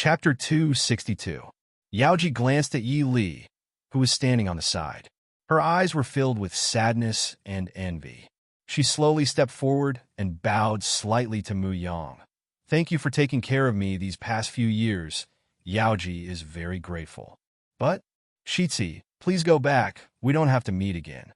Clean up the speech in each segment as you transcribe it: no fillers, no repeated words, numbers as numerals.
Chapter 262. Yaoji glanced at Yi Li, who was standing on the side. Her eyes were filled with sadness and envy. She slowly stepped forward and bowed slightly to Mu Yang. "Thank you for taking care of me these past few years. Yaoji is very grateful. But, Shitsi, please go back. We don't have to meet again."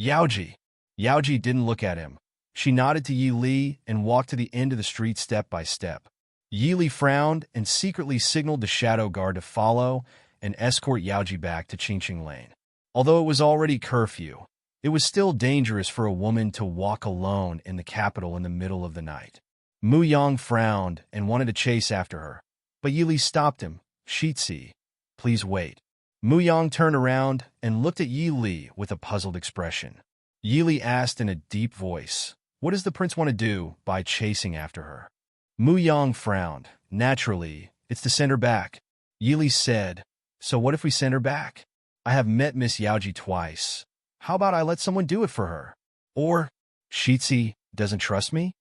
Yaoji. Yaoji didn't look at him. She nodded to Yi Li and walked to the end of the street step by step. Yi Li frowned and secretly signaled the shadow guard to follow and escort Yaoji back to Qingqing Lane. Although it was already curfew, it was still dangerous for a woman to walk alone in the capital in the middle of the night. Mu Yang frowned and wanted to chase after her, but Yi Li stopped him. "Shitsi, please wait." Mu Yang turned around and looked at Yi Li with a puzzled expression. Yi Li asked in a deep voice, "What does the prince want to do by chasing after her?" Mu Yang frowned. "Naturally, it's to send her back." Yi Li said, "So what if we send her back? I have met Miss Yaoji twice. How about I let someone do it for her? Or, Shitsi doesn't trust me?"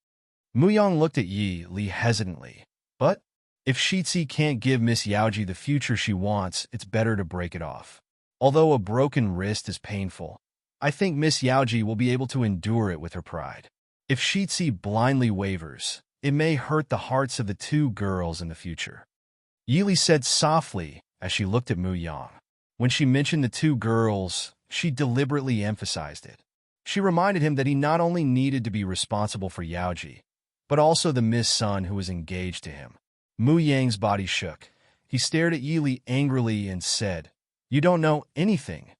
Mu Yang looked at Yi Li hesitantly. "But, if Shitsi can't give Miss Yaoji the future she wants, it's better to break it off. Although a broken wrist is painful, I think Miss Yaoji will be able to endure it with her pride. If Shitsi blindly wavers, it may hurt the hearts of the two girls in the future." Yi Li said softly as she looked at Mu Yang. When she mentioned the two girls, she deliberately emphasized it. She reminded him that he not only needed to be responsible for Yaoji, but also the Miss Sun who was engaged to him. Mu Yang's body shook. He stared at Yi Li angrily and said, "You don't know anything."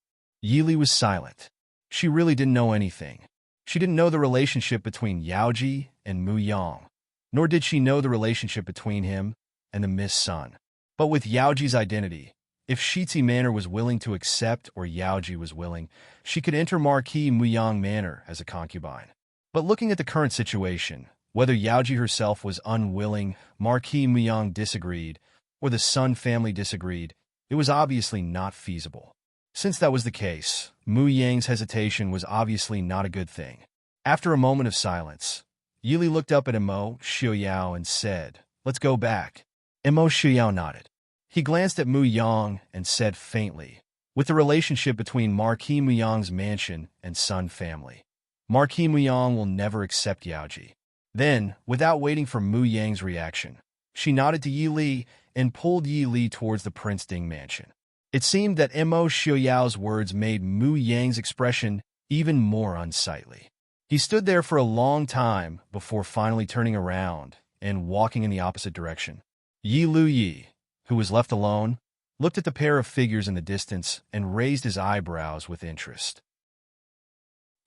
Yi Li was silent. She really didn't know anything. She didn't know the relationship between Yaoji and Mu Yang, nor did she know the relationship between him and the Miss Sun. But with Yaoji's identity, if Shitsi Manor was willing to accept or Yaoji was willing, she could enter Marquis Mu Yang Manor as a concubine. But looking at the current situation, whether Yaoji herself was unwilling, Marquis Mu Yang disagreed, or the Sun family disagreed, it was obviously not feasible. Since that was the case, Mu Yang's hesitation was obviously not a good thing. After a moment of silence, Yi Li looked up at Imo Xiuyao and said, "Let's go back." Imo Xiuyao nodded. He glanced at Mu Yang and said faintly, "With the relationship between Marquis Mu Yang's mansion and Sun family, Marquis Mu Yang will never accept Yaoji." Then, without waiting for Mu Yang's reaction, she nodded to Yi Li and pulled Yi Li towards the Prince Ding mansion. It seemed that Imo Xiuyao's words made Mu Yang's expression even more unsightly. He stood there for a long time before finally turning around and walking in the opposite direction. Yi Luyi, who was left alone, looked at the pair of figures in the distance and raised his eyebrows with interest.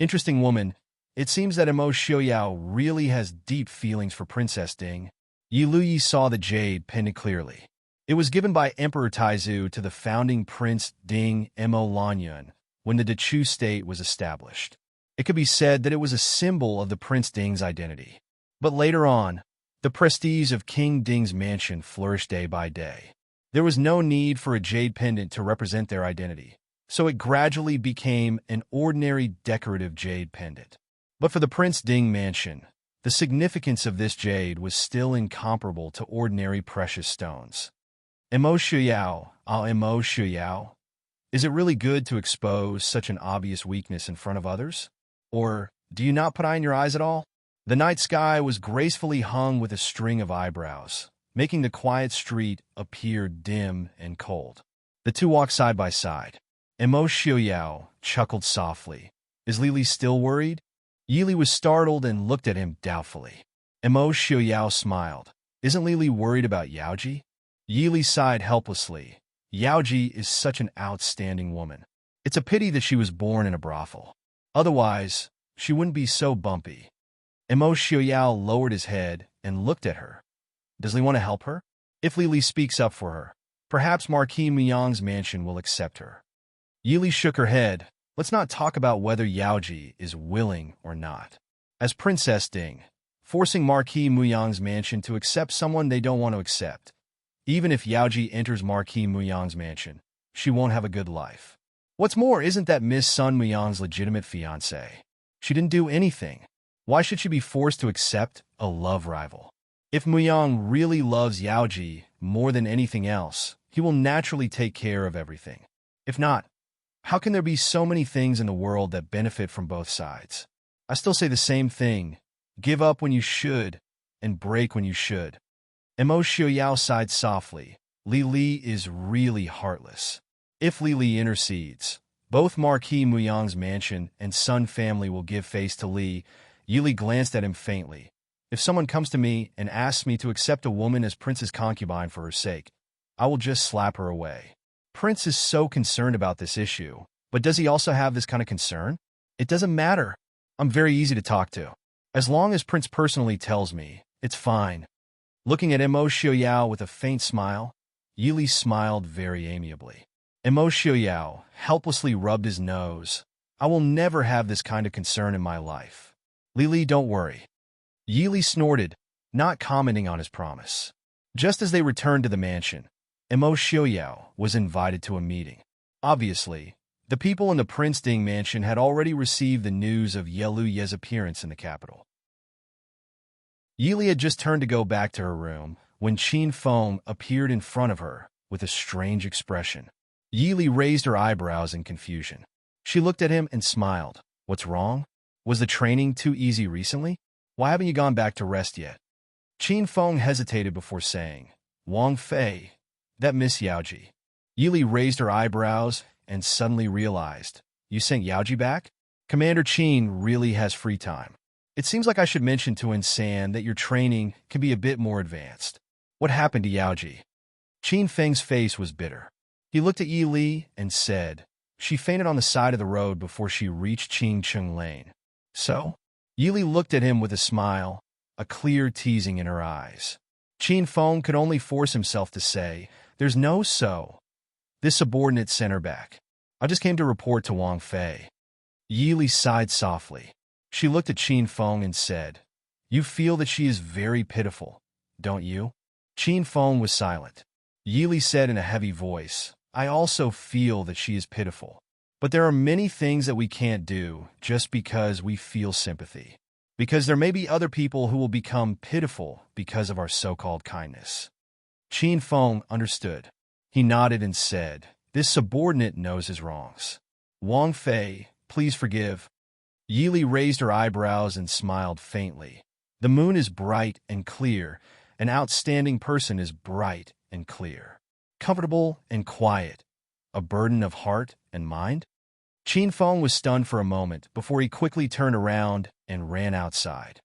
"Interesting woman. It seems that Imo Xiuyao really has deep feelings for Princess Ding." Yi Luyi saw the jade pendant clearly. It was given by Emperor Taizu to the founding Prince Ding Mo Lanyun when the Dechu state was established. It could be said that it was a symbol of the Prince Ding's identity. But later on, the prestige of King Ding's mansion flourished day by day. There was no need for a jade pendant to represent their identity, so it gradually became an ordinary decorative jade pendant. But for the Prince Ding mansion, the significance of this jade was still incomparable to ordinary precious stones. Imo Xiuyao, Imo Xiuyao, is it really good to expose such an obvious weakness in front of others? Or do you not put eye in your eyes at all? The night sky was gracefully hung with a string of eyebrows, making the quiet street appear dim and cold. The two walked side by side. Imo Xiuyao chuckled softly. "Is Lili still worried?" Yi Li was startled and looked at him doubtfully. Imo Xiuyao smiled. "Isn't Lili worried about Yaoji?" Yi Li sighed helplessly. "Yaoji is such an outstanding woman. It's a pity that she was born in a brothel. Otherwise, she wouldn't be so bumpy." Imo Xiuyao lowered his head and looked at her. Does Li want to help her? If Lili speaks up for her, perhaps Marquis Mu Yang's mansion will accept her. Yi Li shook her head. "Let's not talk about whether Yaoji is willing or not. As Princess Ding, forcing Marquis Mu Yang's mansion to accept someone they don't want to accept. Even if Yaoji enters Marquis Mu Yang's mansion, she won't have a good life. What's more, isn't that Miss Sun Mu Yang's legitimate fiancé? She didn't do anything. Why should she be forced to accept a love rival?" If Muyang really loves Yaoji more than anything else, he will naturally take care of everything. If not, how can there be so many things in the world that benefit from both sides? I still say the same thing. Give up when you should, and break when you should. Mo Xiaoyao sighed softly. Li Li is really heartless. If Li Li intercedes, both Marquis Muyang's mansion and Sun family will give face to Li. Yili glanced at him faintly. If someone comes to me and asks me to accept a woman as Prince's concubine for her sake, I will just slap her away. Prince is so concerned about this issue, but does he also have this kind of concern? It doesn't matter. I'm very easy to talk to. As long as Prince personally tells me, it's fine. Looking at Mo Xiaoyao with a faint smile, Yili smiled very amiably. Mo Xiaoyao helplessly rubbed his nose. I will never have this kind of concern in my life. Li, don't worry. Yili snorted, not commenting on his promise. Just as they returned to the mansion, Mo Xiaoyao was invited to a meeting. Obviously, the people in the Prince Ding mansion had already received the news of Yelu Ye's appearance in the capital. Yili had just turned to go back to her room when Qin Feng appeared in front of her with a strange expression. Yili raised her eyebrows in confusion. She looked at him and smiled. What's wrong? Was the training too easy recently? Why haven't you gone back to rest yet? Qin Feng hesitated before saying, Wang Fei, that Miss Yaoji. Yili raised her eyebrows and suddenly realized, you sent Yaoji back? Commander Qin really has free time. It seems like I should mention to Insan that your training can be a bit more advanced. What happened to Yaoji? Qin Feng's face was bitter. He looked at Yi Li and said, she fainted on the side of the road before she reached Qing Chung Lane. So? Yi Li looked at him with a smile, a clear teasing in her eyes. Qin Feng could only force himself to say, there's no so. This subordinate sent her back. I just came to report to Wang Fei. Yi Li sighed softly. She looked at Qin Feng and said, you feel that she is very pitiful, don't you? Qin Feng was silent. Yi Li said in a heavy voice, I also feel that she is pitiful. But there are many things that we can't do just because we feel sympathy. Because there may be other people who will become pitiful because of our so-called kindness. Qin Feng understood. He nodded and said, this subordinate knows his wrongs. Wang Fei, please forgive. Yi Li raised her eyebrows and smiled faintly. The moon is bright and clear. An outstanding person is bright and clear. Comfortable and quiet. A burden of heart and mind? Qin Feng was stunned for a moment before he quickly turned around and ran outside.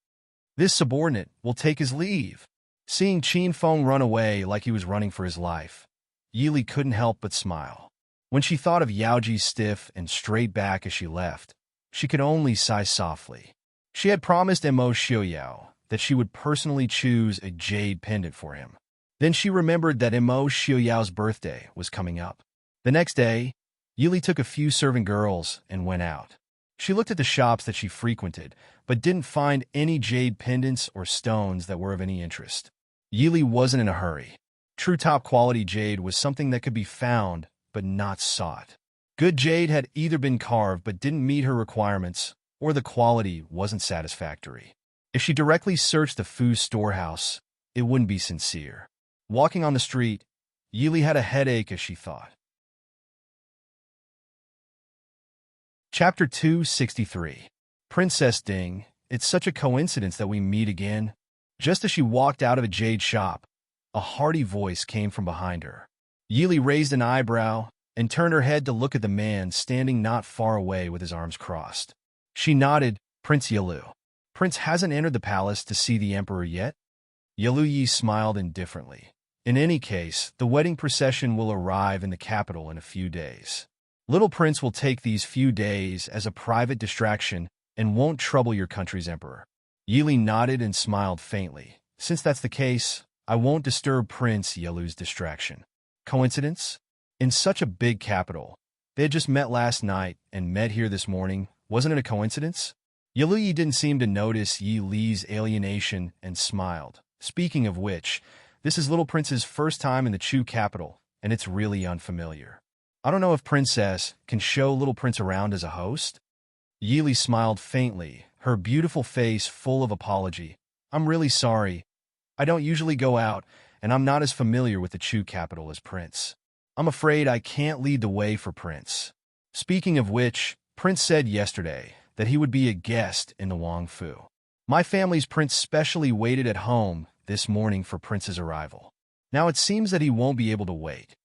This subordinate will take his leave. Seeing Qin Feng run away like he was running for his life, Yi Li couldn't help but smile. When she thought of Yaoji's stiff and straight back as she left, she could only sigh softly. She had promised Mo Xiaoyao that she would personally choose a jade pendant for him. Then she remembered that Mo Xiaoyao's birthday was coming up. The next day, Yi Li took a few servant girls and went out. She looked at the shops that she frequented, but didn't find any jade pendants or stones that were of any interest. Yi Li wasn't in a hurry. True top-quality jade was something that could be found, but not sought. Good jade had either been carved but didn't meet her requirements, or the quality wasn't satisfactory. If she directly searched the Fu storehouse, it wouldn't be sincere. Walking on the street, Yi Li had a headache as she thought. Chapter 263. Princess Ding, it's such a coincidence that we meet again. Just as she walked out of a jade shop, a hearty voice came from behind her. Yi Li raised an eyebrow and turned her head to look at the man standing not far away with his arms crossed. She nodded, Prince Yelu. Prince hasn't entered the palace to see the emperor yet? Yelu Yi smiled indifferently. In any case, the wedding procession will arrive in the capital in a few days. Little Prince will take these few days as a private distraction and won't trouble your country's emperor. Yi Li nodded and smiled faintly. Since that's the case, I won't disturb Prince Yelu's distraction. Coincidence? In such a big capital, they had just met last night and met here this morning. Wasn't it a coincidence? Yelu Yi didn't seem to notice Yi Li's alienation and smiled. Speaking of which, this is Little Prince's first time in the Chu capital, and it's really unfamiliar. I don't know if Princess can show Little Prince around as a host. Yi Li smiled faintly, her beautiful face full of apology. I'm really sorry. I don't usually go out, and I'm not as familiar with the Chu capital as Prince. I'm afraid I can't lead the way for Prince. Speaking of which, Prince said yesterday that he would be a guest in the Wang Fu. My family's Prince specially waited at home this morning for Prince's arrival. Now it seems that he won't be able to wait.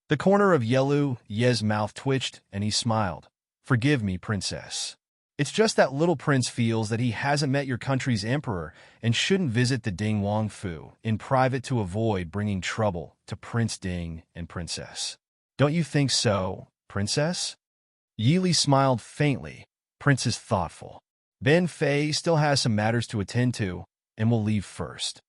The corner of Ye's mouth twitched, and he smiled. Forgive me, Princess. It's just that little Prince feels that he hasn't met your country's emperor and shouldn't visit the Ding Wang Fu in private to avoid bringing trouble to Prince Ding and Princess. Don't you think so, Princess? Yili smiled faintly. Prince is thoughtful. Ben Fei still has some matters to attend to and will leave first.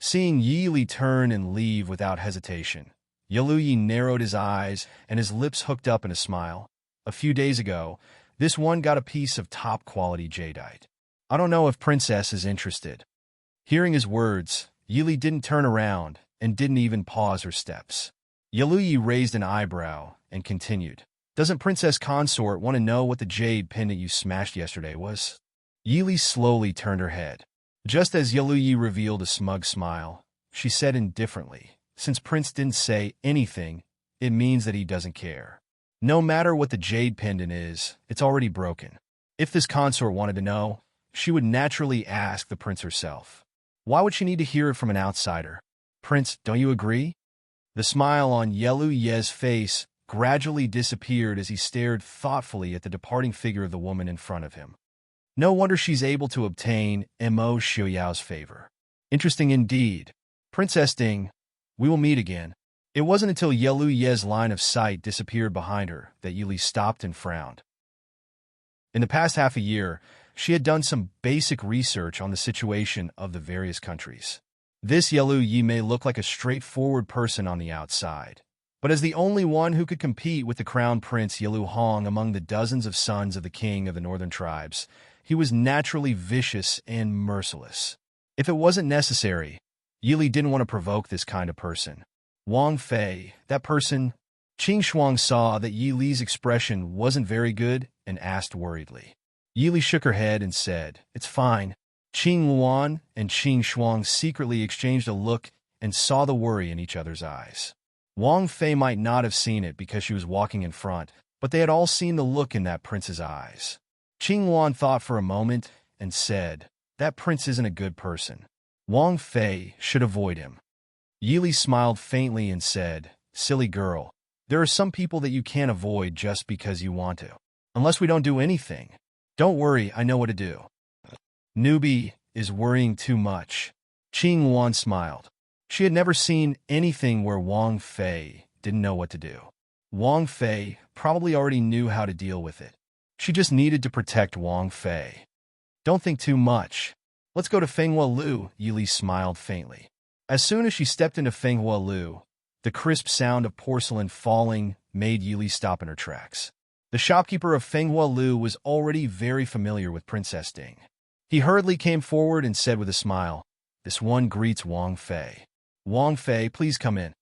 Seeing Yili turn and leave without hesitation, Yi narrowed his eyes and his lips hooked up in a smile. A few days ago, this one got a piece of top-quality jadeite. I don't know if Princess is interested. Hearing his words, Yili didn't turn around and didn't even pause her steps. Yi raised an eyebrow and continued. Doesn't Princess Consort want to know what the jade pendant you smashed yesterday was? Yili slowly turned her head. Just as Yi revealed a smug smile, she said indifferently, since Prince didn't say anything, it means that he doesn't care. No matter what the jade pendant is, it's already broken. If this consort wanted to know, she would naturally ask the prince herself. Why would she need to hear it from an outsider? Prince, don't you agree? The smile on Ye's face gradually disappeared as he stared thoughtfully at the departing figure of the woman in front of him. No wonder she's able to obtain Mo Xiuyao's favor. Interesting indeed. Princess Ding, we will meet again. It wasn't until Ye's line of sight disappeared behind her that Yili stopped and frowned. In the past half a year, she had done some basic research on the situation of the various countries. This Yi may look like a straightforward person on the outside, but as the only one who could compete with the crown prince Yilu Hong among the dozens of sons of the king of the northern tribes, he was naturally vicious and merciless. If it wasn't necessary, Yili didn't want to provoke this kind of person. Wang Fei, that person. Qing Shuang saw that Yi Li's expression wasn't very good and asked worriedly. Yi Li shook her head and said, It's fine. Qing Luan and Qing Shuang secretly exchanged a look and saw the worry in each other's eyes. Wang Fei might not have seen it because she was walking in front, but they had all seen the look in that prince's eyes. Qing Luan thought for a moment and said, That prince isn't a good person. Wang Fei should avoid him. Yili smiled faintly and said, Silly girl, there are some people that you can't avoid just because you want to. Unless we don't do anything. Don't worry, I know what to do. Newbie is worrying too much. Qing Wan smiled. She had never seen anything where Wang Fei didn't know what to do. Wang Fei probably already knew how to deal with it. She just needed to protect Wang Fei. Don't think too much. Let's go to Fenghua Lu, Yili smiled faintly. As soon as she stepped into Fenghua Lu, the crisp sound of porcelain falling made Yili stop in her tracks. The shopkeeper of Fenghua Lu was already very familiar with Princess Ding. He hurriedly came forward and said with a smile, This one greets Wang Fei. Wang Fei, please come in.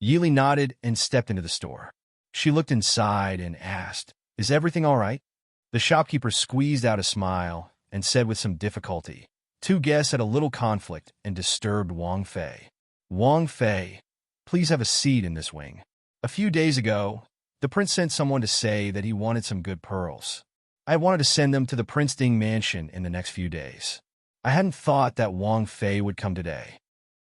Yili nodded and stepped into the store. She looked inside and asked, Is everything all right? The shopkeeper squeezed out a smile and said with some difficulty, Two guests had a little conflict and disturbed Wang Fei. Wang Fei, please have a seat in this wing. A few days ago, the prince sent someone to say that he wanted some good pearls. I wanted to send them to the Prince Ding mansion in the next few days. I hadn't thought that Wang Fei would come today.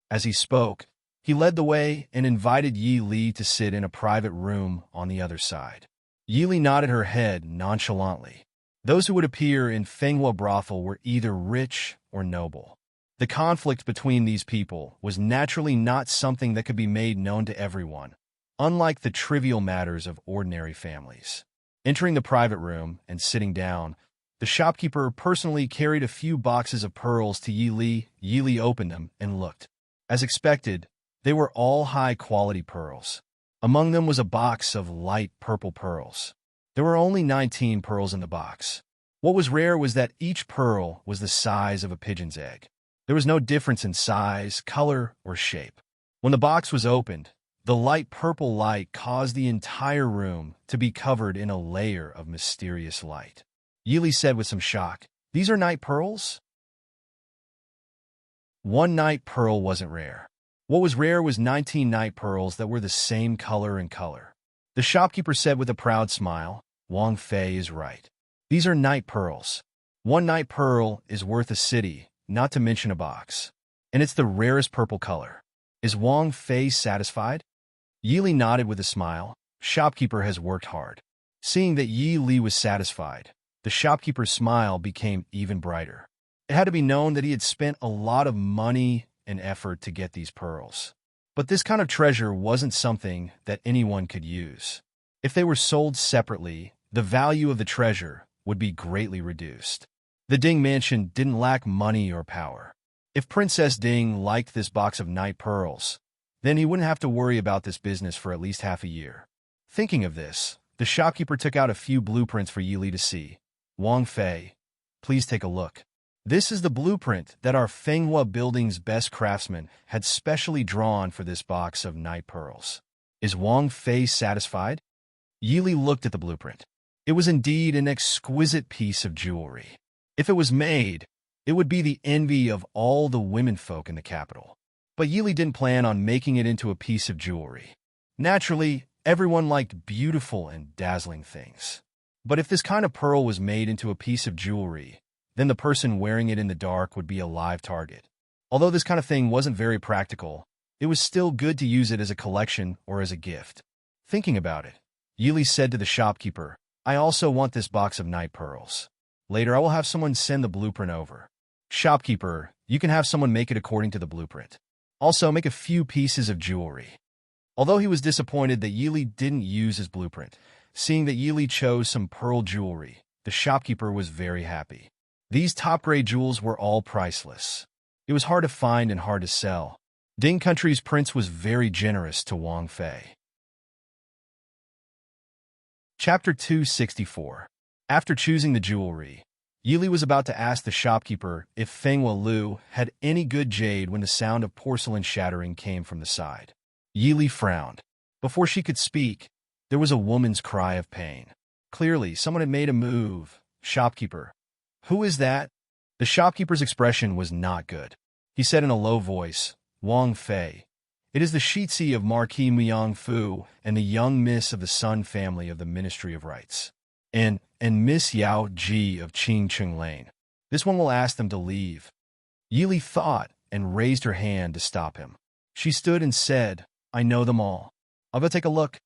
As he spoke, he led the way and invited Yi Li to sit in a private room on the other side. Yi Li nodded her head nonchalantly. Those who would appear in Fenghua brothel were either rich or noble. The conflict between these people was naturally not something that could be made known to everyone, unlike the trivial matters of ordinary families. Entering the private room and sitting down, the shopkeeper personally carried a few boxes of pearls to Yi Li. Yi Li opened them and looked. As expected, they were all high-quality pearls. Among them was a box of light purple pearls. There were only 19 pearls in the box. What was rare was that each pearl was the size of a pigeon's egg. There was no difference in size, color, or shape. When the box was opened, the light purple light caused the entire room to be covered in a layer of mysterious light. Yili said with some shock, These are night pearls? One night pearl wasn't rare. What was rare was 19 night pearls that were the same color and color. The shopkeeper said with a proud smile, Wang Fei is right. These are night pearls. One night pearl is worth a city, not to mention a box. And it's the rarest purple color. Is Wang Fei satisfied? Yi Li nodded with a smile. Shopkeeper has worked hard. Seeing that Yi Li was satisfied, the shopkeeper's smile became even brighter. It had to be known that he had spent a lot of money and effort to get these pearls. But this kind of treasure wasn't something that anyone could use. If they were sold separately, the value of the treasure would be greatly reduced. The Ding mansion didn't lack money or power. If Princess Ding liked this box of night pearls, then he wouldn't have to worry about this business for at least half a year. Thinking of this, the shopkeeper took out a few blueprints for Yi Li to see. Wang Fei, please take a look. This is the blueprint that our Fenghua building's best craftsman had specially drawn for this box of night pearls. Is Wang Fei satisfied? Yi Li looked at the blueprint. It was indeed an exquisite piece of jewelry. If it was made, it would be the envy of all the womenfolk in the capital. But Yi Li didn't plan on making it into a piece of jewelry. Naturally, everyone liked beautiful and dazzling things. But if this kind of pearl was made into a piece of jewelry, then the person wearing it in the dark would be a live target. Although this kind of thing wasn't very practical, it was still good to use it as a collection or as a gift. Thinking about it, Yi Li said to the shopkeeper, I also want this box of night pearls. Later I will have someone send the blueprint over. Shopkeeper, you can have someone make it according to the blueprint. Also, make a few pieces of jewelry. Although he was disappointed that Yi Li didn't use his blueprint, seeing that Yi Li chose some pearl jewelry, the shopkeeper was very happy. These top-grade jewels were all priceless. It was hard to find and hard to sell. Ding Country's prince was very generous to Wang Fei. Chapter 264. After choosing the jewelry, Yi Li was about to ask the shopkeeper if Fenghua Lu had any good jade when the sound of porcelain shattering came from the side. Yi Li frowned. Before she could speak, there was a woman's cry of pain. Clearly, someone had made a move. Shopkeeper. Who is that? The shopkeeper's expression was not good. He said in a low voice, Wang Fei. It is the Shitsi of Marquis Muyang Fu and the young miss of the Sun family of the Ministry of Rights. And Miss Yao Ji of Qing Chung Lane. This one will ask them to leave. Yi Li thought and raised her hand to stop him. She stood and said, I know them all. I'll go take a look.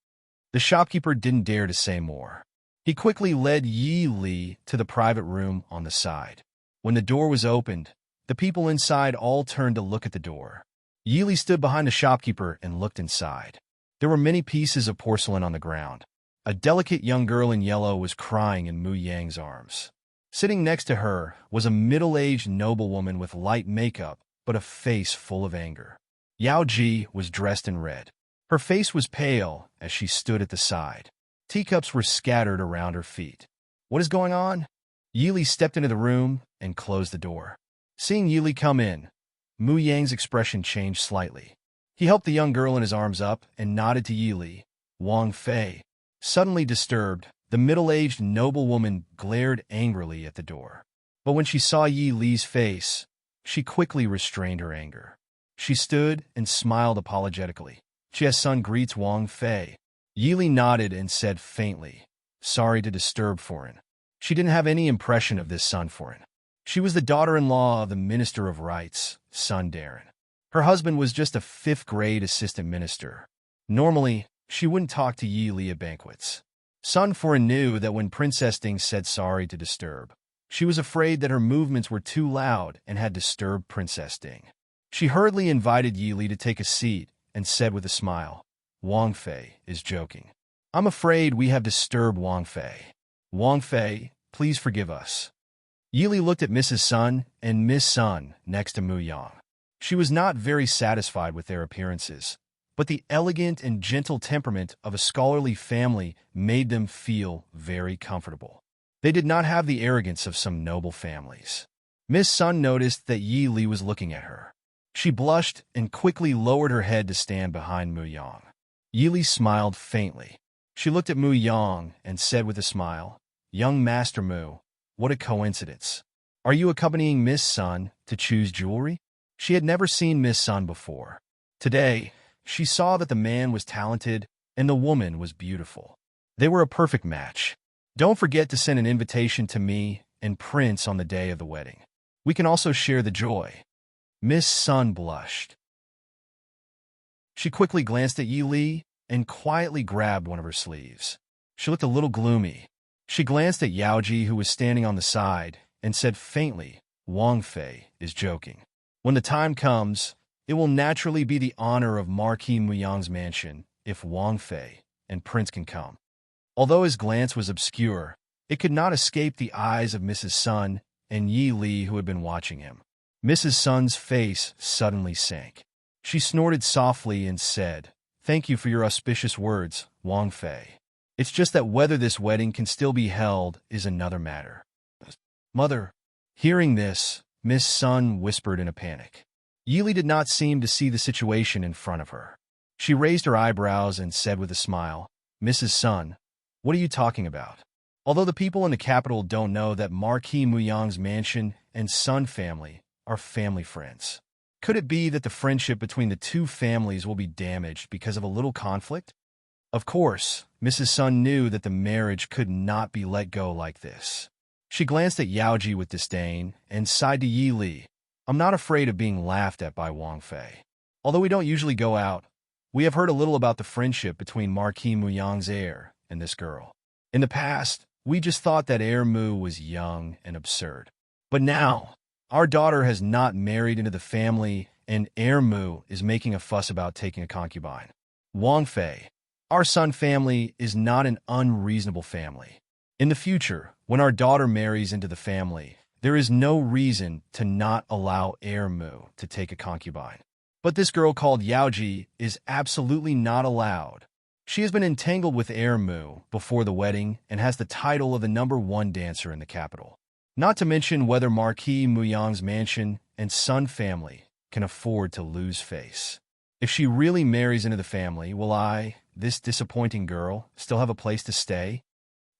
The shopkeeper didn't dare to say more. He quickly led Yi Li to the private room on the side. When the door was opened, the people inside all turned to look at the door. Yi Li stood behind the shopkeeper and looked inside. There were many pieces of porcelain on the ground. A delicate young girl in yellow was crying in Mu Yang's arms. Sitting next to her was a middle-aged noblewoman with light makeup, but a face full of anger. Yao Ji was dressed in red. Her face was pale as she stood at the side. Teacups were scattered around her feet. What is going on? Yi Li stepped into the room and closed the door. Seeing Yi Li come in, Mu Yang's expression changed slightly. He helped the young girl in his arms up and nodded to Yi Li. Wang Fei. Suddenly disturbed, the middle-aged noblewoman glared angrily at the door. But when she saw Yi Li's face, she quickly restrained her anger. She stood and smiled apologetically. Chia's son greets Wang Fei. Yi Li nodded and said faintly, sorry to disturb foreign. She didn't have any impression of this son foreign. She was the daughter-in-law of the Minister of Rights, Sun Darren. Her husband was just a fifth-grade assistant minister. Normally, she wouldn't talk to Yi Li at banquets. Sun Foreign knew that when Princess Ding said sorry to disturb, she was afraid that her movements were too loud and had disturbed Princess Ding. She hurriedly invited Yi Li to take a seat and said with a smile, Wang Fei is joking. I'm afraid we have disturbed Wang Fei. Wang Fei, please forgive us. Yi Li looked at Mrs. Sun and Miss Sun next to Mu Yang. She was not very satisfied with their appearances, but the elegant and gentle temperament of a scholarly family made them feel very comfortable. They did not have the arrogance of some noble families. Miss Sun noticed that Yi Li was looking at her. She blushed and quickly lowered her head to stand behind Mu Yang. Yi Li smiled faintly. She looked at Mu Yang and said with a smile, Young Master Mu, what a coincidence. Are you accompanying Miss Sun to choose jewelry? She had never seen Miss Sun before. Today, she saw that the man was talented and the woman was beautiful. They were a perfect match. Don't forget to send an invitation to me and Prince on the day of the wedding. We can also share the joy. Miss Sun blushed. She quickly glanced at Yi Li and quietly grabbed one of her sleeves. She looked a little gloomy. She glanced at Yaoji, who was standing on the side, and said faintly, Wang Fei is joking. When the time comes, it will naturally be the honor of Marquis Muyang's mansion if Wang Fei and Prince can come. Although his glance was obscure, it could not escape the eyes of Mrs. Sun and Yi Li, who had been watching him. Mrs. Sun's face suddenly sank. She snorted softly and said, Thank you for your auspicious words, Wang Fei. It's just that whether this wedding can still be held is another matter. Mother. Hearing this, Miss Sun whispered in a panic. Yi Li did not seem to see the situation in front of her. She raised her eyebrows and said with a smile, Mrs. Sun, what are you talking about? Although the people in the capital don't know that Marquis Muyang's mansion and Sun family are family friends. Could it be that the friendship between the two families will be damaged because of a little conflict? Of course, Mrs. Sun knew that the marriage could not be let go like this. She glanced at Yaoji with disdain and sighed to Yi Li. I'm not afraid of being laughed at by Wang Fei. Although we don't usually go out, we have heard a little about the friendship between Marquis Muyang's heir and this girl. In the past, we just thought that heir Mu was young and absurd. But now, our daughter has not married into the family and heir Mu is making a fuss about taking a concubine. Wang Fei, our Sun family is not an unreasonable family. In the future, when our daughter marries into the family, there is no reason to not allow heir Mu to take a concubine. But this girl called Yaoji is absolutely not allowed. She has been entangled with heir Mu before the wedding and has the title of the #1 dancer in the capital. Not to mention whether Marquis Muyang's mansion and Sun family can afford to lose face. If she really marries into the family, will I, this disappointing girl, still have a place to stay?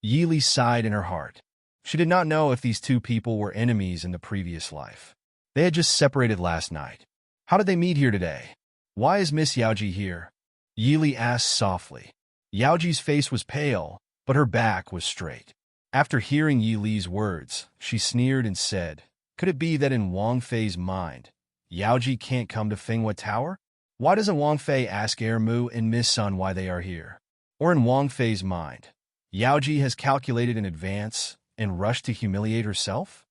Yi Li sighed in her heart. She did not know if these two people were enemies in the previous life. They had just separated last night. How did they meet here today? Why is Miss Yaoji here? Yi Li asked softly. Yaoji's face was pale, but her back was straight. After hearing Yi Li's words, she sneered and said, Could it be that in Wang Fei's mind, Yaoji can't come to Fenghua Tower? Why doesn't Wang Fei ask heir Mu and Miss Sun why they are here? Or in Wang Fei's mind, Yaoji has calculated in advance and rushed to humiliate herself?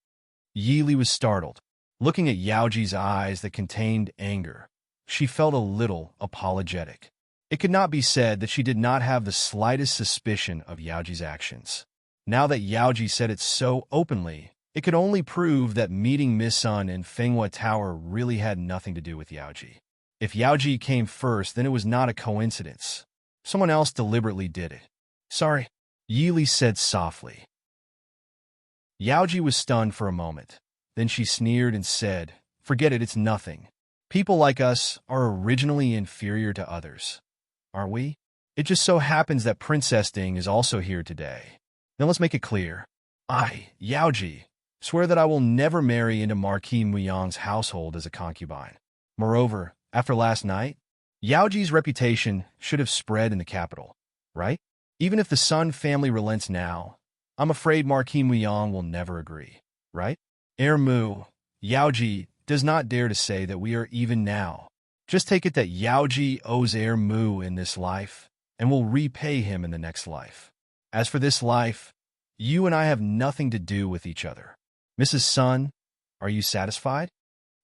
Yi Li was startled. Looking at Yaoji's eyes that contained anger, she felt a little apologetic. It could not be said that she did not have the slightest suspicion of Yaoji's actions. Now that Yaoji said it so openly, it could only prove that meeting Miss Sun in Fenghua Tower really had nothing to do with Yaoji. If Yaoji came first, then it was not a coincidence. Someone else deliberately did it. Sorry, Yi Li said softly. Yaoji was stunned for a moment. Then she sneered and said, Forget it, it's nothing. People like us are originally inferior to others. Aren't we? It just so happens that Princess Ding is also here today. Now let's make it clear. I, Yaoji, swear that I will never marry into Marquis Muyang's household as a concubine. Moreover, after last night, Yaoji's reputation should have spread in the capital, right? Even if the Sun family relents now, I'm afraid Marquis Muyang will never agree, right? Heir Mu, Yaoji does not dare to say that we are even now. Just take it that Yaoji owes heir Mu in this life and will repay him in the next life. As for this life, you and I have nothing to do with each other. Mrs. Sun, are you satisfied?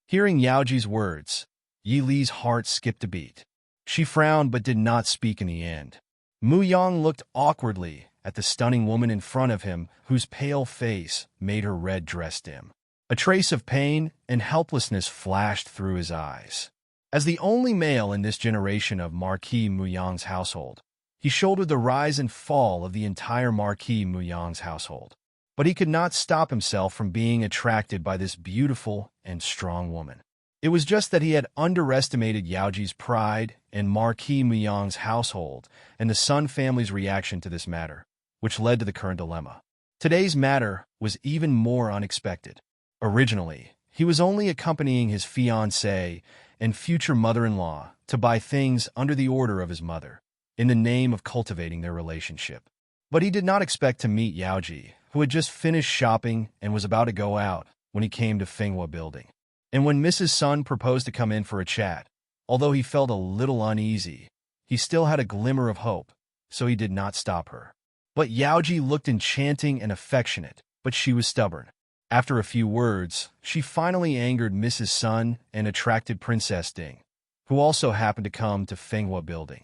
Hearing Yaoji's words, Yi Li's heart skipped a beat. She frowned but did not speak in the end. Mu Yang looked awkwardly at the stunning woman in front of him, whose pale face made her red dress dim. A trace of pain and helplessness flashed through his eyes. As the only male in this generation of Marquis Muyang's household, he shouldered the rise and fall of the entire Marquis Muyang's household. But he could not stop himself from being attracted by this beautiful and strong woman. It was just that he had underestimated Yaoji's pride and Marquis Muyang's household and the Sun family's reaction to this matter, which led to the current dilemma. Today's matter was even more unexpected. Originally, he was only accompanying his fiancée and future mother-in-law to buy things under the order of his mother, in the name of cultivating their relationship. But he did not expect to meet Yaoji, who had just finished shopping and was about to go out when he came to Fenghua Building. And when Mrs. Sun proposed to come in for a chat, although he felt a little uneasy, he still had a glimmer of hope, so he did not stop her. But Yaoji looked enchanting and affectionate, but she was stubborn. After a few words, she finally angered Mrs. Sun and attracted Princess Ding, who also happened to come to Fenghua Building.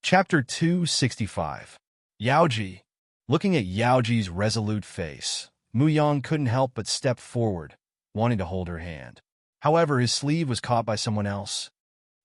Chapter 265. Yaoji. Looking at Yaoji's resolute face, Mu Yang couldn't help but step forward, wanting to hold her hand. However, his sleeve was caught by someone else.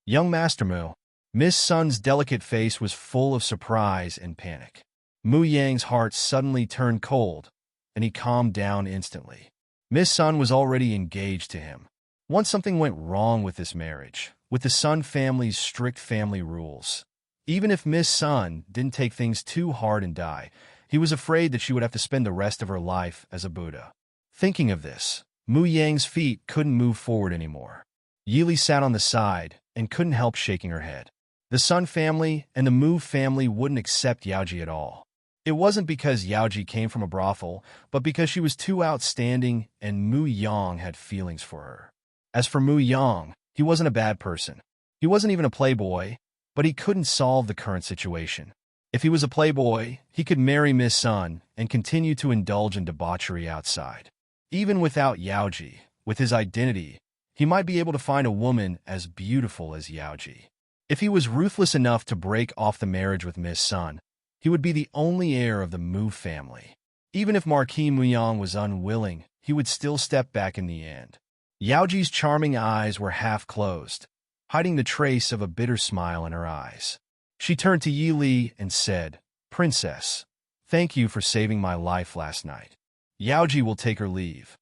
Young Master Mu. Miss Sun's delicate face was full of surprise and panic. Mu Yang's heart suddenly turned cold, and he calmed down instantly. Miss Sun was already engaged to him. Once something went wrong with this marriage, with the Sun family's strict family rules. Even if Miss Sun didn't take things too hard and die, he was afraid that she would have to spend the rest of her life as a Buddha. Thinking of this, Mu Yang's feet couldn't move forward anymore. Yili sat on the side and couldn't help shaking her head. The Sun family and the Mu family wouldn't accept Yaoji at all. It wasn't because Yaoji came from a brothel, but because she was too outstanding and Mu Yang had feelings for her. As for Mu Yang, he wasn't a bad person. He wasn't even a playboy, but he couldn't solve the current situation. If he was a playboy, he could marry Miss Sun and continue to indulge in debauchery outside. Even without Yaoji, with his identity, he might be able to find a woman as beautiful as Yaoji. If he was ruthless enough to break off the marriage with Miss Sun, he would be the only heir of the Mu family. Even if Marquis Muyang was unwilling, he would still step back in the end. Yaoji's charming eyes were half closed, hiding the trace of a bitter smile in her eyes. She turned to Yi Li and said, "Princess, thank you for saving my life last night." Yaoji will take her leave.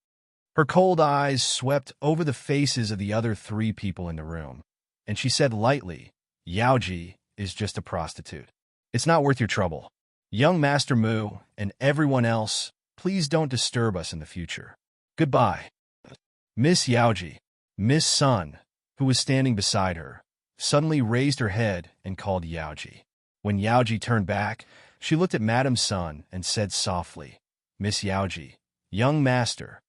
Her cold eyes swept over the faces of the other 3 people in the room, and she said lightly, "Yaoji is just a prostitute. It's not worth your trouble. Young Master Mu and everyone else, please don't disturb us in the future. Goodbye." Miss Yaoji, Miss Sun, who was standing beside her, suddenly raised her head and called Yaoji. When Yaoji turned back, she looked at Madame Sun and said softly, "Miss Yaoji, young master.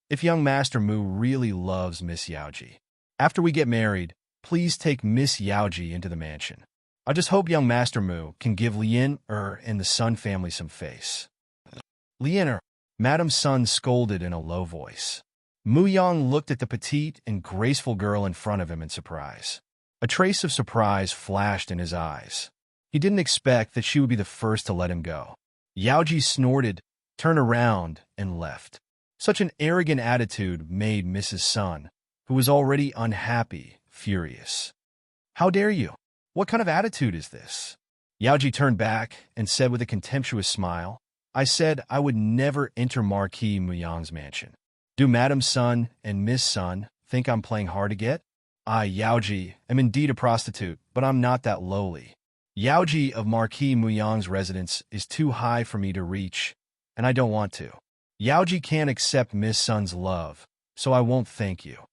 If young Master Mu really loves Miss Yaoji, after we get married, please take Miss Yaoji into the mansion. I just hope young Master Mu can give Lien and the Sun family some face." "Lien Madame Sun scolded in a low voice. Mu Yang looked at the petite and graceful girl in front of him in surprise. A trace of surprise flashed in his eyes. He didn't expect that she would be the first to let him go. Yaoji snorted, turned around, and left. Such an arrogant attitude made Mrs. Sun, who was already unhappy, furious. "How dare you? What kind of attitude is this?" Yaoji turned back and said with a contemptuous smile, "I said I would never enter Marquis Muyang's mansion. Do Madame Sun and Miss Sun think I'm playing hard to get? I, Yaoji, am indeed a prostitute, but I'm not that lowly. Yaoji of Marquis Muyang's residence is too high for me to reach, and I don't want to. Yaoji can't accept Miss Sun's love, so I won't thank you."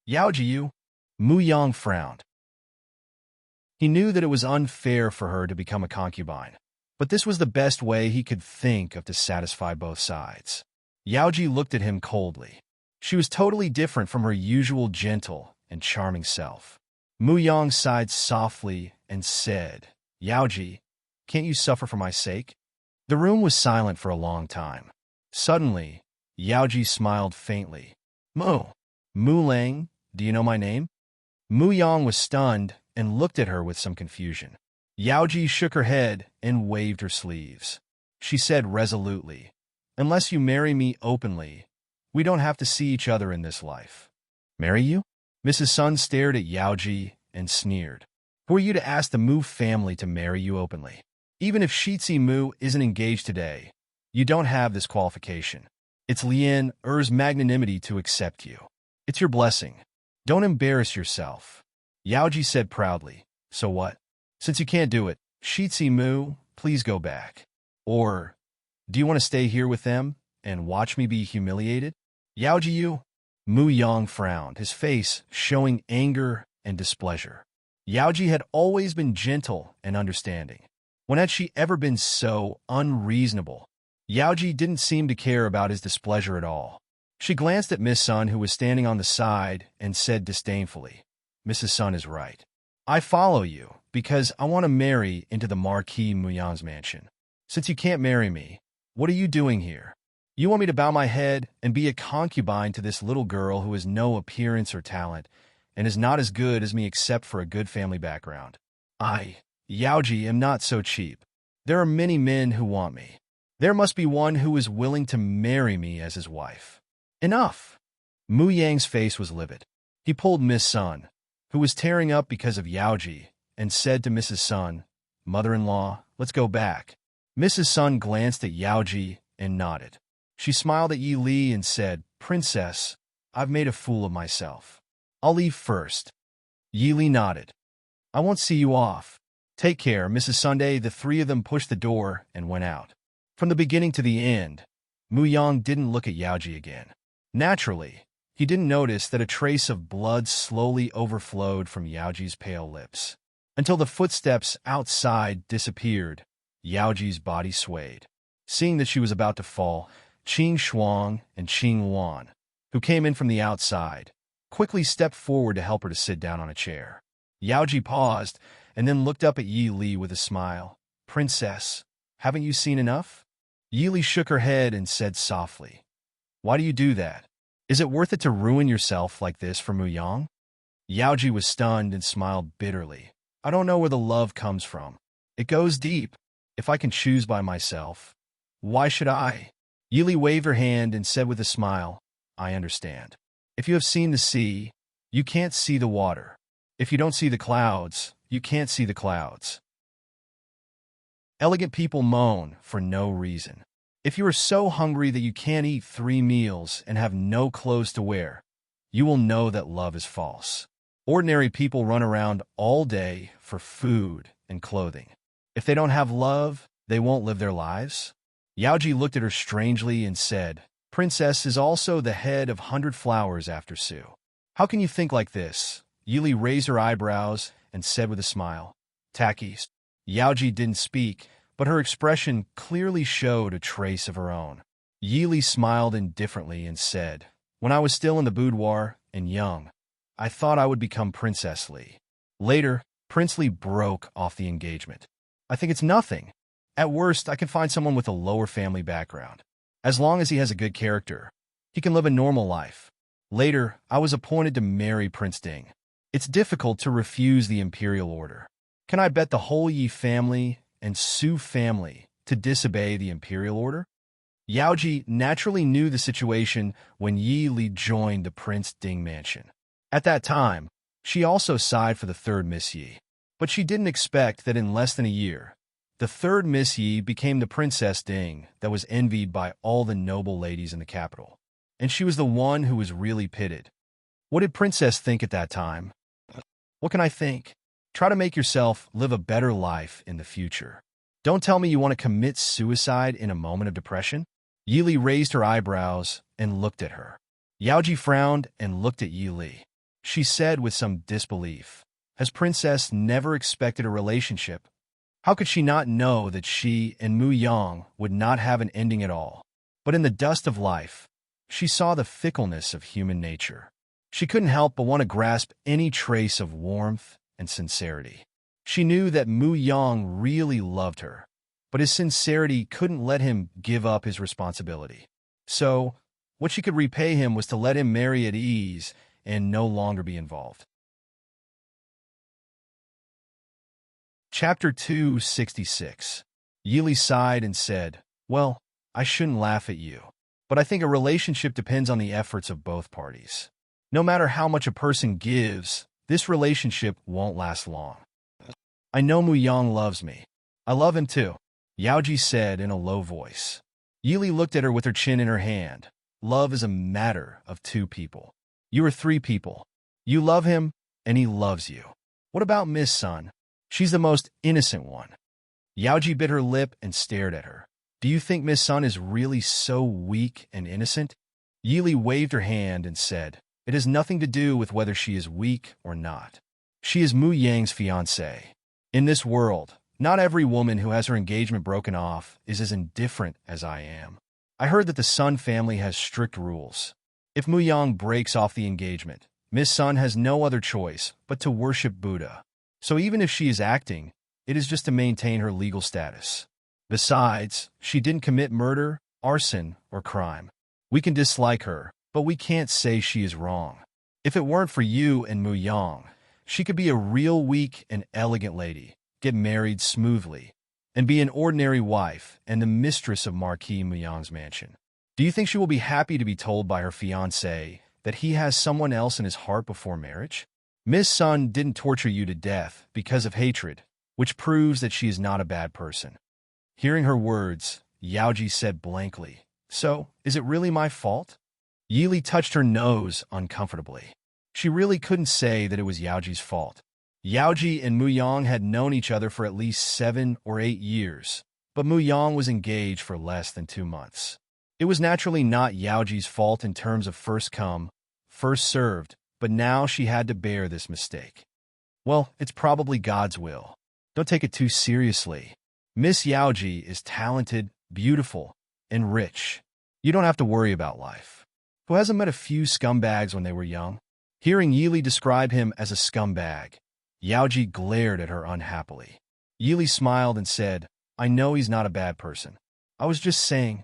"Yaoji, you?" Mu Yang frowned. He knew that it was unfair for her to become a concubine, but this was the best way he could think of to satisfy both sides. Yaoji looked at him coldly. She was totally different from her usual gentle and charming self. Mu Yang sighed softly and said, "Yaoji, can't you suffer for my sake?" The room was silent for a long time. Suddenly, Yaoji smiled faintly. Mu Lang, do you know my name?" Mu Yang was stunned and looked at her with some confusion. Yaoji shook her head and waved her sleeves. She said resolutely, "Unless you marry me openly, we don't have to see each other in this life." "Marry you?" Mrs. Sun stared at Yaoji and sneered. "Who are you to ask the Mu family to marry you openly? Even if Shitzi Mu isn't engaged today, you don't have this qualification. It's Lien Er's magnanimity to accept you. It's your blessing. Don't embarrass yourself." Yaoji said proudly, "So what? Since you can't do it, Shitzi Mu, please go back. Or, do you want to stay here with them and watch me be humiliated? Yaoji you? Mu Yang frowned, his face showing anger and displeasure. Yaoji had always been gentle and understanding. When had she ever been so unreasonable? Yaoji didn't seem to care about his displeasure at all. She glanced at Miss Sun, who was standing on the side, and said disdainfully, "Mrs. Sun is right. I follow you because I want to marry into the Marquis Muyang's mansion. Since you can't marry me, what are you doing here? You want me to bow my head and be a concubine to this little girl who has no appearance or talent and is not as good as me except for a good family background? Yaoji, am not so cheap. There are many men who want me. There must be one who is willing to marry me as his wife." Enough! Mu Yang's face was livid. He pulled Miss Sun, who was tearing up because of Yaoji, and said to Mrs. Sun, "Mother-in-law, let's go back." Mrs. Sun glanced at Yaoji and nodded. She smiled at Yi Li and said, "Princess, I've made a fool of myself. I'll leave first." Yi Li nodded. "I won't see you off. Take care, Mrs. Sunday." The three of them pushed the door and went out. From the beginning to the end, Mu Yang didn't look at Yaoji again. Naturally, he didn't notice that a trace of blood slowly overflowed from Yaoji's pale lips. Until the footsteps outside disappeared, Yaoji's body swayed. Seeing that she was about to fall, Qing Shuang and Qing Wan, who came in from the outside, quickly stepped forward to help her to sit down on a chair. Yaoji paused and then looked up at Yi Li with a smile. "Princess, haven't you seen enough?" Yi Li shook her head and said softly, "Why do you do that? Is it worth it to ruin yourself like this for Mu Yang?" Yaoji was stunned and smiled bitterly. "I don't know where the love comes from. It goes deep. If I can choose by myself, why should I?" Yi Li waved her hand and said with a smile, "I understand. If you have seen the sea, you can't see the water. If you don't see the clouds, you can't see the clouds." Elegant people moan for no reason. If you are so hungry that you can't eat 3 meals and have no clothes to wear, you will know that love is false. Ordinary people run around all day for food and clothing. If they don't have love, they won't live their lives. Yaoji looked at her strangely and said, "Princess is also the head of 100 flowers after Su. How can you think like this?" Yi Li raised her eyebrows and said with a smile, "Tacky." Yaoji didn't speak, but her expression clearly showed a trace of her own. Yi Li smiled indifferently and said, "When I was still in the boudoir and young, I thought I would become Princess Li. Later, Prince Li broke off the engagement. I think it's nothing. At worst, I can find someone with a lower family background. As long as he has a good character, he can live a normal life. Later, I was appointed to marry Prince Ding. It's difficult to refuse the imperial order. Can I bet the whole Yi family and Su family to disobey the imperial order?" Yaoji naturally knew the situation when Yi Li joined the Prince Ding mansion. At that time, she also sighed for the third Miss Yi. But she didn't expect that in less than a year, the third Miss Yi became the Princess Ding that was envied by all the noble ladies in the capital. And she was the one who was really pitted. What did Princess think at that time? What can I think? Try to make yourself live a better life in the future. Don't tell me you want to commit suicide in a moment of depression? Yi Li raised her eyebrows and looked at her. Yaoji frowned and looked at Yi Li. She said with some disbelief, "Has Princess never expected a relationship? How could she not know that she and Mu Yang would not have an ending at all? But in the dust of life, she saw the fickleness of human nature. She couldn't help but want to grasp any trace of warmth and sincerity. She knew that Mu Yang really loved her, but his sincerity couldn't let him give up his responsibility. So, what she could repay him was to let him marry at ease and no longer be involved." Chapter 266. Yi Li sighed and said, "Well, I shouldn't laugh at you, but I think a relationship depends on the efforts of both parties. No matter how much a person gives, this relationship won't last long. I know Mu Yang loves me. I love him too," Yaoji said in a low voice. Yi Li looked at her with her chin in her hand. "Love is a matter of 2 people. You are 3 people. You love him, and he loves you. What about Miss Sun? She's the most innocent one." Yaoji bit her lip and stared at her. Do you think Miss Sun is really so weak and innocent? Yili waved her hand and said, it has nothing to do with whether she is weak or not. She is Mu Yang's fiancée. In this world, not every woman who has her engagement broken off is as indifferent as I am. I heard that the Sun family has strict rules. If Mu Yang breaks off the engagement, Miss Sun has no other choice but to worship Buddha. So even if she is acting, it is just to maintain her legal status. Besides, she didn't commit murder, arson, or crime. We can dislike her, but we can't say she is wrong. If it weren't for you and Mu Yang, she could be a real weak and elegant lady, get married smoothly, and be an ordinary wife and the mistress of Marquis Mu Yang's mansion. Do you think she will be happy to be told by her fiancé that he has someone else in his heart before marriage? Miss Sun didn't torture you to death because of hatred, which proves that she is not a bad person. Hearing her words, Yaoji said blankly, so, is it really my fault? Yili touched her nose uncomfortably. She really couldn't say that it was Yaoji's fault. Yaoji and Mu Yang had known each other for at least 7 or 8 years, but Mu Yang was engaged for less than 2 months. It was naturally not Yaoji's fault in terms of first come, first served, but now she had to bear this mistake. Well, it's probably God's will. Don't take it too seriously. Miss Yaoji is talented, beautiful, and rich. You don't have to worry about life. Who hasn't met a few scumbags when they were young? Hearing Yili describe him as a scumbag, Yaoji glared at her unhappily. Yili smiled and said, I know he's not a bad person. I was just saying.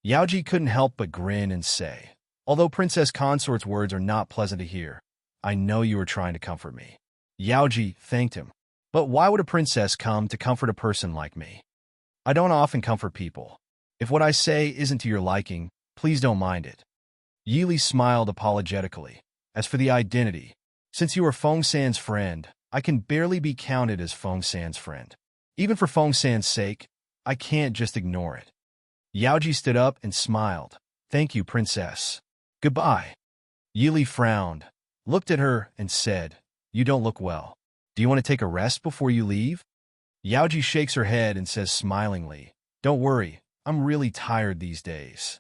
Yaoji couldn't help but grin and say, although Princess Consort's words are not pleasant to hear, I know you are trying to comfort me. Yaoji thanked him. But why would a princess come to comfort a person like me? I don't often comfort people. If what I say isn't to your liking, please don't mind it. Yili smiled apologetically. As for the identity, since you are Feng San's friend, I can barely be counted as Feng San's friend. Even for Feng San's sake, I can't just ignore it. Yaoji stood up and smiled. Thank you, princess. Goodbye. Yili frowned, looked at her, and said, you don't look well. Do you want to take a rest before you leave? Yaoji shakes her head and says smilingly, don't worry, I'm really tired these days.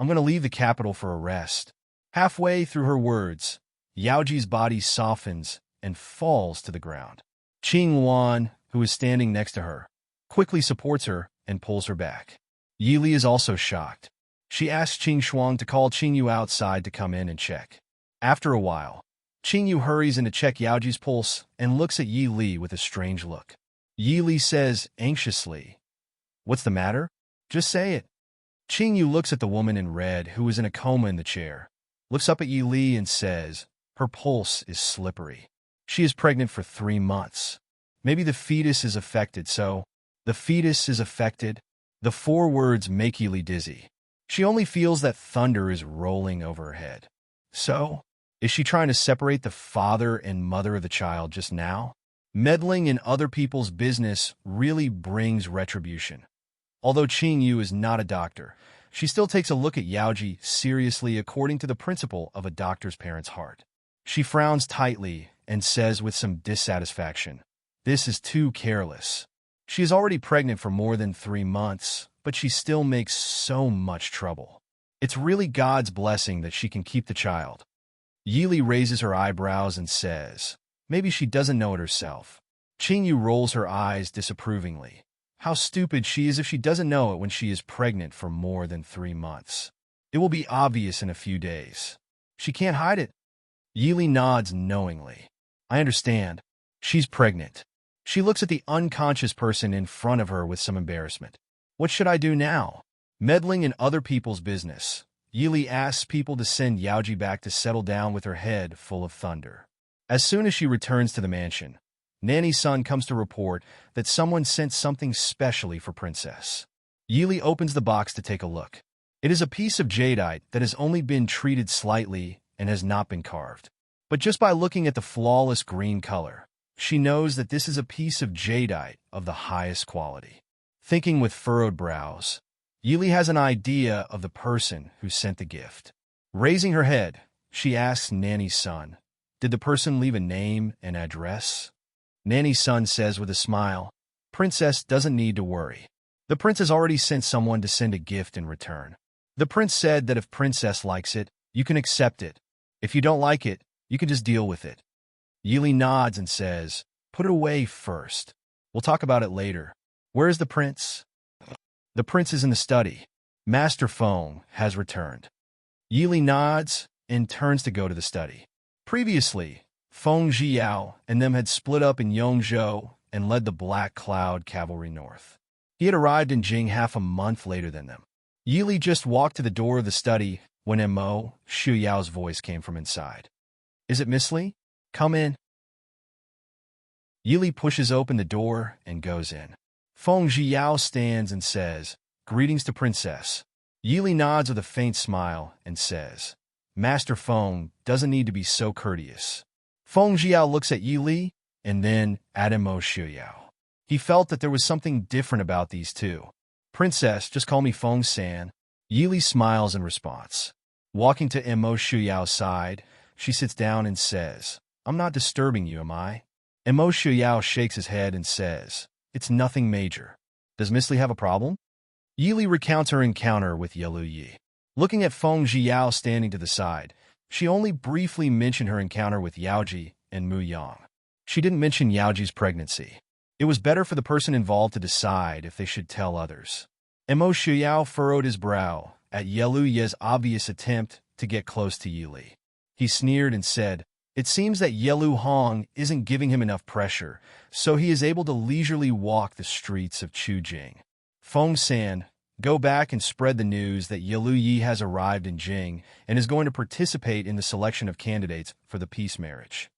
I'm going to leave the capital for a rest. Halfway through her words, Yaoji's body softens and falls to the ground. Qing Wan, who is standing next to her, quickly supports her and pulls her back. Yili is also shocked. She asks Qing Shuang to call Qing Yu outside to come in and check. After a while, Qing Yu hurries in to check Yaoji's pulse and looks at Yi Li with a strange look. Yi Li says anxiously, what's the matter? Just say it. Qing Yu looks at the woman in red who is in a coma in the chair, looks up at Yi Li and says, her pulse is slippery. She is pregnant for 3 months. Maybe the fetus is affected, so the fetus is affected. The 4 words make Yi Li dizzy. She only feels that thunder is rolling over her head. So, is she trying to separate the father and mother of the child just now? Meddling in other people's business really brings retribution. Although Qing Yu is not a doctor, she still takes a look at Yaoji seriously according to the principle of a doctor's parent's heart. She frowns tightly and says with some dissatisfaction, this is too careless. She is already pregnant for more than 3 months, but she still makes so much trouble. It's really God's blessing that she can keep the child. Yili raises her eyebrows and says, maybe she doesn't know it herself. Qing Yu rolls her eyes disapprovingly. How stupid she is if she doesn't know it when she is pregnant for more than 3 months. It will be obvious in a few days. She can't hide it. Yili nods knowingly. I understand. She's pregnant. She looks at the unconscious person in front of her with some embarrassment. What should I do now? Meddling in other people's business. Yili asks people to send Yaoji back to settle down with her head full of thunder. As soon as she returns to the mansion, Nanny's son comes to report that someone sent something specially for Princess. Yili opens the box to take a look. It is a piece of jadeite that has only been treated slightly and has not been carved. But just by looking at the flawless green color, she knows that this is a piece of jadeite of the highest quality. Thinking with furrowed brows, Yili has an idea of the person who sent the gift. Raising her head, she asks Nanny's son, did the person leave a name and address? Nanny's son says with a smile, Princess doesn't need to worry. The prince has already sent someone to send a gift in return. The prince said that if princess likes it, you can accept it. If you don't like it, you can just deal with it. Yili nods and says, put it away first. We'll talk about it later. Where is the prince? The prince is in the study. Master Feng has returned. Yili nods and turns to go to the study. Previously, Feng Zhiyao and them had split up in Yongzhou and led the Black Cloud cavalry north. He had arrived in Jing half a month later than them. Yili just walked to the door of the study when Mo Shuyao's voice came from inside. Is it Miss Li? Come in. Yili pushes open the door and goes in. Feng Zhiyao stands and says, greetings to Princess. Yili nods with a faint smile and says, Master Feng doesn't need to be so courteous. Feng Zhiyao looks at Yili and then at Mo Shuyao. He felt that there was something different about these two. Princess, just call me Feng-san. Yili smiles in response. Walking to Mo Shuyao's side, she sits down and says, I'm not disturbing you, am I? Mo Shuyao shakes his head and says, it's nothing major. Does Miss Li have a problem? Yili recounts her encounter with Yelu Yi. Looking at Feng Zhiyao standing to the side, she only briefly mentioned her encounter with Yaoji and Mu Yang. She didn't mention Yaoji's pregnancy. It was better for the person involved to decide if they should tell others. Mo Shuyao furrowed his brow at Yelu Yi's obvious attempt to get close to Yili. He sneered and said, it seems that Yelu Hong isn't giving him enough pressure, so he is able to leisurely walk the streets of Chujing. Feng-san, go back and spread the news that Yelu Yi has arrived in Jing and is going to participate in the selection of candidates for the peace marriage.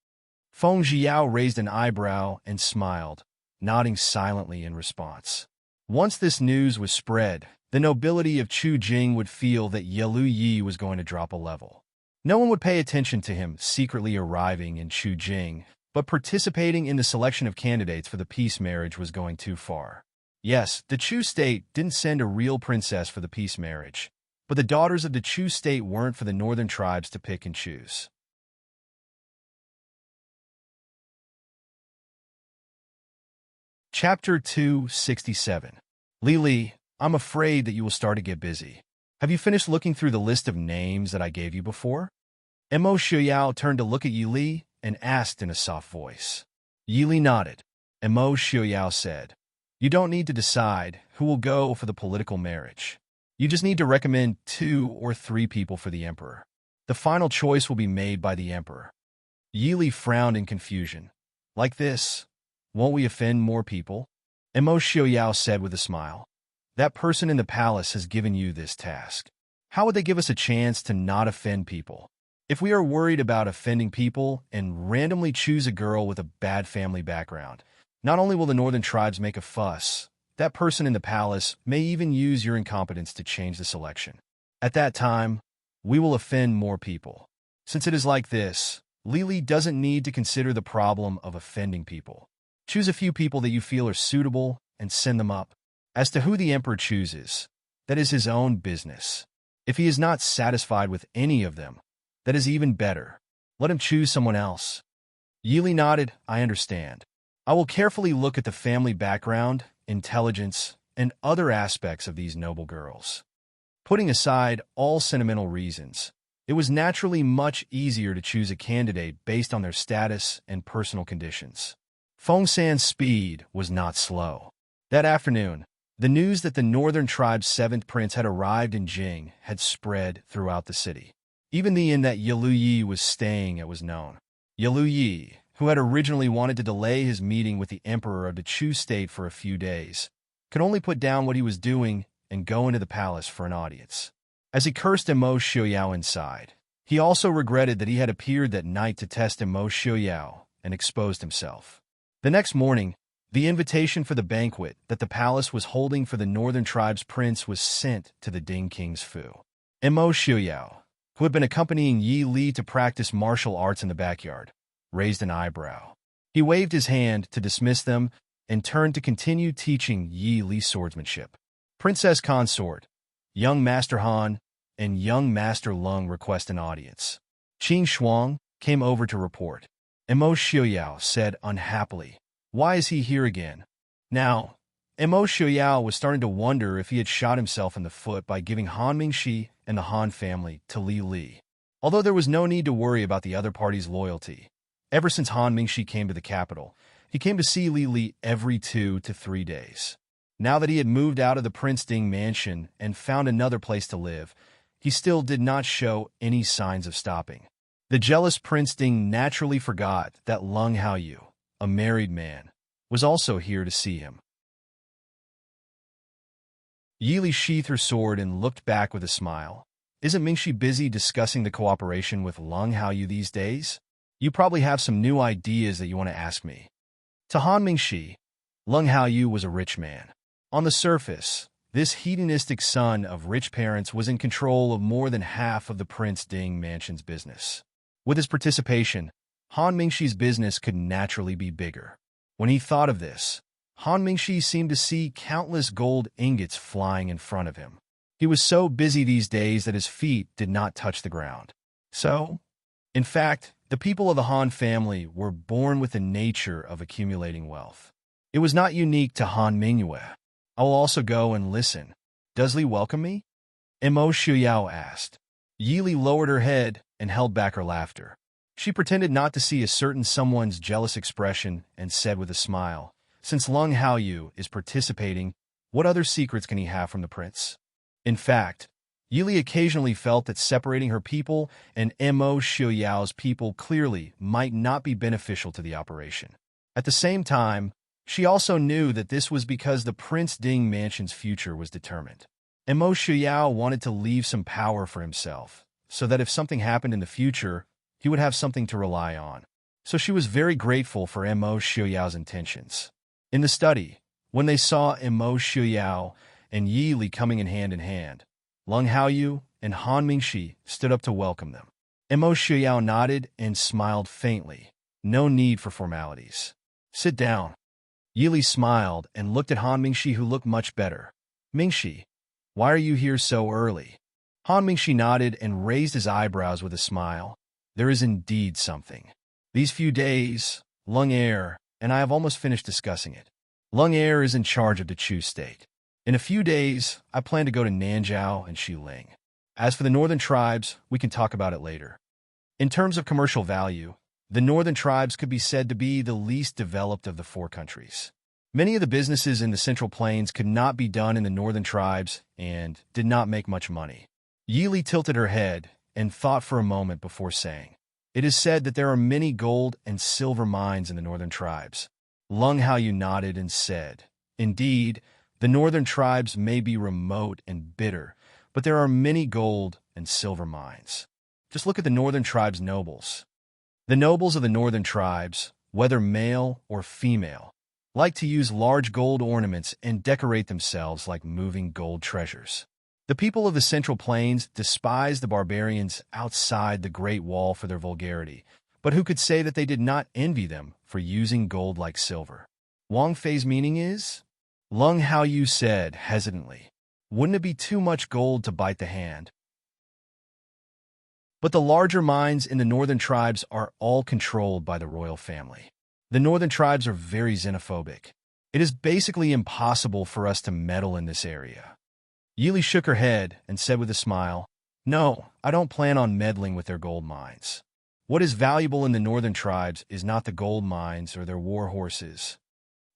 Feng Zhiyao raised an eyebrow and smiled, nodding silently in response. Once this news was spread, the nobility of Chujing would feel that Yelu Yi was going to drop a level. No one would pay attention to him secretly arriving in Chujing, but participating in the selection of candidates for the peace marriage was going too far. Yes, the Chu state didn't send a real princess for the peace marriage, but the daughters of the Chu state weren't for the northern tribes to pick and choose. Chapter 267. Li, I'm afraid that you will start to get busy. Have you finished looking through the list of names that I gave you before? Mo Shuyao turned to look at Yili and asked in a soft voice. Yili nodded. Mo Shuyao said, you don't need to decide who will go for the political marriage. You just need to recommend 2 or 3 people for the emperor. The final choice will be made by the emperor. Yili frowned in confusion. Like this, won't we offend more people? Mo Shuyao said with a smile. That person in the palace has given you this task. How would they give us a chance to not offend people? If we are worried about offending people and randomly choose a girl with a bad family background, not only will the northern tribes make a fuss, that person in the palace may even use your incompetence to change the selection. At that time, we will offend more people. Since it is like this, Li doesn't need to consider the problem of offending people. Choose a few people that you feel are suitable and send them up. As to who the emperor chooses, that is his own business. If he is not satisfied with any of them, that is even better. Let him choose someone else. Yili nodded, I understand. I will carefully look at the family background, intelligence, and other aspects of these noble girls. Putting aside all sentimental reasons, it was naturally much easier to choose a candidate based on their status and personal conditions. Feng-san's speed was not slow. That afternoon, the news that the northern tribe's 7th prince had arrived in Jing had spread throughout the city. Even the inn that Yelu Yi was staying at was known. Yelu Yi, who had originally wanted to delay his meeting with the emperor of the Chu state for a few days, could only put down what he was doing and go into the palace for an audience. As he cursed Mo Shuyao inside, he also regretted that he had appeared that night to test Mo Shuyao and exposed himself. The next morning, the invitation for the banquet that the palace was holding for the northern tribe's prince was sent to the Ding King's Fu. Mo Shuyao, who had been accompanying Yi Li to practice martial arts in the backyard, raised an eyebrow. He waved his hand to dismiss them and turned to continue teaching Yi Li swordsmanship. Princess Consort, young Master Han, and young Master Lung request an audience. Qing Shuang came over to report. Mo Shuyao said unhappily, why is he here again? Now, Mo Xiuyao was starting to wonder if he had shot himself in the foot by giving Han Mingxi and the Han family to Li Li. Although there was no need to worry about the other party's loyalty. Ever since Han Mingxi came to the capital, he came to see Li Li every 2 to 3 days. Now that he had moved out of the Prince Ding mansion and found another place to live, he still did not show any signs of stopping. The jealous Prince Ding naturally forgot that Leng Haoyu, a married man, was also here to see him. Yi Li sheathed her sword and looked back with a smile. Isn't Mingxi busy discussing the cooperation with Leng Haoyu these days? You probably have some new ideas that you want to ask me. To Han Mingxi, Leng Haoyu was a rich man. On the surface, this hedonistic son of rich parents was in control of more than half of the Prince Ding mansion's business. With his participation, Han Mingxi's business could naturally be bigger. When he thought of this, Han Mingxi seemed to see countless gold ingots flying in front of him. He was so busy these days that his feet did not touch the ground. In fact, the people of the Han family were born with the nature of accumulating wealth. It was not unique to Han Mingyue. I will also go and listen. Does Li welcome me? Mo Xiuyao asked. Yi Li lowered her head and held back her laughter. She pretended not to see a certain someone's jealous expression and said with a smile, since Leng Haoyu is participating, what other secrets can he have from the prince? In fact, Yi Li occasionally felt that separating her people and Mo Xiuyao's people clearly might not be beneficial to the operation. At the same time, she also knew that this was because the Prince Ding mansion's future was determined. Mo Xiuyao wanted to leave some power for himself, so that if something happened in the future, he would have something to rely on. So she was very grateful for Mo Xiuyao's intentions. In the study, when they saw Mo Xiuyao and Yi Li coming in hand, Leng Haoyu and Han Mingxi stood up to welcome them. Mo Xiuyao nodded and smiled faintly. No need for formalities. Sit down. Yi Li smiled and looked at Han Mingxi, who looked much better. Mingxi, why are you here so early? Han Mingxi nodded and raised his eyebrows with a smile. There is indeed something. These few days, Leng Er and I have almost finished discussing it. Leng Er is in charge of the Chu state. In a few days, I plan to go to Nanzhao and Xiling. As for the northern tribes, we can talk about it later. In terms of commercial value, the northern tribes could be said to be the least developed of the 4 countries. Many of the businesses in the Central Plains could not be done in the northern tribes and did not make much money. Yi Li tilted her head and thought for a moment before saying, it is said that there are many gold and silver mines in the northern tribes. Leng Haoyu nodded and said, indeed, the northern tribes may be remote and bitter, but there are many gold and silver mines. Just look at the northern tribes' nobles. The nobles of the northern tribes, whether male or female, like to use large gold ornaments and decorate themselves like moving gold treasures. The people of the Central Plains despise the barbarians outside the Great Wall for their vulgarity, but who could say that they did not envy them for using gold like silver? Wang Fei's meaning is? Leng Haoyu said hesitantly, wouldn't it be too much gold to bite the hand? But the larger mines in the northern tribes are all controlled by the royal family. The northern tribes are very xenophobic. It is basically impossible for us to meddle in this area. Yi Li shook her head and said with a smile, no, I don't plan on meddling with their gold mines. What is valuable in the northern tribes is not the gold mines or their war horses.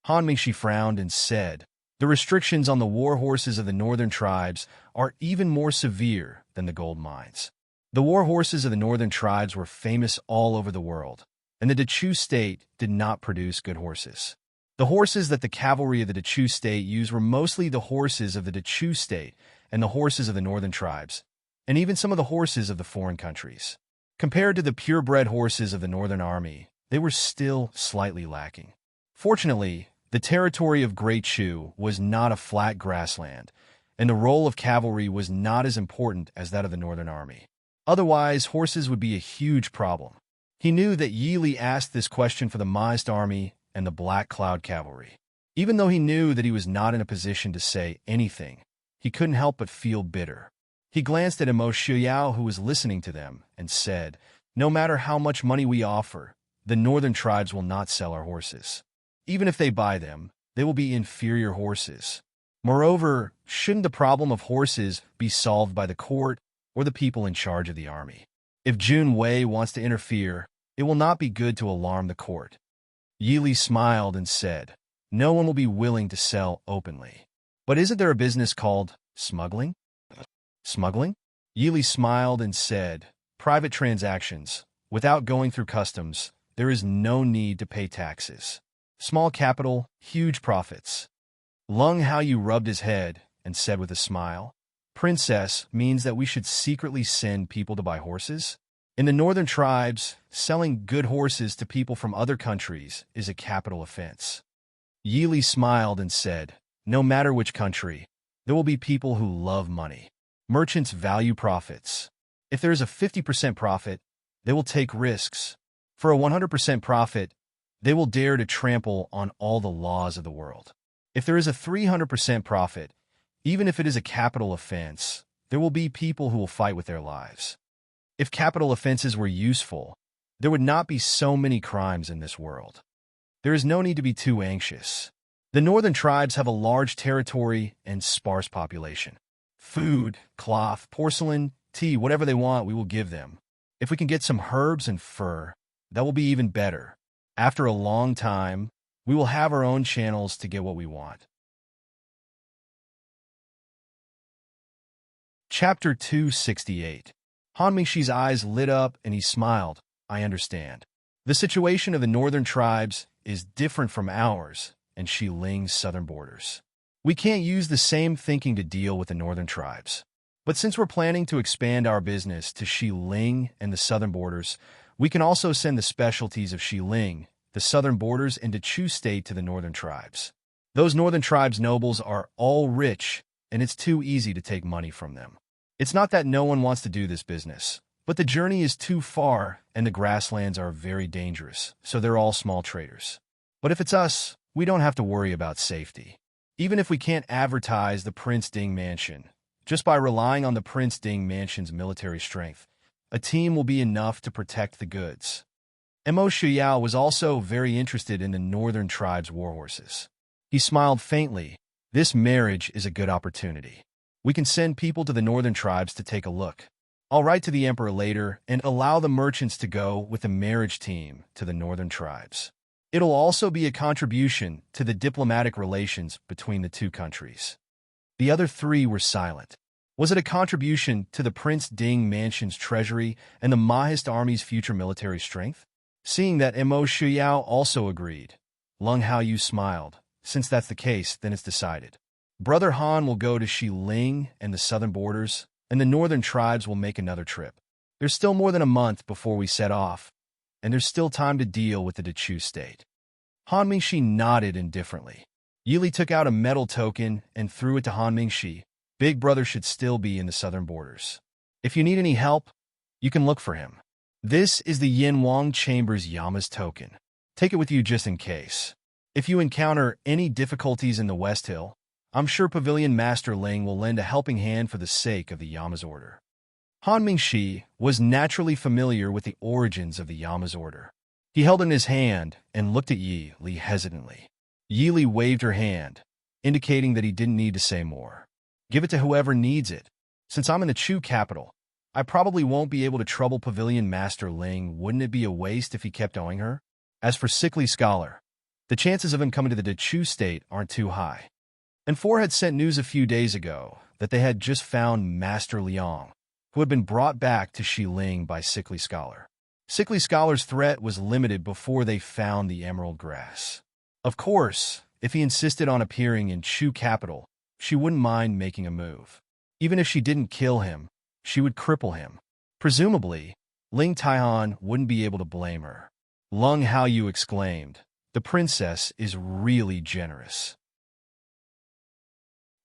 Han Mingxi frowned and said, the restrictions on the war horses of the northern tribes are even more severe than the gold mines. The war horses of the northern tribes were famous all over the world, and the Dechu state did not produce good horses. The horses that the cavalry of the Dechu state used were mostly the horses of the Dechu state and the horses of the northern tribes, and even some of the horses of the foreign countries. Compared to the purebred horses of the northern army, they were still slightly lacking. Fortunately, the territory of Great Chu was not a flat grassland, and the role of cavalry was not as important as that of the northern army. Otherwise, horses would be a huge problem. He knew that Yi Li asked this question for the Maist army and the Black Cloud cavalry. Even though he knew that he was not in a position to say anything, he couldn't help but feel bitter. He glanced at Mo Xiuyao, who was listening to them, and said, no matter how much money we offer, the northern tribes will not sell our horses. Even if they buy them, they will be inferior horses. Moreover, shouldn't the problem of horses be solved by the court or the people in charge of the army? If Jun Wei wants to interfere, it will not be good to alarm the court. Yi Li smiled and said, no one will be willing to sell openly. But isn't there a business called smuggling? Smuggling? Yi Li smiled and said, private transactions. Without going through customs, there is no need to pay taxes. Small capital, huge profits. Lung Haoyu rubbed his head and said with a smile, Princess means that we should secretly send people to buy horses? In the northern tribes, selling good horses to people from other countries is a capital offense. Yi Li smiled and said, no matter which country, there will be people who love money. Merchants value profits. If there is a 50% profit, they will take risks. For a 100% profit, they will dare to trample on all the laws of the world. If there is a 300% profit, even if it is a capital offense, there will be people who will fight with their lives. If capital offenses were useful, there would not be so many crimes in this world. There is no need to be too anxious. The northern tribes have a large territory and sparse population. Food, cloth, porcelain, tea, whatever they want, we will give them. If we can get some herbs and fur, that will be even better. After a long time, we will have our own channels to get what we want. Chapter 268. Han Mingxi's eyes lit up and he smiled. I understand. The situation of the northern tribes is different from ours and Xiling's southern borders. We can't use the same thinking to deal with the northern tribes. But since we're planning to expand our business to Xiling and the southern borders, we can also send the specialties of Xiling, the southern borders, and to Chu State to the northern tribes. Those northern tribes' nobles are all rich, and it's too easy to take money from them. It's not that no one wants to do this business, but the journey is too far, and the grasslands are very dangerous, so they're all small traders. But if it's us, we don't have to worry about safety. Even if we can't advertise the Prince Ding Mansion, just by relying on the Prince Ding Mansion's military strength, a team will be enough to protect the goods. Mo Shuyao was also very interested in the northern tribe's warhorses. He smiled faintly. This marriage is a good opportunity. We can send people to the northern tribes to take a look. I'll write to the emperor later and allow the merchants to go with the marriage team to the northern tribes. It'll also be a contribution to the diplomatic relations between the two countries. The other three were silent. Was it a contribution to the Prince Ding Mansion's treasury and the Mahist army's future military strength? Seeing that Mo Shuyao also agreed, Lung Haoyu smiled. Since that's the case, then it's decided. Brother Han will go to Xiling and the southern borders, and the northern tribes will make another trip. There's still more than a month before we set off, and there's still time to deal with the Chu State. Han Mingxi nodded indifferently. Yi Li took out a metal token and threw it to Han Mingxi. Big brother should still be in the southern borders. If you need any help, you can look for him. This is the Yinwang Chambers Yama's token. Take it with you just in case. If you encounter any difficulties in the West Hill, I'm sure Pavilion Master Ling will lend a helping hand for the sake of the Yama's order. Han Mingxi was naturally familiar with the origins of the Yama's order. He held it in his hand and looked at Yi Li hesitantly. Yi Li waved her hand, indicating that he didn't need to say more. Give it to whoever needs it. Since I'm in the Chu capital, I probably won't be able to trouble Pavilion Master Ling. Wouldn't it be a waste if he kept owing her? As for Sickly Scholar, the chances of him coming to the Chu State aren't too high. And Four had sent news a few days ago that they had just found Master Liang, who had been brought back to Xiling by Sickly Scholar. Sickly Scholar's threat was limited before they found the emerald grass. Of course, if he insisted on appearing in Chu capital, she wouldn't mind making a move. Even if she didn't kill him, she would cripple him. Presumably, Ling Taihan wouldn't be able to blame her. Lung Haoyu exclaimed, the princess is really generous.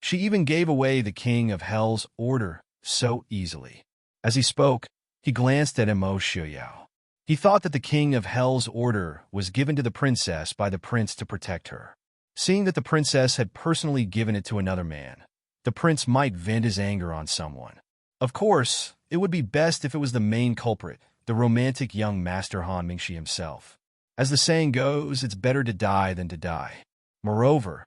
She even gave away the King of Hell's order so easily. As he spoke, he glanced at Mo Shuyao. He thought that the King of Hell's order was given to the princess by the prince to protect her. Seeing that the princess had personally given it to another man, the prince might vent his anger on someone. Of course, it would be best if it was the main culprit, the romantic young Master Han Mingxi himself. As the saying goes, it's better to die than to die. Moreover,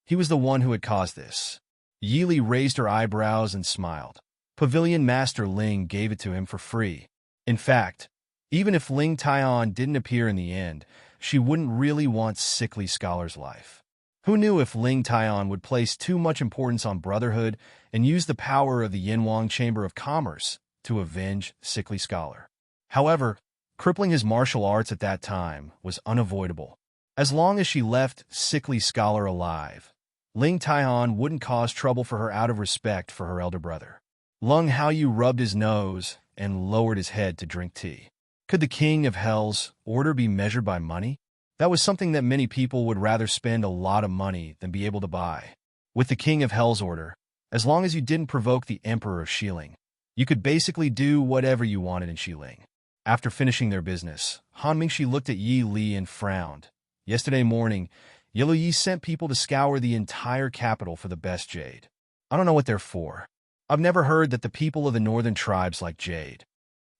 he was the one who had caused this. Yili raised her eyebrows and smiled. Pavilion Master Ling gave it to him for free. In fact, even if Ling Taian didn't appear in the end, she wouldn't really want Sickly Scholar's life. Who knew if Ling Taian would place too much importance on brotherhood and use the power of the Yinwang Chamber of Commerce to avenge Sickly Scholar? However, crippling his martial arts at that time was unavoidable. As long as she left Sickly Scholar alive, Ling Taian wouldn't cause trouble for her out of respect for her elder brother. Lung Haoyu rubbed his nose and lowered his head to drink tea. Could the King of Hell's order be measured by money? That was something that many people would rather spend a lot of money than be able to buy. With the King of Hell's order, as long as you didn't provoke the Emperor of Xiling, you could basically do whatever you wanted in Xiling. After finishing their business, Han Mingxi looked at Yi Li and frowned. Yesterday morning, Yellow Yi sent people to scour the entire capital for the best jade. I don't know what they're for. I've never heard that the people of the northern tribes like jade.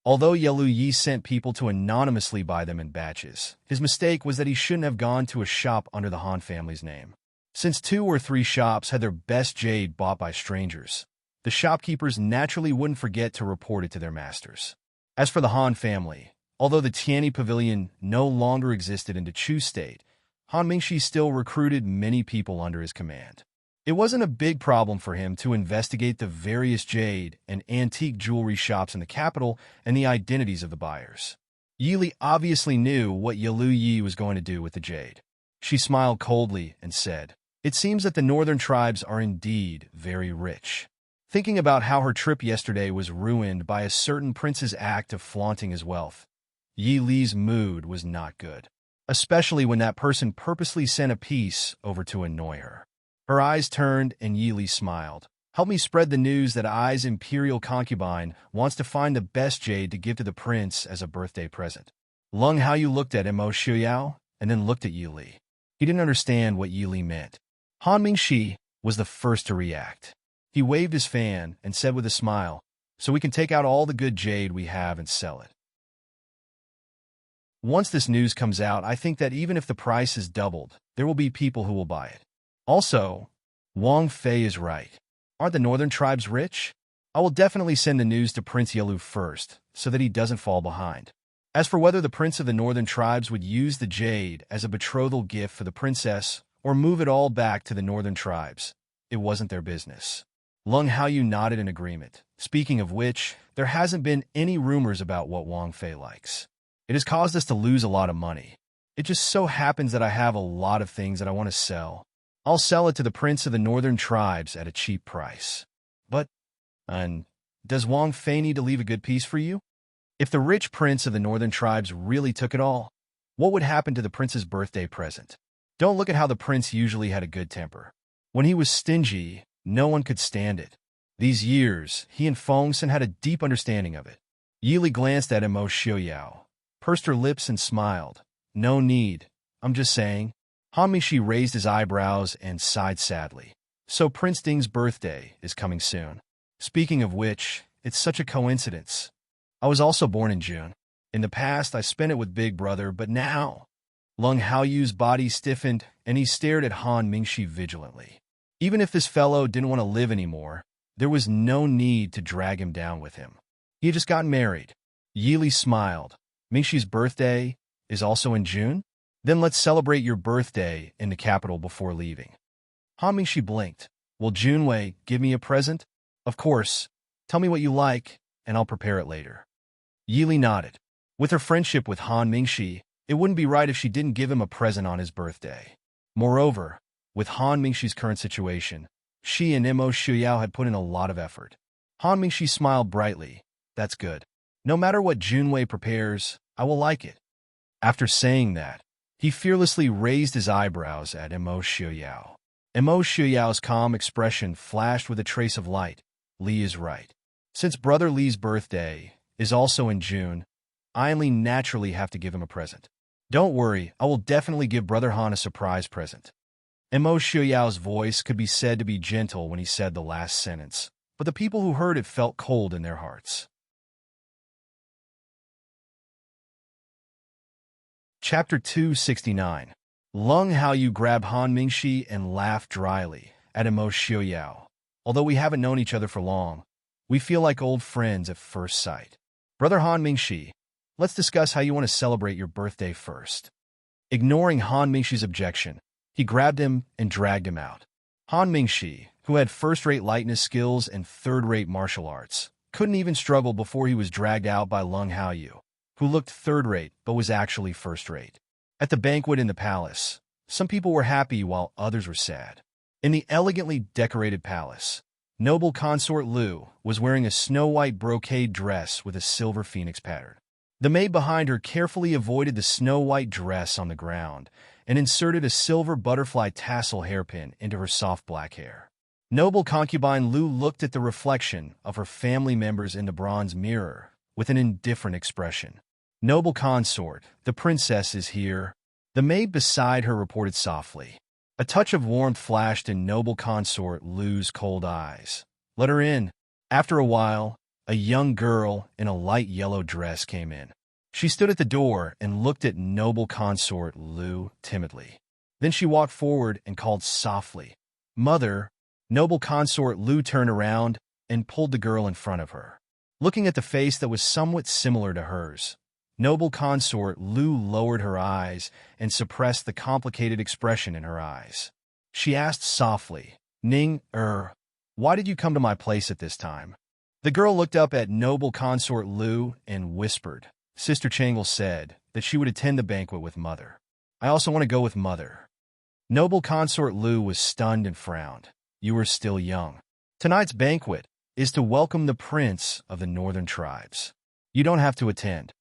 Although Yellow Yi sent people to anonymously buy them in batches, his mistake was that he shouldn't have gone to a shop under the Han family's name. Since 2 or 3 shops had their best jade bought by strangers, the shopkeepers naturally wouldn't forget to report it to their masters. As for the Han family, although the Tianyi Pavilion no longer existed in the Chu state, Han Mingxi still recruited many people under his command. It wasn't a big problem for him to investigate the various jade and antique jewelry shops in the capital and the identities of the buyers. Yili obviously knew what Yellow Yi was going to do with the jade. She smiled coldly and said, "It seems that the northern tribes are indeed very rich." Thinking about how her trip yesterday was ruined by a certain prince's act of flaunting his wealth, Yi Li's mood was not good, especially when that person purposely sent a piece over to annoy her. Her eyes turned and Yi Li smiled. "Help me spread the news that Ai's imperial concubine wants to find the best jade to give to the prince as a birthday present." Lung Haoyu looked at Mo Shuyao and then looked at Yi Li. He didn't understand what Yi Li meant. Han Mingxi was the first to react. He waved his fan and said with a smile, "So we can take out all the good jade we have and sell it." Once this news comes out, I think that even if the price is doubled, there will be people who will buy it. Also, Wang Fei is right. Aren't the northern tribes rich? I will definitely send the news to Prince Yelu first, so that he doesn't fall behind. As for whether the prince of the northern tribes would use the jade as a betrothal gift for the princess, or move it all back to the northern tribes, it wasn't their business. Lung Haoyu nodded in agreement. Speaking of which, there hasn't been any rumors about what Wang Fei likes. It has caused us to lose a lot of money. It just so happens that I have a lot of things that I want to sell. I'll sell it to the prince of the northern tribes at a cheap price. But, does Wang Fei need to leave a good piece for you? If the rich prince of the northern tribes really took it all, what would happen to the prince's birthday present? Don't look at how the prince usually had a good temper. When he was stingy, no one could stand it. These years, he and Fengsen had a deep understanding of it. Yili glanced at Mo Shuyao, pursed her lips and smiled. "No need. I'm just saying." Han Mingxi raised his eyebrows and sighed sadly. "So Prince Ding's birthday is coming soon. Speaking of which, it's such a coincidence. I was also born in June. In the past, I spent it with Big Brother, but now..." Lung Haoyu's body stiffened, and he stared at Han Mingxi vigilantly. Even if this fellow didn't want to live anymore, there was no need to drag him down with him. He had just gotten married. Yili smiled. "Mingxi's birthday is also in June? Then let's celebrate your birthday in the capital before leaving." Han Mingxi blinked. "Will Junwei give me a present?" "Of course. Tell me what you like, and I'll prepare it later." Yili nodded. With her friendship with Han Mingxi, it wouldn't be right if she didn't give him a present on his birthday. Moreover, with Han Mingxi's current situation, she and Mo Shuyao had put in a lot of effort. Han Mingxi smiled brightly. "That's good. No matter what Junwei prepares, I will like it." After saying that, he fearlessly raised his eyebrows at Mo Shuyao. Mo Shuyao's calm expression flashed with a trace of light. Li is right. Since Brother Li's birthday is also in June, I only naturally have to give him a present. Don't worry, I will definitely give Brother Han a surprise present. Mo Shuyao's voice could be said to be gentle when he said the last sentence, but the people who heard it felt cold in their hearts. Chapter 269. Lung Haoyu grabbed Han Mingxi and laughed dryly at Emo Xiaoyao. Although we haven't known each other for long, we feel like old friends at first sight. Brother Han Mingxi, let's discuss how you want to celebrate your birthday first. Ignoring Han Mingxi's objection, he grabbed him and dragged him out. Han Mingxi, who had first-rate lightness skills and third-rate martial arts, couldn't even struggle before he was dragged out by Lung Haoyu, who looked third-rate but was actually first-rate. At the banquet in the palace, some people were happy while others were sad. In the elegantly decorated palace, noble consort Lu was wearing a snow-white brocade dress with a silver phoenix pattern. The maid behind her carefully avoided the snow-white dress on the ground and inserted a silver butterfly tassel hairpin into her soft black hair. Noble concubine Lu looked at the reflection of her family members in the bronze mirror with an indifferent expression. Noble consort, the princess is here, the maid beside her reported softly. A touch of warmth flashed in noble consort Lu's cold eyes. Let her in. After a while, a young girl in a light yellow dress came in. She stood at the door and looked at noble consort Lu timidly. Then she walked forward and called softly, "Mother." Noble consort Lu turned around and pulled the girl in front of her. Looking at the face that was somewhat similar to hers, noble consort Lu lowered her eyes and suppressed the complicated expression in her eyes. She asked softly, "Ning, why did you come to my place at this time?" The girl looked up at noble consort Lu and whispered. Sister Changle said that she would attend the banquet with Mother. I also want to go with Mother. Noble consort Lu was stunned and frowned. You are still young. Tonight's banquet is to welcome the prince of the northern tribes. You don't have to attend.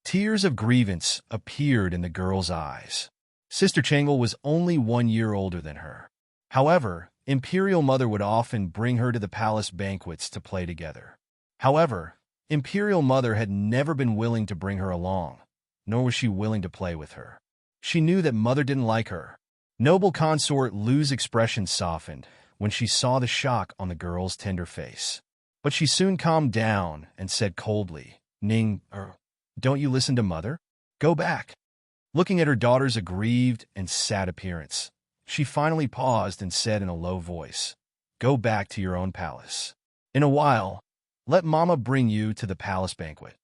Tears of grievance appeared in the girl's eyes. Sister Changle was only 1 year older than her. However, Imperial Mother would often bring her to the palace banquets to play together. However, Imperial Mother had never been willing to bring her along, nor was she willing to play with her. She knew that Mother didn't like her. Noble consort Lu's expression softened when she saw the shock on the girl's tender face. But she soon calmed down and said coldly, Ning, don't you listen to Mother? Go back. Looking at her daughter's aggrieved and sad appearance, she finally paused and said in a low voice, Go back to your own palace. In a while, let Mama bring you to the palace banquet.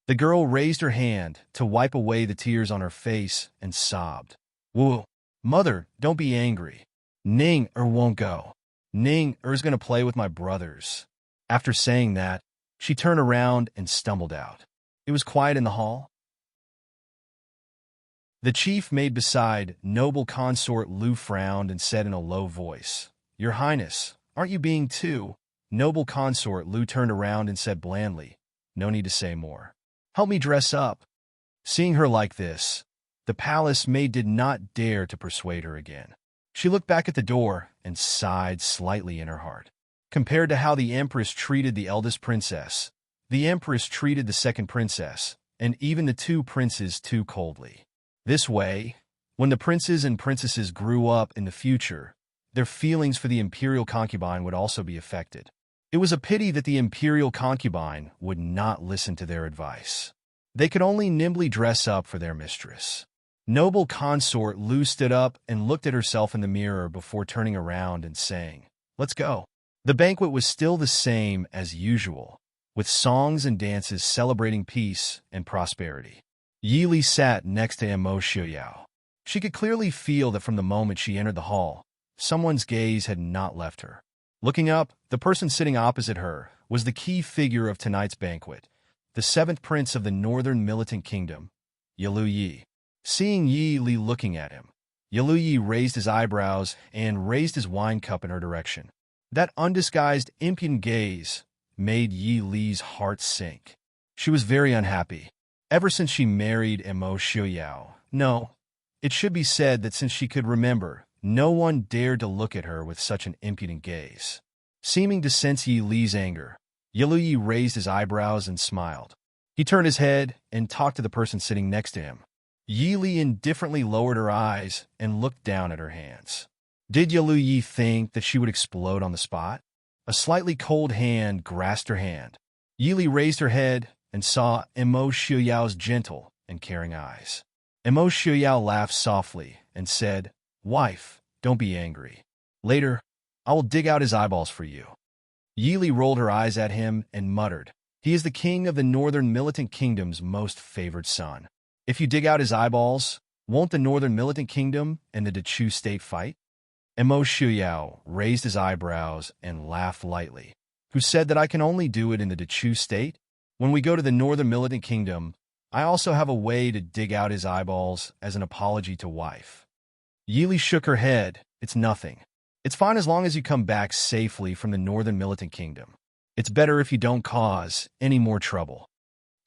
The girl raised her hand to wipe away the tears on her face and sobbed. Whoa, Mother, don't be angry. Ning won't go. Ning is going to play with my brothers. After saying that, she turned around and stumbled out. It was quiet in the hall. The chief maid beside noble consort Lu frowned and said in a low voice, Your Highness, aren't you being too? Noble consort Lu turned around and said blandly, No need to say more. Help me dress up. Seeing her like this, the palace maid did not dare to persuade her again. She looked back at the door and sighed slightly in her heart. Compared to how the Empress treated the eldest princess, the Empress treated the second princess, and even the two princes too coldly. This way, when the princes and princesses grew up in the future, their feelings for the imperial concubine would also be affected. It was a pity that the imperial concubine would not listen to their advice. They could only nimbly dress up for their mistress. Noble consort Lu stood up and looked at herself in the mirror before turning around and saying, Let's go. The banquet was still the same as usual, with songs and dances celebrating peace and prosperity. Yi Li sat next to Emo Xiaoyao. She could clearly feel that from the moment she entered the hall, someone's gaze had not left her. Looking up, the person sitting opposite her was the key figure of tonight's banquet, the seventh prince of the northern militant kingdom, Yalu Yi. Seeing Yi Li looking at him, Yalu Yi raised his eyebrows and raised his wine cup in her direction. That undisguised, impudent gaze made Yi Li's heart sink. She was very unhappy. Ever since she married Emo Xiaoyao, no, it should be said that since she could remember, no one dared to look at her with such an impudent gaze. Seeming to sense Yi Li's anger, Yalu Yi raised his eyebrows and smiled. He turned his head and talked to the person sitting next to him. Yi Li indifferently lowered her eyes and looked down at her hands. Did Yalu Yi think that she would explode on the spot? A slightly cold hand grasped her hand. Yi Li raised her head and saw Emo Xiaoyao's gentle and caring eyes. Emo Xiuyao laughed softly and said, "Wife, don't be angry. Later, I will dig out his eyeballs for you." Yili rolled her eyes at him and muttered, "He is the king of the northern militant kingdom's most favored son. If you dig out his eyeballs, won't the northern militant kingdom and the Dechu state fight?" Emo Xiuyao raised his eyebrows and laughed lightly. "Who said that I can only do it in the Dechu state? When we go to the northern militant kingdom, I also have a way to dig out his eyeballs as an apology to wife." Yili shook her head. "It's nothing. It's fine as long as you come back safely from the northern militant kingdom. It's better if you don't cause any more trouble."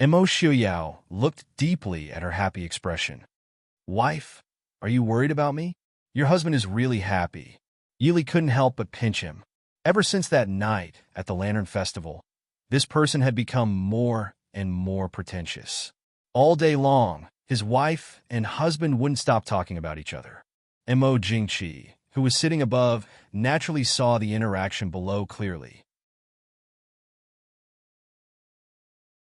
Emo Xiuyao looked deeply at her happy expression. "Wife, are you worried about me? Your husband is really happy." Yili couldn't help but pinch him. Ever since that night at the Lantern Festival, this person had become more and more pretentious. All day long, his wife and husband wouldn't stop talking about each other. Emo Jingqi, who was sitting above, naturally saw the interaction below clearly.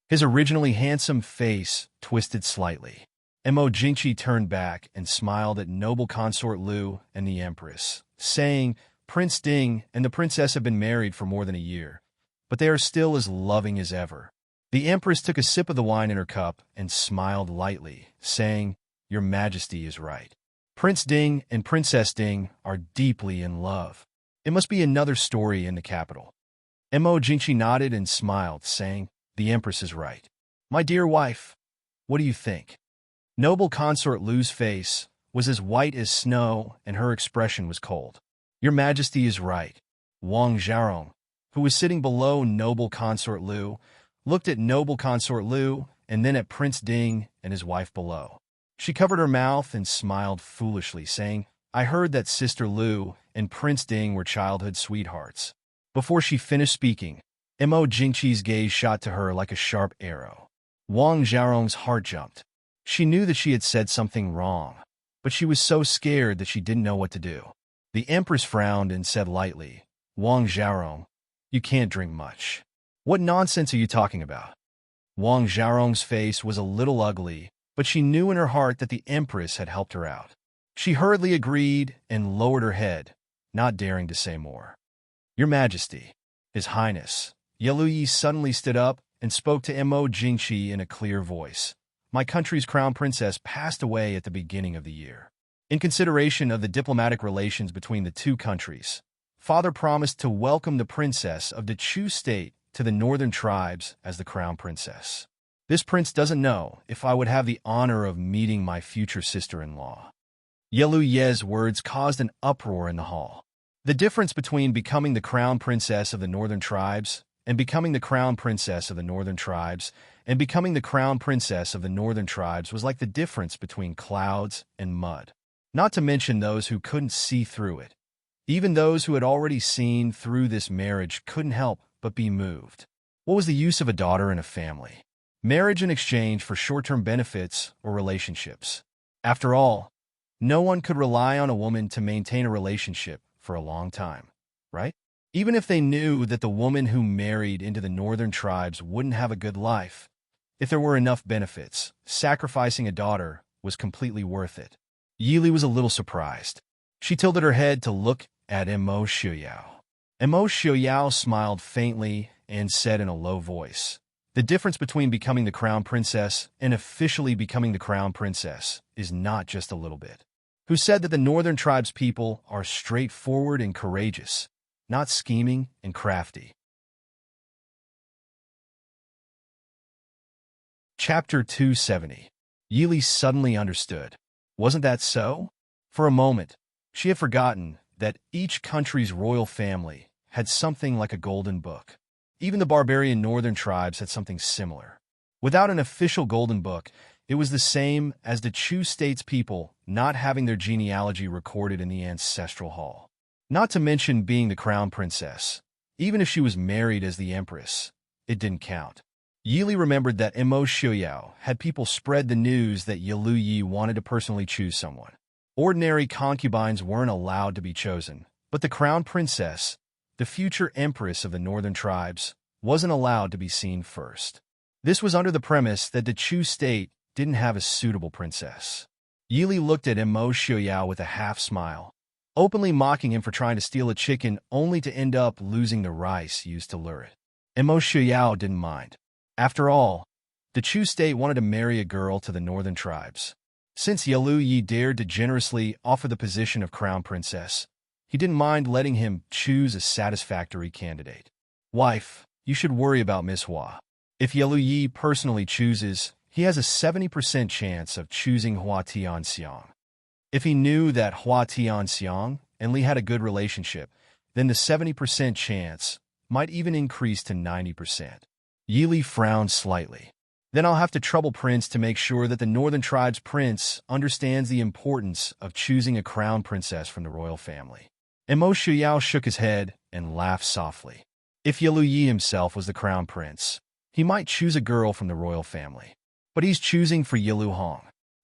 His originally handsome face twisted slightly. Emo Jingqi turned back and smiled at noble consort Lu and the Empress, saying, "Prince Ding and the princess have been married for more than a year, but they are still as loving as ever." The Empress took a sip of the wine in her cup and smiled lightly, saying, "Your Majesty is right. Prince Ding and Princess Ding are deeply in love. It must be another story in the capital." Emo Jingqi nodded and smiled, saying, "The Empress is right. My dear wife, what do you think?" Noble consort Lu's face was as white as snow, and her expression was cold. "Your Majesty is right." Wang Xiaorong, who was sitting below noble consort Lu, looked at noble consort Lu and then at Prince Ding and his wife below. She covered her mouth and smiled foolishly, saying, "I heard that Sister Lu and Prince Ding were childhood sweethearts." Before she finished speaking, Emo Jingqi's gaze shot to her like a sharp arrow. Wang Xiaorong's heart jumped. She knew that she had said something wrong, but she was so scared that she didn't know what to do. The Empress frowned and said lightly, "Wang Xiaorong, you can't drink much. What nonsense are you talking about?" Wang Xiaorong's face was a little ugly, but she knew in her heart that the Empress had helped her out. She hurriedly agreed and lowered her head, not daring to say more. "Your Majesty, His Highness." Yaluyi suddenly stood up and spoke to Emo Jingqi in a clear voice. "My country's crown princess passed away at the beginning of the year. In consideration of the diplomatic relations between the two countries, Father promised to welcome the princess of the Chu state to the northern tribes as the crown princess. This prince doesn't know if I would have the honor of meeting my future sister-in-law." Yelu Ye's words caused an uproar in the hall. The difference between becoming the crown princess of the northern tribes and becoming the crown princess of the northern tribes and becoming the crown princess of the northern tribes was like the difference between clouds and mud. Not to mention those who couldn't see through it. Even those who had already seen through this marriage couldn't help but be moved. What was the use of a daughter in a family? Marriage in exchange for short-term benefits or relationships. After all, no one could rely on a woman to maintain a relationship for a long time, right? Even if they knew that the woman who married into the northern tribes wouldn't have a good life, if there were enough benefits, sacrificing a daughter was completely worth it. Yili was a little surprised. She tilted her head to look at Emo Xiuyao. Emo Xiuyao smiled faintly and said in a low voice, "The difference between becoming the crown princess and officially becoming the crown princess is not just a little bit. Who said that the northern tribes people are straightforward and courageous, not scheming and crafty?" Chapter 270. Yili suddenly understood. Wasn't that so? For a moment, she had forgotten that each country's royal family had something like a golden book. Even the barbarian northern tribes had something similar. Without an official golden book, it was the same as the Chu state's people not having their genealogy recorded in the ancestral hall. Not to mention being the crown princess. Even if she was married as the empress, it didn't count. Yili remembered that Emo Xiuyao had people spread the news that Yilu Yi wanted to personally choose someone. Ordinary concubines weren't allowed to be chosen, but the crown princess, the future empress of the northern tribes, wasn't allowed to be seen first. This was under the premise that the Chu state didn't have a suitable princess. Yili looked at Mo Xiaoyao with a half-smile, openly mocking him for trying to steal a chicken only to end up losing the rice used to lure it. Mo Xiaoyao didn't mind. After all, the Chu state wanted to marry a girl to the northern tribes. Since Yalu Yi dared to generously offer the position of crown princess, he didn't mind letting him choose a satisfactory candidate. Wife, you should worry about Miss Hua. If Yalu Yi personally chooses, he has a 70% chance of choosing Hua Tianxiang. If he knew that Hua Tianxiang and Li had a good relationship, then the 70% chance might even increase to 90%. Yili frowned slightly. Then I'll have to trouble Prince to make sure that the Northern Tribe's prince understands the importance of choosing a crown princess from the royal family. Mo Xiaoyao shook his head and laughed softly. If Yalu Yi himself was the crown prince, he might choose a girl from the royal family. But he's choosing for Yilu Hong.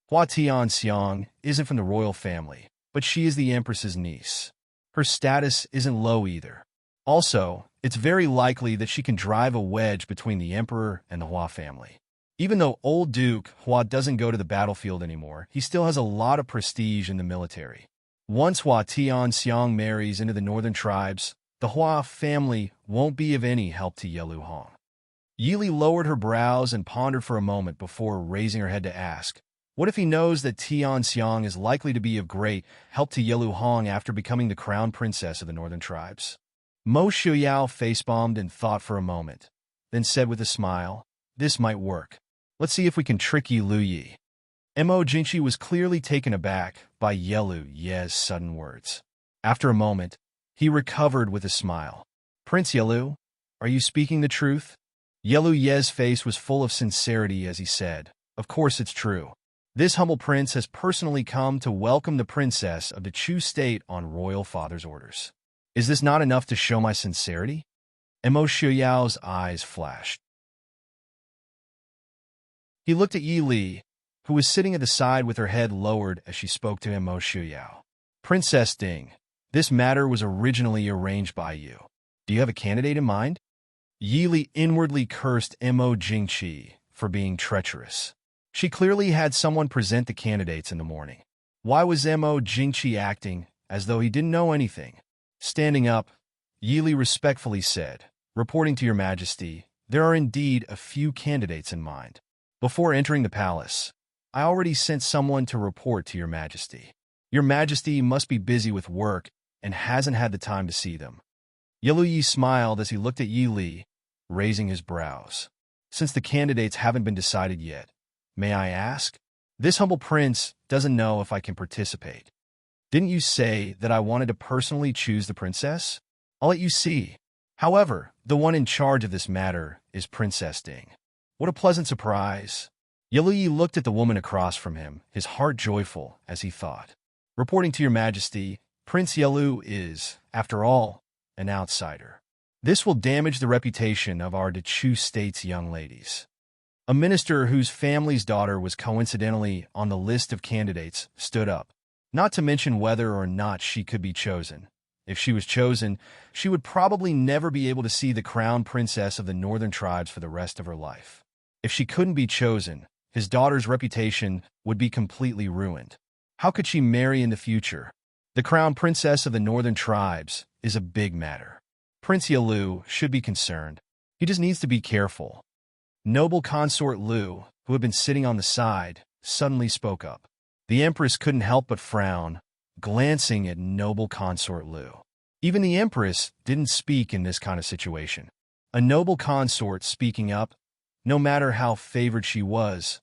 Hua Tianxiang isn't from the royal family, but she is the empress's niece. Her status isn't low either. Also, it's very likely that she can drive a wedge between the emperor and the Hua family. Even though old Duke Hua doesn't go to the battlefield anymore, he still has a lot of prestige in the military. Once Hua Tianxiang marries into the northern tribes, the Hua family won't be of any help to Yilu Hong. Yili lowered her brows and pondered for a moment before raising her head to ask, what if he knows that Tianxiang is likely to be of great help to Yilu Hong after becoming the crown princess of the northern tribes? Mo Xiaoyao face-bombed and thought for a moment, then said with a smile, this might work. Let's see if we can trick Yilu Yi. Mo Jingqi was clearly taken aback by Yilu Ye's sudden words. After a moment, he recovered with a smile. Prince Yilu, are you speaking the truth? Yilu Ye's face was full of sincerity as he said, of course it's true. This humble prince has personally come to welcome the princess of the Chu state on royal father's orders. Is this not enough to show my sincerity? Mo Xiaoyao's eyes flashed. He looked at Yi Li, who was sitting at the side with her head lowered as she spoke to Mo Xiaoyao. Princess Ding, this matter was originally arranged by you. Do you have a candidate in mind? Yi Li inwardly cursed Mo Jingqi for being treacherous. She clearly had someone present the candidates in the morning. Why was Mo Jingqi acting as though he didn't know anything? Standing up, Yi Li respectfully said, reporting to your majesty, there are indeed a few candidates in mind. Before entering the palace, I already sent someone to report to your majesty. Your majesty must be busy with work and hasn't had the time to see them. Yilu Yi smiled as he looked at Yi Li, raising his brows. Since the candidates haven't been decided yet, may I ask? This humble prince doesn't know if I can participate. Didn't you say that I wanted to personally choose the princess? I'll let you see. However, the one in charge of this matter is Princess Ding. What a pleasant surprise. Yilu Yi looked at the woman across from him, his heart joyful as he thought. Reporting to your majesty, Prince Yilu is, after all, an outsider. This will damage the reputation of our Chu state's young ladies. A minister whose family's daughter was coincidentally on the list of candidates stood up, not to mention whether or not she could be chosen. If she was chosen, she would probably never be able to see the crown princess of the northern tribes for the rest of her life. If she couldn't be chosen, his daughter's reputation would be completely ruined. How could she marry in the future? The crown princess of the northern tribes is a big matter. Prince Yilu should be concerned. He just needs to be careful. Noble consort Lu, who had been sitting on the side, suddenly spoke up. The empress couldn't help but frown, glancing at noble consort Lu. Even the empress didn't speak in this kind of situation. A noble consort speaking up, no matter how favored she was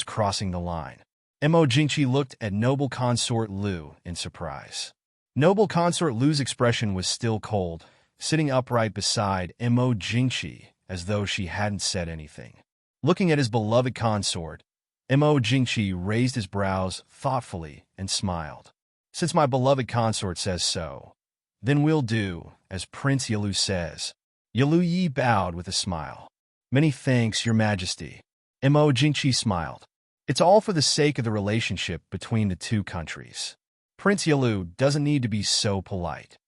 crossing the line. Mo Jingqi looked at noble consort Lu in surprise. Noble consort Lu's expression was still cold, sitting upright beside Mo Jingqi as though she hadn't said anything. Looking at his beloved consort, Mo Jingqi raised his brows thoughtfully and smiled. Since my beloved consort says so, then we'll do as Prince Yilu says. Yilu Yi bowed with a smile. Many thanks, your majesty. Mo Jingqi smiled. It's all for the sake of the relationship between the two countries. Prince Yilu doesn't need to be so polite.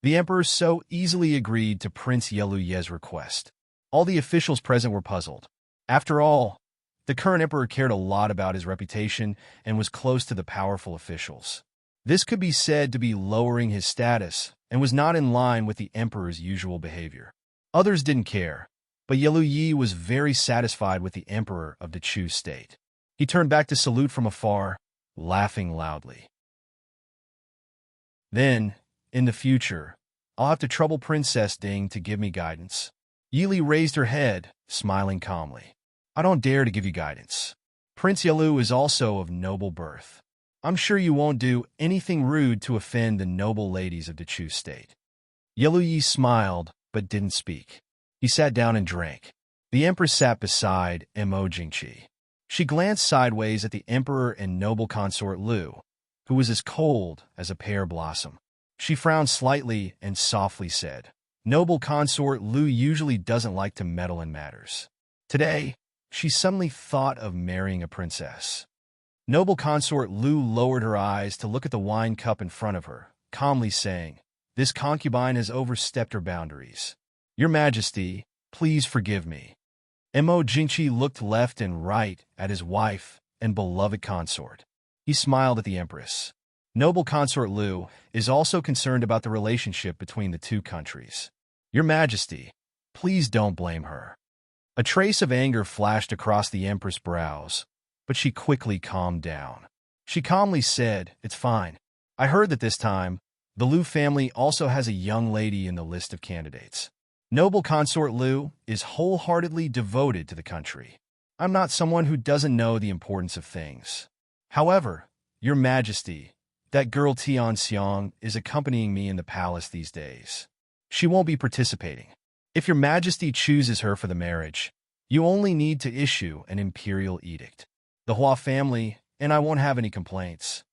The emperor so easily agreed to Prince Yilu Ye's request. All the officials present were puzzled. After all, The current emperor cared a lot about his reputation and was close to the powerful officials. This could be said to be lowering his status and was not in line with the emperor's usual behavior. Others didn't care, but Yelu Yi was very satisfied with the emperor of the Chu state. He turned back to salute from afar, laughing loudly. Then, in the future, I'll have to trouble Princess Ding to give me guidance. Yili raised her head, smiling calmly. I don't dare to give you guidance. Prince Yelu is also of noble birth. I'm sure you won't do anything rude to offend the noble ladies of the Chu state. Yelu Yi smiled, but didn't speak. He sat down and drank. The empress sat beside Mo Jingqi. She glanced sideways at the emperor and noble consort Lu, who was as cold as a pear blossom. She frowned slightly and softly said, Noble consort Lu usually doesn't like to meddle in matters. Today, she suddenly thought of marrying a princess. Noble consort Lu lowered her eyes to look at the wine cup in front of her, calmly saying, This concubine has overstepped her boundaries. Your Majesty, please forgive me. Mo Jingqi looked left and right at his wife and beloved consort. He smiled at the empress. Noble consort Lu is also concerned about the relationship between the two countries. Your Majesty, please don't blame her. A trace of anger flashed across the empress' brows, but she quickly calmed down. She calmly said, It's fine. I heard that this time, the Lu family also has a young lady in the list of candidates. Noble consort Lu is wholeheartedly devoted to the country. I'm not someone who doesn't know the importance of things. However, Your Majesty, that girl Tian Xiang is accompanying me in the palace these days. She won't be participating. If Your Majesty chooses her for the marriage, you only need to issue an imperial edict. The Hua family and I won't have any complaints.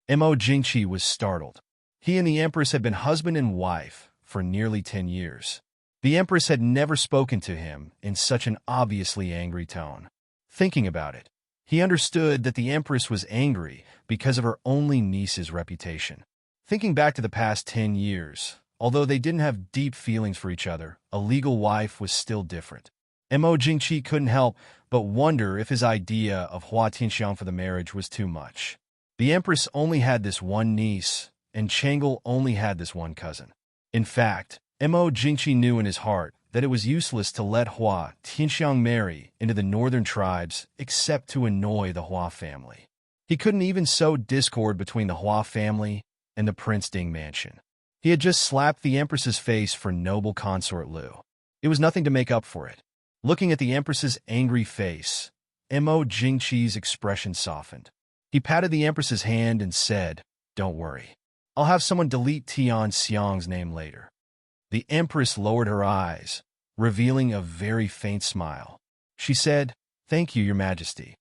Mo Jingqi was startled. He and the empress had been husband and wife for nearly 10 years. The empress had never spoken to him in such an obviously angry tone. Thinking about it, he understood that the empress was angry because of her only niece's reputation. Thinking back to the past 10 years, although they didn't have deep feelings for each other, a legal wife was still different. Mo Jingqi couldn't help but wonder if his idea of Hua Tianxiang for the marriage was too much. The empress only had this one niece, and Chang'e only had this one cousin. In fact, Mo Jingqi knew in his heart that it was useless to let Hua Tianxiang marry into the northern tribes except to annoy the Hua family. He couldn't even sow discord between the Hua family and the Prince Ding mansion. He had just slapped the empress's face for noble consort Lu. It was nothing to make up for it. Looking at the empress's angry face, Mo Jingqi's expression softened. He patted the empress's hand and said, Don't worry. I'll have someone delete Tian Xiang's name later. The empress lowered her eyes, revealing a very faint smile. She said, Thank you, Your Majesty.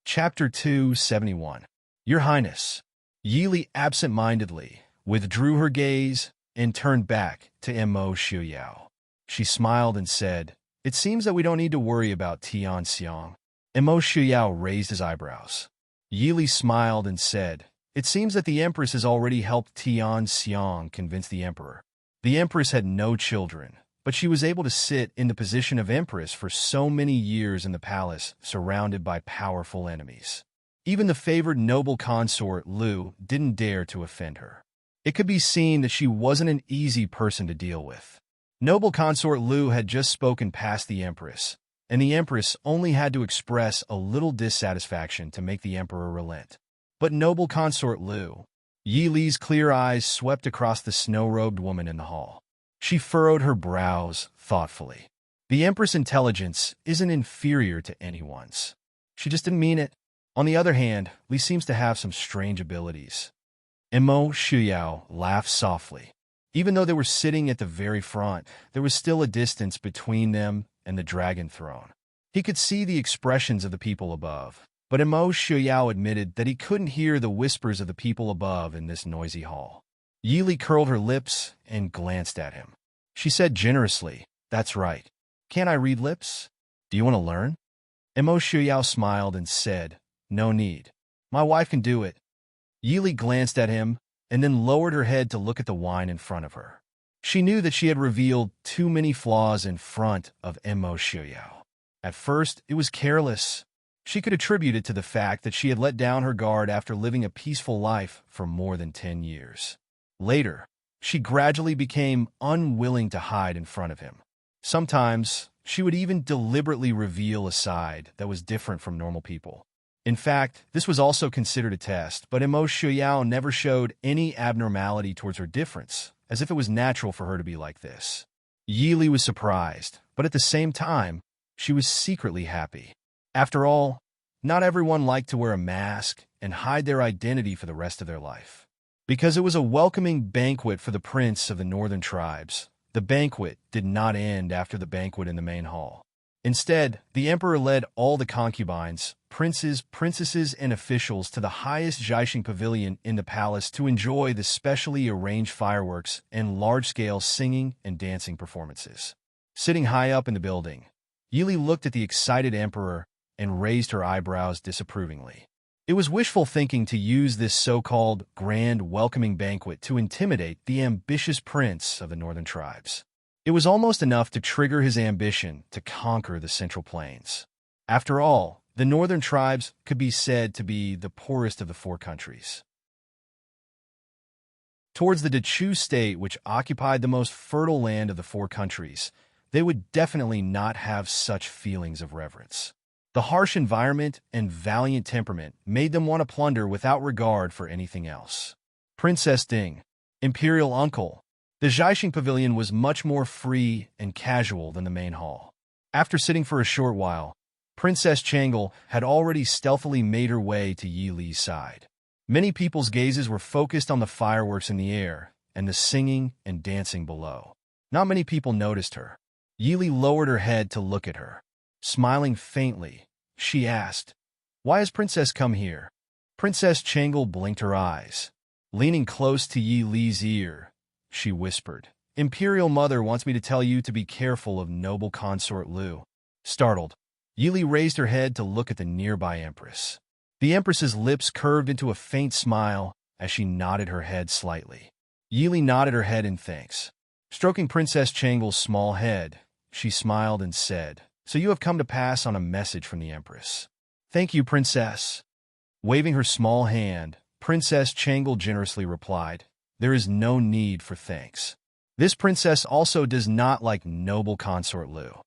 Chapter 271. Your Highness. Yili absent-mindedly withdrew her gaze and turned back to Mo Shuyao. She smiled and said, It seems that we don't need to worry about Tian Xiang. Mo Shuyao raised his eyebrows. Yili smiled and said, It seems that the empress has already helped Tian Xiang convince the emperor. The empress had no children, but she was able to sit in the position of empress for so many years in the palace, surrounded by powerful enemies. Even the favored noble consort Lu didn't dare to offend her. It could be seen that she wasn't an easy person to deal with. Noble consort Lu had just spoken past the empress, and the empress only had to express a little dissatisfaction to make the emperor relent. But noble consort Lu, Yi Li's clear eyes swept across the snow-robed woman in the hall. She furrowed her brows thoughtfully. The empress' intelligence isn't inferior to anyone's. She just didn't mean it. On the other hand, Li seems to have some strange abilities. Mo Shuyao laughed softly. Even though they were sitting at the very front, there was still a distance between them and the dragon throne. He could see the expressions of the people above, but Mo Shuyao admitted that he couldn't hear the whispers of the people above in this noisy hall. Yili curled her lips and glanced at him. She said generously, That's right. Can't I read lips? Do you want to learn? Mo Shuyao smiled and said, No need. My wife can do it. Yili glanced at him and then lowered her head to look at the wine in front of her. She knew that she had revealed too many flaws in front of Immerse. At first, it was careless. She could attribute it to the fact that she had let down her guard after living a peaceful life for more than 10 years. Later, she gradually became unwilling to hide in front of him. Sometimes, she would even deliberately reveal a side that was different from normal people. In fact, this was also considered a test, but Immerse never showed any abnormality towards her difference, as if it was natural for her to be like this. Yili was surprised, but at the same time, she was secretly happy. After all, not everyone liked to wear a mask and hide their identity for the rest of their life. Because it was a welcoming banquet for the prince of the northern tribes, the banquet did not end after the banquet in the main hall. Instead, the emperor led all the concubines, princes, princesses, and officials to the highest Jiaxing pavilion in the palace to enjoy the specially arranged fireworks and large-scale singing and dancing performances. Sitting high up in the building, Yili looked at the excited emperor and raised her eyebrows disapprovingly. It was wishful thinking to use this so-called grand welcoming banquet to intimidate the ambitious prince of the northern tribes. It was almost enough to trigger his ambition to conquer the Central Plains. After all, the northern tribes could be said to be the poorest of the four countries. Towards the Dechu state, which occupied the most fertile land of the four countries, they would definitely not have such feelings of reverence. The harsh environment and valiant temperament made them want to plunder without regard for anything else. Princess Ding, imperial uncle. The Jiaxing pavilion was much more free and casual than the main hall. After sitting for a short while, Princess Changle had already stealthily made her way to Yi Li's side. Many people's gazes were focused on the fireworks in the air and the singing and dancing below. Not many people noticed her. Yi Li lowered her head to look at her. Smiling faintly, she asked, "Why has Princess come here?" Princess Changle blinked her eyes. Leaning close to Yi Li's ear, she whispered, "Imperial Mother wants me to tell you to be careful of noble consort Lu." Startled, Yi Li raised her head to look at the nearby Empress. The Empress's lips curved into a faint smile as she nodded her head slightly. Yi Li nodded her head in thanks. Stroking Princess Changle's small head, she smiled and said, "So you have come to pass on a message from the Empress." "Thank you, Princess." Waving her small hand, Princess Changle generously replied, "There is no need for thanks. This princess also does not like noble consort Lu."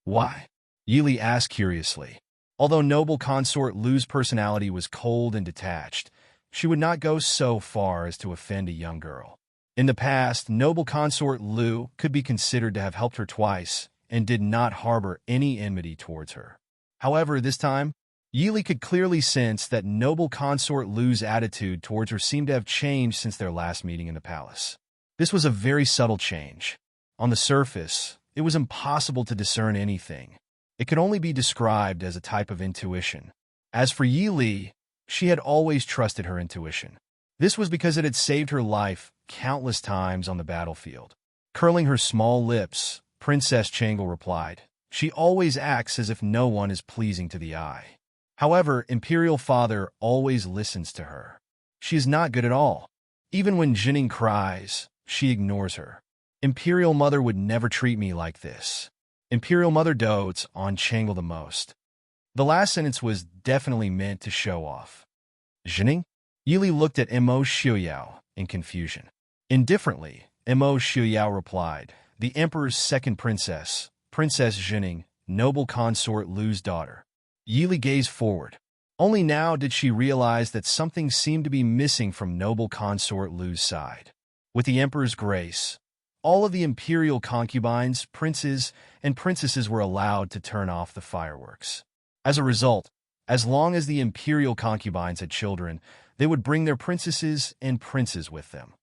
"Why?" Yi Li asked curiously. Although noble consort Lu's personality was cold and detached, she would not go so far as to offend a young girl. In the past, noble consort Lu could be considered to have helped her twice and did not harbor any enmity towards her. However, this time, Yi Li could clearly sense that noble consort Lu's attitude towards her seemed to have changed since their last meeting in the palace. This was a very subtle change. On the surface, it was impossible to discern anything. It could only be described as a type of intuition. As for Yi Li, she had always trusted her intuition. This was because it had saved her life countless times on the battlefield. Curling her small lips, Princess Changle replied, "She always acts as if no one is pleasing to the eye. However, Imperial Father always listens to her. She is not good at all. Even when Jining cries, she ignores her. Imperial Mother would never treat me like this." Imperial Mother dotes on Changle the most. The last sentence was definitely meant to show off. "Jining?" Yi Li looked at Mo Xiuyao in confusion. Indifferently, Mo Xiuyao replied, "The Emperor's second princess, Princess Jining, noble consort Lu's daughter." Yi Li gazed forward. Only now did she realize that something seemed to be missing from noble consort Lu's side. With the Emperor's grace, all of the imperial concubines, princes, and princesses were allowed to turn off the fireworks. As a result, as long as the imperial concubines had children, they would bring their princesses and princes with them.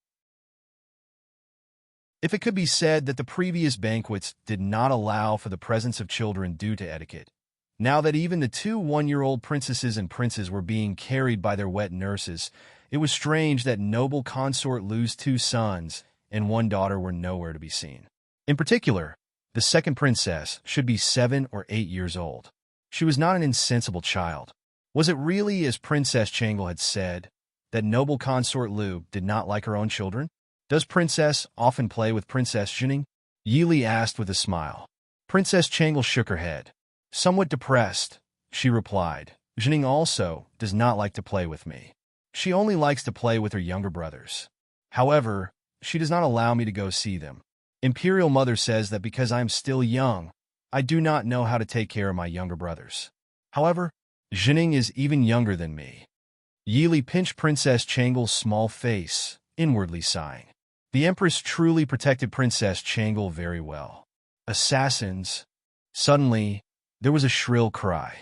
If it could be said that the previous banquets did not allow for the presence of children due to etiquette, now that even the two one-year-old princesses and princes were being carried by their wet nurses, it was strange that noble consort Lu's two sons and one daughter were nowhere to be seen. In particular, the second princess should be 7 or 8 years old. She was not an insensible child. Was it really, as Princess Changle had said, that noble consort Lu did not like her own children? Does Princess often play with Princess Zhening? Yili asked with a smile. Princess Changle shook her head. Somewhat depressed, she replied, Zhening also does not like to play with me. She only likes to play with her younger brothers. However, she does not allow me to go see them. Imperial Mother says that because I am still young, I do not know how to take care of my younger brothers. However, Zhening is even younger than me. Yili pinched Princess Changle's small face, inwardly sighing. The Empress truly protected Princess Changle very well. Assassins. Suddenly, there was a shrill cry.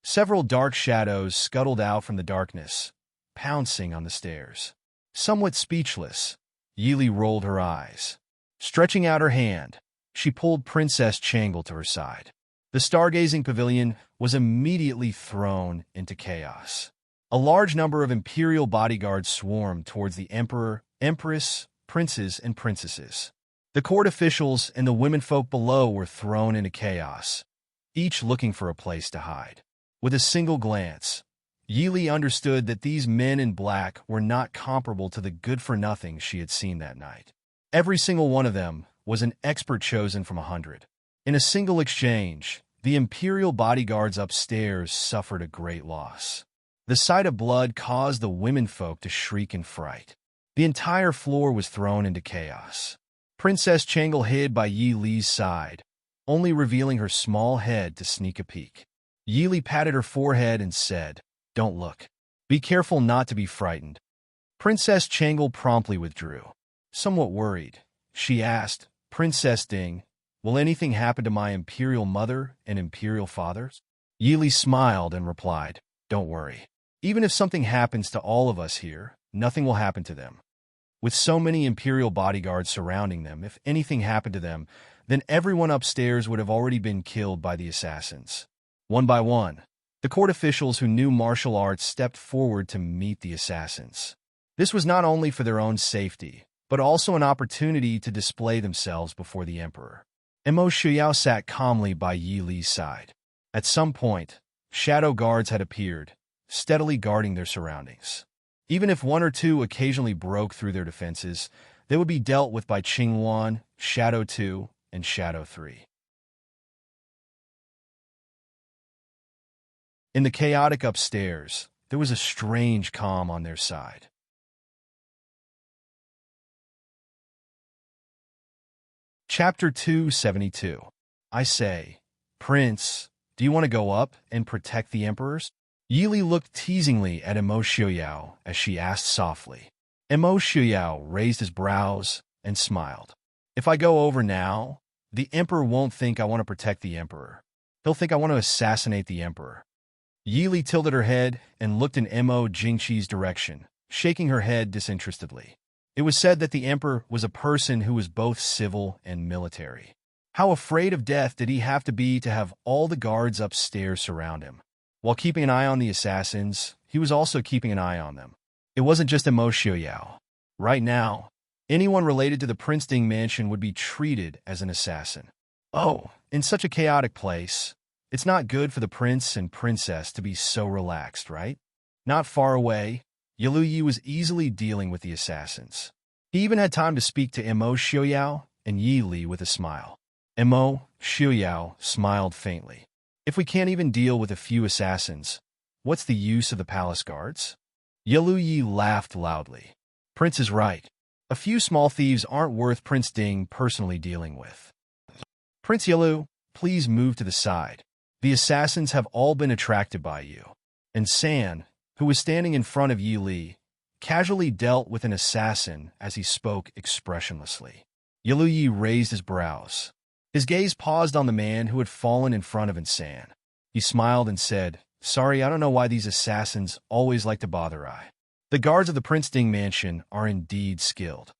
Several dark shadows scuttled out from the darkness, pouncing on the stairs. Somewhat speechless, Yili rolled her eyes. Stretching out her hand, she pulled Princess Changle to her side. The stargazing pavilion was immediately thrown into chaos. A large number of imperial bodyguards swarmed towards the Emperor, Empress, princes, and princesses. The court officials and the womenfolk below were thrown into chaos, each looking for a place to hide. With a single glance, Yili understood that these men in black were not comparable to the good-for-nothing she had seen that night. Every single one of them was an expert chosen from 100. In a single exchange, the imperial bodyguards upstairs suffered a great loss. The sight of blood caused the womenfolk to shriek in fright. The entire floor was thrown into chaos. Princess Changle hid by Yi Li's side, only revealing her small head to sneak a peek. Yi Li patted her forehead and said, "Don't look. Be careful not to be frightened." Princess Changle promptly withdrew. Somewhat worried, she asked, "Princess Ding, will anything happen to my imperial mother and imperial fathers?" Yi Li smiled and replied, "Don't worry. Even if something happens to all of us here, nothing will happen to them. With so many imperial bodyguards surrounding them, if anything happened to them, then everyone upstairs would have already been killed by the assassins." One by one, the court officials who knew martial arts stepped forward to meet the assassins. This was not only for their own safety, but also an opportunity to display themselves before the emperor. Mo Shuyao sat calmly by Yi Li's side. At some point, shadow guards had appeared, steadily guarding their surroundings. Even if one or two occasionally broke through their defenses, they would be dealt with by Qingwan, Shadow 2, and Shadow 3. In the chaotic upstairs, there was a strange calm on their side. Chapter 272. I say, "Prince, do you want to go up and protect the emperors?" Yili looked teasingly at Mo Shuyao as she asked softly. Mo Shuyao raised his brows and smiled. "If I go over now, the emperor won't think I want to protect the emperor. He'll think I want to assassinate the emperor." Yili tilted her head and looked in Mo Jingqi's direction, shaking her head disinterestedly. It was said that the emperor was a person who was both civil and military. How afraid of death did he have to have all the guards upstairs surround him? While keeping an eye on the assassins, he was also keeping an eye on them. It wasn't just Mo Shuyao. Right now, anyone related to the Prince Ding mansion would be treated as an assassin. Oh, in such a chaotic place, it's not good for the prince and princess to be so relaxed, right? Not far away, Yalu Yi was easily dealing with the assassins. He even had time to speak to Mo Shuyao and Yi Li with a smile. Mo Shuyao smiled faintly. "If we can't even deal with a few assassins, what's the use of the palace guards?" Yalu Yi laughed loudly. "Prince is right. A few small thieves aren't worth Prince Ding personally dealing with. Prince Yalu, please move to the side. The assassins have all been attracted by you." And San, who was standing in front of Yi Li, casually dealt with an assassin as he spoke expressionlessly. Yalu Yi raised his brows. His gaze paused on the man who had fallen in front of San. He smiled and said, "Sorry, I don't know why these assassins always like to bother I. The guards of the Prince Ding mansion are indeed skilled."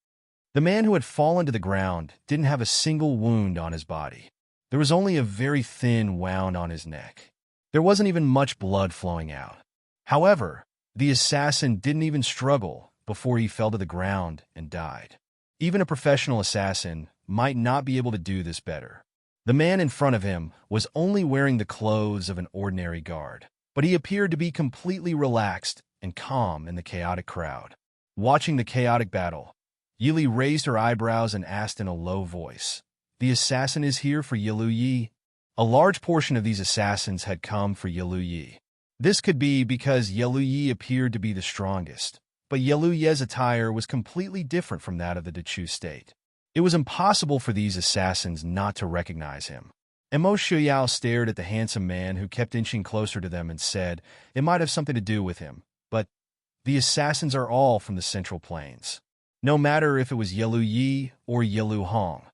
The man who had fallen to the ground didn't have a single wound on his body. There was only a very thin wound on his neck. There wasn't even much blood flowing out. However, the assassin didn't even struggle before he fell to the ground and died. Even a professional assassin might not be able to do this better. The man in front of him was only wearing the clothes of an ordinary guard, but he appeared to be completely relaxed and calm in the chaotic crowd. Watching the chaotic battle, Yili raised her eyebrows and asked in a low voice, "The assassin is here for Yilu Yi?" A large portion of these assassins had come for Yilu Yi. This could be because Yilu Yi appeared to be the strongest, but Yilu Yi's attire was completely different from that of the Dechu state. It was impossible for these assassins not to recognize him. Mo Shuyao stared at the handsome man who kept inching closer to them and said it might have something to do with him, but the assassins are all from the Central Plains. No matter if it was Yilu Yi or Yilu Hong,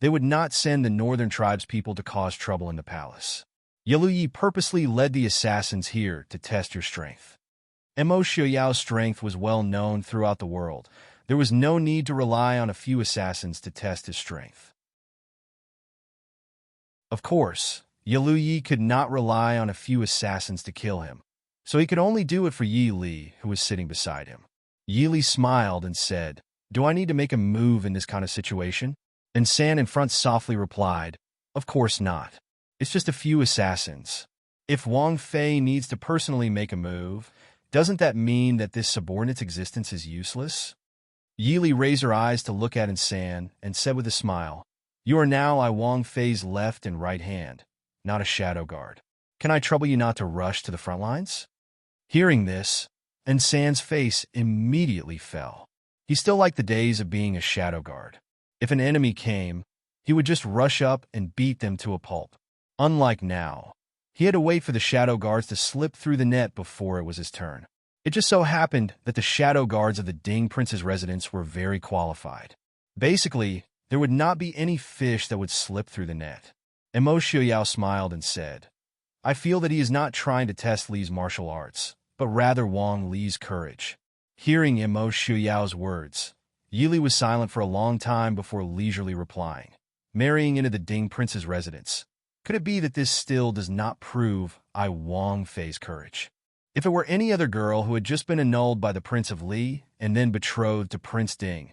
they would not send the northern tribespeople to cause trouble in the palace. Yilu Yi purposely led the assassins here to test your strength. Mo Xuyao's strength was well known throughout the world. There was no need to rely on a few assassins to test his strength. Of course, Yilu Yi could not rely on a few assassins to kill him, so he could only do it for Yi Li, who was sitting beside him. Yi Li smiled and said, "Do I need to make a move in this kind of situation?" And San in front softly replied, "Of course not. It's just a few assassins. If Wang Fei needs to personally make a move, doesn't that mean that this subordinate's existence is useless?" Yi Li raised her eyes to look at San and said with a smile, "You are now Wang Fei's left and right hand, not a shadow guard. Can I trouble you not to rush to the front lines?" Hearing this, San's face immediately fell. He still liked the days of being a shadow guard. If an enemy came, he would just rush up and beat them to a pulp. Unlike now, he had to wait for the shadow guards to slip through the net before it was his turn. It just so happened that the shadow guards of the Ding Prince's residence were very qualified. Basically, there would not be any fish that would slip through the net. Mo Shuyao smiled and said, "I feel that he is not trying to test Li's martial arts, but rather Wang Li's courage." Hearing Mo Xuyao's words, Yi Li was silent for a long time before leisurely replying, "Marrying into the Ding Prince's residence. Could it be that this still does not prove Wang Fei's courage? If it were any other girl who had just been annulled by the Prince of Li and then betrothed to Prince Ding,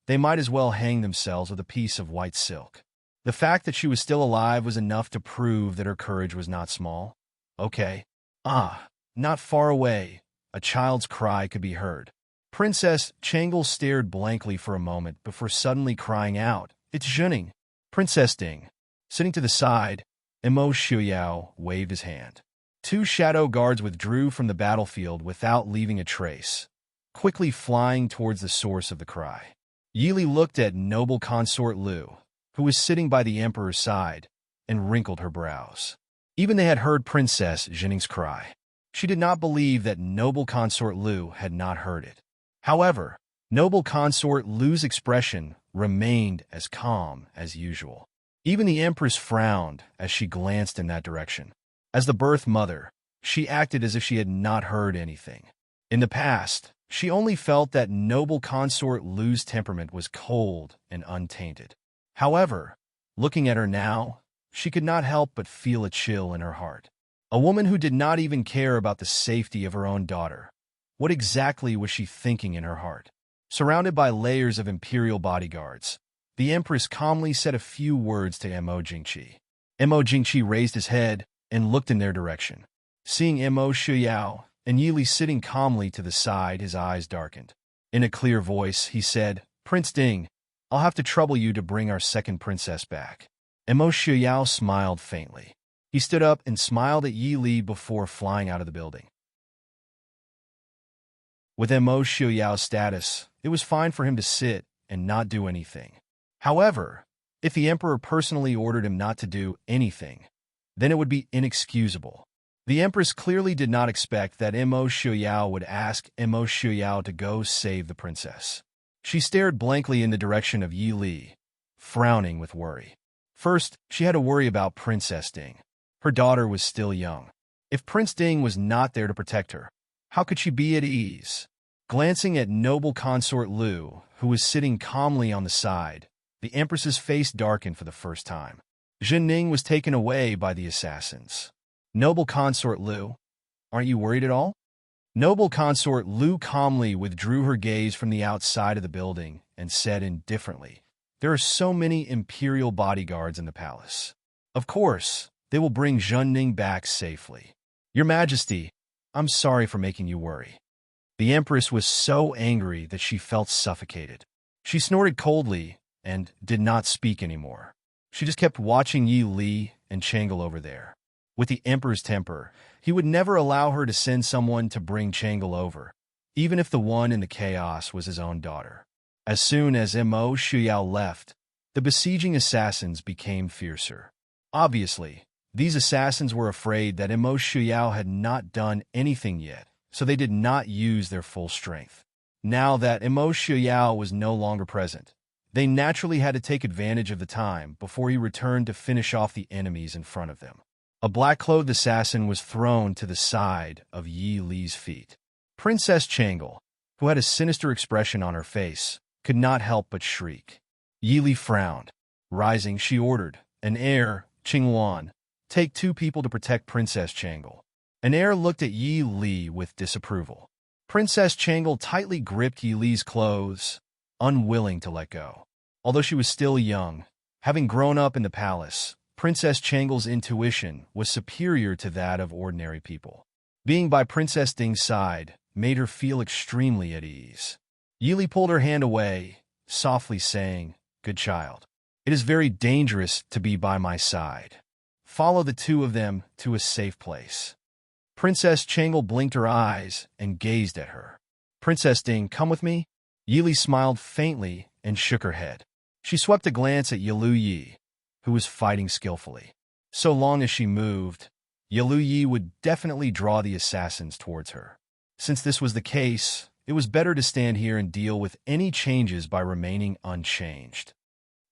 they might as well hang themselves with a piece of white silk. The fact that she was still alive was enough to prove that her courage was not small. Okay. Not far away, a child's cry could be heard. Princess Changle stared blankly for a moment before suddenly crying out, "It's Zhening!" Princess Ding. Sitting to the side, Mo Shuyao waved his hand. Two shadow guards withdrew from the battlefield without leaving a trace, quickly flying towards the source of the cry. Yi Li looked at noble consort Lu, who was sitting by the emperor's side, and wrinkled her brows. Even they had heard Princess Zhening's cry. She did not believe that noble consort Lu had not heard it. However, noble consort Lu's expression remained as calm as usual. Even the empress frowned as she glanced in that direction. As the birth mother, she acted as if she had not heard anything. In the past, she only felt that noble consort Lu's temperament was cold and untainted. However, looking at her now, she could not help but feel a chill in her heart. A woman who did not even care about the safety of her own daughter. What exactly was she thinking in her heart? Surrounded by layers of imperial bodyguards, the empress calmly said a few words to Mo Jingqi. Mo Jingqi raised his head and looked in their direction. Seeing Mo Shuyao and Yi Li sitting calmly to the side, his eyes darkened. In a clear voice, he said, "Prince Ding, I'll have to trouble you to bring our second princess back." Mo Shuyao smiled faintly. He stood up and smiled at Yi Li before flying out of the building. With Mo Xuyao's status, it was fine for him to sit and not do anything. However, if the emperor personally ordered him not to do anything, then it would be inexcusable. The empress clearly did not expect that Mo Xuyao would ask Mo Xuyao to go save the princess. She stared blankly in the direction of Yi Li, frowning with worry. First, she had to worry about Princess Ding. Her daughter was still young. If Prince Ding was not there to protect her, how could she be at ease? Glancing at noble consort Lu, who was sitting calmly on the side, the empress's face darkened for the first time. Zhen Ning was taken away by the assassins. Noble consort Lu, aren't you worried at all? Noble consort Lu calmly withdrew her gaze from the outside of the building and said indifferently, "There are so many imperial bodyguards in the palace. Of course, they will bring Zhen Ning back safely. Your Majesty, I'm sorry for making you worry." The empress was so angry that she felt suffocated. She snorted coldly and did not speak anymore. She just kept watching Yi Li and Changle over there. With the Emperor's temper, he would never allow her to send someone to bring Changle over, even if the one in the chaos was his own daughter. As soon as Mo Shuyao left, the besieging assassins became fiercer. Obviously, these assassins were afraid that Mo Shuyao had not done anything yet, so they did not use their full strength. Now that Mo Shuyao was no longer present, they naturally had to take advantage of the time before he returned to finish off the enemies in front of them. A black-clothed assassin was thrown to the side of Yi Li's feet. Princess Changle, who had a sinister expression on her face, could not help but shriek. Yi Li frowned. Rising, she ordered, "An heir, Qingwan, take 2 people to protect Princess Changle." An heir looked at Yi Li with disapproval. Princess Changle tightly gripped Yi Li's clothes, unwilling to let go. Although she was still young, having grown up in the palace, Princess Changle's intuition was superior to that of ordinary people. Being by Princess Ding's side made her feel extremely at ease. Yi Li pulled her hand away, softly saying, "Good child. It is very dangerous to be by my side. Follow the 2 of them to a safe place." Princess Changle blinked her eyes and gazed at her. "Princess Ding, come with me?" Yi Li smiled faintly and shook her head. She swept a glance at Yilu Yi, who was fighting skillfully. So long as she moved, Yilu Yi would definitely draw the assassins towards her. Since this was the case, it was better to stand here and deal with any changes by remaining unchanged.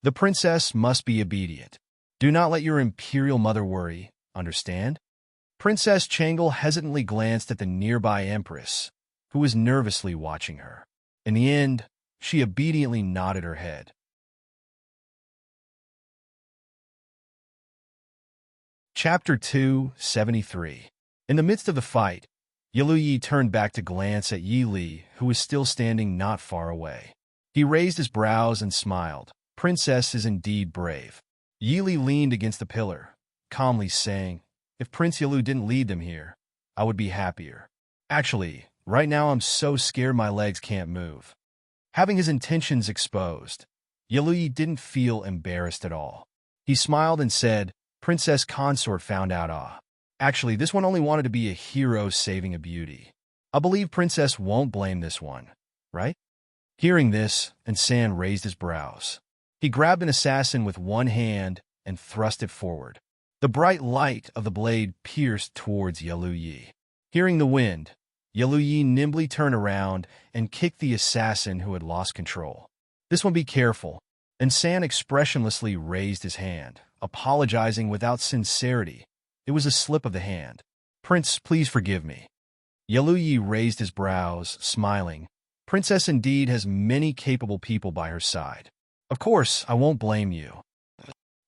The princess must be obedient. Do not let your imperial mother worry, understand? Princess Changle hesitantly glanced at the nearby empress, who was nervously watching her. In the end, she obediently nodded her head. Chapter 273. In the midst of the fight, Yilu Yi turned back to glance at Yi Li, who was still standing not far away. He raised his brows and smiled. "Princess is indeed brave." Yi Li leaned against the pillar, calmly saying, "If Prince Yilu didn't lead them here, I would be happier. Actually, right now I'm so scared my legs can't move." Having his intentions exposed, Yilu Yi didn't feel embarrassed at all. He smiled and said, "Princess Consort found out, Actually, this one only wanted to be a hero saving a beauty. I believe Princess won't blame this one, right?" Hearing this, San raised his brows. He grabbed an assassin with one hand and thrust it forward. The bright light of the blade pierced towards Yilu Yi. Hearing the wind, Yilu Yi nimbly turned around and kicked the assassin who had lost control. "This one, be careful." San expressionlessly raised his hand, apologizing without sincerity. It was a slip of the hand. "Prince, please forgive me." Yilu Yi raised his brows, smiling. Princess indeed has many capable people by her side. Of course, I won't blame you.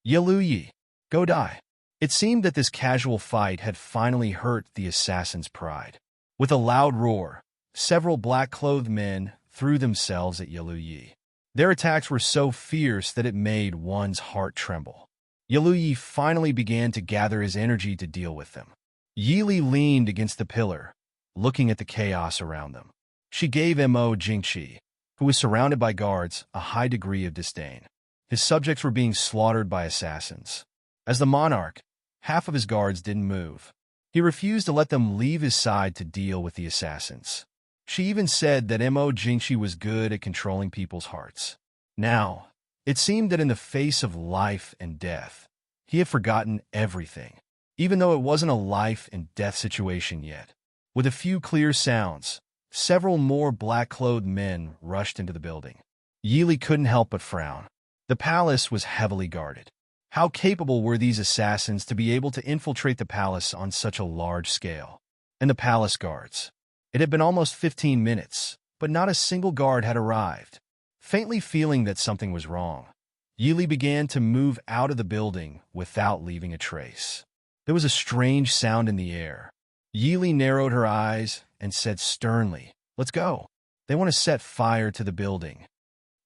Yilu Yi, go die. It seemed that this casual fight had finally hurt the assassin's pride. With a loud roar, several black-clothed men threw themselves at Yilu Yi. Their attacks were so fierce that it made one's heart tremble. Yilu Yi finally began to gather his energy to deal with them. Yi Li leaned against the pillar, looking at the chaos around them. She gave Mo Jingqi, who was surrounded by guards, a high degree of disdain. His subjects were being slaughtered by assassins. As the monarch, half of his guards didn't move. He refused to let them leave his side to deal with the assassins. She even said that Mo Jingqi was good at controlling people's hearts. Now, it seemed that in the face of life and death, he had forgotten everything, even though it wasn't a life and death situation yet. With a few clear sounds, several more black-clothed men rushed into the building. Yi Li couldn't help but frown. The palace was heavily guarded. How capable were these assassins to be able to infiltrate the palace on such a large scale? And the palace guards. It had been almost 15 minutes, but not a single guard had arrived. Faintly feeling that something was wrong, Yi Li began to move out of the building without leaving a trace. There was a strange sound in the air. Yi Li narrowed her eyes and said sternly, "Let's go. They want to set fire to the building."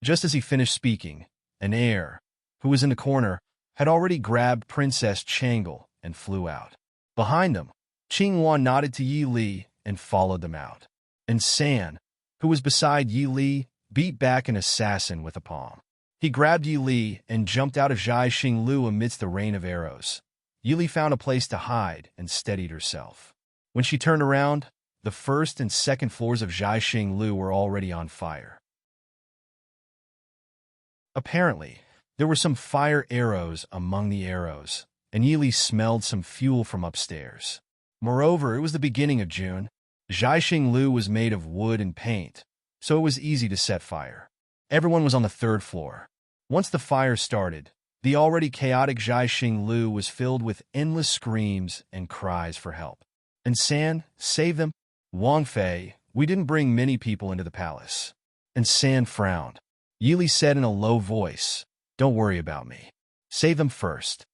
Just as he finished speaking, an heir, who was in the corner, had already grabbed Princess Changle and flew out. Behind them, Qingwan nodded to Yi Li and followed them out. And San, who was beside Yi Li, beat back an assassin with a palm. He grabbed Yi Li and jumped out of Zhai Xinglu amidst the rain of arrows. Yi Li found a place to hide and steadied herself. When she turned around, the first and second floors of Zhai Xinglu were already on fire. Apparently, there were some fire arrows among the arrows, and Yi Li smelled some fuel from upstairs. Moreover, it was the beginning of June. Zhai Xinglu was made of wood and paint, so it was easy to set fire. Everyone was on the third floor. Once the fire started, the already chaotic Zhai Xinglu was filled with endless screams and cries for help. And San, save them. Wang Fei, we didn't bring many people into the palace. And San frowned. Yi Li said in a low voice, don't worry about me. Save them first.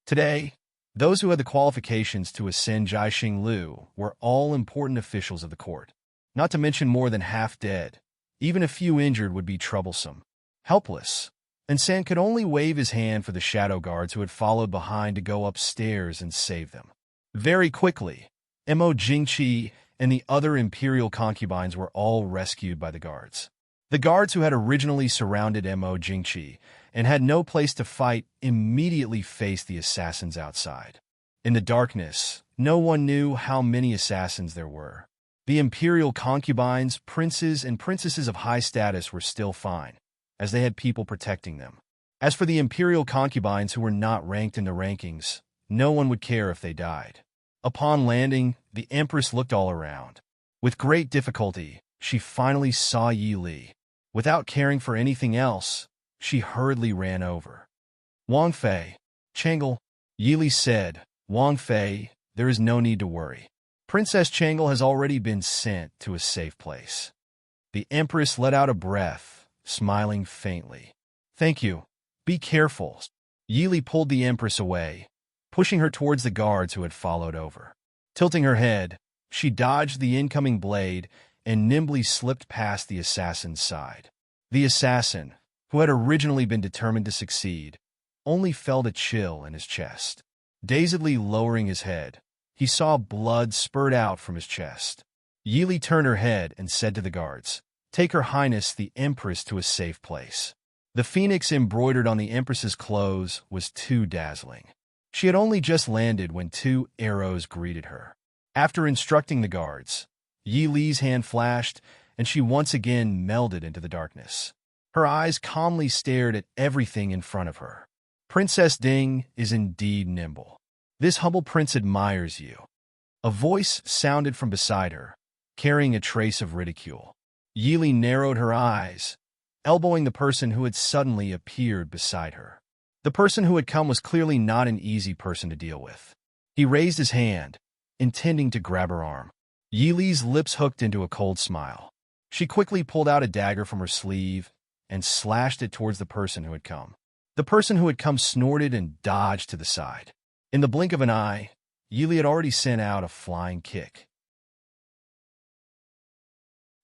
Today, those who had the qualifications to ascend Zhai Xinglu were all important officials of the court. Not to mention more than half dead. Even a few injured would be troublesome. Helpless. And San could only wave his hand for the shadow guards who had followed behind to go upstairs and save them. Very quickly, Mo Jingqi and the other imperial concubines were all rescued by the guards. The guards who had originally surrounded Mo Jingqi and had no place to fight immediately faced the assassins outside. In the darkness, no one knew how many assassins there were. The imperial concubines, princes, and princesses of high status were still fine, as they had people protecting them. As for the imperial concubines who were not ranked in the rankings, no one would care if they died. Upon landing, the Empress looked all around. With great difficulty, she finally saw Yi Li. Without caring for anything else, she hurriedly ran over. Wang Fei, Chang'e, Yi Li said, Wang Fei, there is no need to worry. Princess Chang'e has already been sent to a safe place. The Empress let out a breath, smiling faintly. Thank you. Be careful. Yi Li pulled the Empress away, pushing her towards the guards who had followed over. Tilting her head, she dodged the incoming blade and nimbly slipped past the assassin's side. The assassin, who had originally been determined to succeed, only felt a chill in his chest. Dazedly lowering his head, he saw blood spurt out from his chest. Yi Li turned her head and said to the guards, Take Her Highness the Empress to a safe place. The phoenix embroidered on the Empress's clothes was too dazzling. She had only just landed when 2 arrows greeted her. After instructing the guards, Yi Li's hand flashed, and she once again melded into the darkness. Her eyes calmly stared at everything in front of her. Princess Ding is indeed nimble. This humble prince admires you. A voice sounded from beside her, carrying a trace of ridicule. Yi Li narrowed her eyes, elbowing the person who had suddenly appeared beside her. The person who had come was clearly not an easy person to deal with. He raised his hand, intending to grab her arm. Yi Li's lips hooked into a cold smile. She quickly pulled out a dagger from her sleeve and slashed it towards the person who had come. The person who had come snorted and dodged to the side. In the blink of an eye, Yi Li had already sent out a flying kick.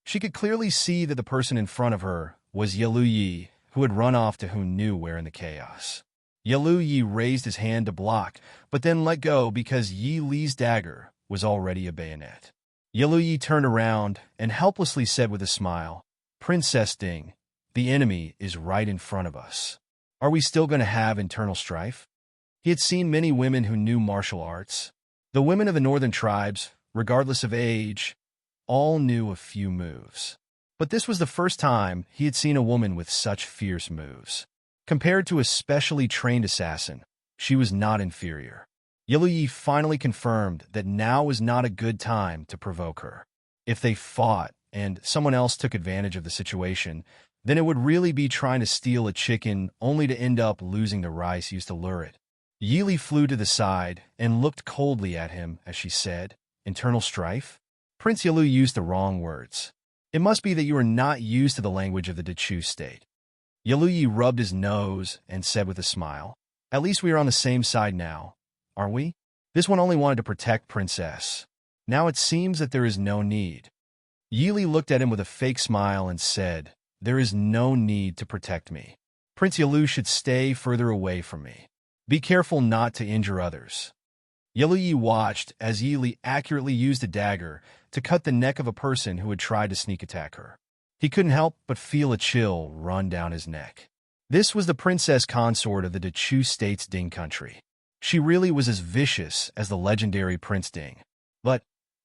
She could clearly see that the person in front of her was Yalu Yi, who had run off to who knew where in the chaos. Yalu Yi raised his hand to block, but then let go because Yi Li's dagger was already a bayonet. Yalu Yi turned around and helplessly said with a smile, Princess Ding, the enemy is right in front of us. Are we still going to have internal strife? He had seen many women who knew martial arts. The women of the northern tribes, regardless of age, all knew a few moves. But this was the first time he had seen a woman with such fierce moves. Compared to a specially trained assassin, she was not inferior. Yalu Yi finally confirmed that now was not a good time to provoke her. If they fought and someone else took advantage of the situation, then it would really be trying to steal a chicken only to end up losing the rice used to lure it. Yi Li flew to the side and looked coldly at him as she said, Internal strife? Prince Yalu used the wrong words. It must be that you are not used to the language of the Dechu state. Yalu Yi rubbed his nose and said with a smile, At least we are on the same side now, aren't we? This one only wanted to protect Princess. Now it seems that there is no need. Yi Li looked at him with a fake smile and said, There is no need to protect me. Prince Yalu should stay further away from me. Be careful not to injure others. Yalu Yi watched as Yi Li accurately used a dagger to cut the neck of a person who had tried to sneak attack her. He couldn't help but feel a chill run down his neck. This was the princess consort of the Dechu State's Ding country. She really was as vicious as the legendary Prince Ding. But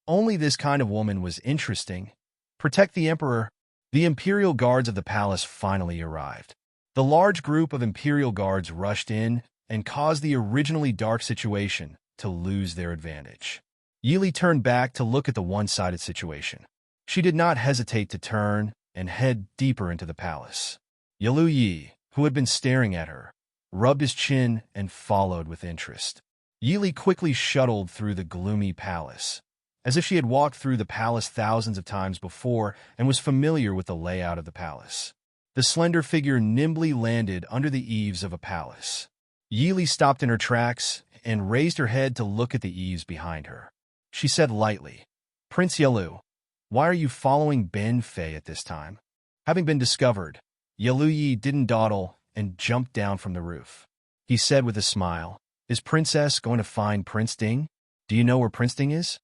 only this kind of woman was interesting. Protect the emperor. The imperial guards of the palace finally arrived. The large group of imperial guards rushed in and caused the originally dark situation to lose their advantage. Yili turned back to look at the one-sided situation. She did not hesitate to turn and head deeper into the palace. Yalu Yi, who had been staring at her, rubbed his chin and followed with interest. Yili quickly shuttled through the gloomy palace, as if she had walked through the palace thousands of times before and was familiar with the layout of the palace. The slender figure nimbly landed under the eaves of a palace. Yili stopped in her tracks and raised her head to look at the eaves behind her. She said lightly, "Prince Yalu, why are you following Ben Fei at this time?" Having been discovered, Yalu Yi didn't dawdle and jumped down from the roof. He said with a smile, "Is Princess going to find Prince Ding? Do you know where Prince Ding is?"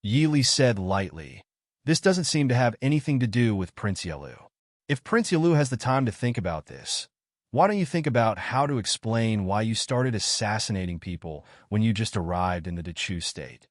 Yili said lightly, "This doesn't seem to have anything to do with Prince Yalu. If Prince Yalu has the time to think about this, why don't you think about how to explain why you started assassinating people when you just arrived in the Dechu state?"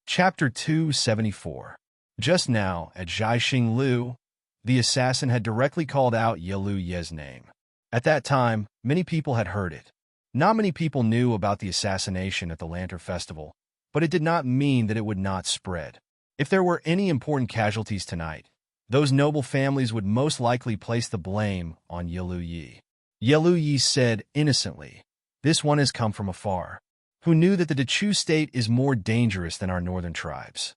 Chapter 274. Just now, at Zhaixing Lu, the assassin had directly called out Yalu Ye's name. At that time, many people had heard it. Not many people knew about the assassination at the Lantern Festival, but it did not mean that it would not spread. If there were any important casualties tonight, those noble families would most likely place the blame on Yalu Yi. Yalu Yi said innocently, "This one has come from afar. Who knew that the Dechu state is more dangerous than our northern tribes?"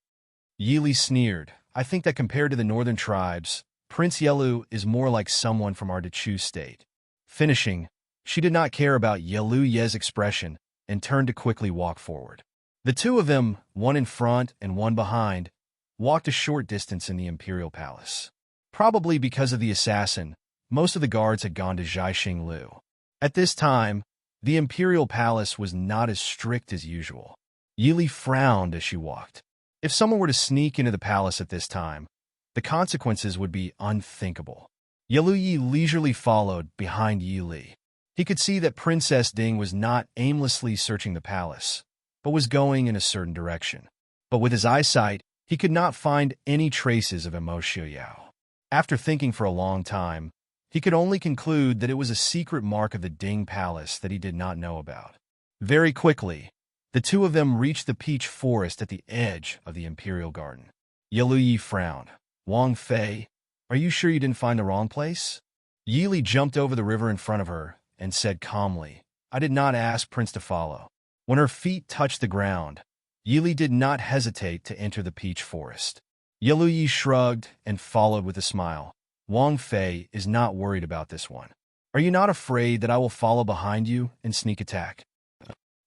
Yili sneered, "I think that compared to the northern tribes, Prince Yalu is more like someone from our Dechu state." Finishing, she did not care about Yalu Ye's expression and turned to quickly walk forward. The two of them, one in front and one behind, walked a short distance in the imperial palace. Probably because of the assassin, most of the guards had gone to Zhaixing Lu. At this time, the imperial palace was not as strict as usual. Yili frowned as she walked. If someone were to sneak into the palace at this time, the consequences would be unthinkable. Yalu Yi leisurely followed behind Yili. He could see that Princess Ding was not aimlessly searching the palace, but was going in a certain direction. But with his eyesight, he could not find any traces of Mo Xiuyao. After thinking for a long time, he could only conclude that it was a secret mark of the Ding Palace that he did not know about. Very quickly, the two of them reached the peach forest at the edge of the imperial garden. Yalu Yi frowned. "Wang Fei, are you sure you didn't find the wrong place?" Yili jumped over the river in front of her and said calmly, "I did not ask Prince to follow." When her feet touched the ground, Yili did not hesitate to enter the peach forest. Yalu Yi shrugged and followed with a smile. "Wang Fei is not worried about this one. Are you not afraid that I will follow behind you and sneak attack?"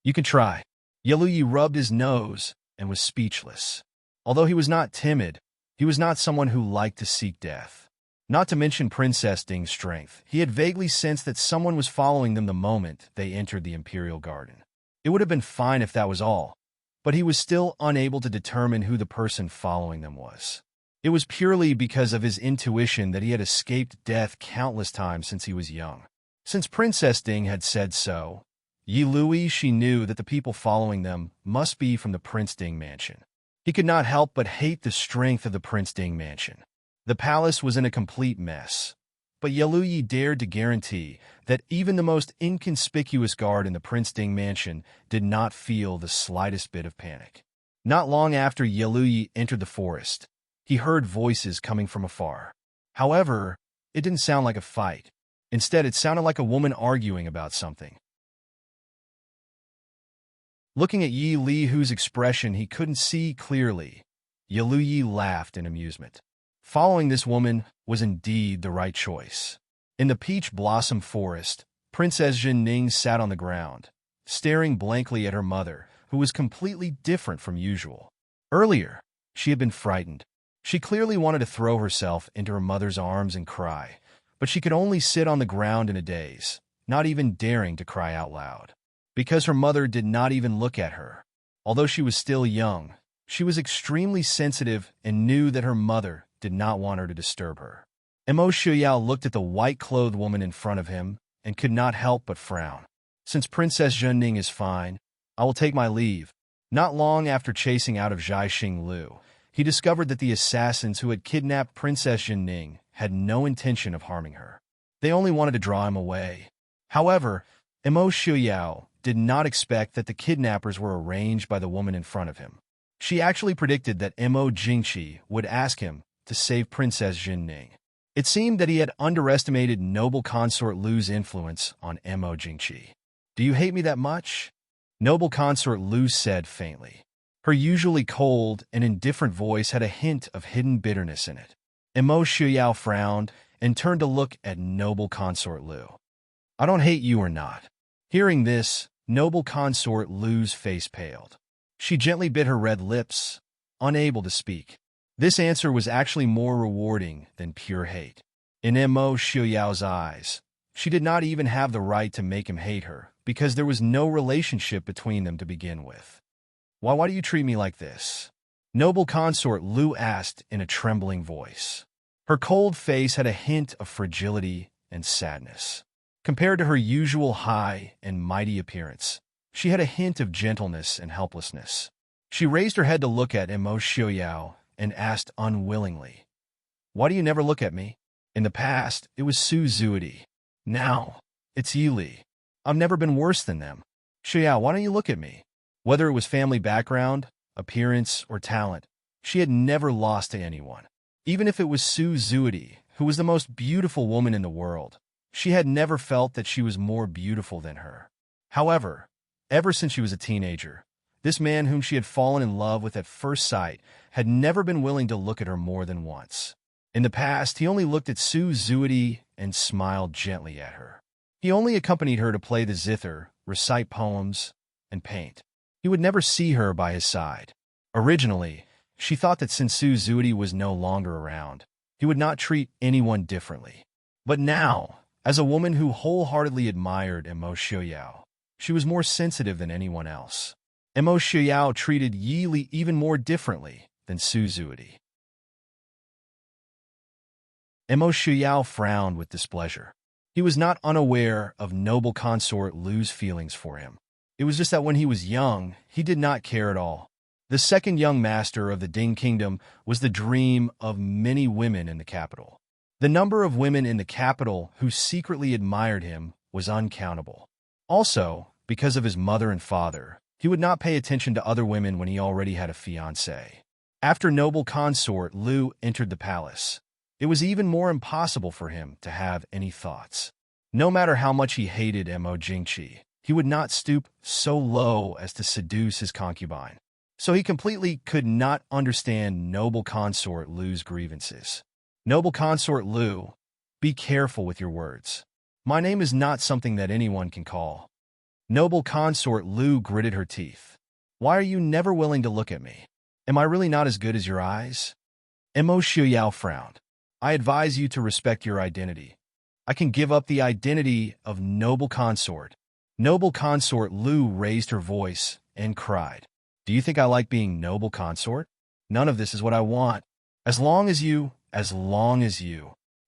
"You can try." Yalu Yi rubbed his nose and was speechless. Although he was not timid, he was not someone who liked to seek death. Not to mention Princess Ding's strength, he had vaguely sensed that someone was following them the moment they entered the imperial garden. It would have been fine if that was all, but he was still unable to determine who the person following them was. It was purely because of his intuition that he had escaped death countless times since he was young. Since Princess Ding had said so, she knew that the people following them must be from the Prince Ding mansion. He could not help but hate the strength of the Prince Ding mansion. The palace was in a complete mess, but Yalu dared to guarantee that even the most inconspicuous guard in the Prince Ding mansion did not feel the slightest bit of panic. Not long after Yalu entered the forest, he heard voices coming from afar. However, it didn't sound like a fight. Instead, it sounded like a woman arguing about something. Looking at Yi Li, whose expression he couldn't see clearly, Yalu laughed in amusement. Following this woman was indeed the right choice. In the peach blossom forest, Princess Jinning sat on the ground, staring blankly at her mother, who was completely different from usual. Earlier, she had been frightened. She clearly wanted to throw herself into her mother's arms and cry, but she could only sit on the ground in a daze, not even daring to cry out loud. Because her mother did not even look at her. Although she was still young, She was extremely sensitive and knew that her mother did not want her to disturb her. Mo Shuyao looked at the white-clothed woman in front of him and could not help but frown. Since Princess Zhenning is fine, I will take my leave. Not long after chasing out of Zhai Xinglu, he discovered that the assassins who had kidnapped Princess Zhenning had no intention of harming her. They only wanted to draw him away. However, Mo Shuyao did not expect that the kidnappers were arranged by the woman in front of him. She actually predicted that Mo Jingqi would ask him to save Princess Zhenning. It seemed that he had underestimated noble consort Lu's influence on Mo Jingqi. "Do you hate me that much?" Noble consort Lu said faintly. Her usually cold and indifferent voice had a hint of hidden bitterness in it. Mo Shuyao frowned and turned to look at noble consort Lu. "I don't hate you or not." Hearing this, noble consort Lu's face paled. She gently bit her red lips, unable to speak. This answer was actually more rewarding than pure hate. In Mo Shuyao's eyes, she did not even have the right to make him hate her, because there was no relationship between them to begin with. Why do you treat me like this?" Noble consort Lu asked in a trembling voice. Her cold face had a hint of fragility and sadness. Compared to her usual high and mighty appearance, she had a hint of gentleness and helplessness. She raised her head to look at Mo Shuyao and asked unwillingly, "Why do you never look at me? In the past, it was Su Zuidi. Now, it's Yi Li. I've never been worse than them. Shuyao, why don't you look at me?" Whether it was family background, appearance, or talent, she had never lost to anyone. Even if it was Su Zuidi, who was the most beautiful woman in the world, she had never felt that she was more beautiful than her. However, ever since she was a teenager, this man whom she had fallen in love with at first sight had never been willing to look at her more than once. In the past, he only looked at Su Zuidi and smiled gently at her. He only accompanied her to play the zither, recite poems, and paint. He would never see her by his side. Originally, she thought that since Su Zuidi was no longer around, he would not treat anyone differently. But now, as a woman who wholeheartedly admired Mo Shuyao, she was more sensitive than anyone else. Mo Shuyao treated Yi Li even more differently than Su Zuidi. Mo Shuyao frowned with displeasure. He was not unaware of noble consort Lu's feelings for him. It was just that when he was young, he did not care at all. The second young master of the Ding Kingdom was the dream of many women in the capital. The number of women in the capital who secretly admired him was uncountable. Also, because of his mother and father, he would not pay attention to other women when he already had a fiancée. After noble consort Lu entered the palace, it was even more impossible for him to have any thoughts. No matter how much he hated Mo Jingqi, he would not stoop so low as to seduce his concubine. So he completely could not understand noble consort Lu's grievances. Noble consort Lu, be careful with your words. My name is not something that anyone can call. Noble consort Lu gritted her teeth. Why are you never willing to look at me? Am I really not as good as your eyes? Mo Shuyao frowned. I advise you to respect your identity. I can give up the identity of noble consort. Noble consort Lu raised her voice and cried. Do you think I like being noble consort? None of this is what I want. As long as you,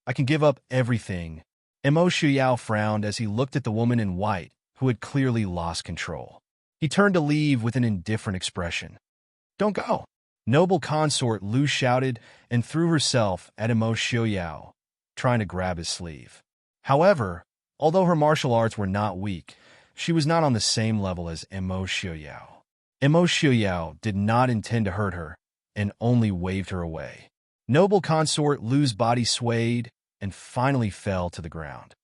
I can give up everything. Mo Shuyao frowned as he looked at the woman in white, who had clearly lost control. He turned to leave with an indifferent expression. Don't go! Noble consort Lu shouted and threw herself at Mo Shuyao, trying to grab his sleeve. However, although her martial arts were not weak, she was not on the same level as Mo Shuyao. Mo Shuyao did not intend to hurt her and only waved her away. Noble consort Lu's body swayed and finally fell to the ground.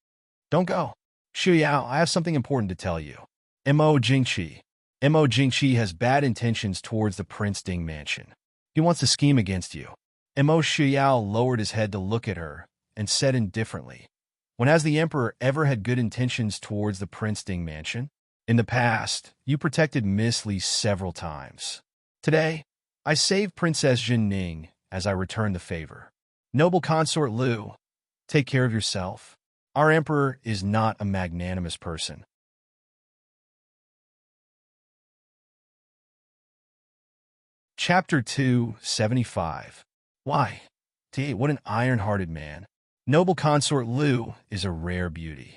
Don't go. Shuyao, I have something important to tell you. Mo Jingqi. Mo Jingqi has bad intentions towards the Prince Ding mansion. He wants to scheme against you. Mo Shuyao lowered his head to look at her and said indifferently, when has the emperor ever had good intentions towards the Prince Ding mansion? In the past, you protected Miss Li several times. Today, I saved Princess Zhenning as I return the favor. Noble consort Lu, take care of yourself. Our emperor is not a magnanimous person. Chapter 275. Why? What an iron-hearted man. Noble consort Lu is a rare beauty.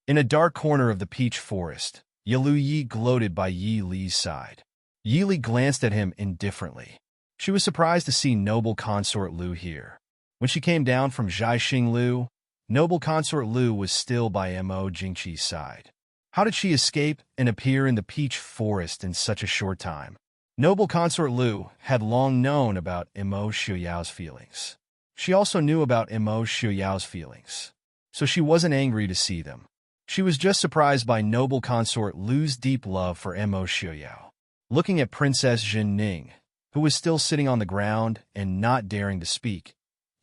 In a dark corner of the peach forest, Yalu Yi gloated by Yi Li's side. Yi Li glanced at him indifferently. She was surprised to see noble consort Lu here. When she came down from Zhaixing Lu, noble consort Lu was still by Mo Jingqi's side. How did she escape and appear in the peach forest in such a short time? Noble consort Lu had long known about Mo Xiuyao's feelings. She also knew about Mo Xiuyao's feelings, so she wasn't angry to see them. She was just surprised by noble consort Lu's deep love for Mo Xiuyao. Looking at Princess Jin Ning, who was still sitting on the ground and not daring to speak,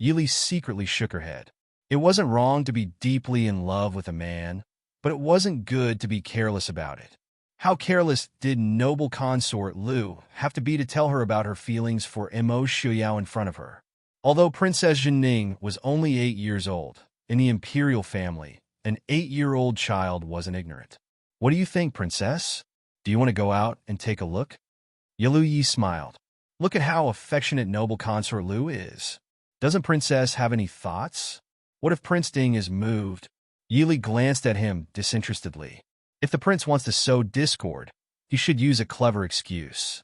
Yili secretly shook her head. It wasn't wrong to be deeply in love with a man, but it wasn't good to be careless about it. How careless did noble consort Lu have to be to tell her about her feelings for Mo Xiuyao in front of her? Although Princess Jinning was only 8 years old, in the imperial family, an 8-year-old child wasn't ignorant. What do you think, princess? Do you want to go out and take a look? Yalu Yi smiled. Look at how affectionate noble consort Lu is. Doesn't princess have any thoughts? What if Prince Ding is moved? Yili glanced at him disinterestedly. If the prince wants to sow discord, he should use a clever excuse.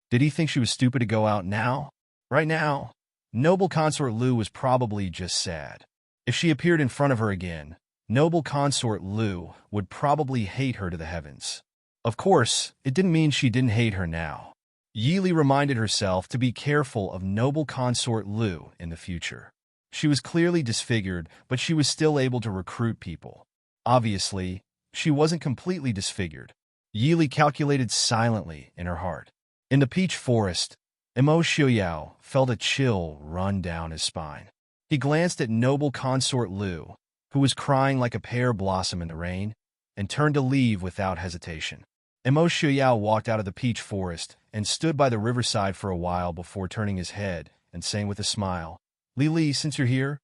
Did he think she was stupid to go out now? Right now, noble consort Lu was probably just sad. If she appeared in front of her again, noble consort Lu would probably hate her to the heavens. Of course, it didn't mean she didn't hate her now. Yili reminded herself to be careful of noble consort Lu in the future. She was clearly disfigured, but she was still able to recruit people. Obviously, she wasn't completely disfigured. Yili calculated silently in her heart. In the peach forest, Mo Xiuyao felt a chill run down his spine. He glanced at noble consort Lu, who was crying like a pear blossom in the rain, and turned to leave without hesitation. Mo Xiuyao walked out of the peach forest and stood by the riverside for a while before turning his head and saying with a smile, Li, since you're here,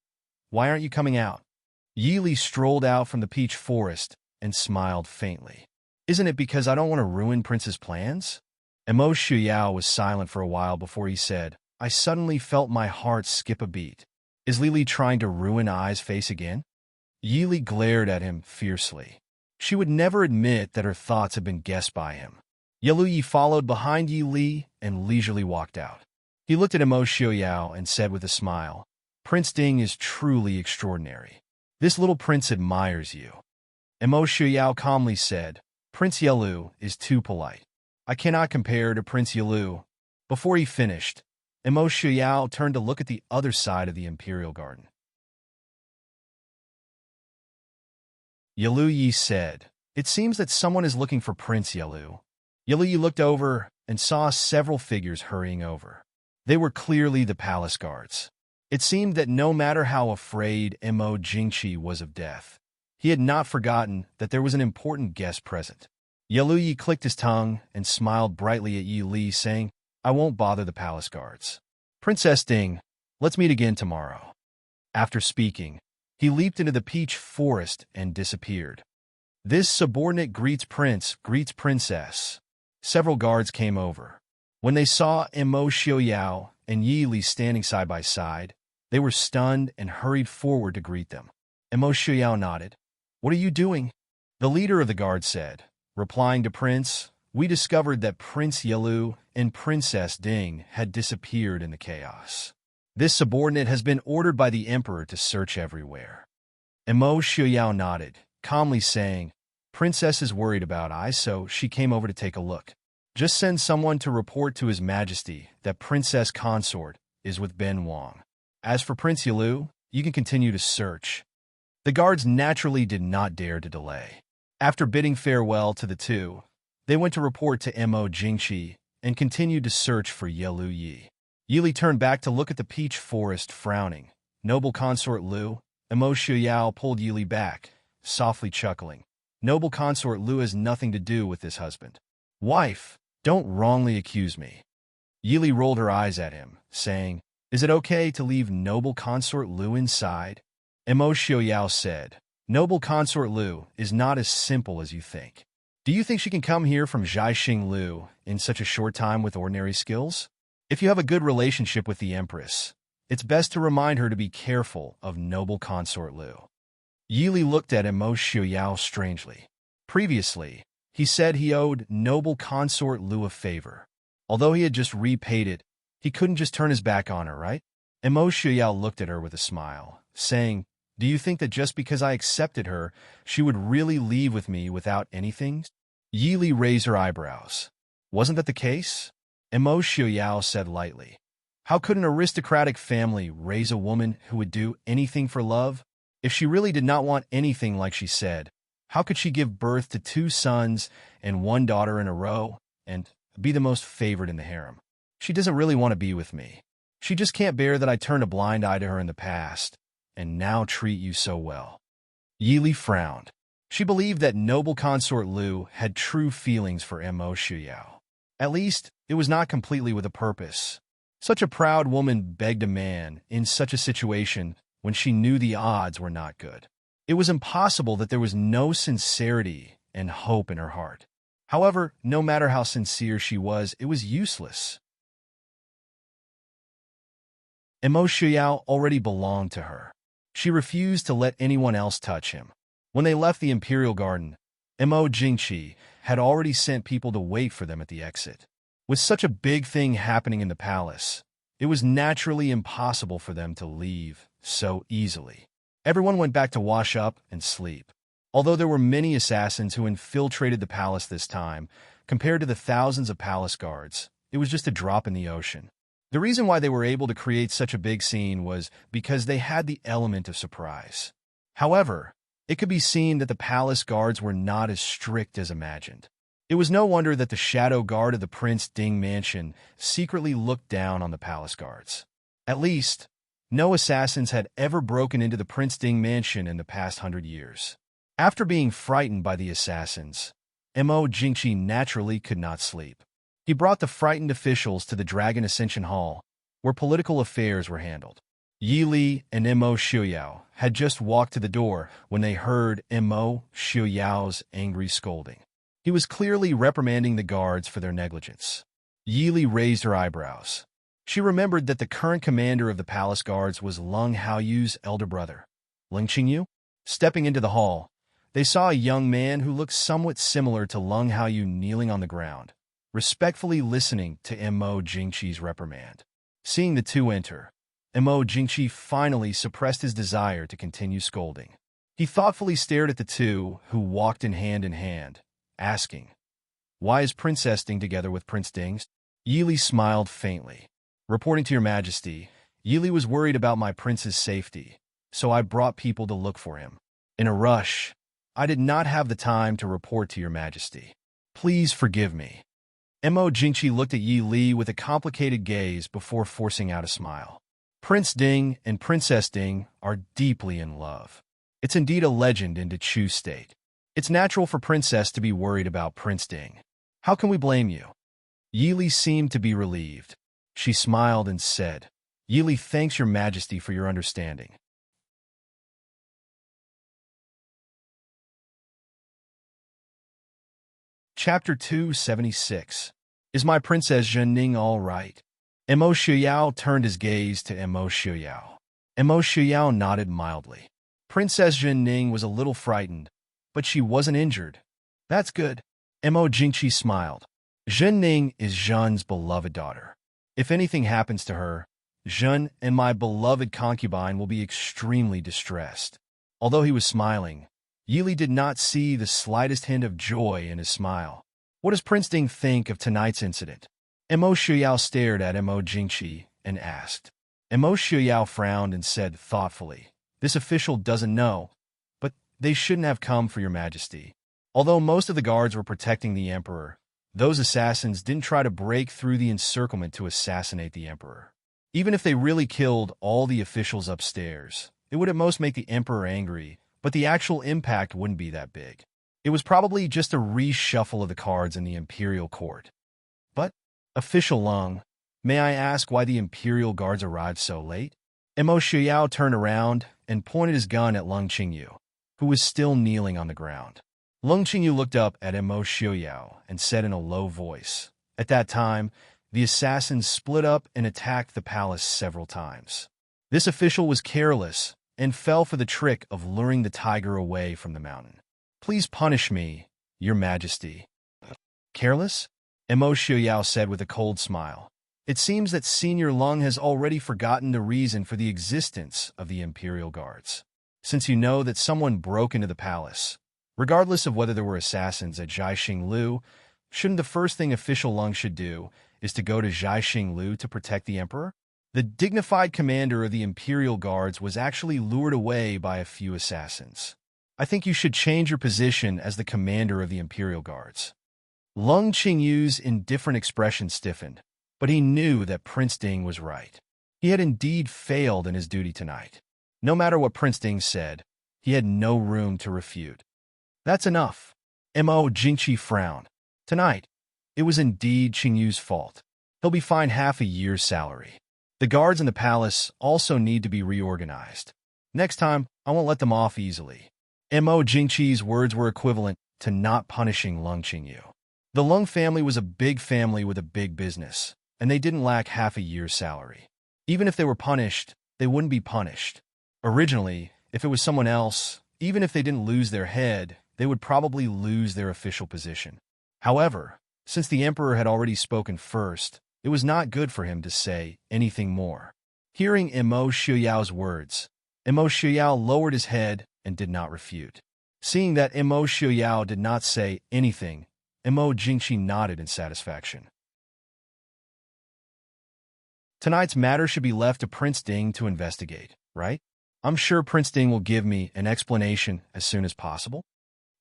why aren't you coming out? Yi Li strolled out from the peach forest and smiled faintly. Isn't it because I don't want to ruin Prince's plans? Mo Xiuyao was silent for a while before he said, I suddenly felt my heart skip a beat. Is Li trying to ruin Ai's face again? Yi Li glared at him fiercely. She would never admit that her thoughts had been guessed by him. Yalu Yi followed behind Yi Li and leisurely walked out. He looked at Mo Xiuyao and said with a smile, Prince Ding is truly extraordinary. This little prince admires you. Mo Xiuyao calmly said, Prince Yalu is too polite. I cannot compare to Prince Yalu. Before he finished, Mo Xiuyao turned to look at the other side of the imperial garden. Yalu Yi said, It seems that someone is looking for Prince Yalu. Yalu Yi looked over and saw several figures hurrying over. They were clearly the palace guards. It seemed that no matter how afraid Mo Jingqi was of death, he had not forgotten that there was an important guest present. Yalu Yi clicked his tongue and smiled brightly at Yi Li, saying, I won't bother the palace guards. Princess Ding, let's meet again tomorrow. After speaking, he leaped into the peach forest and disappeared. This subordinate greets prince, greets princess. Several guards came over. When they saw Mo Xiuyao and Yi Li standing side by side, they were stunned and hurried forward to greet them. Mo Xiuyao nodded. What are you doing? The leader of the guard said, replying to Prince, we discovered that Prince Yalu and Princess Ding had disappeared in the chaos. This subordinate has been ordered by the emperor to search everywhere. Mo Xiuyao nodded, calmly saying, Princess is worried about I, so she came over to take a look. Just send someone to report to His Majesty that Princess Consort is with Ben Wang. As for Prince Yalu, you can continue to search. The guards naturally did not dare to delay. After bidding farewell to the two, they went to report to Mo Jingqi and continued to search for Yalu Yi. Yili turned back to look at the peach forest, frowning. Noble consort Lu, Mo Xiuyao pulled Yili back, softly chuckling. Noble consort Lu has nothing to do with this husband. Wife, don't wrongly accuse me. Yili rolled her eyes at him, saying, Is it okay to leave noble consort Lu inside? Mo Xiuyao said, Noble consort Lu is not as simple as you think. Do you think she can come here from Zhaixing Lu in such a short time with ordinary skills? If you have a good relationship with the Empress, it's best to remind her to be careful of noble consort Liu. Yili looked at Mo Xiuyao strangely. Previously, he said he owed noble consort Liu a favor. Although he had just repaid it, he couldn't just turn his back on her, right? Mo Xiuyao looked at her with a smile, saying, "Do you think that just because I accepted her, she would really leave with me without anything?" Yili raised her eyebrows. "Wasn't that the case?" Mo Xiuyao said lightly. "How could an aristocratic family raise a woman who would do anything for love? If she really did not want anything like she said, how could she give birth to 2 sons and 1 daughter in a row and be the most favored in the harem? She doesn't really want to be with me. She just can't bear that I turned a blind eye to her in the past and now treat you so well." Yili frowned. She believed that noble consort Liu had true feelings for Mo Xiuyao. At least, it was not completely with a purpose. Such a proud woman begged a man in such a situation when she knew the odds were not good. It was impossible that there was no sincerity and hope in her heart. However, no matter how sincere she was, it was useless. Mo Xiuyao already belonged to her. She refused to let anyone else touch him. When they left the Imperial Garden, Mo Jingqi had already sent people to wait for them at the exit. With such a big thing happening in the palace, it was naturally impossible for them to leave so easily. Everyone went back to wash up and sleep. Although there were many assassins who infiltrated the palace this time, compared to the thousands of palace guards, it was just a drop in the ocean. The reason why they were able to create such a big scene was because they had the element of surprise. However, it could be seen that the palace guards were not as strict as imagined. It was no wonder that the shadow guard of the Prince Ding mansion secretly looked down on the palace guards. At least, no assassins had ever broken into the Prince Ding mansion in the past 100 years. After being frightened by the assassins, Mo Jingqi naturally could not sleep. He brought the frightened officials to the Dragon Ascension Hall, where political affairs were handled. Yili and Mo Xiuyao had just walked to the door when they heard Mo Xiuyao's angry scolding. He was clearly reprimanding the guards for their negligence. Yili raised her eyebrows. She remembered that the current commander of the palace guards was Lung Haoyu's elder brother, Lung Qingyu. Stepping into the hall, they saw a young man who looked somewhat similar to Lung Haoyu kneeling on the ground, respectfully listening to Mo Jingqi's reprimand. Seeing the two enter, Mo Jingqi finally suppressed his desire to continue scolding. He thoughtfully stared at the two who walked in hand, asking, "Why is Princess Ding together with Prince Ding?" Yili smiled faintly. "Reporting to your majesty, Yili was worried about my prince's safety, so I brought people to look for him. In a rush, I did not have the time to report to your majesty. Please forgive me." Mo Jingqi looked at Yili with a complicated gaze before forcing out a smile. Prince Ding and Princess Ding are deeply in love. It's indeed a legend in Chu State. It's natural for Princess to be worried about Prince Ding. How can we blame you? Yili seemed to be relieved. She smiled and said, "Yili thanks your majesty for your understanding." Chapter 276. Is my Princess Zhenning all right? Mo Xiuyao turned his gaze to Mo Xiuyao. Mo Xiuyao nodded mildly. Princess Zhenning was a little frightened, but she wasn't injured. That's good. Mo Jingqi smiled. Zhenning is Zhen's beloved daughter. If anything happens to her, Zhen and my beloved concubine will be extremely distressed. Although he was smiling, Yili did not see the slightest hint of joy in his smile. What does Prince Ding think of tonight's incident? Mo Xiuyao stared at Mo Jingqi and asked. Mo Xiuyao frowned and said thoughtfully, "This official doesn't know, but they shouldn't have come for your majesty." Although most of the guards were protecting the emperor, those assassins didn't try to break through the encirclement to assassinate the emperor. Even if they really killed all the officials upstairs, it would at most make the emperor angry, but the actual impact wouldn't be that big. It was probably just a reshuffle of the cards in the imperial court. But, Official Lung, may I ask why the imperial guards arrived so late? Mo Xiuyao turned around and pointed his gun at Lung Qingyu, who was still kneeling on the ground. Lung Qingyu looked up at Mo Xiuyao and said in a low voice. At that time, the assassins split up and attacked the palace several times. This official was careless and fell for the trick of luring the tiger away from the mountain. "Please punish me, Your Majesty." "Careless?" Mo Xiaoyao said with a cold smile. "It seems that Senior Lung has already forgotten the reason for the existence of the Imperial Guards. Since you know that someone broke into the palace, regardless of whether there were assassins at Jiaxing Lu, shouldn't the first thing official Lung should do is to go to Jiaxing Lu to protect the emperor?" The dignified commander of the Imperial Guards was actually lured away by a few assassins. "I think you should change your position as the commander of the Imperial Guards." Lung Qingyu's indifferent expression stiffened, but he knew that Prince Ding was right. He had indeed failed in his duty tonight. No matter what Prince Ding said, he had no room to refute. "That's enough." Mo Jingqi frowned. "Tonight, it was indeed Qingyu's fault. He'll be fined half a year's salary. The guards in the palace also need to be reorganized. Next time, I won't let them off easily." Mo Jingqi's words were equivalent to not punishing Lung Qingyu. The Lung family was a big family with a big business, and they didn't lack half a year's salary. Even if they were punished, they wouldn't be punished. Originally, if it was someone else, even if they didn't lose their head, they would probably lose their official position. However, since the emperor had already spoken first, it was not good for him to say anything more. Hearing Mo Xiaoyao's words, Mo Xiaoyao lowered his head and did not refute. Seeing that Mo Xiaoyao did not say anything, Mo Jingqi nodded in satisfaction. "Tonight's matter should be left to Prince Ding to investigate, right? I'm sure Prince Ding will give me an explanation as soon as possible."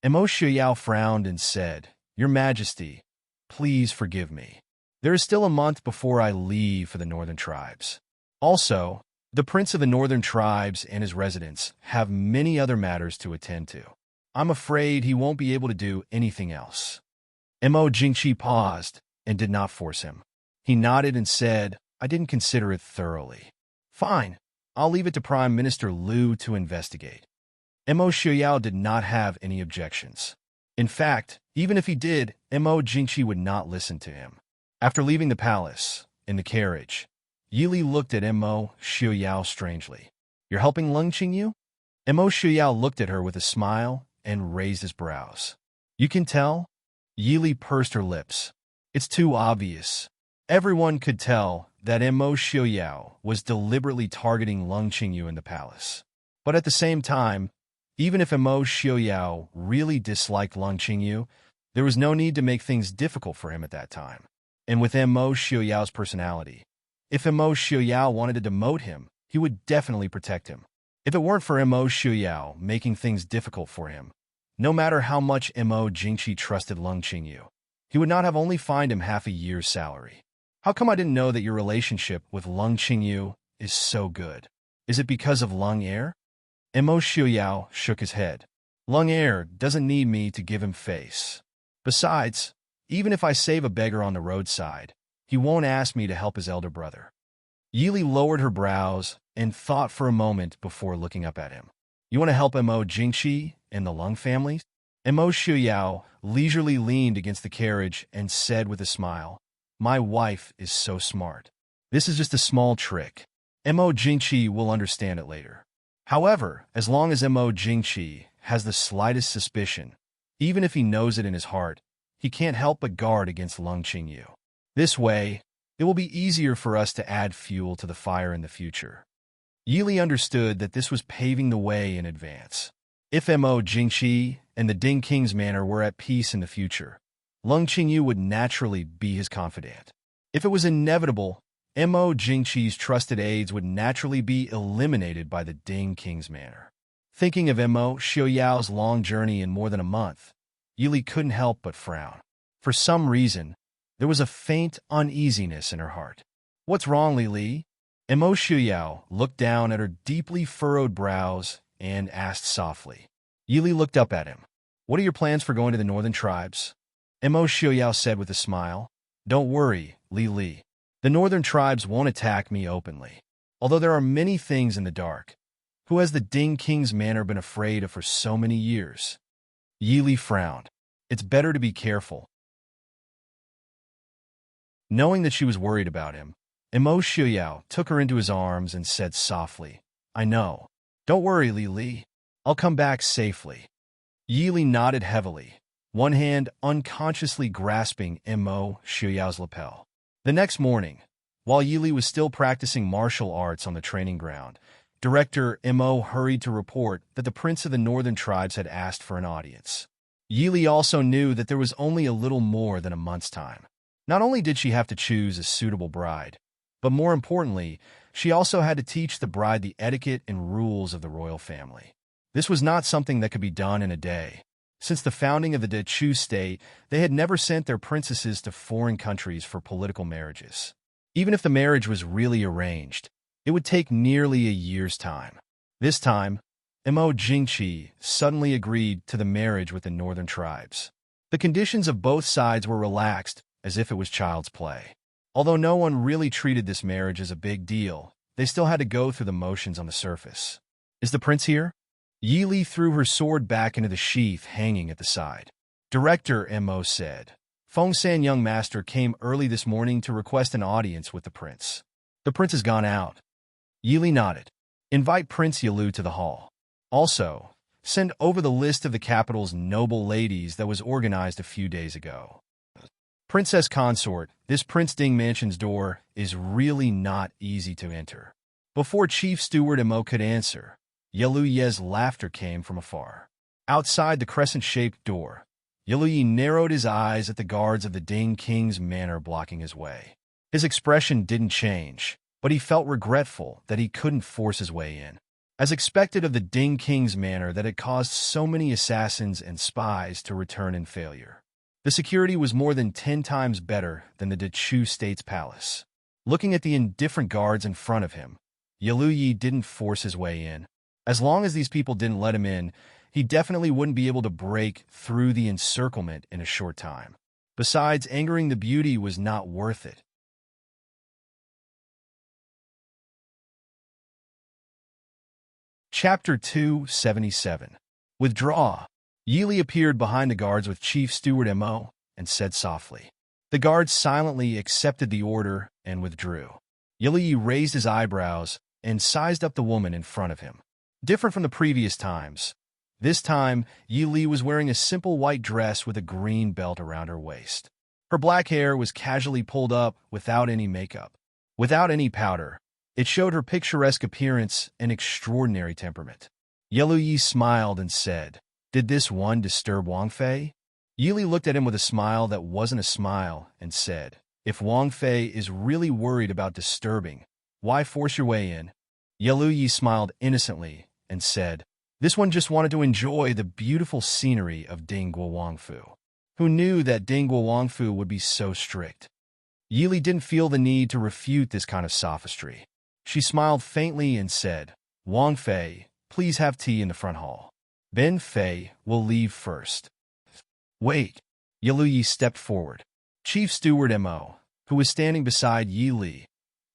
Mo Xiaoyao frowned and said, "Your Majesty, please forgive me. There is still a month before I leave for the Northern Tribes. Also, the Prince of the Northern Tribes and his residents have many other matters to attend to. I'm afraid he won't be able to do anything else." Mo Jingqi paused and did not force him. He nodded and said, "I didn't consider it thoroughly. Fine, I'll leave it to Prime Minister Liu to investigate." Mo Xiaoyao did not have any objections. In fact, even if he did, Mo Jingqi would not listen to him. After leaving the palace, in the carriage, Yili looked at Mo Xiaoyao strangely. "You're helping Lung Qingyu?" Mo Xiaoyao looked at her with a smile and raised his brows. "You can tell?" Yili pursed her lips. "It's too obvious." Everyone could tell that Mo Xiaoyao was deliberately targeting Lung Qingyu in the palace. But at the same time, even if Mo Xiaoyao really disliked Lung Qingyu, there was no need to make things difficult for him at that time. And with Mo Xiaoyao's personality, if Mo Xiaoyao wanted to demote him, he would definitely protect him. If it weren't for Mo Xiaoyao making things difficult for him, no matter how much Mo Jingqi trusted Lung Qingyu, he would not have only fined him half a year's salary. "How come I didn't know that your relationship with Lung Qingyu is so good? Is it because of Lung Air?" Mo Xiaoyao shook his head. "Lung Air doesn't need me to give him face. Besides, even if I save a beggar on the roadside, he won't ask me to help his elder brother." Yili lowered her brows and thought for a moment before looking up at him. "You want to help Mo Jingqi and the Lung family?" Mo Xiaoyao leisurely leaned against the carriage and said with a smile, "My wife is so smart. This is just a small trick. Mo Jingqi will understand it later. However, as long as Mo Jingqi has the slightest suspicion, even if he knows it in his heart, he can't help but guard against Lung Qingyu. This way, it will be easier for us to add fuel to the fire in the future." Yili understood that this was paving the way in advance. If Mo Jingqi and the Ding King's manor were at peace in the future, Lung Qingyu would naturally be his confidant. If it was inevitable, Mo Jingqi's trusted aides would naturally be eliminated by the Ding King's manor. Thinking of Mo Xiaoyao's long journey in more than a month, Yili couldn't help but frown. For some reason, there was a faint uneasiness in her heart. "What's wrong, Li?" Mo Xiaoyao looked down at her deeply furrowed brows and asked softly. Yili looked up at him. "What are your plans for going to the Northern Tribes?" Mo Xiaoyao said with a smile. "Don't worry, Li. The Northern Tribes won't attack me openly. Although there are many things in the dark. Who has the Ding King's manor been afraid of for so many years?" Yili frowned. "It's better to be careful." Knowing that she was worried about him, Imo Shuyao took her into his arms and said softly, "I know. Don't worry, Li Li. I'll come back safely." Yi Li nodded heavily, one hand unconsciously grasping Imo Shuyao's lapel. The next morning, while Yi Li was still practicing martial arts on the training ground, Director Imo hurried to report that the Prince of the Northern Tribes had asked for an audience. Yi Li also knew that there was only a little more than a month's time. Not only did she have to choose a suitable bride, but more importantly, she also had to teach the bride the etiquette and rules of the royal family. This was not something that could be done in a day. Since the founding of the Dechu state, they had never sent their princesses to foreign countries for political marriages. Even if the marriage was really arranged, it would take nearly a year's time. This time, Imo Jingqi suddenly agreed to the marriage with the northern tribes. The conditions of both sides were relaxed as if it was child's play. Although no one really treated this marriage as a big deal, they still had to go through the motions on the surface. "Is the prince here?" Yi Li threw her sword back into the sheath hanging at the side. Director Mo said, "Fengsan young master came early this morning to request an audience with the prince. The prince has gone out." Yi Li nodded. "Invite Prince Yalu to the hall. Also, send over the list of the capital's noble ladies that was organized a few days ago." Princess Consort, this Prince Ding Mansion's door is really not easy to enter. Before Chief Steward Mo could answer, Yalu Ye's laughter came from afar. Outside the crescent-shaped door, Yalu Ye narrowed his eyes at the guards of the Ding King's manor blocking his way. His expression didn't change, but he felt regretful that he couldn't force his way in. As expected of the Ding King's manor that had caused so many assassins and spies to return in failure. The security was more than 10 times better than the Dechu State's palace. Looking at the indifferent guards in front of him, Yalu Yi didn't force his way in. As long as these people didn't let him in, he definitely wouldn't be able to break through the encirclement in a short time. Besides, angering the beauty was not worth it. Chapter 277. Withdraw. Yi Li appeared behind the guards with Chief Steward Mo and said softly. The guards silently accepted the order and withdrew. Yi Li raised his eyebrows and sized up the woman in front of him. Different from the previous times, this time Yi Li was wearing a simple white dress with a green belt around her waist. Her black hair was casually pulled up without any makeup. Without any powder, it showed her picturesque appearance and extraordinary temperament. Yalu Yi smiled and said, "Did this one disturb Wang Fei?" Yi Li looked at him with a smile that wasn't a smile and said, "If Wang Fei is really worried about disturbing, why force your way in?" Yalu Yi smiled innocently and said, "This one just wanted to enjoy the beautiful scenery of Dingguo Wangfu." Who knew that Dingguo Wangfu would be so strict? Yi Li didn't feel the need to refute this kind of sophistry. She smiled faintly and said, "Wang Fei, please have tea in the front hall. Ben Fei will leave first." "Wait." Yalu Yi stepped forward. Chief Steward Mo, who was standing beside Yi Li,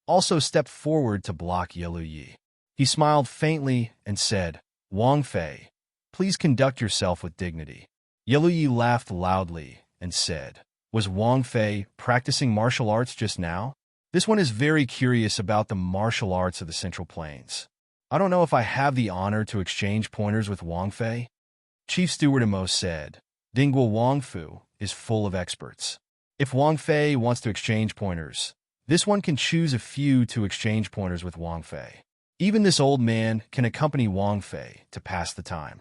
also stepped forward to block Yalu Yi. He smiled faintly and said, "Wang Fei, please conduct yourself with dignity." Yalu Yi laughed loudly and said, "Was Wang Fei practicing martial arts just now? This one is very curious about the martial arts of the Central Plains. I don't know if I have the honor to exchange pointers with Wang Fei." Chief Steward Mo said, "Dingguo Wangfu is full of experts. If Wang Fei wants to exchange pointers, this one can choose a few to exchange pointers with Wang Fei. Even this old man can accompany Wang Fei to pass the time."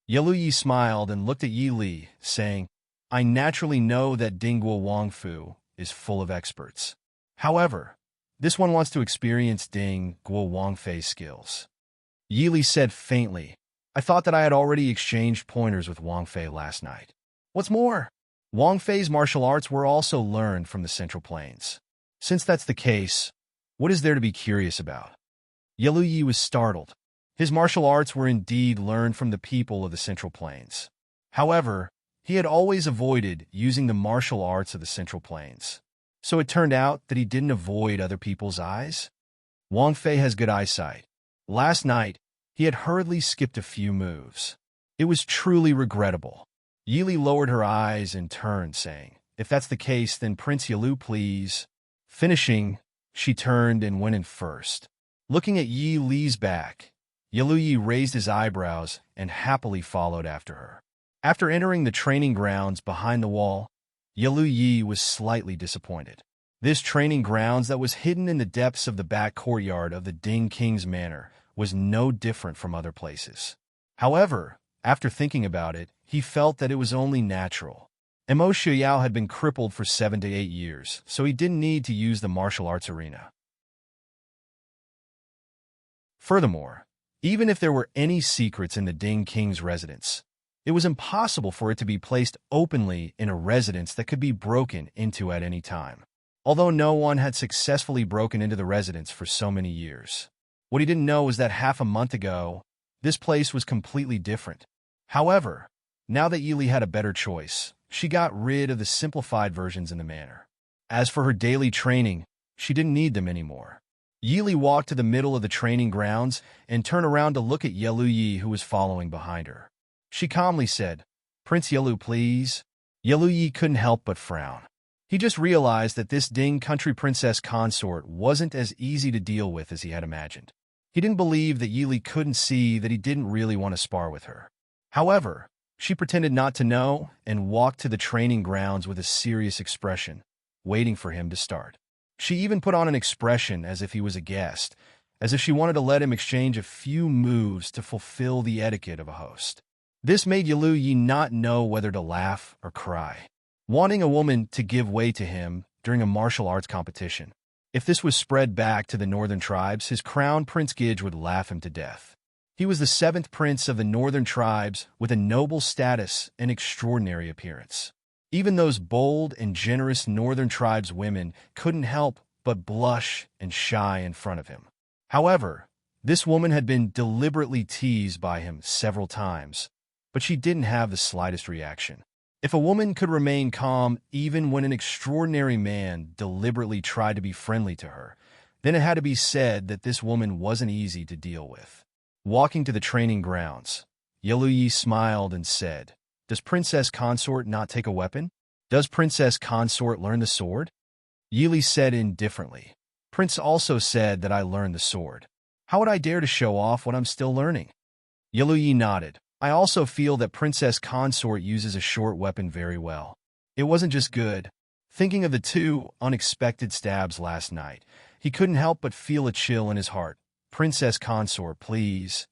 Yalu Yi smiled and looked at Yi Li, saying, "I naturally know that Dingguo Wangfu is full of experts. However, this one wants to experience Ding Guo Wangfei's skills." Yi Li said faintly, "I thought that I had already exchanged pointers with Wang Fei last night. What's more, Wang Fei's martial arts were also learned from the Central Plains. Since that's the case, what is there to be curious about?" Yalu Yi was startled. His martial arts were indeed learned from the people of the Central Plains. However, he had always avoided using the martial arts of the Central Plains. So it turned out that he didn't avoid other people's eyes? Wang Fei has good eyesight. Last night, he had hurriedly skipped a few moves. It was truly regrettable. Yi Li lowered her eyes and turned, saying, "If that's the case, then Prince Yalu, please." Finishing, she turned and went in first. Looking at Yi Li's back, Yi raised his eyebrows and happily followed after her. After entering the training grounds behind the wall, Yi was slightly disappointed. This training grounds that was hidden in the depths of the back courtyard of the Ding King's manor was no different from other places. However, after thinking about it, he felt that it was only natural. Mo Xiao had been crippled for 7 to 8 years, so he didn't need to use the martial arts arena. Furthermore, even if there were any secrets in the Ding King's residence, it was impossible for it to be placed openly in a residence that could be broken into at any time, although no one had successfully broken into the residence for so many years. What he didn't know was that half a month ago, this place was completely different. However, now that Yi Li had a better choice, she got rid of the simplified versions in the manor. As for her daily training, she didn't need them anymore. Yi Li walked to the middle of the training grounds and turned around to look at Yi, who was following behind her. She calmly said, "Prince Yi, please." Yi couldn't help but frown. He just realized that this Ding country princess consort wasn't as easy to deal with as he had imagined. He didn't believe that Yi Li couldn't see that he didn't really want to spar with her. However, she pretended not to know and walked to the training grounds with a serious expression, waiting for him to start. She even put on an expression as if he was a guest, as if she wanted to let him exchange a few moves to fulfill the etiquette of a host. This made Yi not know whether to laugh or cry, wanting a woman to give way to him during a martial arts competition. If this was spread back to the northern tribes, his crown Prince Gij would laugh him to death. He was the 7th prince of the northern tribes with a noble status and extraordinary appearance. Even those bold and generous northern tribes women couldn't help but blush and shy in front of him. However, this woman had been deliberately teased by him several times, but she didn't have the slightest reaction. If a woman could remain calm even when an extraordinary man deliberately tried to be friendly to her, then it had to be said that this woman wasn't easy to deal with. Walking to the training grounds, Yi smiled and said, "Does Princess Consort not take a weapon? Does Princess Consort learn the sword?" Yi Li said indifferently, "Prince also said that I learned the sword. How would I dare to show off what I'm still learning?" Yi nodded. "I also feel that Princess Consort uses a short weapon very well. It wasn't just good." Thinking of the 2 unexpected stabs last night, he couldn't help but feel a chill in his heart. "Princess Consort, please.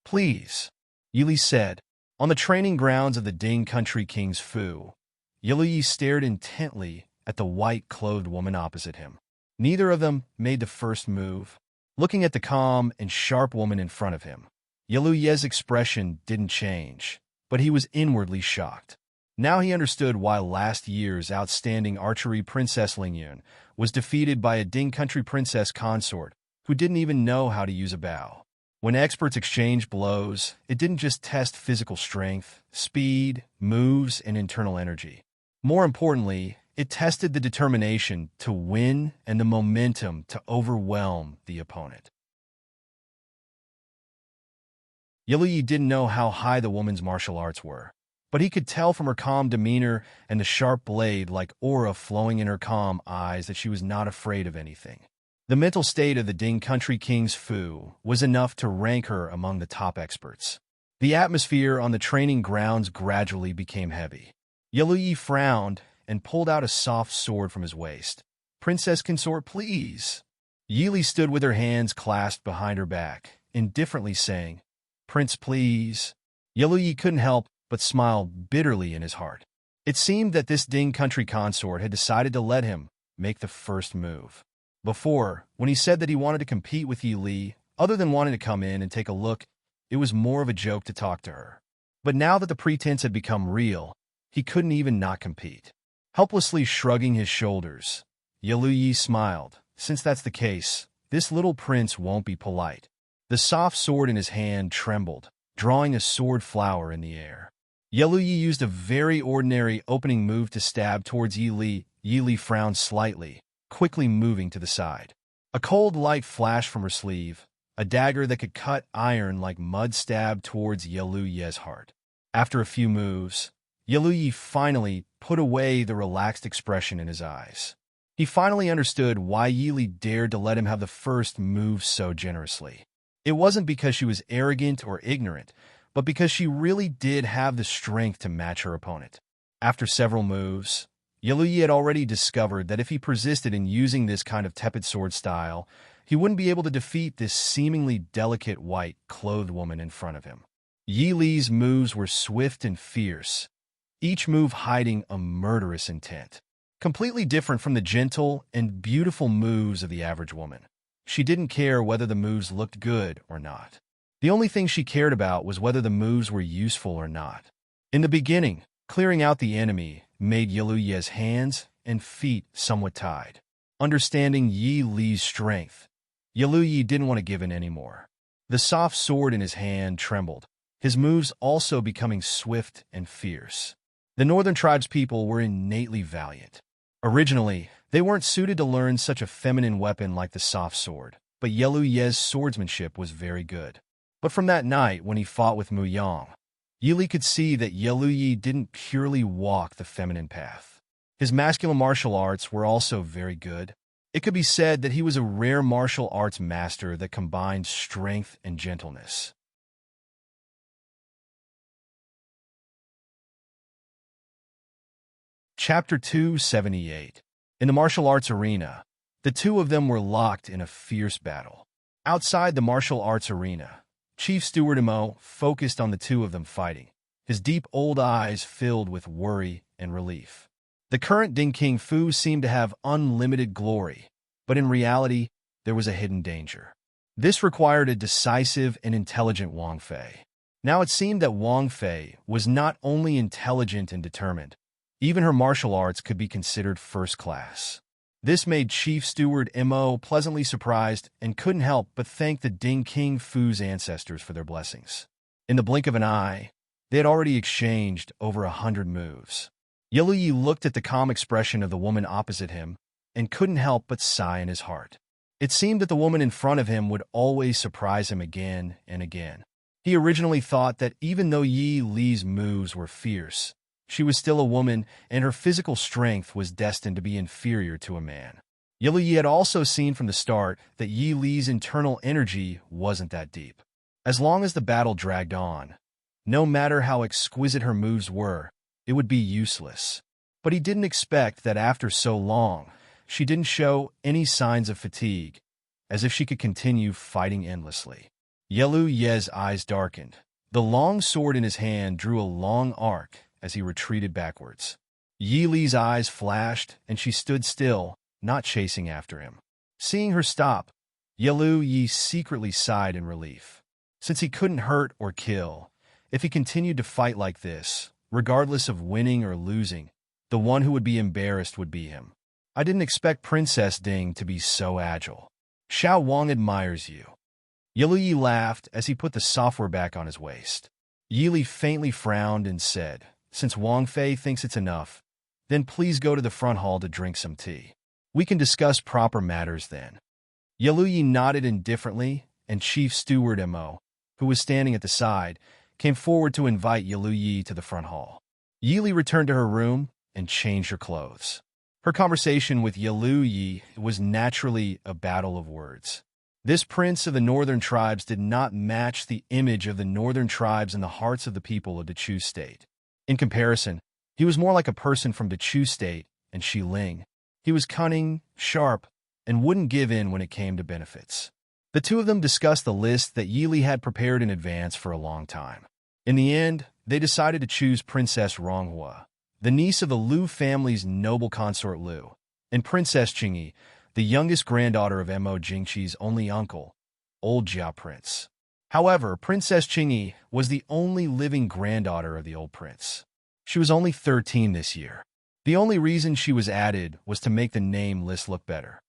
Please," Yi said. On the training grounds of the Ding Country King's Fu, Yi stared intently at the white-clothed woman opposite him. Neither of them made the first move. Looking at the calm and sharp woman in front of him, Yi's expression didn't change, but he was inwardly shocked. Now he understood why last year's outstanding archery Princess Lingyun was defeated by a Ding Country Princess consort who didn't even know how to use a bow. When experts exchanged blows, it didn't just test physical strength, speed, moves, and internal energy. More importantly, it tested the determination to win and the momentum to overwhelm the opponent. Yi didn't know how high the woman's martial arts were, but he could tell from her calm demeanor and the sharp blade-like aura flowing in her calm eyes that she was not afraid of anything. The mental state of the Ding Country King's Fu was enough to rank her among the top experts. The atmosphere on the training grounds gradually became heavy. Yi frowned and pulled out a soft sword from his waist. "Princess Consort, please." Yi stood with her hands clasped behind her back, indifferently saying, "Prince, please." Yi couldn't help but smile bitterly in his heart. It seemed that this Ding Country consort had decided to let him make the first move. Before, when he said that he wanted to compete with Yi Li, other than wanting to come in and take a look, it was more of a joke to talk to her. But now that the pretense had become real, he couldn't even not compete. Helplessly shrugging his shoulders, Yi smiled. "Since that's the case, this little prince won't be polite." The soft sword in his hand trembled, drawing a sword flower in the air. Yi used a very ordinary opening move to stab towards Yi Li. Yi Li frowned slightly, quickly moving to the side. A cold light flashed from her sleeve. A dagger that could cut iron like mud stabbed towards Yi's heart. After a few moves, Yi finally put away the relaxed expression in his eyes. He finally understood why Yili dared to let him have the first move so generously. It wasn't because she was arrogant or ignorant, but because she really did have the strength to match her opponent. After several moves, Yaluyi had already discovered that if he persisted in using this kind of tepid sword style, he wouldn't be able to defeat this seemingly delicate white-clothed woman in front of him. Yi Li's moves were swift and fierce, each move hiding a murderous intent. Completely different from the gentle and beautiful moves of the average woman. She didn't care whether the moves looked good or not. The only thing she cared about was whether the moves were useful or not. In the beginning, clearing out the enemy made Yaluyi's hands and feet somewhat tied. Understanding Yi Li's strength, Yaluyi didn't want to give in anymore. The soft sword in his hand trembled, his moves also becoming swift and fierce. The Northern tribespeople were innately valiant. Originally, they weren't suited to learn such a feminine weapon like the soft sword, but Yaluyi's swordsmanship was very good. But from that night when he fought with Mu Yang, Yili could see that Yaluyi didn't purely walk the feminine path. His masculine martial arts were also very good. It could be said that he was a rare martial arts master that combined strength and gentleness. Chapter 278. In the martial arts arena, the two of them were locked in a fierce battle. Outside the martial arts arena, Chief Steward Mo focused on the two of them fighting, his deep old eyes filled with worry and relief. The current Ding King Fu seemed to have unlimited glory, but in reality, there was a hidden danger. This required a decisive and intelligent Wang Fei. Now it seemed that Wang Fei was not only intelligent and determined, even her martial arts could be considered first class. This made Chief Steward Mo pleasantly surprised and couldn't help but thank the Ding King Fu's ancestors for their blessings. In the blink of an eye, they had already exchanged over 100 moves. Yaluyi looked at the calm expression of the woman opposite him and couldn't help but sigh in his heart. It seemed that the woman in front of him would always surprise him again and again. He originally thought that even though Yi Li's moves were fierce, she was still a woman, and her physical strength was destined to be inferior to a man. Yaluyi had also seen from the start that Yi Li's internal energy wasn't that deep. As long as the battle dragged on, no matter how exquisite her moves were, it would be useless. But he didn't expect that after so long, she didn't show any signs of fatigue, as if she could continue fighting endlessly. Yaluyi's eyes darkened. The long sword in his hand drew a long arc as he retreated backwards. Yi Li's eyes flashed, and she stood still, not chasing after him. Seeing her stop, Yaluyi secretly sighed in relief. Since he couldn't hurt or kill, if he continued to fight like this, regardless of winning or losing, the one who would be embarrassed would be him. I didn't expect Princess Ding to be so agile. Xiao Wang admires you. Yaluyi laughed as he put the software back on his waist. Yi Li faintly frowned and said, "Since Wang Fei thinks it's enough, then please go to the front hall to drink some tea. We can discuss proper matters then." Yaluyi nodded indifferently, and Chief Steward Mo, who was standing at the side, came forward to invite Yaluyi to the front hall. Yi Li returned to her room and changed her clothes. Her conversation with Yaluyi was naturally a battle of words. This prince of the northern tribes did not match the image of the northern tribes in the hearts of the people of the Chu state. In comparison, he was more like a person from the Chu state and Xiling. He was cunning, sharp, and wouldn't give in when it came to benefits. The two of them discussed the list that Yi Li had prepared in advance for a long time. In the end, they decided to choose Princess Ronghua, the niece of the Liu family's noble consort Liu, and Princess Qingyi, the youngest granddaughter of Mo Jingqi's only uncle, old Jiao Prince. However, Princess Qingyi was the only living granddaughter of the old prince. She was only 13 this year. The only reason she was added was to make the name list look better.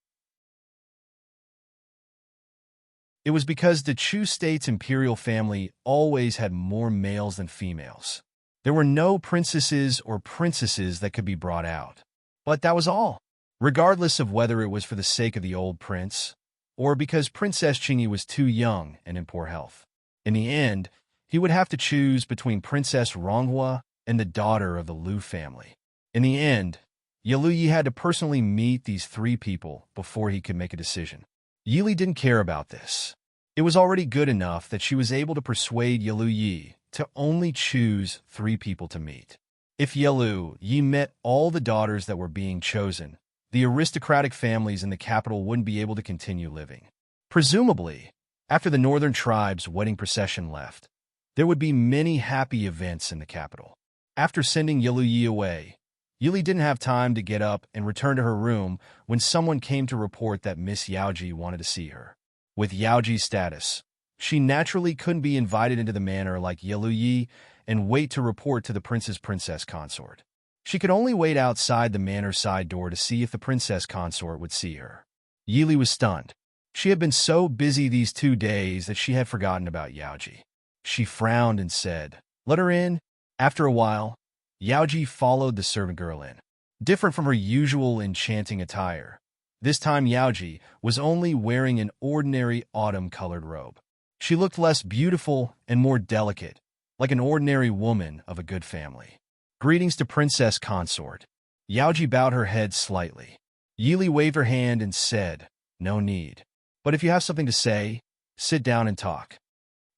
It was because the Chu state's imperial family always had more males than females. There were no princesses or princesses that could be brought out. But that was all. Regardless of whether it was for the sake of the old prince, or because Princess Qingyi was too young and in poor health. In the end, he would have to choose between Princess Ronghua and the daughter of the Liu family. In the end, Yi had to personally meet these 3 people before he could make a decision. Yi didn't care about this. It was already good enough that she was able to persuade Yi to only choose 3 people to meet. If Yi met all the daughters that were being chosen, the aristocratic families in the capital wouldn't be able to continue living. Presumably, after the northern tribe's wedding procession left, there would be many happy events in the capital. After sending Yi away, Yi didn't have time to get up and return to her room when someone came to report that Miss Yaoji wanted to see her. With Yaoji's status, she naturally couldn't be invited into the manor like Yi and wait to report to the princess consort. She could only wait outside the manor side door to see if the princess consort would see her. Yi was stunned. She had been so busy these 2 days that she had forgotten about Yaoji. She frowned and said, "Let her in." After a while, Yaoji followed the servant girl in. Different from her usual enchanting attire, this time Yaoji was only wearing an ordinary autumn-colored robe. She looked less beautiful and more delicate, like an ordinary woman of a good family. "Greetings to Princess Consort." Yaoji bowed her head slightly. Yi waved her hand and said, "No need. But if you have something to say, sit down and talk."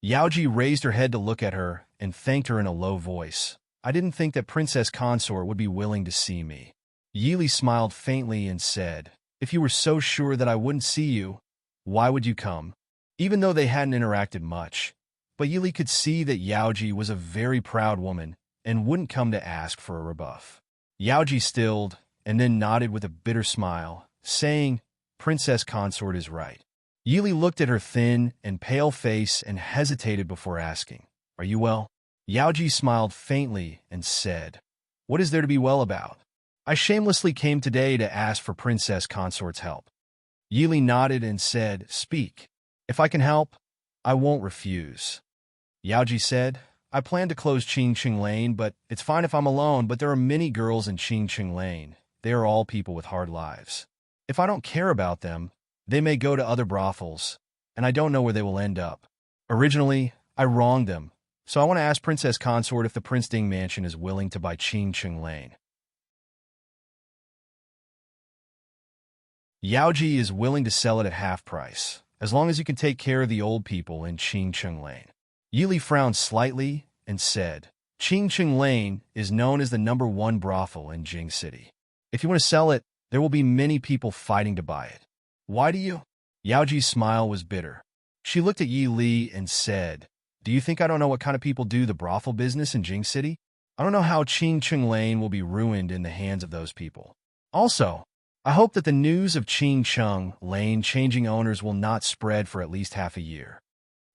Yaoji raised her head to look at her and thanked her in a low voice. "I didn't think that Princess Consort would be willing to see me." Yi smiled faintly and said, "If you were so sure that I wouldn't see you, why would you come?" Even though they hadn't interacted much, but Yi could see that Yaoji was a very proud woman and wouldn't come to ask for a rebuff. Yaoji stilled and then nodded with a bitter smile, saying, "Princess Consort is right." Yi looked at her thin and pale face and hesitated before asking, "Are you well?" Yaoji smiled faintly and said, "What is there to be well about? I shamelessly came today to ask for Princess Consort's help." Yi nodded and said, "Speak. If I can help, I won't refuse." Yaoji said, "I plan to close Qingqing Lane, but it's fine if I'm alone, but there are many girls in Qingqing Lane. They are all people with hard lives. If I don't care about them, they may go to other brothels, and I don't know where they will end up. Originally, I wronged them, so I want to ask Princess Consort if the Prince Ding Mansion is willing to buy Qingqing Lane." Yaoji is willing to sell it at half price, as long as you can take care of the old people in Qingqing Lane. Yi frowned slightly and said, "Qingqing Lane is known as the #1 brothel in Jing City. If you want to sell it, there will be many people fighting to buy it. Why do you?" Yaoji's smile was bitter. She looked at Yi and said, "Do you think I don't know what kind of people do the brothel business in Jing City? I don't know how Qingqing Lane will be ruined in the hands of those people. Also, I hope that the news of Qingqing Lane changing owners will not spread for at least half a year."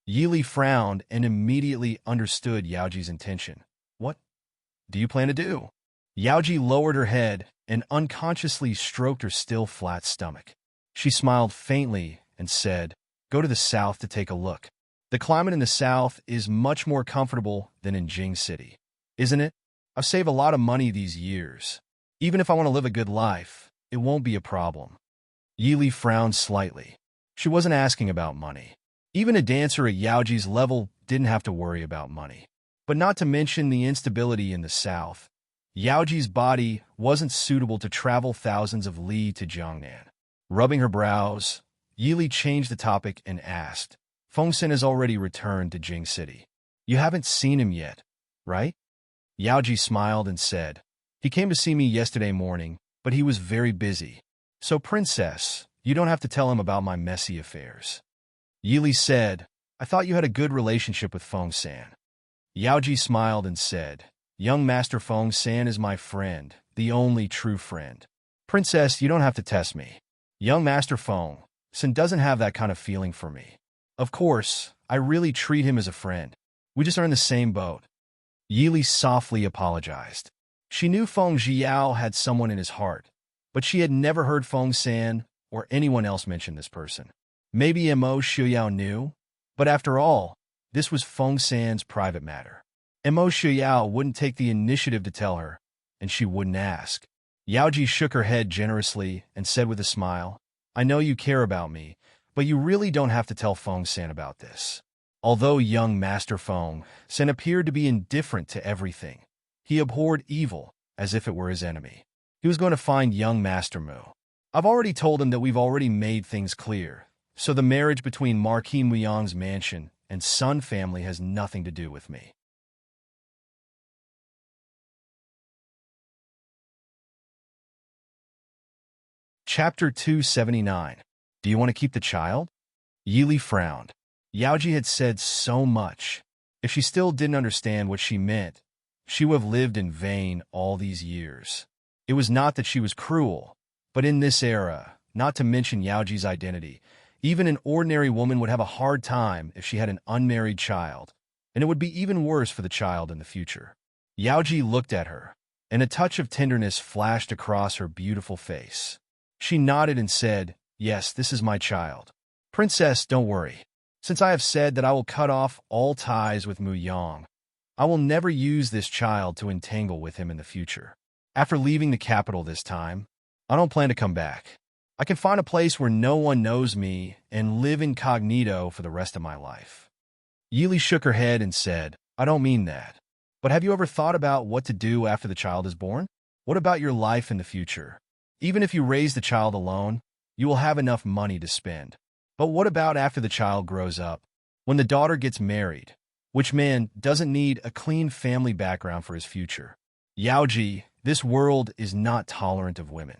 Yi frowned and immediately understood Yaoji's intention. "What do you plan to do?" Yaoji lowered her head and unconsciously stroked her still flat stomach. She smiled faintly and said, "Go to the south to take a look. The climate in the south is much more comfortable than in Jing City, isn't it? I've saved a lot of money these years. Even if I want to live a good life, it won't be a problem." Yi frowned slightly. She wasn't asking about money. Even a dancer at Yaoji's level didn't have to worry about money. But not to mention the instability in the south, Yaoji's body wasn't suitable to travel thousands of li to Jiangnan. Rubbing her brows, Yi changed the topic and asked, "Fengsen has already returned to Jing City. You haven't seen him yet, right?" Yaoji smiled and said, "He came to see me yesterday morning, but he was very busy. So, Princess, you don't have to tell him about my messy affairs." Yi said, "I thought you had a good relationship with Fengsan." Yaoji smiled and said, "Young Master Fengsan is my friend, the only true friend. Princess, you don't have to test me. Young Master Fengsan doesn't have that kind of feeling for me. Of course, I really treat him as a friend. We just are in the same boat." Yi softly apologized. She knew Feng Jiao had someone in his heart, but she had never heard Fengsan or anyone else mention this person. Maybe Mo Shuyao knew, but after all, this was Fengsan's private matter. Mo Shuyao wouldn't take the initiative to tell her, and she wouldn't ask. Yaoji shook her head generously and said with a smile, "I know you care about me, but you really don't have to tell Fengsan about this." Although young Master Fengsan appeared to be indifferent to everything, he abhorred evil as if it were his enemy. He was going to find young Master Mu. I've already told him that we've already made things clear, so the marriage between Marquis Muyang's mansion and Sun family has nothing to do with me. Chapter 279. Do you want to keep the child? Yili frowned. Yaoji had said so much. If she still didn't understand what she meant, she would have lived in vain all these years. It was not that she was cruel, but in this era, not to mention Yaoji's identity, even an ordinary woman would have a hard time if she had an unmarried child, and it would be even worse for the child in the future. Yaoji looked at her, and a touch of tenderness flashed across her beautiful face. She nodded and said, "Yes, this is my child. Princess, don't worry. Since I have said that I will cut off all ties with Mu Yang, I will never use this child to entangle with him in the future. After leaving the capital this time, I don't plan to come back. I can find a place where no one knows me and live incognito for the rest of my life." Yili shook her head and said, "I don't mean that. But have you ever thought about what to do after the child is born? What about your life in the future? Even if you raise the child alone, you will have enough money to spend. But what about after the child grows up? When the daughter gets married, which man doesn't need a clean family background for his future? Yaoji, this world is not tolerant of women."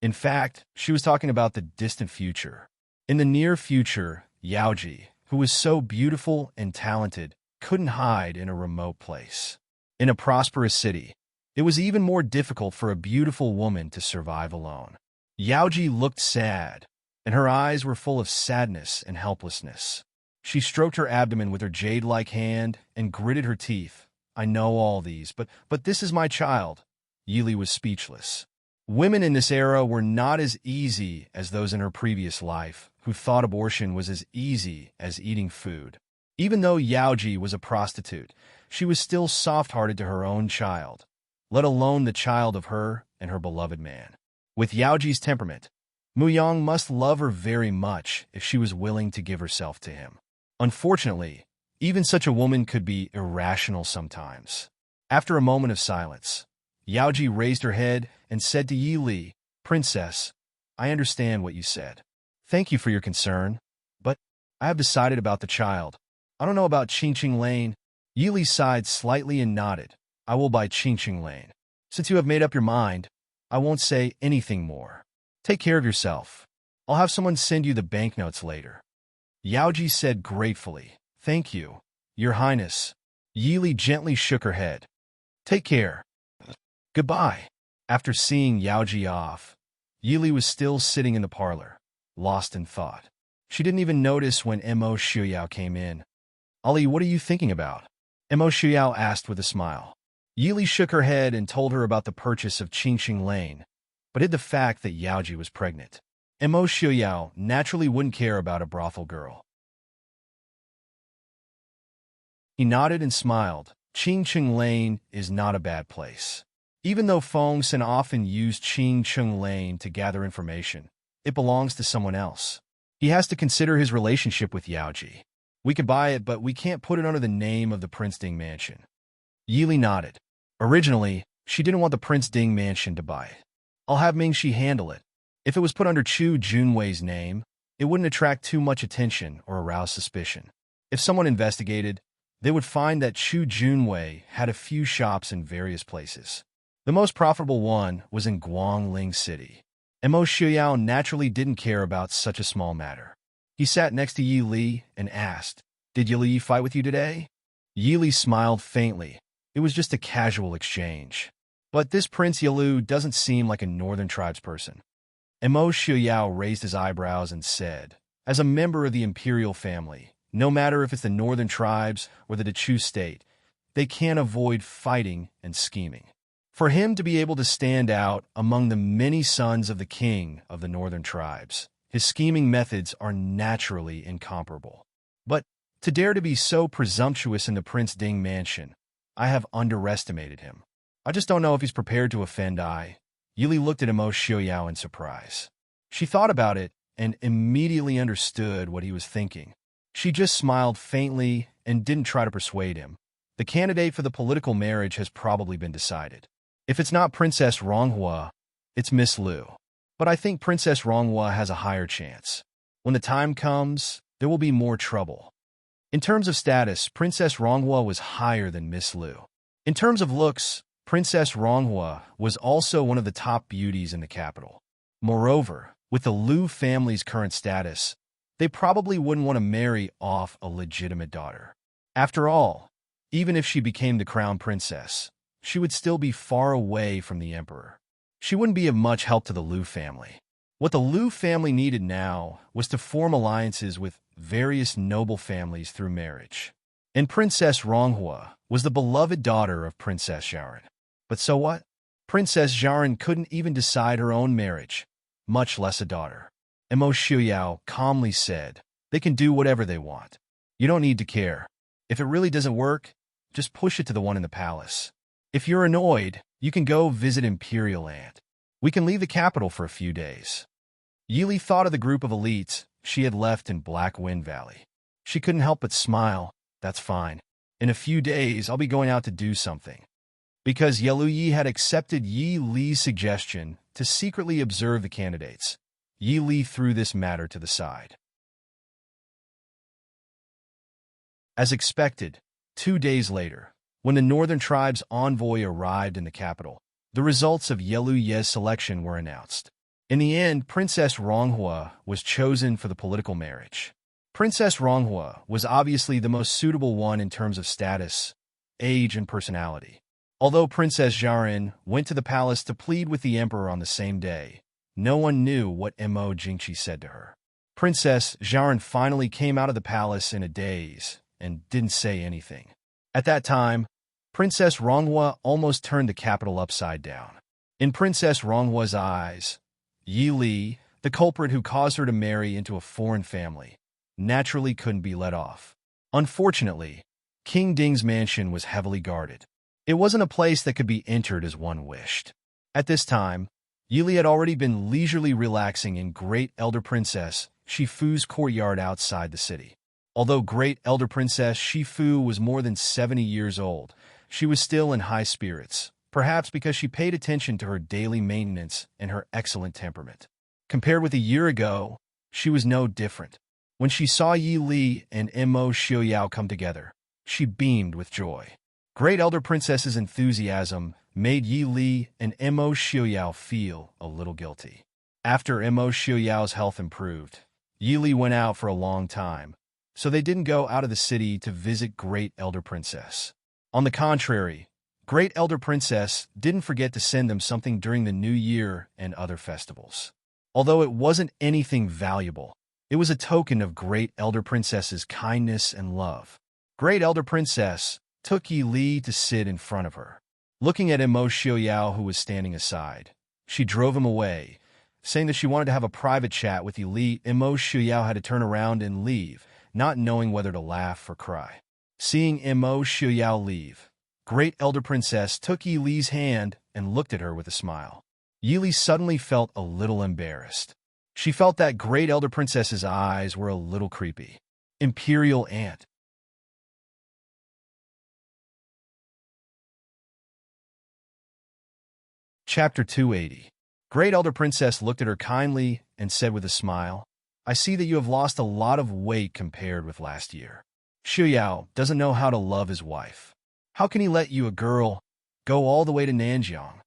In fact, she was talking about the distant future. In the near future, Yaoji, who was so beautiful and talented, couldn't hide in a remote place. In a prosperous city, it was even more difficult for a beautiful woman to survive alone. Yaoji looked sad, and her eyes were full of sadness and helplessness. She stroked her abdomen with her jade-like hand and gritted her teeth. "I know all these, but this is my child." Yili was speechless. Women in this era were not as easy as those in her previous life, who thought abortion was as easy as eating food. Even though Yaoji was a prostitute, she was still soft-hearted to her own child, let alone the child of her and her beloved man. With Yaoji's temperament, Mu Yang must love her very much if she was willing to give herself to him. Unfortunately, even such a woman could be irrational sometimes. After a moment of silence, Yaoji raised her head and said to Yi Li, "Princess, I understand what you said. Thank you for your concern, but I have decided about the child. I don't know about Qingqing Lane." Yi Li sighed slightly and nodded. "I will buy Qingqing Lane. Since you have made up your mind, I won't say anything more. Take care of yourself. I'll have someone send you the banknotes later." Yaoji said gratefully, "Thank you, Your Highness." Yi Li gently shook her head. "Take care. Goodbye." After seeing Yaoji off, Yi Li was still sitting in the parlor, lost in thought. She didn't even notice when Mo Shuyao came in. "Ali, what are you thinking about?" Mo Shuyao asked with a smile. Yi Li shook her head and told her about the purchase of Qingqing Lane, but hid the fact that Yaoji was pregnant. Mo Shuyao naturally wouldn't care about a brothel girl. He nodded and smiled. Qingqing Lane is not a bad place. Even though Feng Sen often used Qingqing Lane to gather information, it belongs to someone else. He has to consider his relationship with Yaoji. "We could buy it, but we can't put it under the name of the Prince Ding Mansion." Yi Li nodded. Originally, she didn't want the Prince Ding Mansion to buy it. "I'll have Mingxi handle it. If it was put under Chu Junwei's name, it wouldn't attract too much attention or arouse suspicion. If someone investigated, they would find that Chu Junwei had a few shops in various places. The most profitable one was in Guangling City. Mo Shuyao naturally didn't care about such a small matter. He sat next to Yi Li and asked, "Did Yi Li fight with you today?" Yi Li smiled faintly. It was just a casual exchange. But this Prince Yilu doesn't seem like a northern tribes person. Mo Shuyao raised his eyebrows and said, "As a member of the imperial family, no matter if it's the northern tribes or the Dechu state, they can't avoid fighting and scheming. For him to be able to stand out among the many sons of the king of the northern tribes, his scheming methods are naturally incomparable. But to dare to be so presumptuous in the Prince Ding Mansion, I have underestimated him. I just don't know if he's prepared to offend I." Yi Li looked at Mo Shuyao in surprise. She thought about it and immediately understood what he was thinking. She just smiled faintly and didn't try to persuade him. The candidate for the political marriage has probably been decided. If it's not Princess Ronghua, It's Miss Lu. But I think Princess Ronghua has a higher chance. When the time comes, there will be more trouble. In terms of status, Princess Ronghua was higher than Miss Lu. In terms of looks, Princess Ronghua was also one of the top beauties in the capital. Moreover, with the Lu family's current status, they probably wouldn't want to marry off a legitimate daughter. After all, even if she became the crown princess, she would still be far away from the emperor. She wouldn't be of much help to the Lu family. What the Lu family needed now was to form alliances with various noble families through marriage. And Princess Ronghua was the beloved daughter of Princess Xiaoran. But so what? Princess Xiaoran couldn't even decide her own marriage, much less a daughter. And Mo Shuyao calmly said, "They can do whatever they want. You don't need to care. If it really doesn't work, just push it to the one in the palace. If you're annoyed, you can go visit Imperial Land. We can leave the capital for a few days." Yili thought of the group of elites she had left in Black Wind Valley. She couldn't help but smile. That's fine. In a few days, I'll be going out to do something. Because Yelu Yi had accepted Yi Li's suggestion to secretly observe the candidates, Yi Li threw this matter to the side. As expected, 2 days later, when the Northern Tribe's envoy arrived in the capital, the results of Yelu Ye's selection were announced. In the end, Princess Ronghua was chosen for the political marriage. Princess Ronghua was obviously the most suitable one in terms of status, age, and personality. Although Princess Xiaoran went to the palace to plead with the emperor on the same day, no one knew what Mo Jingqi said to her. Princess Xiaoran finally came out of the palace in a daze and didn't say anything. At that time, Princess Ronghua almost turned the capital upside down. In Princess Ronghua's eyes, Yi Li, the culprit who caused her to marry into a foreign family, naturally couldn't be let off. Unfortunately, King Ding's mansion was heavily guarded. It wasn't a place that could be entered as one wished. At this time, Yi Li had already been leisurely relaxing in Great Elder Princess Shifu's courtyard outside the city. Although Great Elder Princess Shifu was more than 70 years old, she was still in high spirits, perhaps because she paid attention to her daily maintenance and her excellent temperament. Compared with a year ago, she was no different. When she saw Yi Li and Mo Shuyao come together, she beamed with joy. Great Elder Princess's enthusiasm made Yi Li and Mo Shuyao feel a little guilty. After Mo Shuyao's health improved, Yi Li went out for a long time, so they didn't go out of the city to visit Great Elder Princess. On the contrary, Great Elder Princess didn't forget to send them something during the New Year and other festivals. Although it wasn't anything valuable, it was a token of Great Elder Princess's kindness and love. Great Elder Princess took Yi Li to sit in front of her. Looking at Mo Shuyao, who was standing aside, she drove him away, saying that she wanted to have a private chat with Yi Li. Mo Shuyao had to turn around and leave, not knowing whether to laugh or cry. Seeing Mo Shuyao leave, Great Elder Princess took Yi Li's hand and looked at her with a smile. Yi Li suddenly felt a little embarrassed. She felt that Great Elder Princess's eyes were a little creepy. Imperial Aunt. Chapter 280. Great Elder Princess looked at her kindly and said with a smile, "I see that you have lost a lot of weight compared with last year. Shuyao doesn't know how to love his wife. How can he let you, a girl, go all the way to Nanjiang?"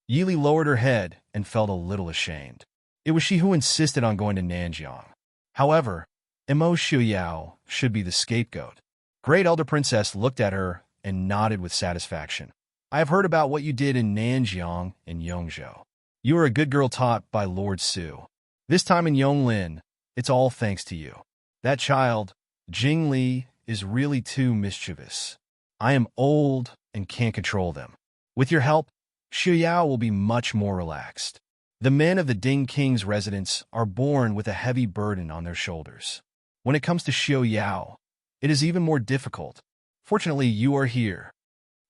Yi Li lowered her head and felt a little ashamed. It was she who insisted on going to Nanjiang. However, Mo Shuyao should be the scapegoat. Great Elder Princess looked at her and nodded with satisfaction. "I have heard about what you did in Nanjiang and Yongzhou. You are a good girl taught by Lord Su. This time in Yonglin, it's all thanks to you. That child, Jing Li, is really too mischievous. I am old and can't control them. With your help, Shuyao will be much more relaxed. The men of the Ding King's residence are born with a heavy burden on their shoulders. When it comes to Shuyao, it is even more difficult. Fortunately, you are here."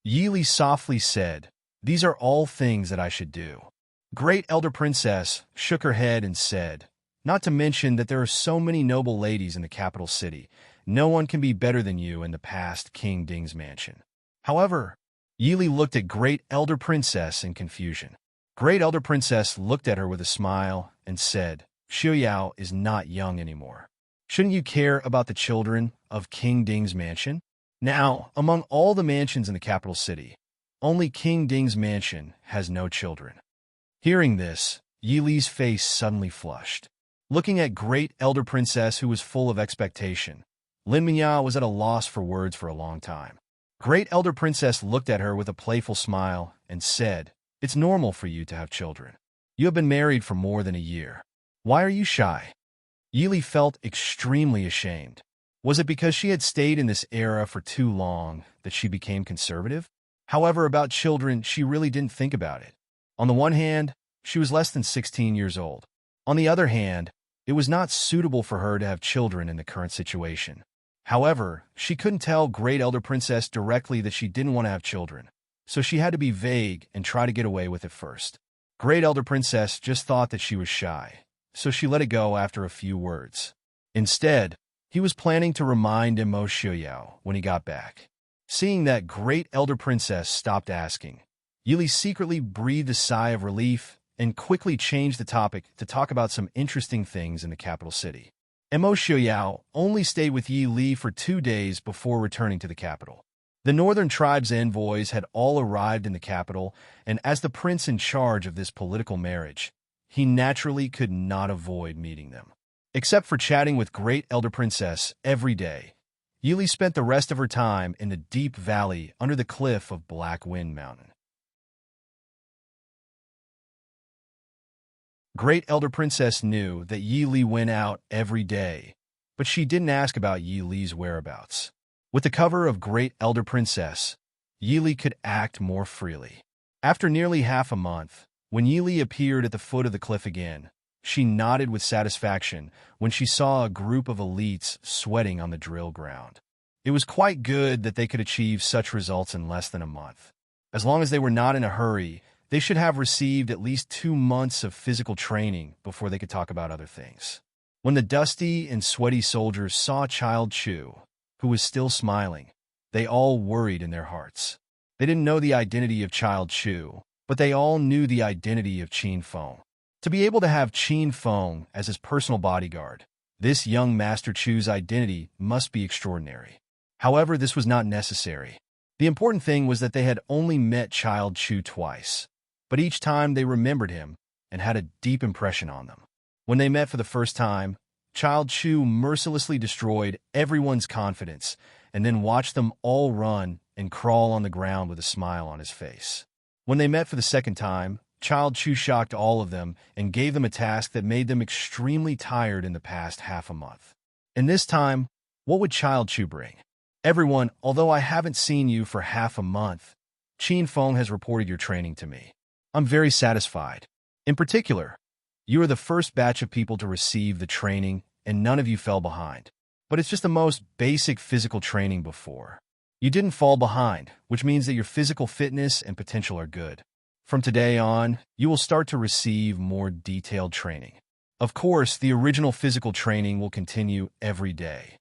Yi Li softly said, "These are all things that I should do." Great Elder Princess shook her head and said, "Not to mention that there are so many noble ladies in the capital city. No one can be better than you in the past King Ding's mansion." However, Yi Li looked at Great Elder Princess in confusion. Great Elder Princess looked at her with a smile and said, Xiaoyao is not young anymore. Shouldn't you care about the children of King Ding's mansion? Now, among all the mansions in the capital city, only King Ding's mansion has no children. Hearing this, Yi Li's face suddenly flushed. Looking at Great Elder Princess, who was full of expectation, Lin Mingya was at a loss for words for a long time. Great Elder Princess looked at her with a playful smile and said, It's normal for you to have children. You have been married for more than a year. Why are you shy? Yi Li felt extremely ashamed. Was it because she had stayed in this era for too long that she became conservative? However, about children, she really didn't think about it. On the one hand, she was less than 16 years old. On the other hand, it was not suitable for her to have children in the current situation. However, she couldn't tell Great Elder Princess directly that she didn't want to have children, so she had to be vague and try to get away with it first. Great Elder Princess just thought that she was shy, so she let it go after a few words. Instead, he was planning to remind Immerse Xiaoyao when he got back. Seeing that Great Elder Princess stopped asking, Yi Li secretly breathed a sigh of relief and quickly changed the topic to talk about some interesting things in the capital city. Immerse Xiaoyao only stayed with Yi Li for 2 days before returning to the capital. The northern tribes' envoys had all arrived in the capital, and as the prince in charge of this political marriage, he naturally could not avoid meeting them. Except for chatting with Great Elder Princess every day, Yi Li spent the rest of her time in the deep valley under the cliff of Black Wind Mountain. Great Elder Princess knew that Yi Li went out every day, but she didn't ask about Yi Li's whereabouts. With the cover of Great Elder Princess, Yi Li could act more freely. After nearly half a month, when Yi Li appeared at the foot of the cliff again, she nodded with satisfaction when she saw a group of elites sweating on the drill ground. It was quite good that they could achieve such results in less than a month. As long as they were not in a hurry, they should have received at least 2 months of physical training before they could talk about other things. When the dusty and sweaty soldiers saw Child Chu, who was still smiling, they all worried in their hearts. They didn't know the identity of Child Chu, but they all knew the identity of Qin Feng. To be able to have Qin Feng as his personal bodyguard, this young Master Chu's identity must be extraordinary. However, this was not necessary. The important thing was that they had only met Child Chu twice, but each time they remembered him and had a deep impression on them. When they met for the first time, Child Chu mercilessly destroyed everyone's confidence and then watched them all run and crawl on the ground with a smile on his face. When they met for the second time, Child Chu shocked all of them and gave them a task that made them extremely tired in the past half a month. And this time, what would Child Chu bring? Everyone, although I haven't seen you for half a month, Qin Feng has reported your training to me. I'm very satisfied. In particular, you are the first batch of people to receive the training, and none of you fell behind. But it's just the most basic physical training before. You didn't fall behind, which means that your physical fitness and potential are good. From today on, you will start to receive more detailed training. Of course, the original physical training will continue every day.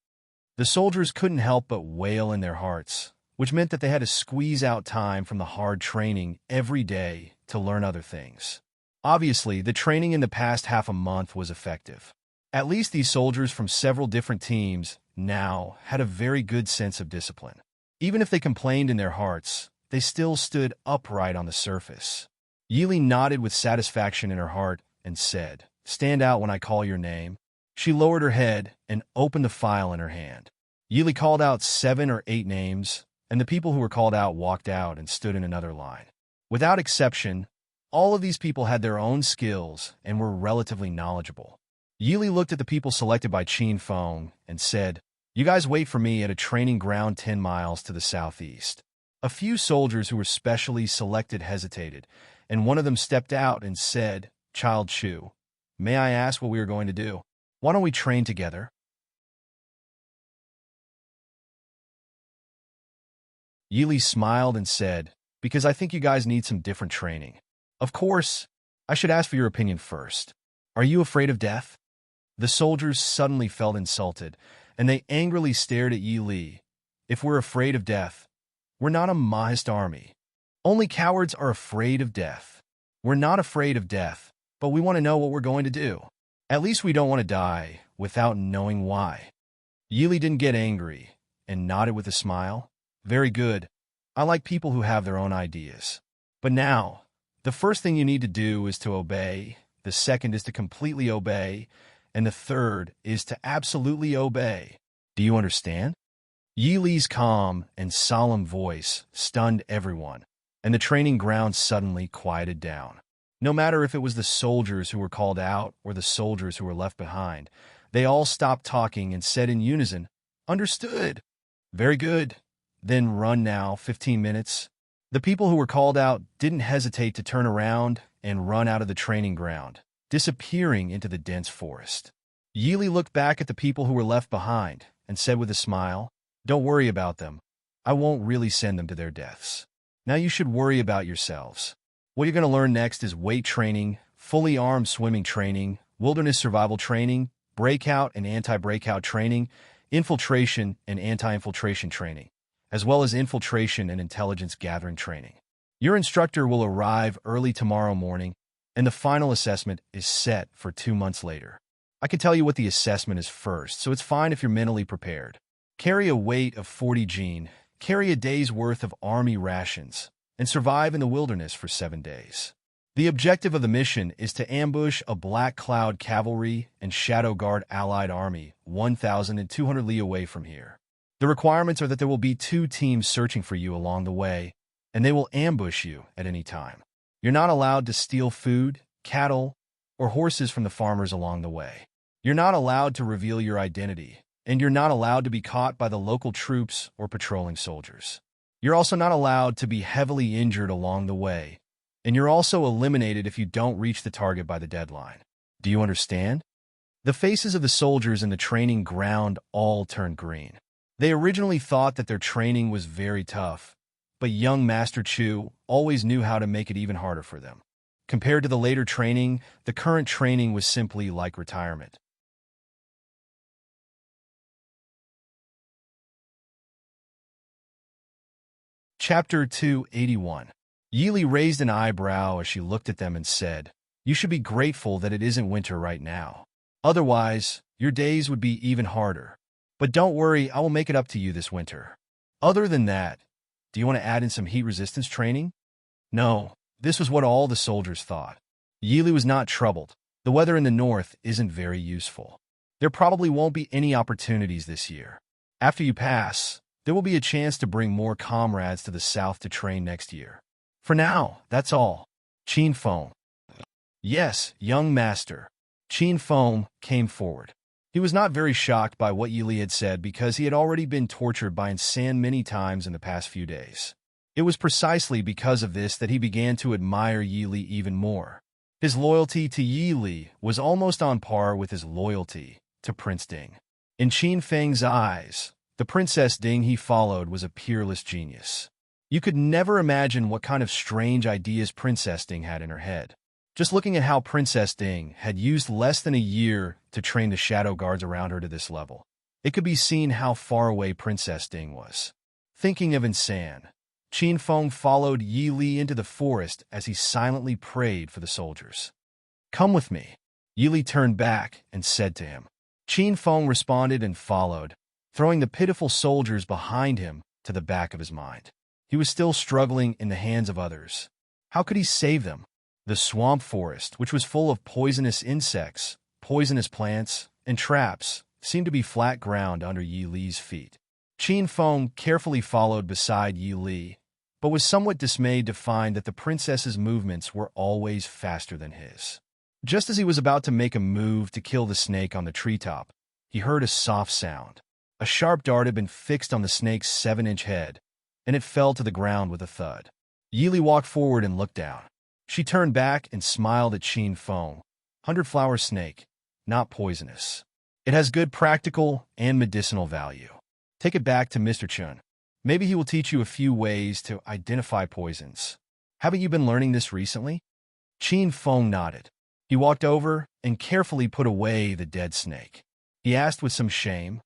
The soldiers couldn't help but wail in their hearts, which meant that they had to squeeze out time from the hard training every day to learn other things. Obviously, the training in the past half a month was effective. At least these soldiers from several different teams now had a very good sense of discipline. Even if they complained in their hearts, they still stood upright on the surface. Yi Li nodded with satisfaction in her heart and said, "Stand out when I call your name." She lowered her head and opened the file in her hand. Yi Li called out 7 or 8 names, and the people who were called out walked out and stood in another line. Without exception, all of these people had their own skills and were relatively knowledgeable. Yi Li looked at the people selected by Qin Feng and said, "You guys wait for me at a training ground 10 miles to the southeast." A few soldiers who were specially selected hesitated, and one of them stepped out and said, "Child Chu, may I ask what we are going to do? Why don't we train together?" Yi Li smiled and said, "Because I think you guys need some different training. Of course, I should ask for your opinion first. Are you afraid of death?" The soldiers suddenly felt insulted, and they angrily stared at Yi Li. "If we're afraid of death, we're not a Mahist army. Only cowards are afraid of death." We're not afraid of death, but we want to know what we're going to do. At least we don't want to die without knowing why. Yili didn't get angry and nodded with a smile. Very good. I like people who have their own ideas. But now, the first thing you need to do is to obey, the second is to completely obey, and the third is to absolutely obey. Do you understand? Yili's calm and solemn voice stunned everyone, and the training ground suddenly quieted down. No matter if it was the soldiers who were called out or the soldiers who were left behind, they all stopped talking and said in unison, "Understood." Very good. Then run now, 15 minutes. The people who were called out didn't hesitate to turn around and run out of the training ground, disappearing into the dense forest. Yili looked back at the people who were left behind and said with a smile, "Don't worry about them. I won't really send them to their deaths. Now you should worry about yourselves. What you're going to learn next is weight training, fully armed swimming training, wilderness survival training, breakout and anti-breakout training, infiltration and anti-infiltration training, as well as infiltration and intelligence gathering training. Your instructor will arrive early tomorrow morning, and the final assessment is set for 2 months later. I can tell you what the assessment is first, so it's fine if you're mentally prepared. Carry a weight of 40 gene, carry a day's worth of army rations, and survive in the wilderness for 7 days. The objective of the mission is to ambush a Black Cloud cavalry and Shadow Guard allied army 1,200 li away from here. The requirements are that there will be 2 teams searching for you along the way, and they will ambush you at any time. You're not allowed to steal food, cattle, or horses from the farmers along the way. You're not allowed to reveal your identity, and you're not allowed to be caught by the local troops or patrolling soldiers. You're also not allowed to be heavily injured along the way, and you're also eliminated if you don't reach the target by the deadline. Do you understand? The faces of the soldiers in the training ground all turned green. They originally thought that their training was very tough, but young Master Chu always knew how to make it even harder for them. Compared to the later training, the current training was simply like retirement. Chapter 281. Yili raised an eyebrow as she looked at them and said, "You should be grateful that it isn't winter right now. Otherwise, your days would be even harder. But don't worry, I will make it up to you this winter. Other than that, do you want to add in some heat resistance training?" No, this was what all the soldiers thought. Yili was not troubled. The weather in the north isn't very useful. There probably won't be any opportunities this year. After you pass, there will be a chance to bring more comrades to the south to train next year. For now, that's all. Qin Feng. Yes, young master. Qin Feng came forward. He was not very shocked by what Yili had said because he had already been tortured by Insan many times in the past few days. It was precisely because of this that he began to admire Yili even more. His loyalty to Yili was almost on par with his loyalty to Prince Ding. In Qin Feng's eyes, the Princess Ding he followed was a peerless genius. You could never imagine what kind of strange ideas Princess Ding had in her head. Just looking at how Princess Ding had used less than a year to train the shadow guards around her to this level, it could be seen how far away Princess Ding was. Thinking of Insan, Qin Feng followed Yi Li into the forest as he silently prayed for the soldiers. "Come with me." Yi Li turned back and said to him. Qin Feng responded and followed, throwing the pitiful soldiers behind him to the back of his mind. He was still struggling in the hands of others. How could he save them? The swamp forest, which was full of poisonous insects, poisonous plants, and traps, seemed to be flat ground under Yi Li's feet. Qin Feng carefully followed beside Yi Li, but was somewhat dismayed to find that the princess's movements were always faster than his. Just as he was about to make a move to kill the snake on the treetop, he heard a soft sound. A sharp dart had been fixed on the snake's 7-inch head, and it fell to the ground with a thud. Yi Li walked forward and looked down. She turned back and smiled at Qin Feng. 100-flower snake, not poisonous. It has good practical and medicinal value. Take it back to Mr. Chun. Maybe he will teach you a few ways to identify poisons. Haven't you been learning this recently? Qin Feng nodded. He walked over and carefully put away the dead snake. He asked with some shame,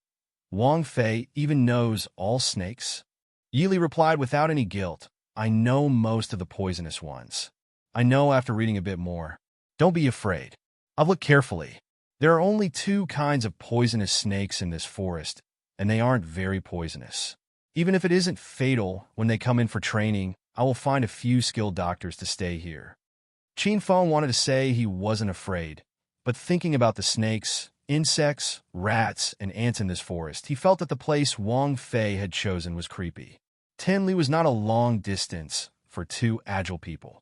"Wang Fei even knows all snakes?" Yi Li replied without any guilt, "I know most of the poisonous ones. I know after reading a bit more. Don't be afraid. I've looked carefully. There are only two kinds of poisonous snakes in this forest, and they aren't very poisonous. Even if it isn't fatal when they come in for training, I will find a few skilled doctors to stay here. Qin Feng wanted to say he wasn't afraid, but thinking about the snakes, insects, rats, and ants in this forest, he felt that the place Wang Fei had chosen was creepy. Tenli was not a long distance for two agile people.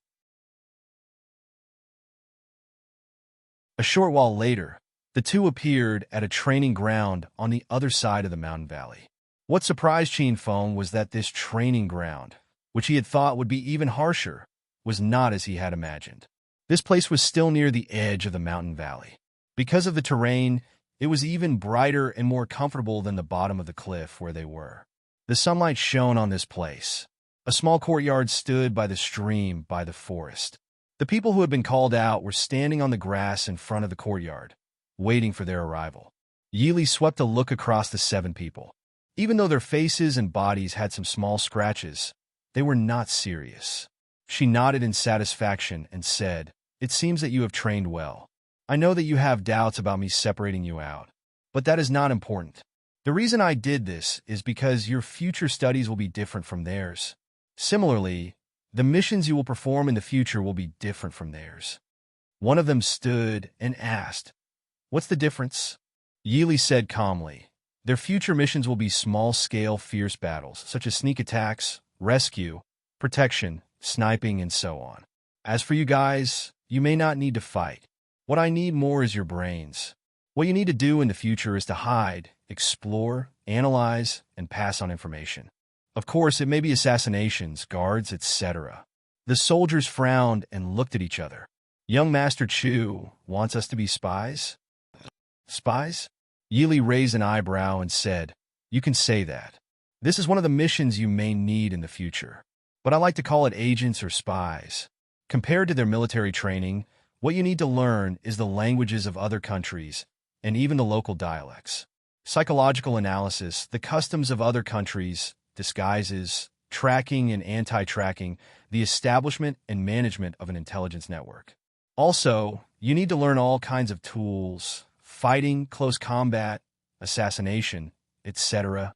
A short while later, the two appeared at a training ground on the other side of the mountain valley. What surprised Qin Feng was that this training ground, which he had thought would be even harsher, was not as he had imagined. This place was still near the edge of the mountain valley. Because of the terrain, it was even brighter and more comfortable than the bottom of the cliff where they were. The sunlight shone on this place. A small courtyard stood by the stream by the forest. The people who had been called out were standing on the grass in front of the courtyard, waiting for their arrival. Yili swept a look across the 7 people. Even though their faces and bodies had some small scratches, they were not serious. She nodded in satisfaction and said, "It seems that you have trained well. I know that you have doubts about me separating you out, but that is not important. The reason I did this is because your future studies will be different from theirs. Similarly, the missions you will perform in the future will be different from theirs." One of them stood and asked, "What's the difference?" Yili said calmly, "Their future missions will be small-scale, fierce battles, such as sneak attacks, rescue, protection, sniping, and so on. As for you guys, you may not need to fight. What I need more is your brains. What you need to do in the future is to hide, explore, analyze, and pass on information. Of course, it may be assassinations, guards, etc." The soldiers frowned and looked at each other. "Young Master Chu wants us to be spies?" "Spies?" Yili raised an eyebrow and said, "You can say that. This is one of the missions you may need in the future. But I like to call it agents or spies. Compared to their military training, what you need to learn is the languages of other countries and even the local dialects. Psychological analysis, the customs of other countries, disguises, tracking and anti-tracking, the establishment and management of an intelligence network. Also, you need to learn all kinds of tools, fighting, close combat, assassination, etc.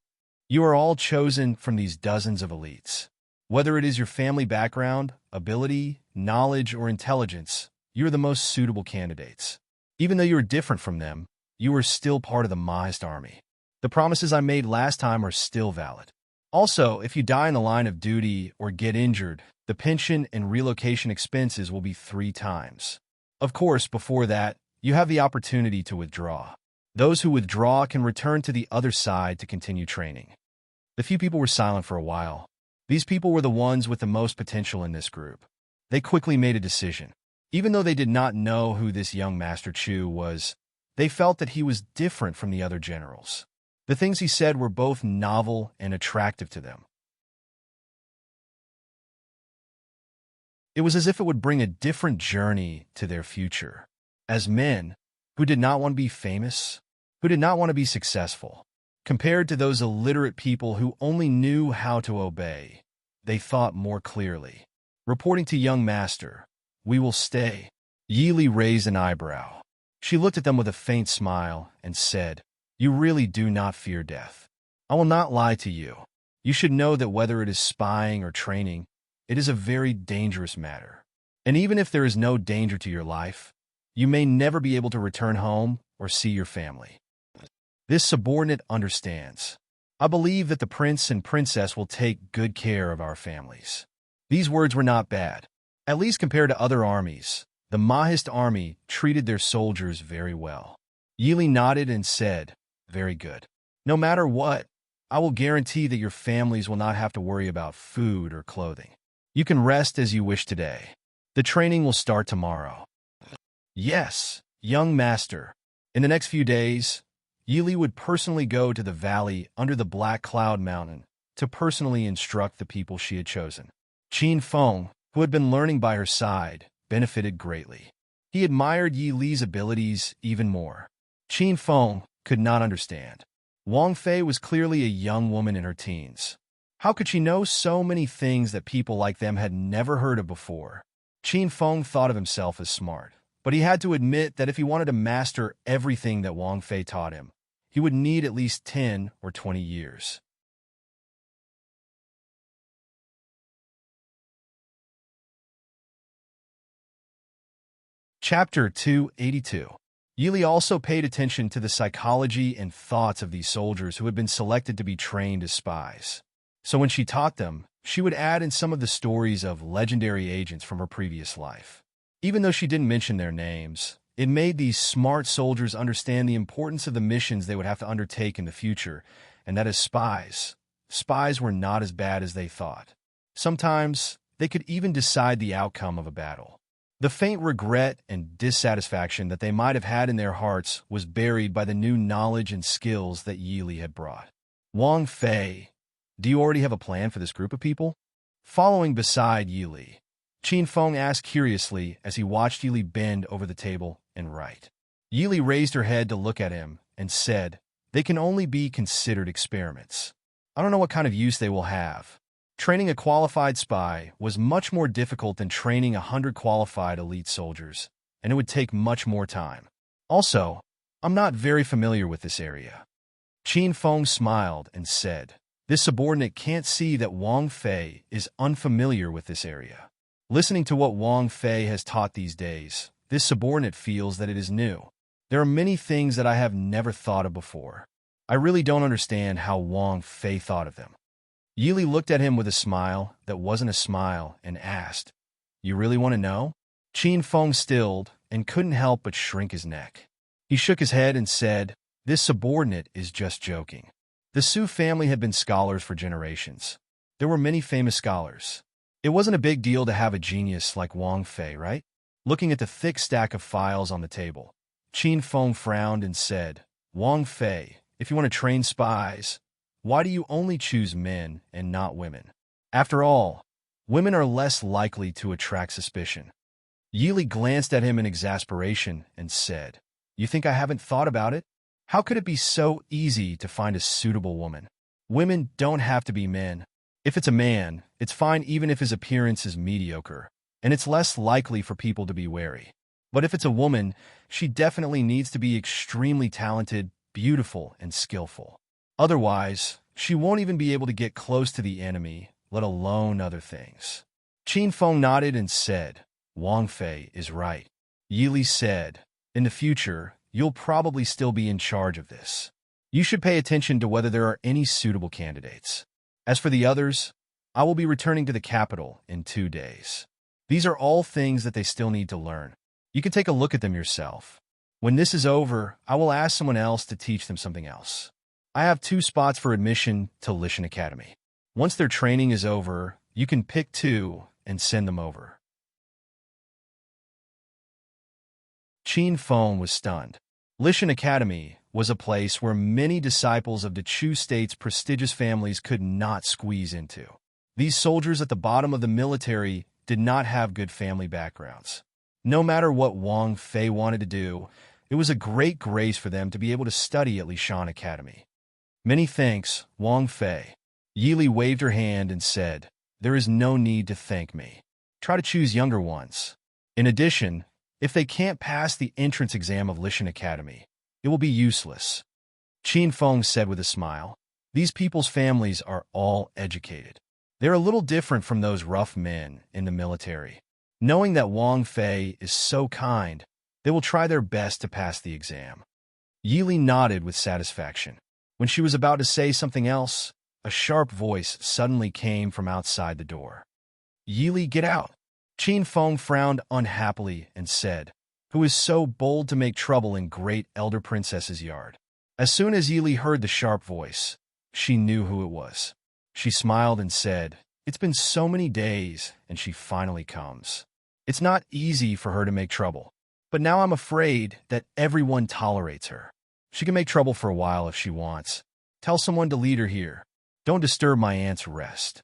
You are all chosen from these dozens of elites. Whether it is your family background, ability, knowledge, or intelligence, you are the most suitable candidates. Even though you are different from them, you are still part of the Maist army. The promises I made last time are still valid. Also, if you die in the line of duty or get injured, the pension and relocation expenses will be 3 times. Of course, before that, you have the opportunity to withdraw. Those who withdraw can return to the other side to continue training." The few people were silent for a while. These people were the ones with the most potential in this group. They quickly made a decision. Even though they did not know who this young Master Chu was, they felt that he was different from the other generals. The things he said were both novel and attractive to them. It was as if it would bring a different journey to their future. As men who did not want to be famous, who did not want to be successful, compared to those illiterate people who only knew how to obey, they thought more clearly. Reporting to young master, "We will stay." Yili raised an eyebrow. She looked at them with a faint smile and said, "You really do not fear death. I will not lie to you. You should know that whether it is spying or training, it is a very dangerous matter. And even if there is no danger to your life, you may never be able to return home or see your family. This subordinate understands. I believe that the prince and princess will take good care of our families." These words were not bad. At least compared to other armies, the Mahist army treated their soldiers very well. Yili nodded and said, "Very good. No matter what, I will guarantee that your families will not have to worry about food or clothing. You can rest as you wish today. The training will start tomorrow." "Yes, young master." In the next few days, Yili would personally go to the valley under the Black Cloud Mountain to personally instruct the people she had chosen. Qin Feng, who had been learning by her side, benefited greatly. He admired Yili's abilities even more. Qin Feng could not understand. Wang Fei was clearly a young woman in her teens. How could she know so many things that people like them had never heard of before? Qin Feng thought of himself as smart, but he had to admit that if he wanted to master everything that Wang Fei taught him, he would need at least 10 or 20 years. Chapter 282. Yili also paid attention to the psychology and thoughts of these soldiers who had been selected to be trained as spies. So when she taught them, she would add in some of the stories of legendary agents from her previous life. Even though she didn't mention their names, it made these smart soldiers understand the importance of the missions they would have to undertake in the future, and that as spies, spies were not as bad as they thought. Sometimes, they could even decide the outcome of a battle. The faint regret and dissatisfaction that they might have had in their hearts was buried by the new knowledge and skills that Yili had brought. Wang Fei, do you already have a plan for this group of people? Following beside Yili, Qin Feng asked curiously as he watched Yili bend over the table and write. Yili raised her head to look at him and said, "They can only be considered experiments. I don't know what kind of use they will have. Training a qualified spy was much more difficult than training 100 qualified elite soldiers, and it would take much more time. Also, I'm not very familiar with this area." Qin Feng smiled and said, "This subordinate can't see that Wang Fei is unfamiliar with this area. Listening to what Wang Fei has taught these days, this subordinate feels that it is new. There are many things that I have never thought of before. I really don't understand how Wang Fei thought of them." Yili looked at him with a smile that wasn't a smile and asked, "You really want to know?" Qin Feng stilled and couldn't help but shrink his neck. He shook his head and said, "This subordinate is just joking." The Su family had been scholars for generations. There were many famous scholars. It wasn't a big deal to have a genius like Wang Fei, right? Looking at the thick stack of files on the table, Qin Feng frowned and said, "Wang Fei, if you want to train spies, why do you only choose men and not women? After all, women are less likely to attract suspicion." Yili glanced at him in exasperation and said, "You think I haven't thought about it? How could it be so easy to find a suitable woman? Women don't have to be men. If it's a man, it's fine even if his appearance is mediocre, and it's less likely for people to be wary. But if it's a woman, she definitely needs to be extremely talented, beautiful, and skillful. Otherwise, she won't even be able to get close to the enemy, let alone other things." Qin Feng nodded and said, "Wang Fei is right." Yili said, "In the future, you'll probably still be in charge of this. You should pay attention to whether there are any suitable candidates. As for the others, I will be returning to the capital in 2 days. These are all things that they still need to learn. You can take a look at them yourself. When this is over, I will ask someone else to teach them something else. I have 2 spots for admission to Lishan Academy. Once their training is over, you can pick 2 and send them over." Qin Feng was stunned. Lishan Academy was a place where many disciples of the Chu state's prestigious families could not squeeze into. These soldiers at the bottom of the military did not have good family backgrounds. No matter what Wang Fei wanted to do, it was a great grace for them to be able to study at Lishan Academy. "Many thanks, Wang Fei." Yili waved her hand and said, "There is no need to thank me. Try to choose younger ones. In addition, if they can't pass the entrance exam of Lishan Academy, it will be useless." Qin Feng said with a smile, "These people's families are all educated. They're a little different from those rough men in the military. Knowing that Wang Fei is so kind, they will try their best to pass the exam." Yili nodded with satisfaction. When she was about to say something else, a sharp voice suddenly came from outside the door. "Yili, get out!" Qin Feng frowned unhappily and said, "Who is so bold to make trouble in great elder princess's yard?" As soon as Yili heard the sharp voice, she knew who it was. She smiled and said, "It's been so many days, and she finally comes. It's not easy for her to make trouble, but now I'm afraid that everyone tolerates her. She can make trouble for a while if she wants. Tell someone to lead her here. Don't disturb my aunt's rest."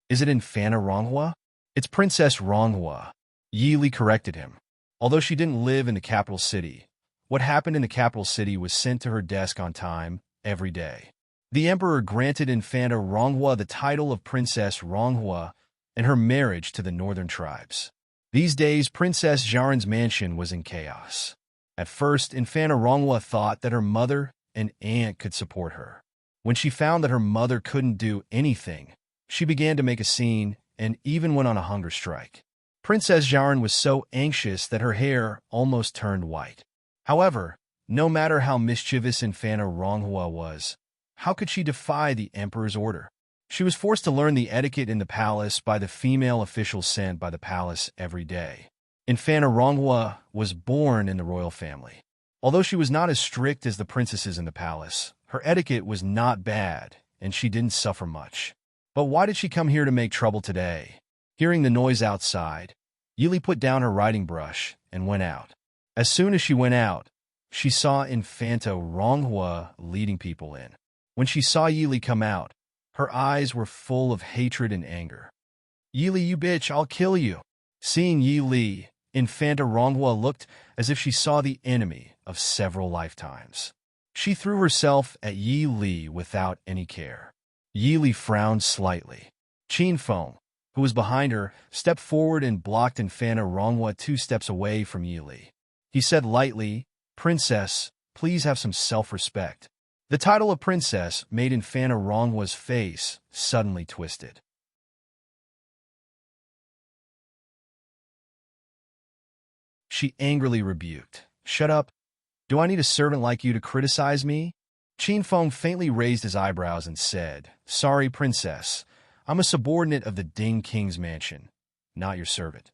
"Is it Infanta Ronghua?" "It's Princess Ronghua," Yili corrected him. Although she didn't live in the capital city, what happened in the capital city was sent to her desk on time, every day. The emperor granted Infanta Ronghua the title of Princess Ronghua and her marriage to the northern tribes. These days, Princess Jaren's mansion was in chaos. At first, Infanta Rongwa thought that her mother and aunt could support her. When she found that her mother couldn't do anything, she began to make a scene and even went on a hunger strike. Princess Jaren was so anxious that her hair almost turned white. However, no matter how mischievous Infanta Ronghua was, how could she defy the emperor's order? She was forced to learn the etiquette in the palace by the female officials sent by the palace every day. Infanta Ronghua was born in the royal family. Although she was not as strict as the princesses in the palace, her etiquette was not bad, and she didn't suffer much. But why did she come here to make trouble today? Hearing the noise outside, Yili put down her writing brush and went out. As soon as she went out, she saw Infanta Ronghua leading people in. When she saw Yili come out, her eyes were full of hatred and anger. "Yili, you bitch, I'll kill you." Seeing Yili, Infanta Ronghua looked as if she saw the enemy of several lifetimes. She threw herself at Yi Li without any care. Yi Li frowned slightly. Qin Feng, who was behind her, stepped forward and blocked Infanta Ronghua 2 steps away from Yi Li. He said lightly, "Princess, please have some self-respect." The title of princess made Infanta Ronghua's face suddenly twisted. She angrily rebuked, "Shut up. Do I need a servant like you to criticize me?" Qin Feng faintly raised his eyebrows and said, "Sorry, princess. I'm a subordinate of the Ding King's mansion, not your servant."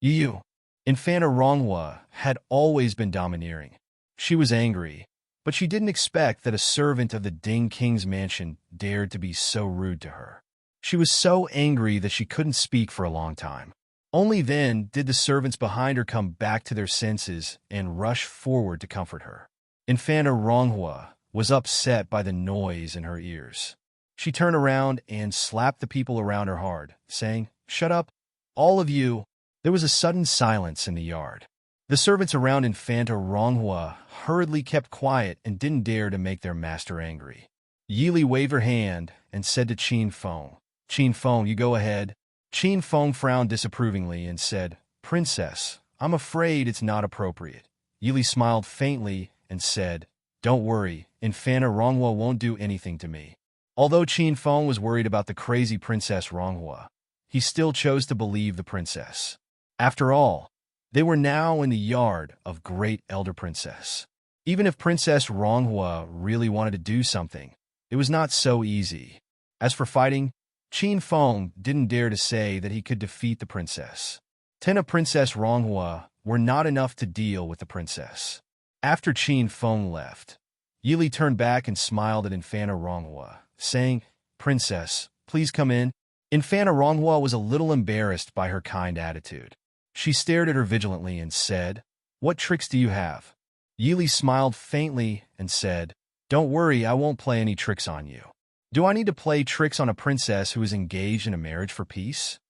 You. Infanta Ronghua had always been domineering. She was angry, but she didn't expect that a servant of the Ding King's mansion dared to be so rude to her. She was so angry that she couldn't speak for a long time. Only then did the servants behind her come back to their senses and rush forward to comfort her. Infanta Ronghua was upset by the noise in her ears. She turned around and slapped the people around her hard, saying, "Shut up, all of you." There was a sudden silence in the yard. The servants around Infanta Ronghua hurriedly kept quiet and didn't dare to make their master angry. Yili waved her hand and said to Qin Feng, "Qin Feng, you go ahead." Qin Feng frowned disapprovingly and said, "Princess, I'm afraid it's not appropriate." Yili smiled faintly and said, "Don't worry, Infanta Ronghua won't do anything to me." Although Qin Feng was worried about the crazy Princess Ronghua, he still chose to believe the princess. After all, they were now in the yard of Great Elder Princess. Even if Princess Ronghua really wanted to do something, it was not so easy. As for fighting, Qin Feng didn't dare to say that he could defeat the princess. 10 of Princess Ronghua were not enough to deal with the princess. After Qin Feng left, Yili turned back and smiled at Infanta Ronghua, saying, "Princess, please come in." Infanta Ronghua was a little embarrassed by her kind attitude. She stared at her vigilantly and said, "What tricks do you have?" Yili smiled faintly and said, "Don't worry, I won't play any tricks on you." "Do I need to play tricks on a princess who is engaged in a marriage for peace?"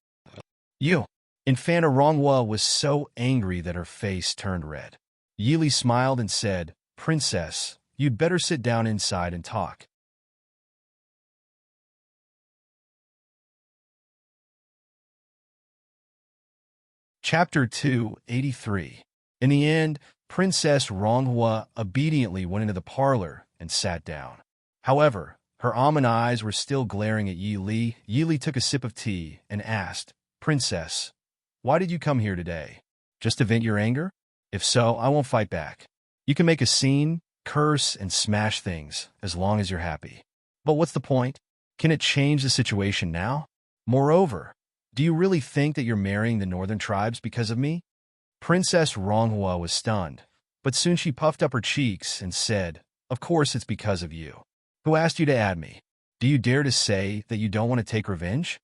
You. Infanta Ronghua was so angry that her face turned red. Yili smiled and said, "Princess, you'd better sit down inside and talk." Chapter 283. In the end, Princess Ronghua obediently went into the parlor and sat down. However, her almond eyes were still glaring at Yi Li. Yi Li took a sip of tea and asked, "Princess, why did you come here today? Just to vent your anger? If so, I won't fight back. You can make a scene, curse, and smash things, as long as you're happy. But what's the point? Can it change the situation now? Moreover, do you really think that you're marrying the northern tribes because of me?" Princess Ronghua was stunned, but soon she puffed up her cheeks and said, "Of course it's because of you. Who asked you to add me? Do you dare to say that you don't want to take revenge?"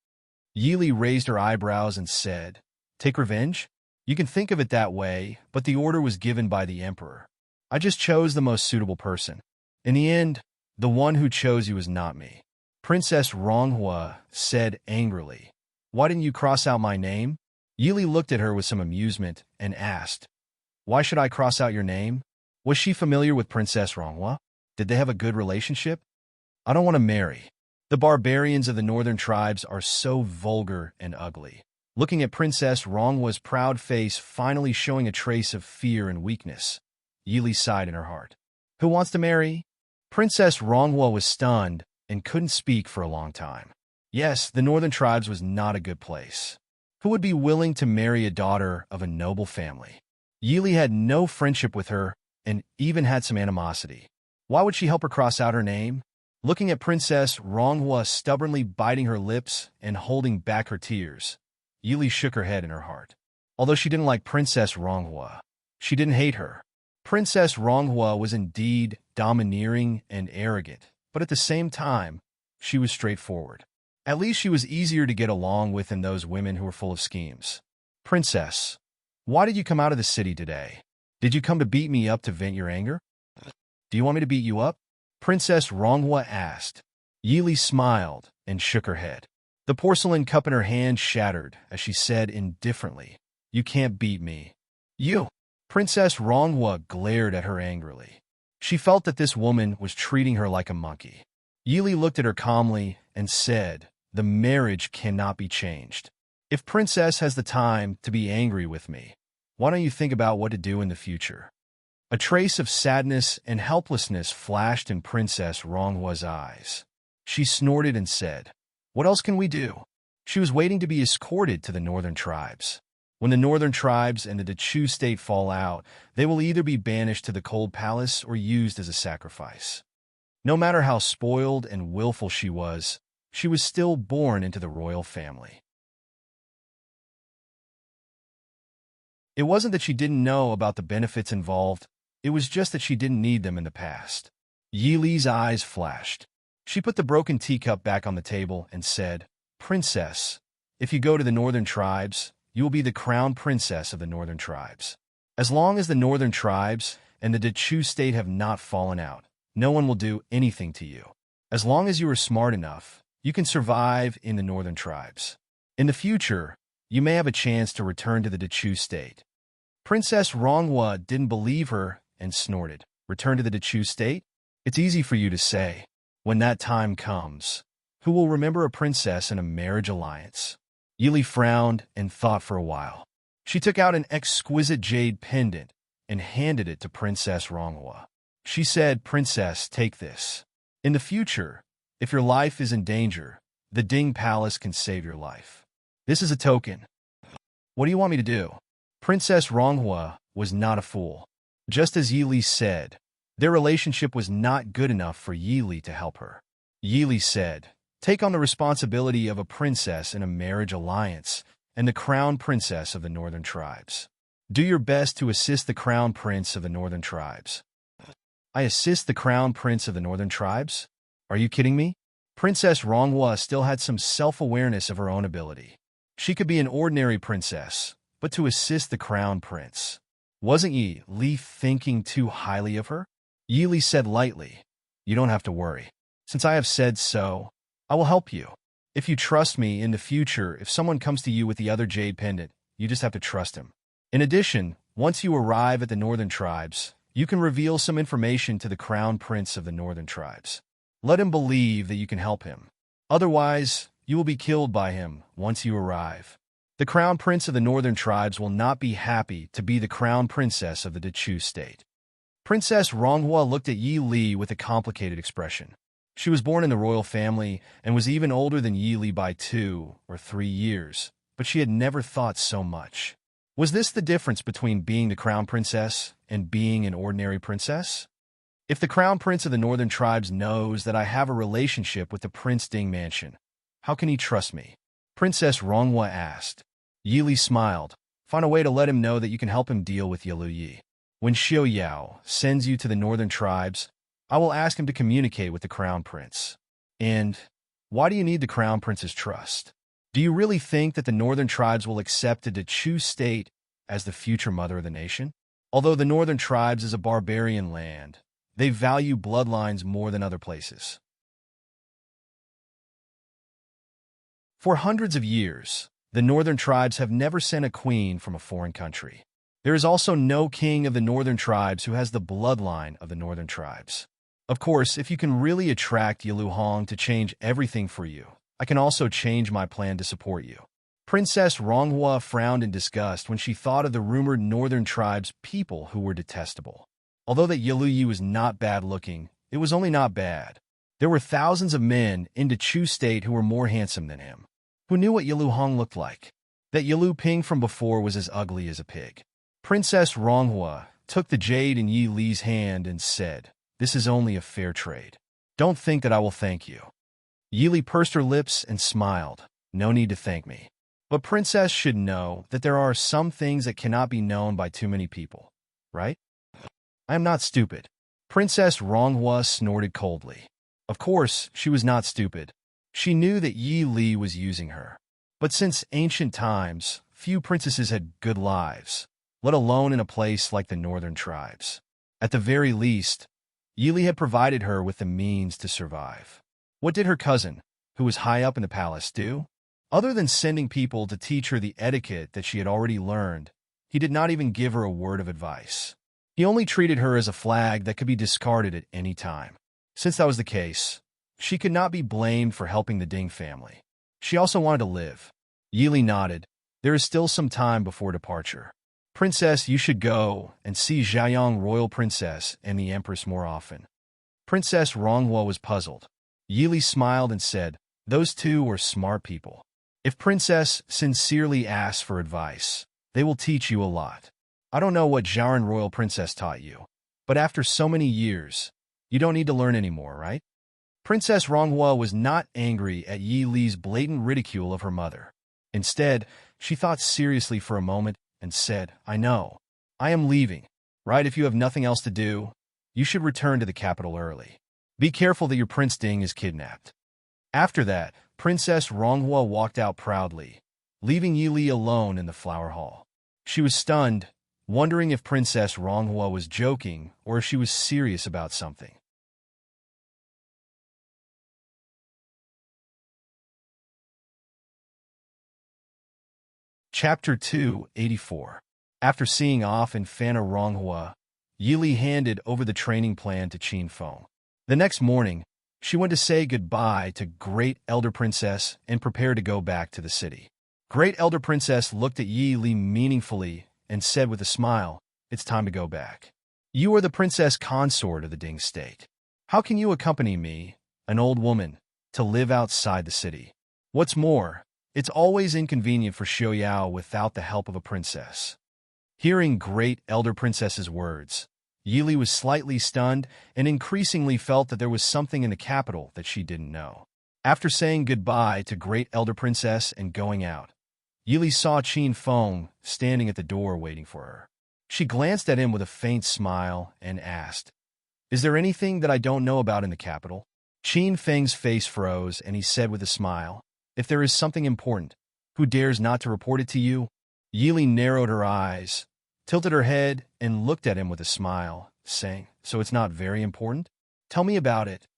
Yili raised her eyebrows and said, "Take revenge? You can think of it that way, but the order was given by the emperor. I just chose the most suitable person. In the end, the one who chose you was not me." Princess Ronghua said angrily, "Why didn't you cross out my name?" Yili looked at her with some amusement and asked, "Why should I cross out your name?" Was she familiar with Princess Ronghua? Did they have a good relationship? "I don't want to marry. The barbarians of the northern tribes are so vulgar and ugly. Looking at Princess Ronghwa's proud face finally showing a trace of fear and weakness, Yili sighed in her heart. Who wants to marry? Princess Ronghua was stunned and couldn't speak for a long time. Yes, the northern tribes was not a good place. Who would be willing to marry a daughter of a noble family? Yili had no friendship with her and even had some animosity. Why would she help her cross out her name? Looking at Princess Ronghua stubbornly biting her lips and holding back her tears, Yili shook her head in her heart. Although she didn't like Princess Ronghua, she didn't hate her. Princess Ronghua was indeed domineering and arrogant, but at the same time, she was straightforward. At least she was easier to get along with than those women who were full of schemes. Princess, why did you come out of the city today? Did you come to beat me up to vent your anger? Do you want me to beat you up? Princess Ronghua asked. Yili smiled and shook her head. The porcelain cup in her hand shattered as she said indifferently, You can't beat me. You. Princess Ronghua glared at her angrily. She felt that this woman was treating her like a monkey. Yili looked at her calmly and said, The marriage cannot be changed. If Princess has the time to be angry with me, why don't you think about what to do in the future? A trace of sadness and helplessness flashed in Princess Ronghua's eyes. She snorted and said, What else can we do? She was waiting to be escorted to the northern tribes. When the northern tribes and the Dachu state fall out, they will either be banished to the cold palace or used as a sacrifice. No matter how spoiled and willful she was still born into the royal family. It wasn't that she didn't know about the benefits involved, it was just that she didn't need them in the past. Yili's eyes flashed. She put the broken teacup back on the table and said, Princess, if you go to the northern tribes, you will be the crown princess of the northern tribes. As long as the northern tribes and the Dachu state have not fallen out, no one will do anything to you. As long as you are smart enough, you can survive in the northern tribes. In the future, you may have a chance to return to the Dachu state. Princess Ronghua didn't believe her and snorted. Return to the Dachu state? It's easy for you to say. When that time comes, who will remember a princess in a marriage alliance? Yili frowned and thought for a while. She took out an exquisite jade pendant and handed it to Princess Ronghua. She said, Princess, take this. In the future, if your life is in danger, the Ding Palace can save your life. This is a token. What do you want me to do? Princess Ronghua was not a fool. Just as Yili said, their relationship was not good enough for Yili to help her. Yili said, Take on the responsibility of a princess in a marriage alliance and the crown princess of the northern tribes. Do your best to assist the crown prince of the northern tribes. I assist the crown prince of the northern tribes? Are you kidding me? Princess Ronghua still had some self-awareness of her own ability. She could be an ordinary princess, but to assist the crown prince. Wasn't Yili thinking too highly of her? Yili said lightly, You don't have to worry. Since I have said so, I will help you. If you trust me in the future, if someone comes to you with the other jade pendant, you just have to trust him. In addition, once you arrive at the northern tribes, you can reveal some information to the crown prince of the northern tribes. Let him believe that you can help him. Otherwise, you will be killed by him once you arrive. The crown prince of the northern tribes will not be happy to be the crown princess of the Dachu state. Princess Ronghua looked at Yili with a complicated expression. She was born in the royal family and was even older than Yili by 2 or 3 years, but she had never thought so much. Was this the difference between being the crown princess and being an ordinary princess? If the crown prince of the northern tribes knows that I have a relationship with the Prince Ding mansion, how can he trust me? Princess Ronghua asked. Yili smiled. Find a way to let him know that you can help him deal with Yilu Yi. When Xiao Yao sends you to the northern tribes, I will ask him to communicate with the crown prince. And why do you need the crown prince's trust? Do you really think that the northern tribes will accept the Dachu state as the future mother of the nation? Although the northern tribes is a barbarian land, they value bloodlines more than other places. For hundreds of years, the northern tribes have never sent a queen from a foreign country. There is also no king of the northern tribes who has the bloodline of the northern tribes. Of course, if you can really attract Yilu Hong to change everything for you, I can also change my plan to support you. Princess Ronghua frowned in disgust when she thought of the rumored northern tribes' people who were detestable. Although that Yiluyi was not bad-looking, it was only not bad. There were thousands of men in the Chu state who were more handsome than him. Who knew what Yilu Hong looked like? That Yilu Ping from before was as ugly as a pig. Princess Ronghua took the jade in Yi Li's hand and said, "This is only a fair trade. Don't think that I will thank you." Yi Li pursed her lips and smiled. "No need to thank me. But Princess should know that there are some things that cannot be known by too many people, right? I am not stupid." Princess Ronghua snorted coldly. Of course, she was not stupid. She knew that Yi Li was using her. But since ancient times, few princesses had good lives, let alone in a place like the northern tribes. At the very least, Yi Li had provided her with the means to survive. What did her cousin, who was high up in the palace, do? Other than sending people to teach her the etiquette that she had already learned, he did not even give her a word of advice. He only treated her as a flag that could be discarded at any time. Since that was the case, she could not be blamed for helping the Ding family. She also wanted to live. Yi Li nodded. There is still some time before departure. Princess, you should go and see Xiaoyang Royal Princess and the Empress more often. Princess Ronghua was puzzled. Yi Li smiled and said, "Those two were smart people. If Princess sincerely asks for advice, they will teach you a lot. I don't know what Xiaoran Royal Princess taught you, but after so many years, you don't need to learn anymore, right?" Princess Ronghua was not angry at Yi Li's blatant ridicule of her mother. Instead, she thought seriously for a moment and said, "I know. I am leaving, right? If you have nothing else to do, you should return to the capital early. Be careful that your Prince Ding is kidnapped." After that, Princess Ronghua walked out proudly, leaving Yi Li alone in the flower hall. She was stunned, wondering if Princess Ronghua was joking or if she was serious about something. Chapter 284. After seeing off in Fana Ronghua, Yi Li handed over the training plan to Qin Feng. The next morning, she went to say goodbye to Great Elder Princess and prepared to go back to the city. Great Elder Princess looked at Yi Li meaningfully and said with a smile, "It's time to go back. You are the princess consort of the Ding state. How can you accompany me, an old woman, to live outside the city? What's more, it's always inconvenient for Xiaoyao without the help of a princess." Hearing Great Elder Princess's words, Yi Li was slightly stunned and increasingly felt that there was something in the capital that she didn't know. After saying goodbye to Great Elder Princess and going out, Yi Li saw Qin Feng standing at the door waiting for her. She glanced at him with a faint smile and asked, "Is there anything that I don't know about in the capital?" Qin Feng's face froze and he said with a smile, "If there is something important, who dares not to report it to you?" Yi Li narrowed her eyes, tilted her head, and looked at him with a smile, saying, "So it's not very important? Tell me about it."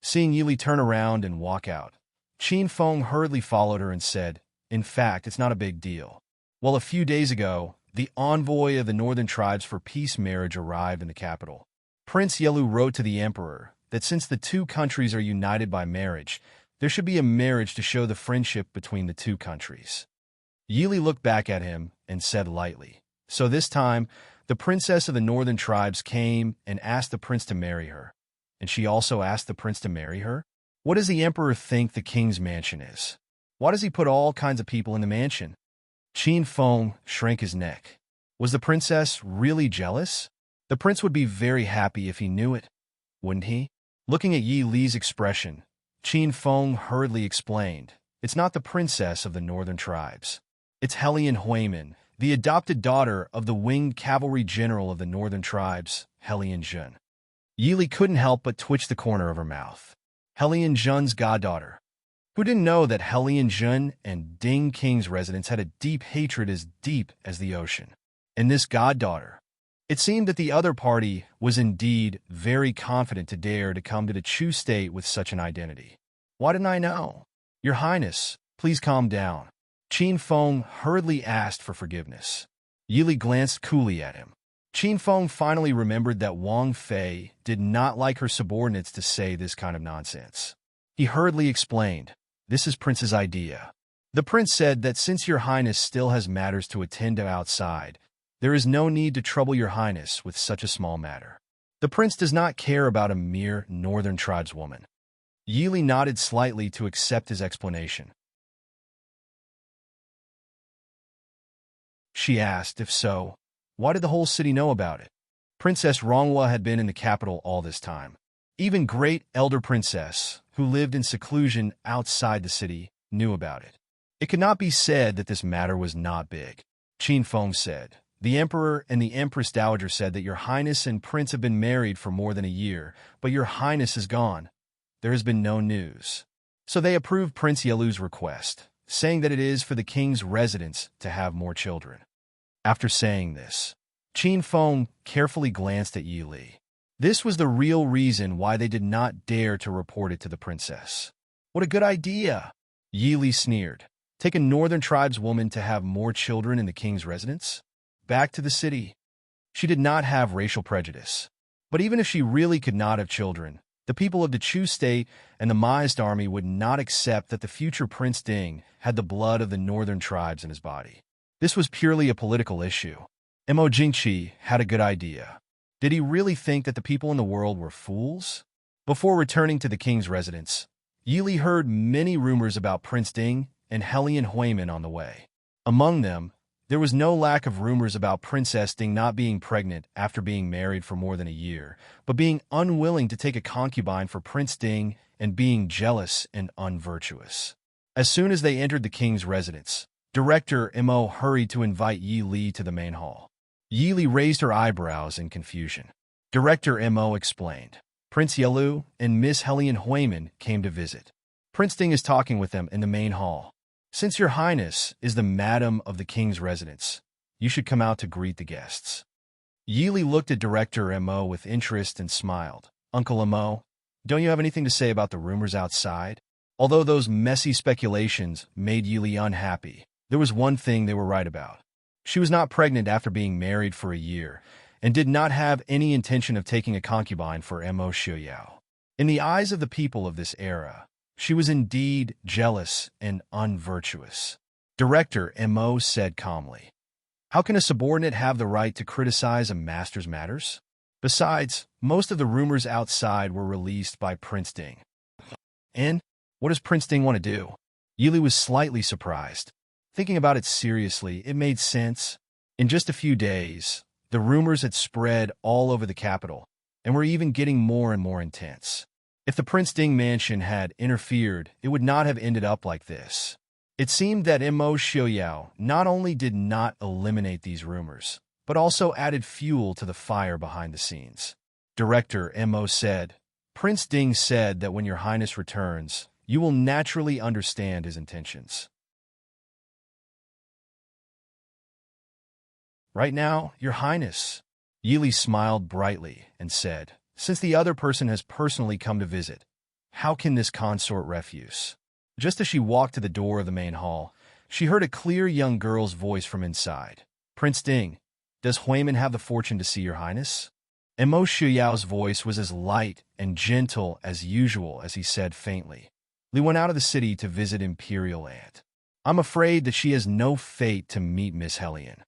Seeing Yi Li turn around and walk out, Qin Feng hurriedly followed her and said, "In fact, it's not a big deal. Well, a few days ago, the envoy of the northern tribes for peace marriage arrived in the capital. Prince Yelu wrote to the emperor that since the two countries are united by marriage, there should be a marriage to show the friendship between the two countries." Yi Li looked back at him and said lightly, "So this time, the princess of the northern tribes came and asked the prince to marry her, and she also asked the prince to marry her? What does the emperor think the king's mansion is? Why does he put all kinds of people in the mansion?" Qin Feng shrank his neck. Was the princess really jealous? The prince would be very happy if he knew it, wouldn't he? Looking at Yi Li's expression, Qin Feng hurriedly explained, "It's not the princess of the northern tribes. It's Helian Huimin, the adopted daughter of the winged cavalry general of the northern tribes, Helian Zhen." Yi Li couldn't help but twitch the corner of her mouth. Helian Zhen's goddaughter. Who didn't know that Helian Zhen and Ding King's residents had a deep hatred as deep as the ocean? And this goddaughter. It seemed that the other party was indeed very confident to dare to come to the Chu state with such an identity. "Why didn't I know? Your Highness, please calm down." Qin Feng hurriedly asked for forgiveness. Yi Li glanced coolly at him. Qin Feng finally remembered that Wang Fei did not like her subordinates to say this kind of nonsense. He hurriedly explained, "This is Prince's idea. The prince said that since your highness still has matters to attend to outside, there is no need to trouble your highness with such a small matter. The prince does not care about a mere northern tribeswoman. Yili nodded slightly to accept his explanation. She asked, if so, why did the whole city know about it? Princess Ronghua had been in the capital all this time. Even great elder princess, who lived in seclusion outside the city, knew about it. It could not be said that this matter was not big. Qin Feng said, the emperor and the empress dowager said that your highness and prince have been married for more than a year, but your highness is gone. There has been no news. So they approved Prince Yelu's request, saying that it is for the king's residents to have more children. After saying this, Qin Feng carefully glanced at Yi Li. This was the real reason why they did not dare to report it to the princess. What a good idea! Yi Li sneered. Take a northern tribeswoman to have more children in the king's residence? Back to the city. She did not have racial prejudice. But even if she really could not have children, the people of the Chu state and the Maist army would not accept that the future Prince Ding had the blood of the northern tribes in his body. This was purely a political issue. Mo Jingqi had a good idea. Did he really think that the people in the world were fools? Before returning to the king's residence, Yi Li heard many rumors about Prince Ding and Helian Huimin on the way. Among them, there was no lack of rumors about Princess Ding not being pregnant after being married for more than a year, but being unwilling to take a concubine for Prince Ding and being jealous and unvirtuous. As soon as they entered the king's residence, Director Mo hurried to invite Yi Li to the main hall. Yi Li raised her eyebrows in confusion. Director Mo explained, Prince Yelu and Miss Helian Huimin came to visit. Prince Ding is talking with them in the main hall. Since your highness is the madam of the king's residence, you should come out to greet the guests. Yi Li looked at Director Mo with interest and smiled. Uncle Mo, don't you have anything to say about the rumors outside? Although those messy speculations made Yi Li unhappy, there was one thing they were right about. She was not pregnant after being married for a year, and did not have any intention of taking a concubine for Mo Xiuyao. In the eyes of the people of this era, she was indeed jealous and unvirtuous. Director Mo said calmly, how can a subordinate have the right to criticize a master's matters? Besides, most of the rumors outside were released by Prince Ding. And what does Prince Ding want to do? Yi Li was slightly surprised. Thinking about it seriously, it made sense. In just a few days, the rumors had spread all over the capital, and were even getting more and more intense. If the Prince Ding mansion had interfered, it would not have ended up like this. It seemed that Mo Xiuyao not only did not eliminate these rumors, but also added fuel to the fire behind the scenes. Director Mo said, Prince Ding said that when your highness returns, you will naturally understand his intentions. Right now, your highness. Yi Li smiled brightly and said, since the other person has personally come to visit, how can this consort refuse? Just as she walked to the door of the main hall, she heard a clear young girl's voice from inside. Prince Ding, does Huimin have the fortune to see your highness? Mo Xiuyao's voice was as light and gentle as usual as he said faintly, Li went out of the city to visit Imperial Aunt. I'm afraid that she has no fate to meet Miss Helian.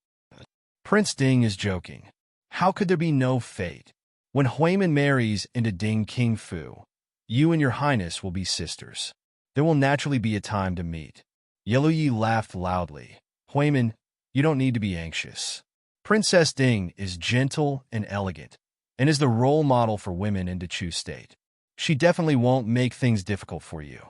Prince Ding is joking. How could there be no fate? When Huimin marries into Ding King Fu, you and your highness will be sisters. There will naturally be a time to meet. Yelu Yi laughed loudly. Huimin, you don't need to be anxious. Princess Ding is gentle and elegant, and is the role model for women in the Chu state. She definitely won't make things difficult for you.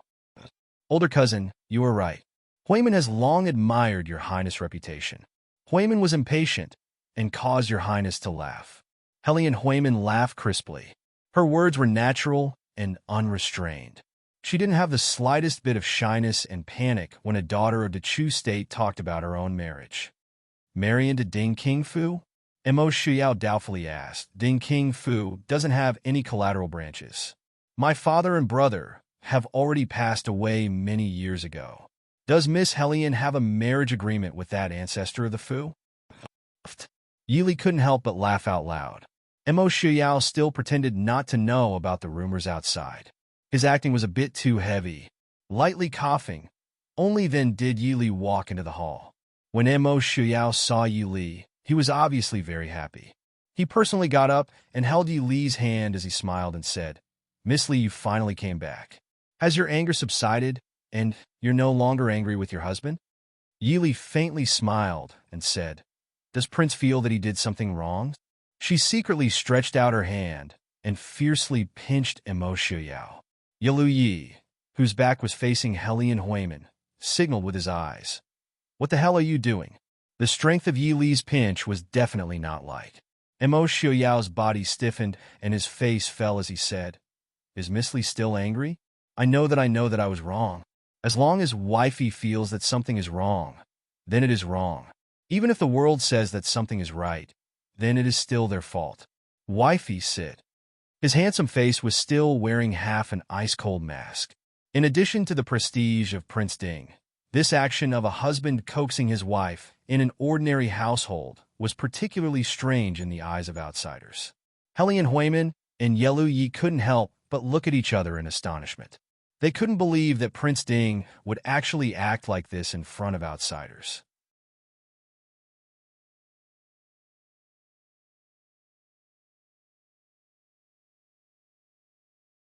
Older cousin, you are right. Huimin has long admired your highness' reputation. Huimin was impatient and caused your highness to laugh. Helian Huimin laughed crisply. Her words were natural and unrestrained. She didn't have the slightest bit of shyness and panic when a daughter of the Chu state talked about her own marriage. Marry into Ding King Fu? Mo Shuyao doubtfully asked. Ding King Fu doesn't have any collateral branches. My father and brother have already passed away many years ago. Does Miss Helian have a marriage agreement with that ancestor of the Fu? Yi Li couldn't help but laugh out loud. Mo Shuyao still pretended not to know about the rumors outside. His acting was a bit too heavy. Lightly coughing, Only then did Yi Li walk into the hall. When Mo Shuyao saw Yi Li, he was obviously very happy. He personally got up and held Yi Li's hand as he smiled and said, "Miss Li, you finally came back. Has your anger subsided, and you're no longer angry with your husband?" Yi Li faintly smiled and said, "Does Prince feel that he did something wrong?" She secretly stretched out her hand and fiercely pinched Mo Shuyao. Yalu Yi, whose back was facing Hellion Huimin, signaled with his eyes. "What the hell are you doing?" The strength of Yi Li's pinch was definitely not light. Mo Shouyao's body stiffened and his face fell as he said, "Is Miss Li still angry? I know that I was wrong. As long as wifey feels that something is wrong, then it is wrong. Even if the world says that something is right, then it is still their fault." Wifey said. His handsome face was still wearing half an ice-cold mask. In addition to the prestige of Prince Ding, this action of a husband coaxing his wife in an ordinary household was particularly strange in the eyes of outsiders. Hellion Huimin and Yelu Yi couldn't help but look at each other in astonishment. They couldn't believe that Prince Ding would actually act like this in front of outsiders.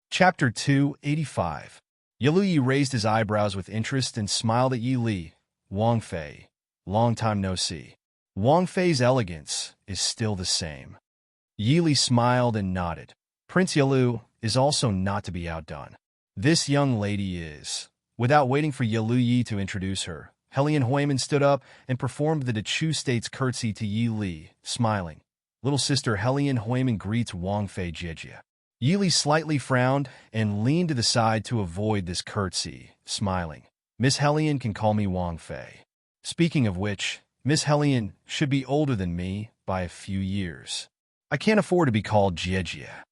Chapter 285. Yelu Yi raised his eyebrows with interest and smiled at Yi Li. "Wang Fei, long time no see. Wang Fei's elegance is still the same." Yi Li smiled and nodded. Prince Yelu is also not to be outdone. This young lady is. Without waiting for Yelu Yi to introduce her, Hellion Huimin stood up and performed the Dechu State's curtsy to Yi Li, smiling. "Little sister Hellion Huimin greets Wang Fei Jijia." Yi Li slightly frowned and leaned to the side to avoid this curtsy, smiling. "Miss Hellion can call me Wang Fei. Speaking of which, Miss Hellion should be older than me by a few years. I can't afford to be called Jijia."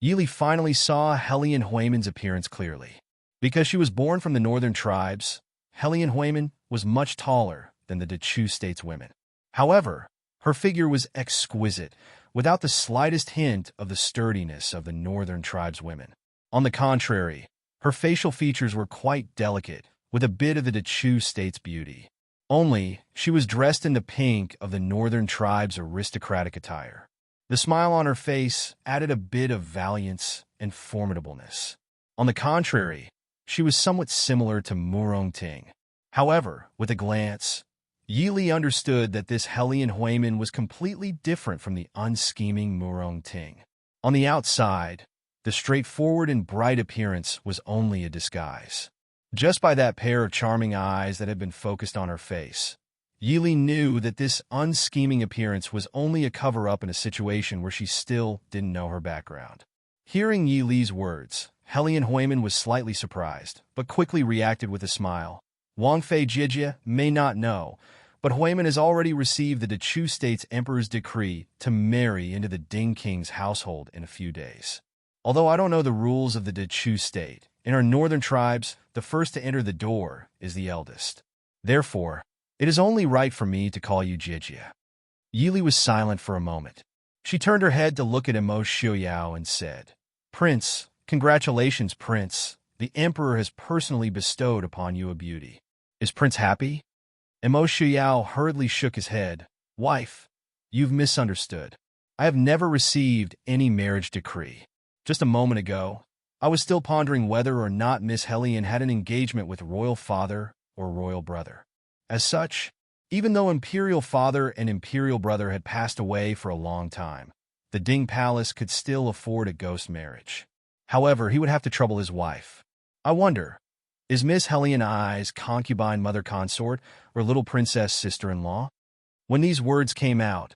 Yi Li finally saw Hellion Huimin's appearance clearly. Because she was born from the northern tribes, Hellion Huimin was much taller than the Dechu State's women. However, her figure was exquisite, without the slightest hint of the sturdiness of the northern tribes' women. On the contrary, her facial features were quite delicate, with a bit of the Dechu State's beauty. Only, she was dressed in the pink of the northern tribes' aristocratic attire. The smile on her face added a bit of valiance and formidableness. On the contrary, she was somewhat similar to Murong Ting. However, with a glance, Yi Li understood that this Hellion Huimin was completely different from the unscheming Murong Ting. On the outside, the straightforward and bright appearance was only a disguise. Just by that pair of charming eyes that had been focused on her face, Yi Li knew that this unscheming appearance was only a cover-up in a situation where she still didn't know her background. Hearing Yi Li's words, Hellion Huimin was slightly surprised, but quickly reacted with a smile. Wang Fei Jijia may not know, but Huimin has already received the Dechu State's emperor's decree to marry into the Ding King's household in a few days. Although I don't know the rules of the Dechu State, in our northern tribes, the first to enter the door is the eldest. Therefore, it is only right for me to call you Jijia." Yi Li was silent for a moment. She turned her head to look at Mo Shuyao and said, "Prince, congratulations, Prince. The emperor has personally bestowed upon you a beauty. Is Prince happy?" Mo Shuyao hurriedly shook his head. "Wife, you've misunderstood. I have never received any marriage decree. Just a moment ago, I was still pondering whether or not Miss Hellion had an engagement with royal father or royal brother. As such, even though imperial father and imperial brother had passed away for a long time, the Ding Palace could still afford a ghost marriage. However, he would have to trouble his wife. I wonder, is Miss Hellion I's concubine mother consort or little princess sister-in-law?" When these words came out,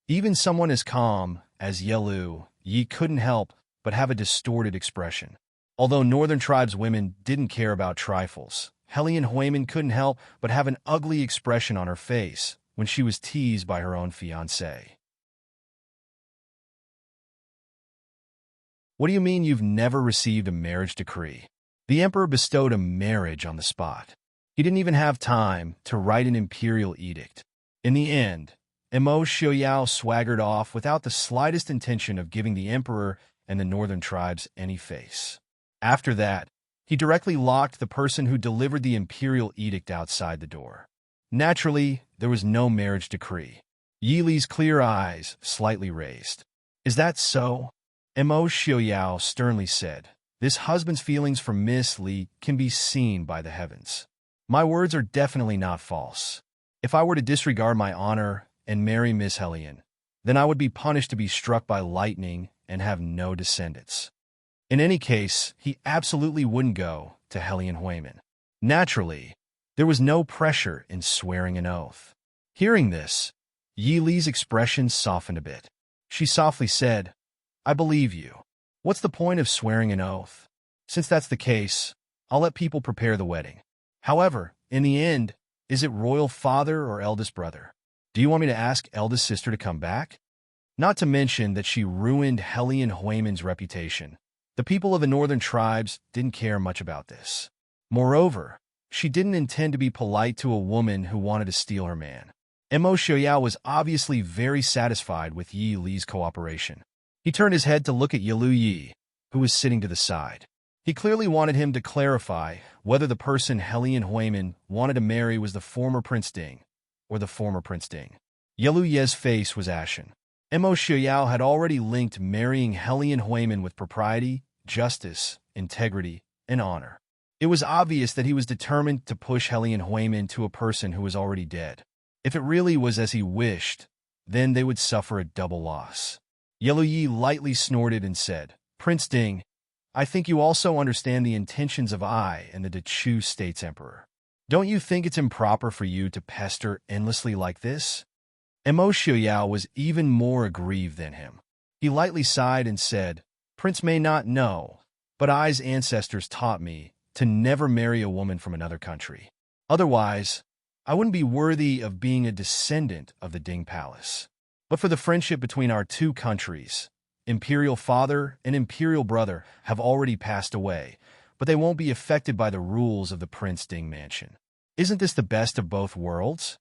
even someone as calm as Yelu Yi couldn't help but have a distorted expression. Although northern tribes women didn't care about trifles, Hellion Huimin couldn't help but have an ugly expression on her face when she was teased by her own fiancé. "What do you mean you've never received a marriage decree? The emperor bestowed a marriage on the spot. He didn't even have time to write an imperial edict." In the end, Mo Shuyao swaggered off without the slightest intention of giving the emperor and the northern tribes any face. After that, He directly locked the person who delivered the imperial edict outside the door. Naturally, there was no marriage decree. Yi Li's clear eyes slightly raised. "Is that so?" Mo Xiaoyao sternly said. "This husband's feelings for Miss Li can be seen by the heavens. My words are definitely not false. If I were to disregard my honor and marry Miss Helian, then I would be punished to be struck by lightning and have no descendants." In any case, he absolutely wouldn't go to Helian Huimin. Naturally, there was no pressure in swearing an oath. Hearing this, Yi Li's expression softened a bit. She softly said, "I believe you. What's the point of swearing an oath? Since that's the case, I'll let people prepare the wedding. However, in the end, is it royal father or eldest brother? Do you want me to ask eldest sister to come back?" Not to mention that she ruined Helian Huimin's reputation. The people of the northern tribes didn't care much about this. Moreover, she didn't intend to be polite to a woman who wanted to steal her man. Mo Xiaoyao was obviously very satisfied with Yi Li's cooperation. He turned his head to look at Yilu Yi, who was sitting to the side. He clearly wanted him to clarify whether the person Helian Huimin wanted to marry was the former Prince Ding or the former Prince Ding. Yilu Ye's face was ashen. Mo Xiaoyao had already linked marrying Helian Huimin with propriety, justice, integrity, and honor. It was obvious that he was determined to push Helian Huimin to a person who was already dead. If it really was as he wished, then they would suffer a double loss. Yilu Yi lightly snorted and said, "Prince Ding, I think you also understand the intentions of I and the Dechu State's emperor. Don't you think it's improper for you to pester endlessly like this?" Mo Xiaoyao was even more aggrieved than him. He lightly sighed and said, "Prince may not know, but I's ancestors taught me to never marry a woman from another country. Otherwise, I wouldn't be worthy of being a descendant of the Ding Palace. But for the friendship between our two countries, Imperial Father and Imperial Brother have already passed away, but they won't be affected by the rules of the Prince Ding Mansion. Isn't this the best of both worlds?"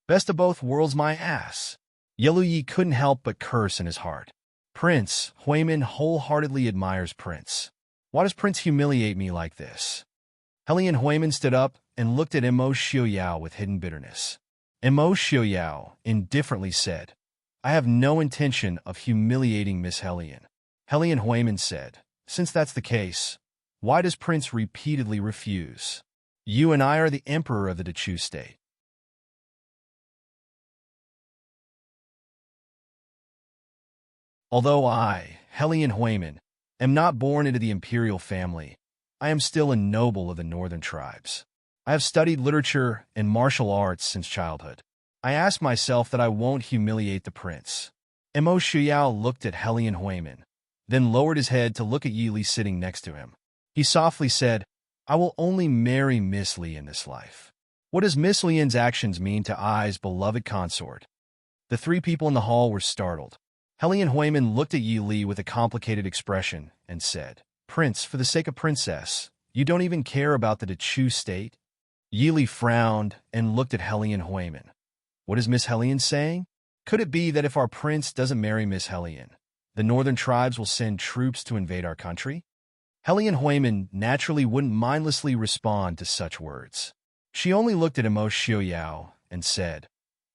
"Best of both worlds, my ass." Yilu Yi couldn't help but curse in his heart. Prince Huimin wholeheartedly admires Prince. Why does Prince humiliate me like this? Helian Huimin stood up and looked at Mo Xiaoyao with hidden bitterness. Mo Xiaoyao indifferently said, "I have no intention of humiliating Miss Helian." Helian Huimin said, "Since that's the case, why does Prince repeatedly refuse? You and I are the emperor of the Dechu State. Although I, Helian Huimin, am not born into the imperial family, I am still a noble of the northern tribes. I have studied literature and martial arts since childhood. I ask myself that I won't humiliate the prince." Mo Xiaoyao looked at Helian Huimin, then lowered his head to look at Yi Li sitting next to him. He softly said, "I will only marry Miss Li in this life." What does Miss Lian's actions mean to I's beloved consort? The three people in the hall were startled. Helian Huimin looked at Yi Li with a complicated expression and said, "Prince, for the sake of princess, you don't even care about the Dechu State?" Yi Li frowned and looked at Helian Huimin. What is Miss Helian saying? Could it be that if our prince doesn't marry Miss Helian, the northern tribes will send troops to invade our country? Helian Huimin naturally wouldn't mindlessly respond to such words. She only looked at Mo Xiaoyao and said,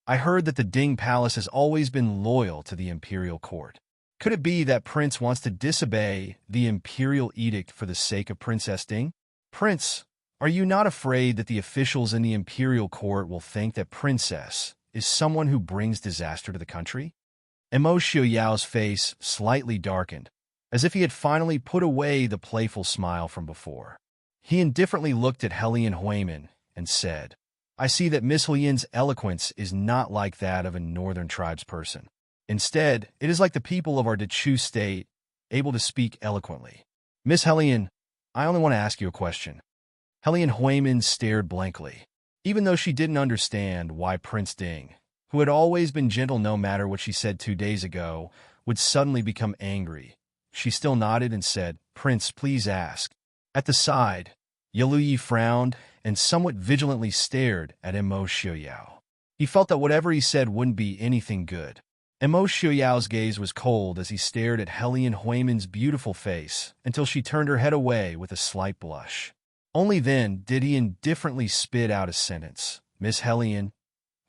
"I heard that the Ding Palace has always been loyal to the imperial court. Could it be that Prince wants to disobey the imperial edict for the sake of Princess Ding? Prince, are you not afraid that the officials in the imperial court will think that Princess is someone who brings disaster to the country?" Mo Xiaoyao's face slightly darkened, as if he had finally put away the playful smile from before. He indifferently looked at Helian Huimin and said, "I see that Miss Lian's eloquence is not like that of a northern tribes person. Instead, it is like the people of our Dechu State, able to speak eloquently. Miss Helian, I only want to ask you a question." Helian Huimin stared blankly. Even though she didn't understand why Prince Ding, who had always been gentle no matter what she said 2 days ago, would suddenly become angry, she still nodded and said, "Prince, please ask." At the side, Yilu Yi frowned and somewhat vigilantly stared at Mo Xiaoyao. He felt that whatever he said wouldn't be anything good. Emo Xiaoyao's gaze was cold as he stared at Helian Huiman's beautiful face until she turned her head away with a slight blush. Only then did he indifferently spit out a sentence. Miss Helian,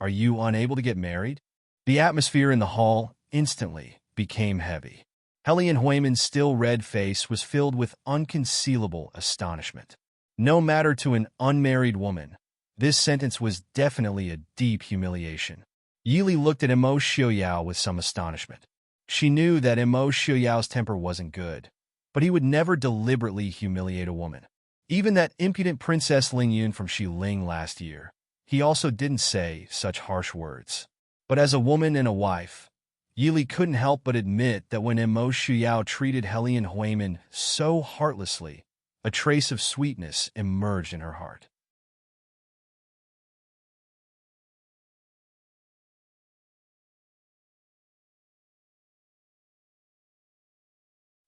are you unable to get married? The atmosphere in the hall instantly became heavy. Helian Huiman's still red face was filled with unconcealable astonishment. No matter to an unmarried woman, this sentence was definitely a deep humiliation. Yili looked at Emo Xiaoyao with some astonishment. She knew that Emo Xiaoyao's temper wasn't good, but he would never deliberately humiliate a woman. Even that impudent Princess Lingyun from Xiling last year, he also didn't say such harsh words. But as a woman and a wife, Yili couldn't help but admit that when Emo Xiaoyao treated Helian Huiman so heartlessly, a trace of sweetness emerged in her heart.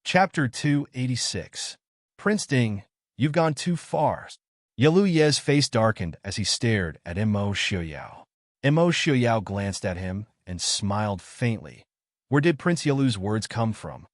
Chapter 286. Prince Ding, you've gone too far. Yalu Ye's face darkened as he stared at Emo Xiaoyao. Emo Xiaoyao glanced at him and smiled faintly. Where did Prince Yalu's words come from?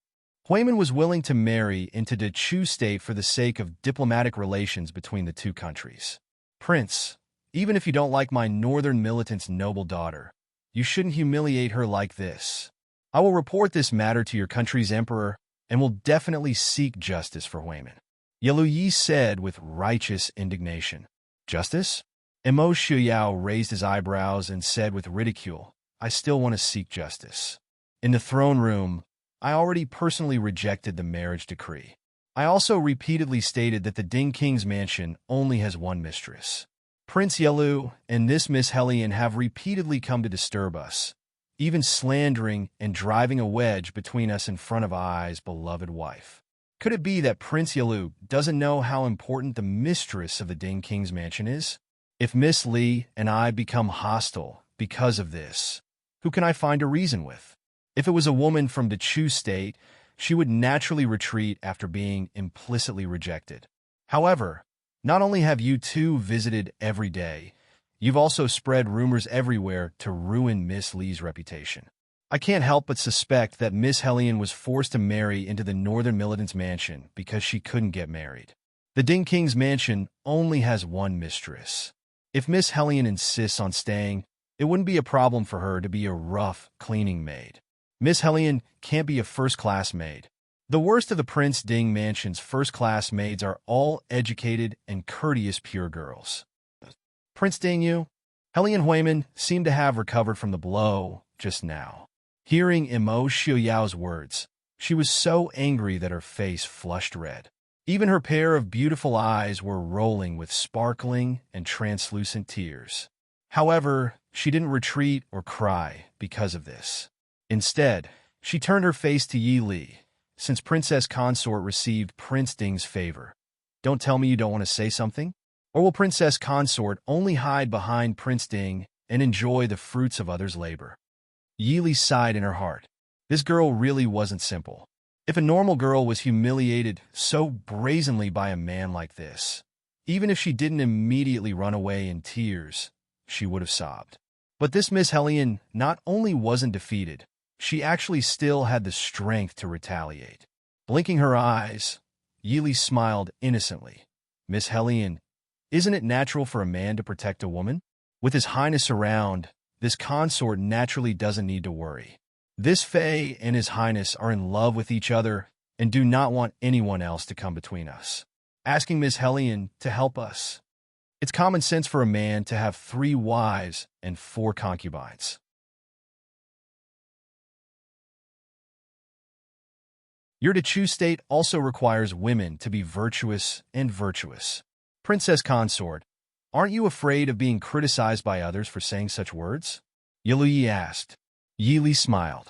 Huiman was willing to marry into the Chu state for the sake of diplomatic relations between the two countries. Prince, even if you don't like my northern militant's noble daughter, you shouldn't humiliate her like this. I will report this matter to your country's emperor and will definitely seek justice for Huiman. Yalu Yi said with righteous indignation. Justice? Emo Xiaoyao raised his eyebrows and said with ridicule, I still want to seek justice. In the throne room, I already personally rejected the marriage decree. I also repeatedly stated that the Ding King's mansion only has one mistress. Prince Yalu and this Miss Helian have repeatedly come to disturb us, even slandering and driving a wedge between us in front of Ai's beloved wife. Could it be that Prince Yalu doesn't know how important the mistress of the Ding King's mansion is? If Miss Li and I become hostile because of this, who can I find a reason with? If it was a woman from the Chu state, she would naturally retreat after being implicitly rejected. However, not only have you two visited every day, you've also spread rumors everywhere to ruin Miss Li's reputation. I can't help but suspect that Miss Helian was forced to marry into the Northern Militant's mansion because she couldn't get married. The Ding King's mansion only has one mistress. If Miss Helian insists on staying, it wouldn't be a problem for her to be a rough cleaning maid. Miss Helian can't be a first-class maid. The worst of the Prince Ding mansion's first-class maids are all educated and courteous pure girls. Prince Dingyu, Helian Huiman seemed to have recovered from the blow just now. Hearing Emo Xiaoyao's words, she was so angry that her face flushed red. Even her pair of beautiful eyes were rolling with sparkling and translucent tears. However, she didn't retreat or cry because of this. Instead, she turned her face to Yi Li, since Princess Consort received Prince Ding's favor. Don't tell me you don't want to say something? Or will Princess Consort only hide behind Prince Ding and enjoy the fruits of others' labor? Yi Li sighed in her heart. This girl really wasn't simple. If a normal girl was humiliated so brazenly by a man like this, even if she didn't immediately run away in tears, she would have sobbed. But this Miss Helian not only wasn't defeated, she actually still had the strength to retaliate. Blinking her eyes, Yi Li smiled innocently. Miss Helian, isn't it natural for a man to protect a woman? With His Highness around, this consort naturally doesn't need to worry. This Fae and His Highness are in love with each other and do not want anyone else to come between us. Asking Miss Helian to help us. It's common sense for a man to have 3 wives and 4 concubines. Your Chu state also requires women to be virtuous and virtuous. Princess Consort, aren't you afraid of being criticized by others for saying such words? Yalu Yi asked. Yi Li smiled.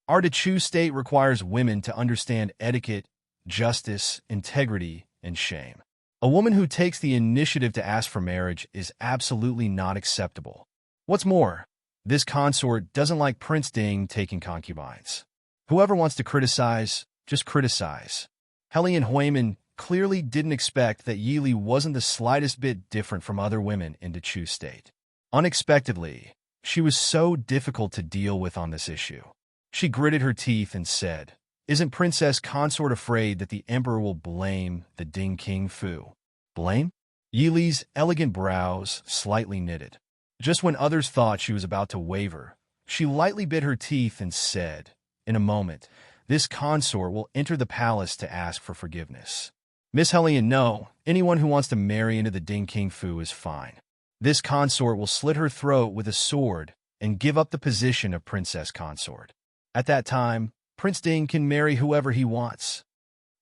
Our Chu state requires women to understand etiquette, justice, integrity, and shame. A woman who takes the initiative to ask for marriage is absolutely not acceptable. What's more, this consort doesn't like Prince Ding taking concubines. Whoever wants to criticize, just criticize. Helian Huiman clearly didn't expect that Yi Li wasn't the slightest bit different from other women in the Chu state. Unexpectedly, She was so difficult to deal with on this issue. She gritted her teeth and said, "Isn't Princess Consort afraid that the Emperor will blame the Ding King Fu?" Blame? Yi Li's elegant brows slightly knitted. Just when others thought she was about to waver, she lightly bit her teeth and said, "In a moment, this consort will enter the palace to ask for forgiveness. Miss Hellion, no, anyone who wants to marry into the Ding King Fu is fine. This consort will slit her throat with a sword and give up the position of Princess Consort. At that time, Prince Ding can marry whoever he wants."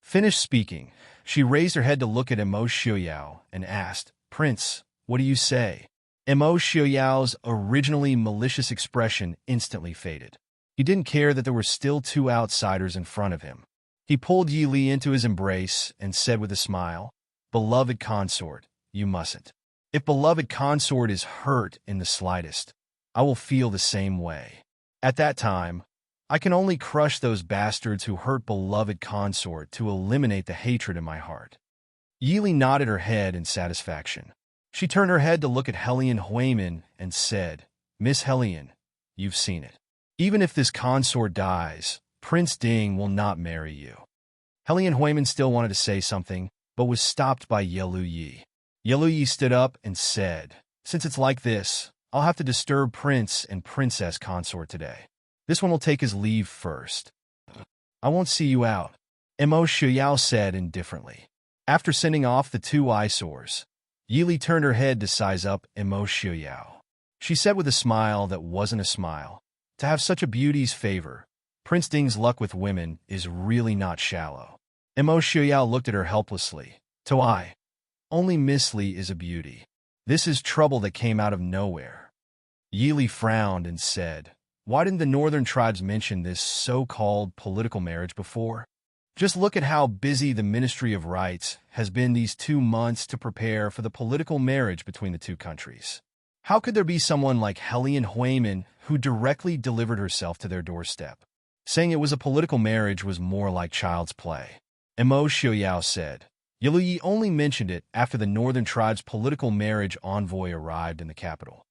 Finished speaking, she raised her head to look at Emo Xiaoyao and asked, "Prince, what do you say?" Emo Xiaoyao's originally malicious expression instantly faded. He didn't care that there were still two outsiders in front of him. He pulled Yi Li into his embrace and said with a smile, "Beloved consort, you mustn't. If beloved consort is hurt in the slightest, I will feel the same way. At that time, I can only crush those bastards who hurt beloved consort to eliminate the hatred in my heart." Yi Li nodded her head in satisfaction. She turned her head to look at Hellion Huimin and said, "Miss Hellion, you've seen it. Even if this consort dies, Prince Ding will not marry you." Hellion Huimin still wanted to say something, but was stopped by Yelu Yi. Yelu Yi stood up and said, "Since it's like this, I'll have to disturb Prince and Princess Consort today. This one will take his leave first. I won't see you out," Emo Xiaoyao said indifferently. After sending off the two eyesores, Yi Li turned her head to size up Emo Xiaoyao. She said with a smile that wasn't a smile, "To have such a beauty's favor, Prince Ding's luck with women is really not shallow." Emo Xiaoyao looked at her helplessly. "To I, only Miss Li is a beauty. This is trouble that came out of nowhere." Yi Li frowned and said, "Why didn't the northern tribes mention this so-called political marriage before? Just look at how busy the Ministry of Rights has been these 2 months to prepare for the political marriage between the two countries. How could there be someone like Hellion Huimin who directly delivered herself to their doorstep? Saying it was a political marriage was more like child's play." Emo Xiaoyao said, "Yelu Yi only mentioned it after the northern tribe's political marriage envoy arrived in the capital.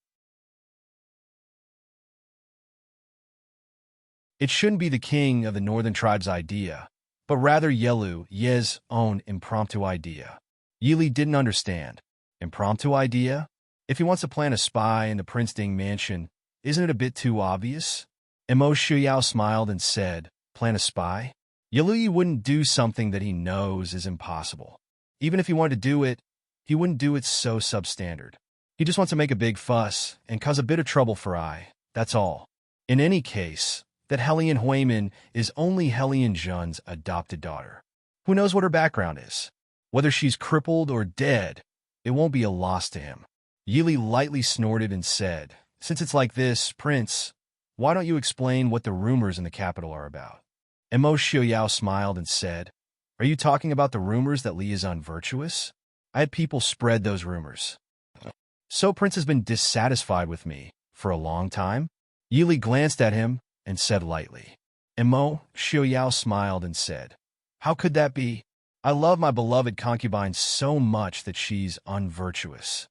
It shouldn't be the king of the northern tribe's idea, but rather Yelu Ye's own impromptu idea." Yi Li didn't understand. Impromptu idea? If he wants to plant a spy in the Prince Ding mansion, isn't it a bit too obvious? Emo Xiaoyao smiled and said, "Plant a spy?" Yelu Yi wouldn't do something that he knows is impossible. Even if he wanted to do it, he wouldn't do it so substandard. He just wants to make a big fuss and cause a bit of trouble for I, that's all. In any case, that Hellion Huimin is only Hellion Zhen's adopted daughter. Who knows what her background is? Whether she's crippled or dead, it won't be a loss to him. Yi Li lightly snorted and said, "Since it's like this, Prince, why don't you explain what the rumors in the capital are about?" Emo Xiaoyao smiled and said, "Are you talking about the rumors that Li is unvirtuous? I had people spread those rumors. So Prince has been dissatisfied with me for a long time?" Yi Li glanced at him and said lightly. Emo Xiaoyao smiled and said, "How could that be? I love my beloved concubine so much that she's unvirtuous."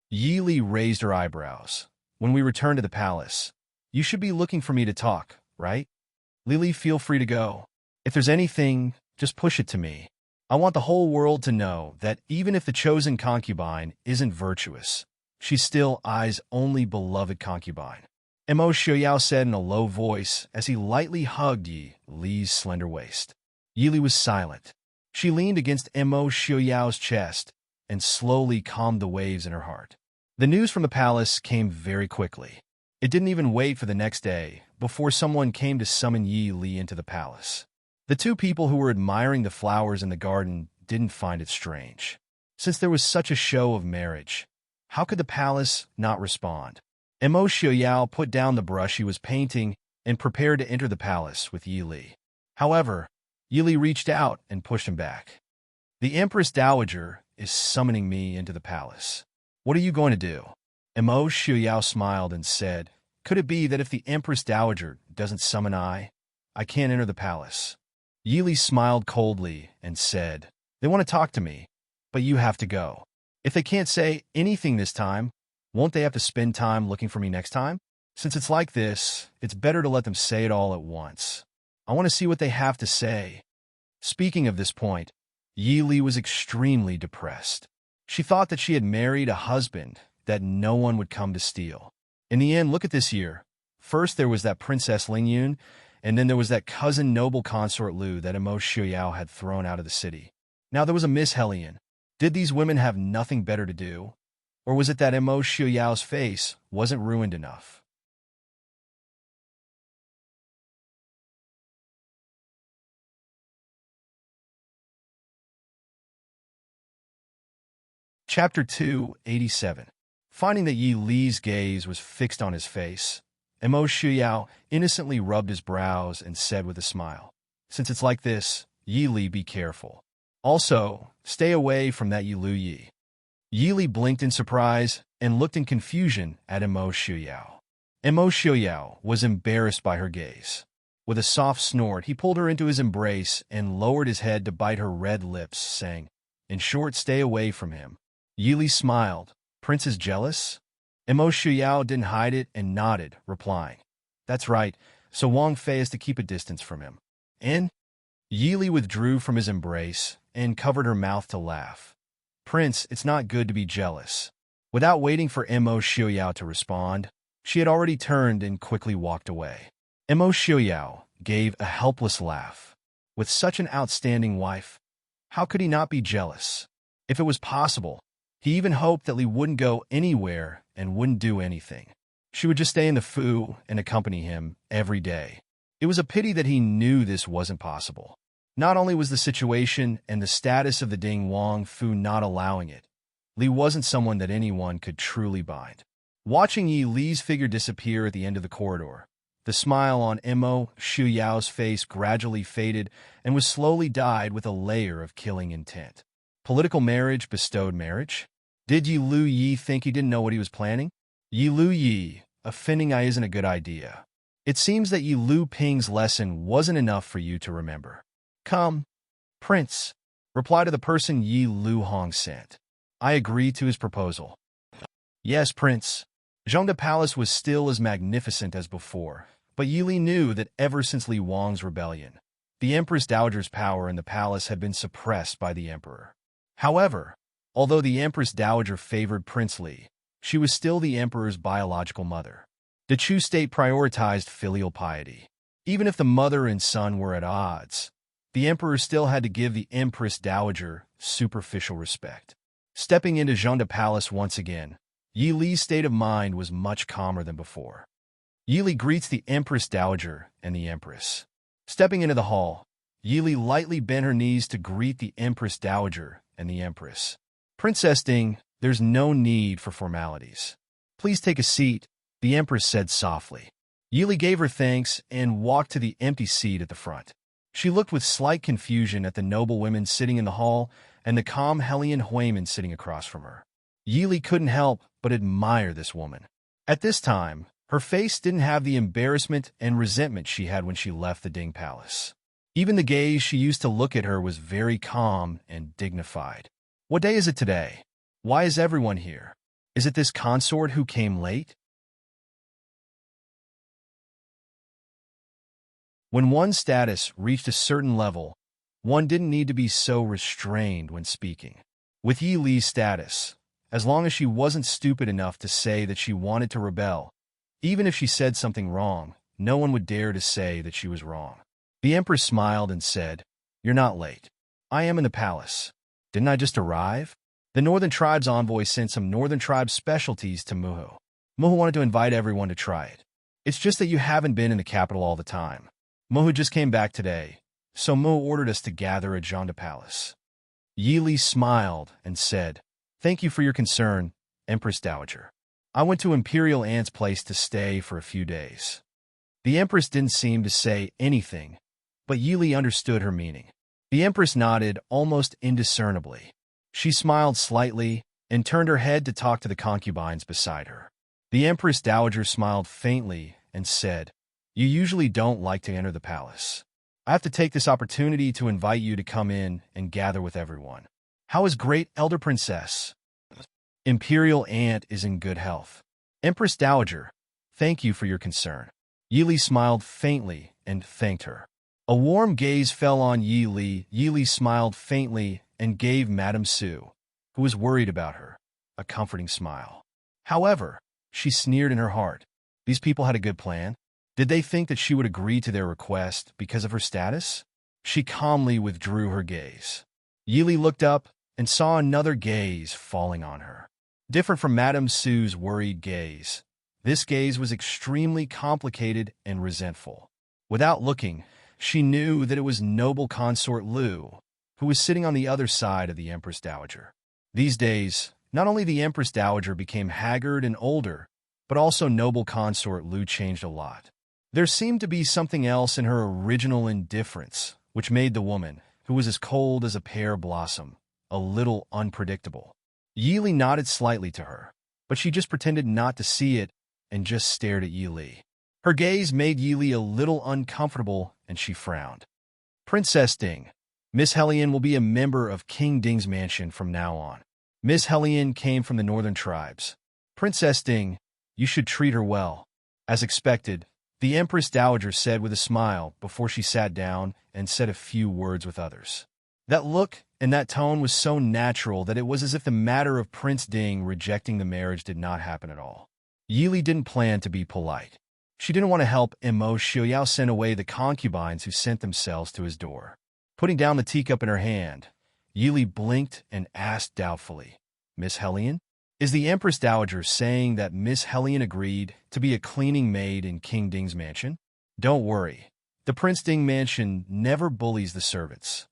Yi Li raised her eyebrows. "When we return to the palace, you should be looking for me to talk, right? Lily, feel free to go. If there's anything, just push it to me. I want the whole world to know that even if the chosen concubine isn't virtuous, she's still I's only beloved concubine." Emo Xiaoyao said in a low voice as he lightly hugged Yi Li's slender waist. Yi Li was silent. She leaned against Emo Xiaoyao's chest and slowly calmed the waves in her heart. The news from the palace came very quickly. It didn't even wait for the next day before someone came to summon Yi Li into the palace. The two people who were admiring the flowers in the garden didn't find it strange. Since there was such a show of marriage, how could the palace not respond? Emo Xiaoyao put down the brush he was painting and prepared to enter the palace with Yi Li. However, Yi Li reached out and pushed him back. "The Empress Dowager is summoning me into the palace. What are you going to do?" Emo Xiaoyao smiled and said, "Could it be that if the Empress Dowager doesn't summon I can't enter the palace?" Yi Li smiled coldly and said, "They want to talk to me, but you have to go. If they can't say anything this time, won't they have to spend time looking for me next time?" Since it's like this, it's better to let them say it all at once. I want to see what they have to say. Speaking of this point, Yi Li was extremely depressed. She thought that she had married a husband that no one would come to steal. In the end, look at this year. First there was that Princess Ling Yun, and then there was that cousin noble consort Lu that Immerse Xiuyao had thrown out of the city. Now there was a Miss Hellion. Did these women have nothing better to do? Or was it that Immerse Xiuyao's face wasn't ruined enough? Chapter 287. Finding that Yi Li's gaze was fixed on his face, Immerse Xiuyao innocently rubbed his brows and said with a smile, "Since it's like this, Yi Li, be careful. Also, stay away from that Yi Lu Yi." Yi Li blinked in surprise and looked in confusion at Immerse Xiuyao. Immerse Xiuyao was embarrassed by her gaze. With a soft snort, he pulled her into his embrace and lowered his head to bite her red lips, saying, "In short, stay away from him." Yi Li smiled. "Prince is jealous?" Immerse Xiuyao didn't hide it and nodded, replying, "That's right, so Wang Fei is to keep a distance from him." And Yi Li withdrew from his embrace and covered her mouth to laugh. "Prince, it's not good to be jealous." Without waiting for Immerse Xiuyao to respond, she had already turned and quickly walked away. Immerse Xiuyao gave a helpless laugh. With such an outstanding wife, how could he not be jealous? If it was possible, he even hoped that Li wouldn't go anywhere and wouldn't do anything. She would just stay in the Fu and accompany him every day. It was a pity that he knew this wasn't possible. Not only was the situation and the status of the Ding Wang Fu not allowing it, Li wasn't someone that anyone could truly bind. Watching Yi Li's figure disappear at the end of the corridor, the smile on Immerse Xiuyao's face gradually faded and was slowly dyed with a layer of killing intent. Political marriage bestowed marriage? Did Yi Lu Yi think he didn't know what he was planning? Yi Lu Yi, offending I isn't a good idea. It seems that Yi Lu Ping's lesson wasn't enough for you to remember. Come, Prince, reply to the person Yi Lu Hong sent. I agree to his proposal. Yes, Prince. Zhong de Palace was still as magnificent as before, but Yi Li knew that ever since Li Wang's rebellion, the Empress Dowager's power in the palace had been suppressed by the Emperor. However, although the Empress Dowager favored Prince Li, she was still the Emperor's biological mother. The Chu state prioritized filial piety. Even if the mother and son were at odds, the Emperor still had to give the Empress Dowager superficial respect. Stepping into Zhong de Palace once again, Yi Li's state of mind was much calmer than before. Yi Li greets the Empress Dowager and the Empress. Stepping into the hall, Yi Li lightly bent her knees to greet the Empress Dowager and the Empress. Princess Ding, there's no need for formalities. Please take a seat, the Empress said softly. Yi Li gave her thanks and walked to the empty seat at the front. She looked with slight confusion at the noble women sitting in the hall and the calm Hellion Huimin sitting across from her. Yi Li couldn't help but admire this woman. At this time, her face didn't have the embarrassment and resentment she had when she left the Ding Palace. Even the gaze she used to look at her was very calm and dignified. What day is it today? Why is everyone here? Is it this consort who came late? When one's status reached a certain level, one didn't need to be so restrained when speaking. With Yi Li's status, as long as she wasn't stupid enough to say that she wanted to rebel, even if she said something wrong, no one would dare to say that she was wrong. The Empress smiled and said, "You're not late. I am in the palace. Didn't I just arrive?" The Northern Tribe's envoy sent some Northern Tribe specialties to Muhu. Muhu wanted to invite everyone to try it. It's just that you haven't been in the capital all the time. Muhu just came back today, so Muhu ordered us to gather at Zhong de Palace. Yi Li smiled and said, "Thank you for your concern, Empress Dowager. I went to Imperial Ant's place to stay for a few days." The Empress didn't seem to say anything, but Yi Li understood her meaning. The Empress nodded almost indiscernibly. She smiled slightly and turned her head to talk to the concubines beside her. The Empress Dowager smiled faintly and said, "You usually don't like to enter the palace. I have to take this opportunity to invite you to come in and gather with everyone. How is great Elder Princess?" "Imperial Aunt is in good health." "Empress Dowager, Thank you for your concern. Yi Li smiled faintly and thanked her. A warm gaze fell on Yi Li. Yi Li smiled faintly and gave Madame Su, who was worried about her, a comforting smile. However, she sneered in her heart. These people had a good plan. Did they think that she would agree to their request because of her status? She calmly withdrew her gaze. Yi Li looked up and saw another gaze falling on her. Different from Madame Su's worried gaze, this gaze was extremely complicated and resentful. Without looking, she knew that it was noble consort Lu, who was sitting on the other side of the Empress Dowager. These days, not only the Empress Dowager became haggard and older, but also noble consort Lu changed a lot. There seemed to be something else in her original indifference, which made the woman, who was as cold as a pear blossom, a little unpredictable. Yi Li nodded slightly to her, but she just pretended not to see it and just stared at Yi Li. Her gaze made Yi Li a little uncomfortable, and she frowned. Princess Ding, Miss Hellion will be a member of King Ding's mansion from now on. Miss Hellion came from the northern tribes. Princess Ding, you should treat her well. As expected, the Empress Dowager said with a smile before she sat down and said a few words with others. That look and that tone was so natural that it was as if the matter of Prince Ding rejecting the marriage did not happen at all. Yi Li didn't plan to be polite. She didn't want to help Mo Xiaoyao send away the concubines who sent themselves to his door. Putting down the teacup in her hand, Yi Li blinked and asked doubtfully, Miss Hellion? Is the Empress Dowager saying that Miss Hellion agreed to be a cleaning maid in King Ding's mansion? Don't worry. The Prince Ding mansion never bullies the servants.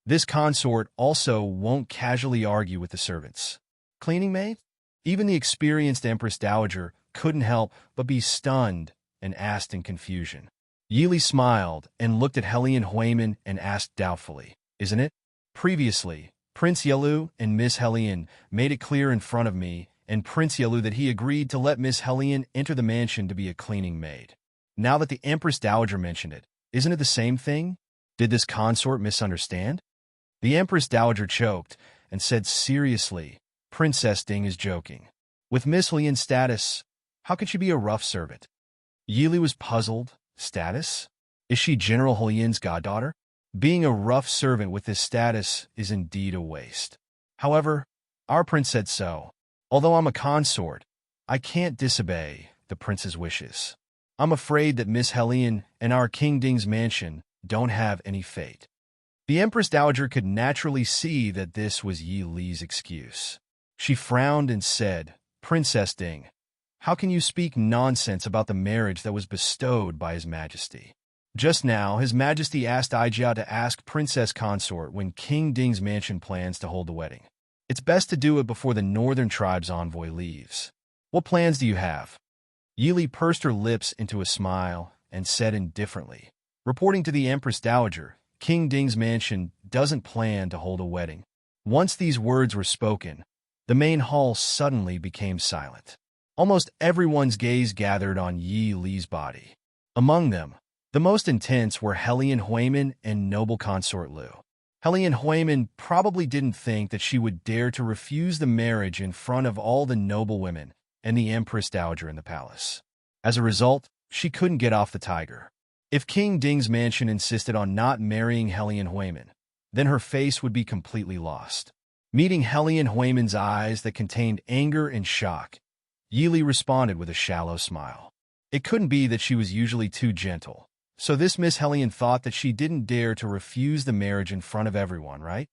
This consort also won't casually argue with the servants. Cleaning maid? Even the experienced Empress Dowager couldn't help but be stunned and asked in confusion. Yi Li smiled and looked at Hellion Huimin and asked doubtfully, Isn't it? Previously, Prince Yelu and Miss Hellion made it clear in front of me and Prince Yelu that he agreed to let Miss Hellion enter the mansion to be a cleaning maid. Now that the Empress Dowager mentioned it, isn't it the same thing? Did this consort misunderstand? The Empress Dowager choked and said seriously, Princess Ding is joking. With Miss Hellion's status, how could she be a rough servant? Yi Li was puzzled. Status? Is she General Hellion's goddaughter? Being a rough servant with this status is indeed a waste. However, our prince said so. Although I'm a consort, I can't disobey the prince's wishes. I'm afraid that Miss Hellion and our King Ding's mansion don't have any fate. The Empress Dowager could naturally see that this was Yi Li's excuse. She frowned and said, Princess Ding, how can you speak nonsense about the marriage that was bestowed by His Majesty? Just now, His Majesty asked Aijiao to ask Princess Consort when King Ding's mansion plans to hold the wedding. It's best to do it before the Northern Tribe's envoy leaves. What plans do you have? Yi Li pursed her lips into a smile and said indifferently, reporting to the Empress Dowager, King Ding's mansion doesn't plan to hold a wedding. Once these words were spoken, the main hall suddenly became silent. Almost everyone's gaze gathered on Yi Li's body. Among them, the most intense were Hellion Huimin and noble consort Lu. Hellion Huimin probably didn't think that she would dare to refuse the marriage in front of all the noble women and the Empress Dowager in the palace. As a result, she couldn't get off the tiger. If King Ding's mansion insisted on not marrying Hellion Huimin, then her face would be completely lost. Meeting Hellion Huimin's eyes that contained anger and shock, Yi Li responded with a shallow smile. It couldn't be that she was usually too gentle. So this Miss Hellion thought that she didn't dare to refuse the marriage in front of everyone, right?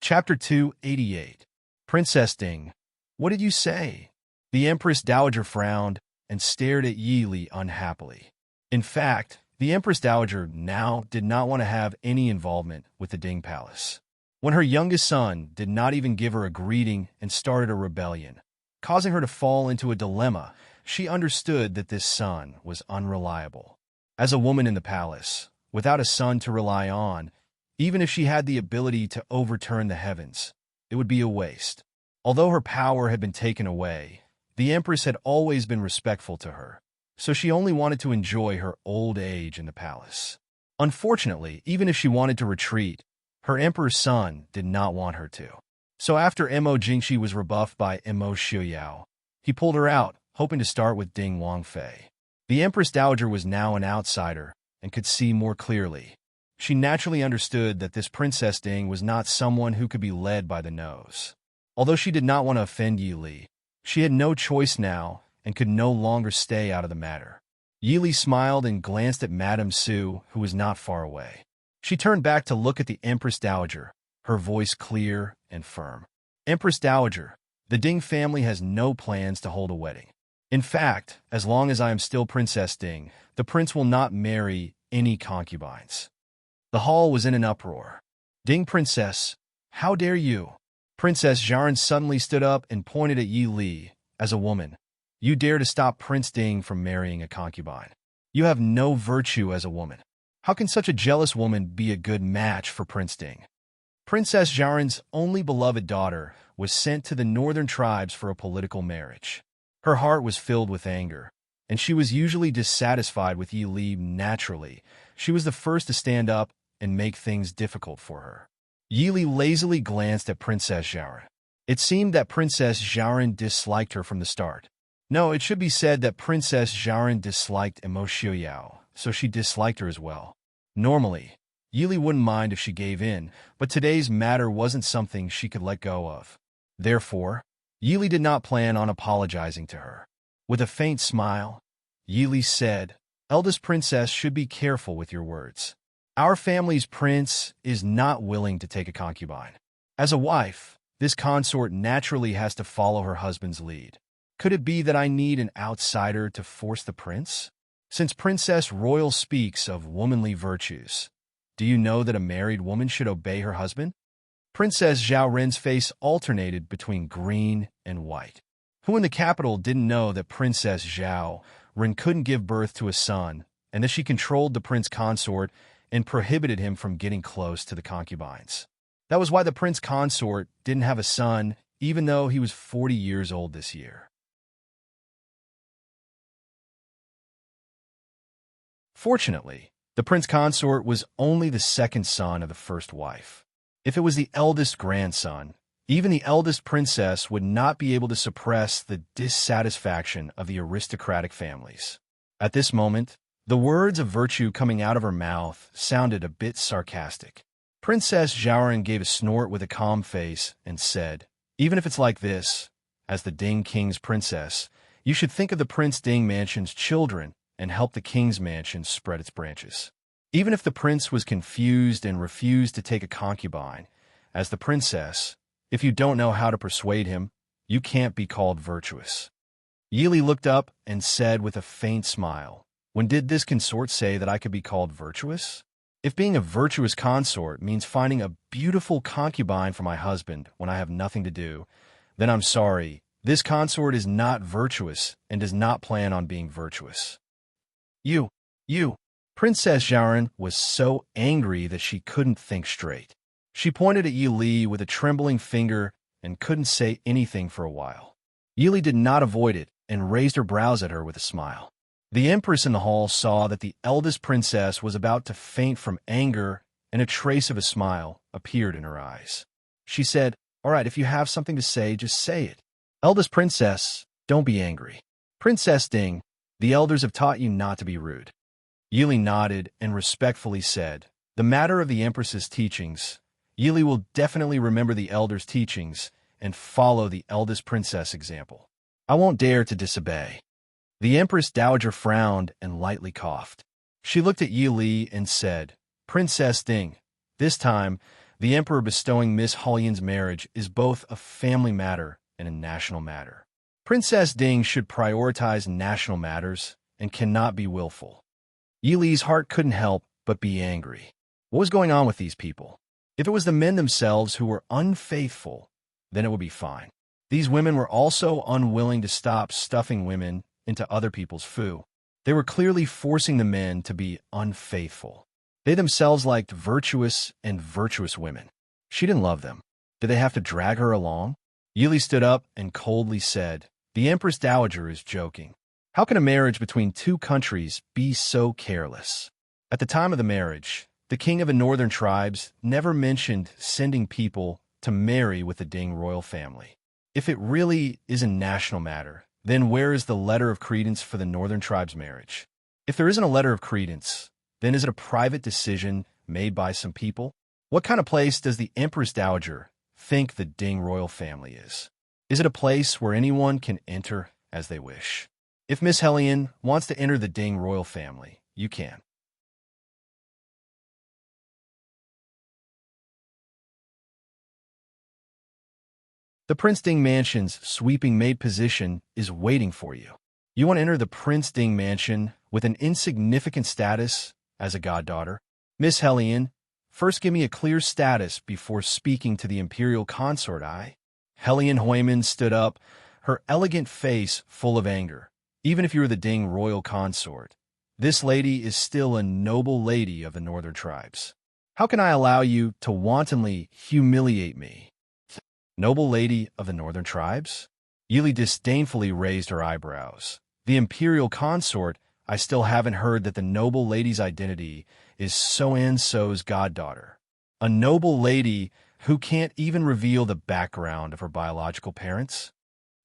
Chapter 288. Princess Ding, what did you say? The Empress Dowager frowned and stared at Yi Li unhappily. In fact, the Empress Dowager now did not want to have any involvement with the Ding Palace. When her youngest son did not even give her a greeting and started a rebellion, causing her to fall into a dilemma, she understood that this son was unreliable. As a woman in the palace, without a son to rely on, even if she had the ability to overturn the heavens, it would be a waste. Although her power had been taken away, the Empress had always been respectful to her, so she only wanted to enjoy her old age in the palace. Unfortunately, even if she wanted to retreat, her emperor's son did not want her to. So after Mo Jingxi was rebuffed by Mo Xiuyao, he pulled her out, hoping to start with Ding Wangfei. The Empress Dowager was now an outsider and could see more clearly. She naturally understood that this Princess Ding was not someone who could be led by the nose. Although she did not want to offend Yi Li, she had no choice now and could no longer stay out of the matter. Yi Li smiled and glanced at Madame Su, who was not far away. She turned back to look at the Empress Dowager, her voice clear and firm. Empress Dowager, the Ding family has no plans to hold a wedding. In fact, as long as I am still Princess Ding, the prince will not marry any concubines. The hall was in an uproar. Ding Princess, how dare you? Princess Zharan suddenly stood up and pointed at Yi Li. As a woman, you dare to stop Prince Ding from marrying a concubine. You have no virtue as a woman. How can such a jealous woman be a good match for Prince Ding? Princess Zharan's only beloved daughter was sent to the northern tribes for a political marriage. Her heart was filled with anger, and she was usually dissatisfied with Yi Li naturally. She was the first to stand up and make things difficult for her. Yi Li lazily glanced at Princess Zharan. It seemed that Princess Zharan disliked her from the start. No, it should be said that Princess Zharan disliked Mo Xiuyao, so she disliked her as well. Normally, Yi Li wouldn't mind if she gave in, but today's matter wasn't something she could let go of. Therefore, Yi Li did not plan on apologizing to her. With a faint smile, Yi Li said, "Eldest princess should be careful with your words. Our family's prince is not willing to take a concubine. As a wife, this consort naturally has to follow her husband's lead. Could it be that I need an outsider to force the prince? Since Princess Royal speaks of womanly virtues, do you know that a married woman should obey her husband?" Princess Zhao Ren's face alternated between green and white. Who in the capital didn't know that Princess Zhao Ren couldn't give birth to a son, and that she controlled the prince consort and prohibited him from getting close to the concubines? That was why the prince consort didn't have a son, even though he was 40 years old this year. Fortunately, the prince consort was only the second son of the first wife. If it was the eldest grandson, even the eldest princess would not be able to suppress the dissatisfaction of the aristocratic families. At this moment, the words of virtue coming out of her mouth sounded a bit sarcastic. Princess Zhaoran gave a snort with a calm face and said, "Even if it's like this, as the Ding King's princess, you should think of the Prince Ding Mansion's children and help the King's Mansion spread its branches." Even if the prince was confused and refused to take a concubine, as the princess, if you don't know how to persuade him, you can't be called virtuous. Yi Li looked up and said with a faint smile, "When did this consort say that I could be called virtuous? If being a virtuous consort means finding a beautiful concubine for my husband when I have nothing to do, then I'm sorry, this consort is not virtuous and does not plan on being virtuous." You. Princess Zhaoran was so angry that she couldn't think straight. She pointed at Yi Li with a trembling finger and couldn't say anything for a while. Yi Li did not avoid it and raised her brows at her with a smile. The empress in the hall saw that the eldest princess was about to faint from anger, and a trace of a smile appeared in her eyes. She said, "All right, if you have something to say, just say it. Eldest princess, don't be angry. Princess Ding, the elders have taught you not to be rude." Yi Li nodded and respectfully said, "The matter of the empress's teachings, Yi Li will definitely remember the elders' teachings and follow the eldest princess' example. I won't dare to disobey." The Empress Dowager frowned and lightly coughed. She looked at Yi Li and said, "Princess Ding, this time, the Emperor bestowing Miss Hulyin's marriage is both a family matter and a national matter. Princess Ding should prioritize national matters and cannot be willful." Yi Li's heart couldn't help but be angry. What was going on with these people? If it was the men themselves who were unfaithful, then it would be fine. These women were also unwilling to stop stuffing women into other people's food. They were clearly forcing the men to be unfaithful. They themselves liked virtuous and virtuous women. She didn't love them. Did they have to drag her along? Yi Li stood up and coldly said, "The Empress Dowager is joking. How can a marriage between two countries be so careless? At the time of the marriage, the king of the northern tribes never mentioned sending people to marry with the Ding royal family. If it really is a national matter, then where is the letter of credence for the northern tribes' marriage? If there isn't a letter of credence, then is it a private decision made by some people? What kind of place does the Empress Dowager think the Ding royal family is? Is it a place where anyone can enter as they wish? If Miss Hellion wants to enter the Ding royal family, you can. The Prince Ding Mansion's sweeping maid position is waiting for you. You want to enter the Prince Ding Mansion with an insignificant status as a goddaughter? Miss Hellion, first give me a clear status before speaking to the imperial consort. Hellion Huimin stood up, her elegant face full of anger. Even if you are the Ding royal consort, this lady is still a noble lady of the northern tribes. How can I allow you to wantonly humiliate me? Noble lady of the northern tribes? Yili disdainfully raised her eyebrows. The imperial consort, I still haven't heard that the noble lady's identity is so-and-so's goddaughter. A noble lady who can't even reveal the background of her biological parents?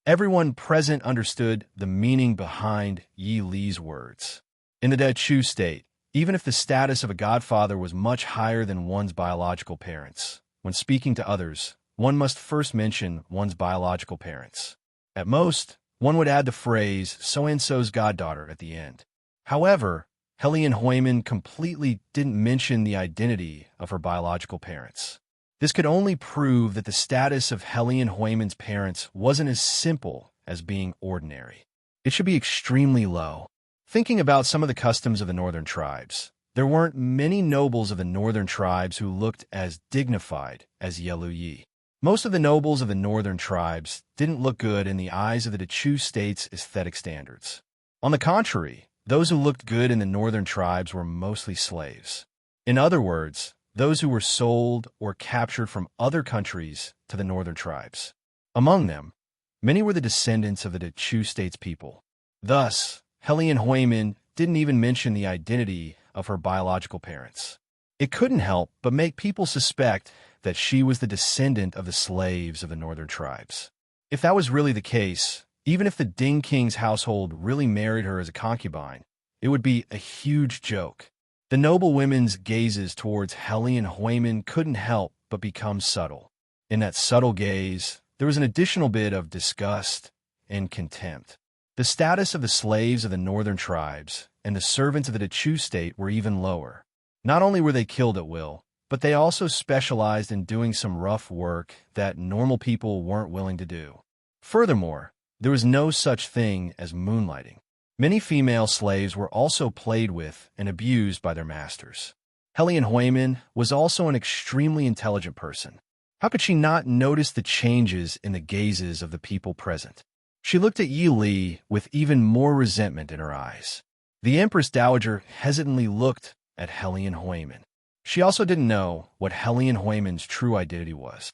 Everyone present understood the meaning behind Yi Li's words. In the Dechu state, even if the status of a godfather was much higher than one's biological parents, when speaking to others, one must first mention one's biological parents. At most, one would add the phrase so-and-so's goddaughter at the end. However, Hellion Huimin completely didn't mention the identity of her biological parents. This could only prove that the status of Hellion Huimin's parents wasn't as simple as being ordinary. It should be extremely low. Thinking about some of the customs of the northern tribes, there weren't many nobles of the northern tribes who looked as dignified as Yelu Yi. Most of the nobles of the northern tribes didn't look good in the eyes of the Dechu state's aesthetic standards. On the contrary, those who looked good in the northern tribes were mostly slaves. In other words, those who were sold or captured from other countries to the northern tribes. Among them, many were the descendants of the Dechu state's people. Thus, Hellion Huimin didn't even mention the identity of her biological parents. It couldn't help but make people suspect that she was the descendant of the slaves of the northern tribes. If that was really the case, even if the Ding King's household really married her as a concubine, it would be a huge joke. The noble women's gazes towards Hellion Huimin couldn't help but become subtle. In that subtle gaze, there was an additional bit of disgust and contempt. The status of the slaves of the northern tribes and the servants of the Dechu state were even lower. Not only were they killed at will, but they also specialized in doing some rough work that normal people weren't willing to do. Furthermore, there was no such thing as moonlighting. Many female slaves were also played with and abused by their masters. Hellion Huimin was also an extremely intelligent person. How could she not notice the changes in the gazes of the people present? She looked at Yi Li with even more resentment in her eyes. The Empress Dowager hesitantly looked at Hellion Huimin. She also didn't know what Hellion Huimin's true identity was.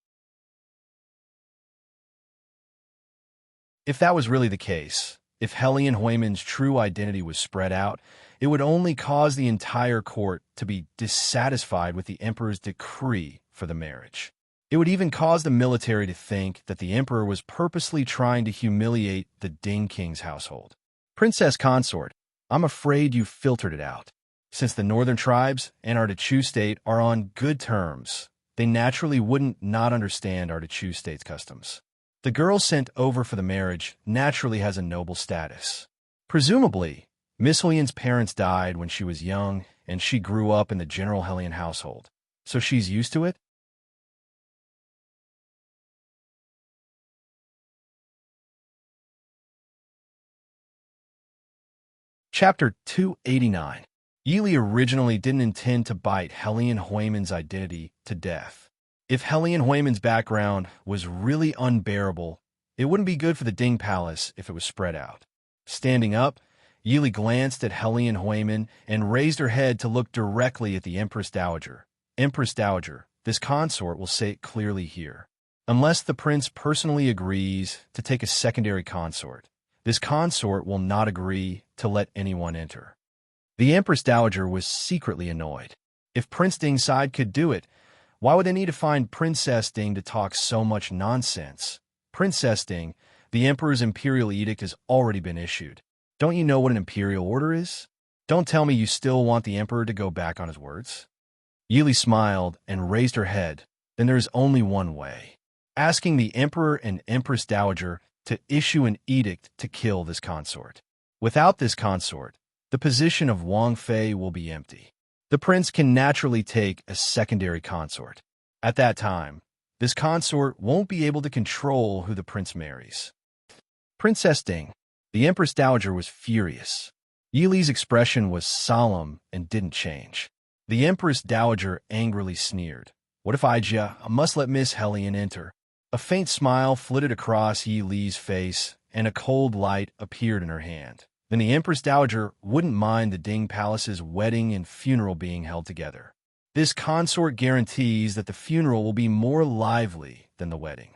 If that was really the case, if Hellion Huimin's true identity was spread out, it would only cause the entire court to be dissatisfied with the emperor's decree for the marriage. It would even cause the military to think that the emperor was purposely trying to humiliate the Ding King's household. Princess Consort, I'm afraid you filtered it out. Since the northern tribes and our Dechu state are on good terms, they naturally wouldn't not understand our Dechu state's customs. The girl sent over for the marriage naturally has a noble status. Presumably, Miss Hellion's parents died when she was young and she grew up in the general Hellion household, so she's used to it? Chapter 289. Yili originally didn't intend to bite Hellion Huimin's identity to death. If Hellion Huimin's background was really unbearable, it wouldn't be good for the Ding Palace if it was spread out. Standing up, Yili glanced at Hellion Huimin and raised her head to look directly at the Empress Dowager. Empress Dowager, this consort will say it clearly here. Unless the prince personally agrees to take a secondary consort, This consort will not agree to let anyone enter. The Empress Dowager was secretly annoyed. If Prince Ding's side could do it, why would they need to find Princess Ding to talk so much nonsense? Princess Ding, the Emperor's imperial edict has already been issued. Don't you know what an imperial order is? Don't tell me you still want the Emperor to go back on his words. Yili smiled and raised her head. Then there is only one way. Asking the Emperor and Empress Dowager to issue an edict to kill this consort. Without this consort, the position of Wang Fei will be empty. The prince can naturally take a secondary consort. At that time, this consort won't be able to control who the prince marries. Princess Ding, the Empress Dowager, was furious. Yili's expression was solemn and didn't change. The Empress Dowager angrily sneered. What if I must let Miss Hellion enter? A faint smile flitted across Yili's face, and a cold light appeared in her hand. Then the Empress Dowager wouldn't mind the Ding Palace's wedding and funeral being held together. This consort guarantees that the funeral will be more lively than the wedding.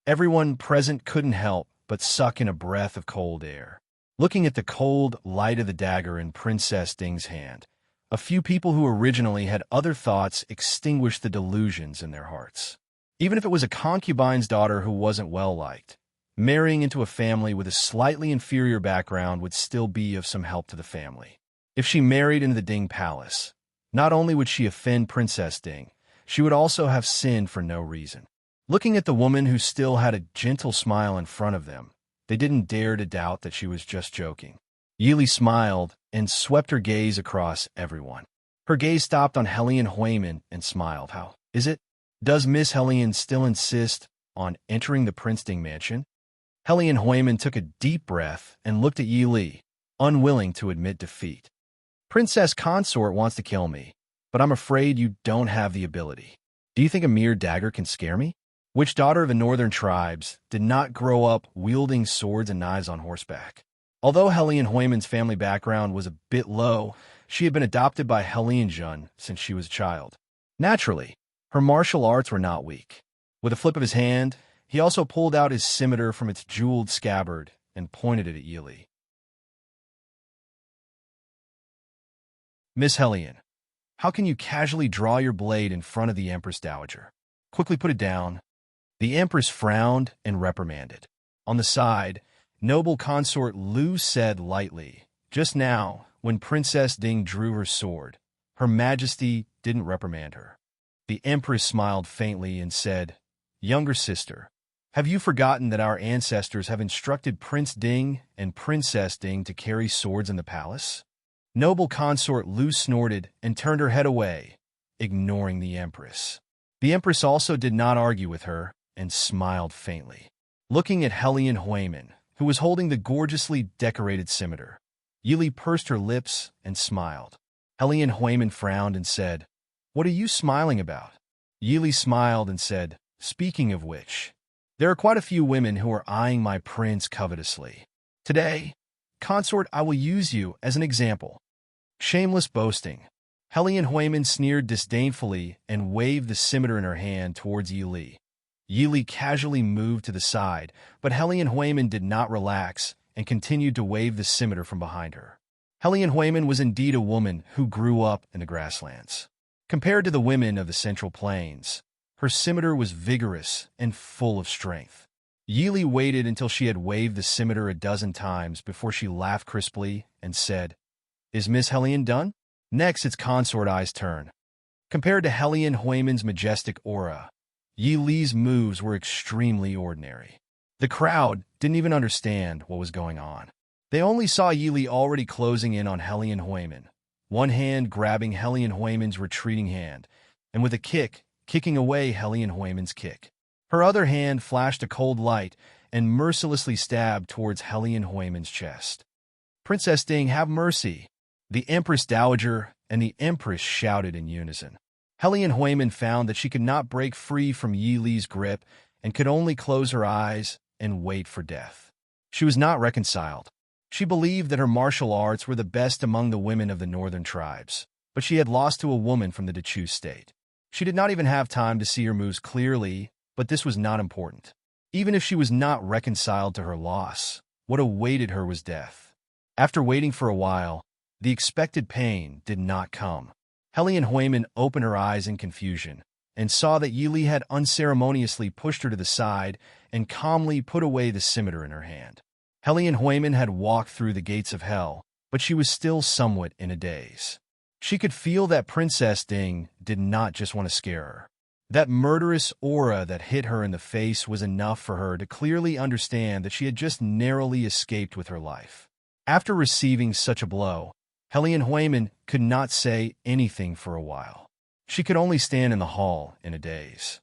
Everyone present couldn't help but suck in a breath of cold air. Looking at the cold light of the dagger in Princess Ding's hand, a few people who originally had other thoughts extinguished the delusions in their hearts. Even if it was a concubine's daughter who wasn't well-liked, marrying into a family with a slightly inferior background would still be of some help to the family. If she married into the Ding Palace, not only would she offend Princess Ding, she would also have sinned for no reason. Looking at the woman who still had a gentle smile in front of them, they didn't dare to doubt that she was just joking. Yili smiled and swept her gaze across everyone. Her gaze stopped on Hellion Huimin and smiled. How is it? Does Miss Hellion still insist on entering the Prince Ding mansion? Hellion Huimin took a deep breath and looked at Yili, unwilling to admit defeat. Princess Consort wants to kill me, but I'm afraid you don't have the ability. Do you think a mere dagger can scare me? Which daughter of the northern tribes did not grow up wielding swords and knives on horseback? Although Hellion Huimin's family background was a bit low, she had been adopted by Hellion Jun since she was a child. Naturally, her martial arts were not weak. With a flip of his hand, he also pulled out his scimitar from its jeweled scabbard and pointed it at Yili. Miss Hellion, how can you casually draw your blade in front of the Empress Dowager? Quickly put it down. The Empress frowned and reprimanded. On the side, noble consort Lu said lightly, just now, when Princess Ding drew her sword, Her Majesty didn't reprimand her. The Empress smiled faintly and said, Younger sister, have you forgotten that our ancestors have instructed Prince Ding and Princess Ding to carry swords in the palace? Noble consort Lu snorted and turned her head away, ignoring the Empress. The Empress also did not argue with her and smiled faintly. Looking at Hellion Huimin, who was holding the gorgeously decorated scimitar, Yili pursed her lips and smiled. Hellion Huimin frowned and said, What are you smiling about? Yili smiled and said, Speaking of which, there are quite a few women who are eyeing my prince covetously. Today, consort, I will use you as an example. Shameless boasting. Hellion Huimin sneered disdainfully and waved the scimitar in her hand towards Yili. Yili casually moved to the side, but Hellion Huimin did not relax and continued to wave the scimitar from behind her. Hellion Huimin was indeed a woman who grew up in the grasslands. Compared to the women of the Central Plains, her scimitar was vigorous and full of strength. Yili waited until she had waved the scimitar a dozen times before she laughed crisply and said, Is Miss Hellion done? Next, it's Consort Eye's turn. Compared to Hellion Huimin's majestic aura, Yili's moves were extremely ordinary. The crowd didn't even understand what was going on. They only saw Yili already closing in on Hellion Huimin, one hand grabbing Hellion Huimin's retreating hand, and with a kick, kicking away Hellion Huimin's kick. Her other hand flashed a cold light and mercilessly stabbed towards Hellion Huimin's chest. Princess Ding, have mercy! The Empress Dowager and the Empress shouted in unison. Hellion Huimin found that she could not break free from Yili's grip and could only close her eyes and wait for death. She was not reconciled. She believed that her martial arts were the best among the women of the northern tribes, but she had lost to a woman from the Dechu state. She did not even have time to see her moves clearly, but this was not important. Even if she was not reconciled to her loss, what awaited her was death. After waiting for a while, the expected pain did not come. Helion Huimin opened her eyes in confusion and saw that Yi Li had unceremoniously pushed her to the side and calmly put away the scimitar in her hand. Helion Huimin had walked through the gates of hell, but she was still somewhat in a daze. She could feel that Princess Ding did not just want to scare her. That murderous aura that hit her in the face was enough for her to clearly understand that she had just narrowly escaped with her life. After receiving such a blow, Helion Huimin could not say anything for a while. She could only stand in the hall in a daze.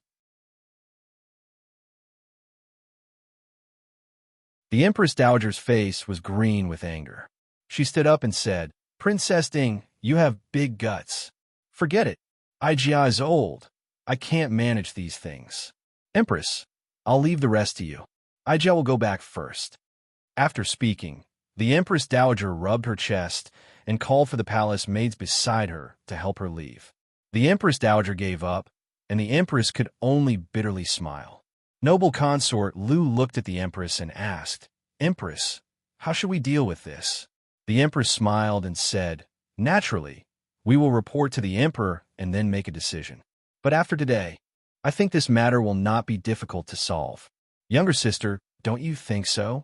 The Empress Dowager's face was green with anger. She stood up and said, "Princess Ding, you have big guts. Forget it. Ijia is old. I can't manage these things. Empress, I'll leave the rest to you. Ijia will go back first." After speaking, the Empress Dowager rubbed her chest and called for the palace maids beside her to help her leave. The Empress Dowager gave up, and the Empress could only bitterly smile. Noble consort Lu looked at the Empress and asked, "Empress, how should we deal with this?" The Empress smiled and said, "Naturally, we will report to the Emperor and then make a decision. But after today, I think this matter will not be difficult to solve. Younger sister, don't you think so?"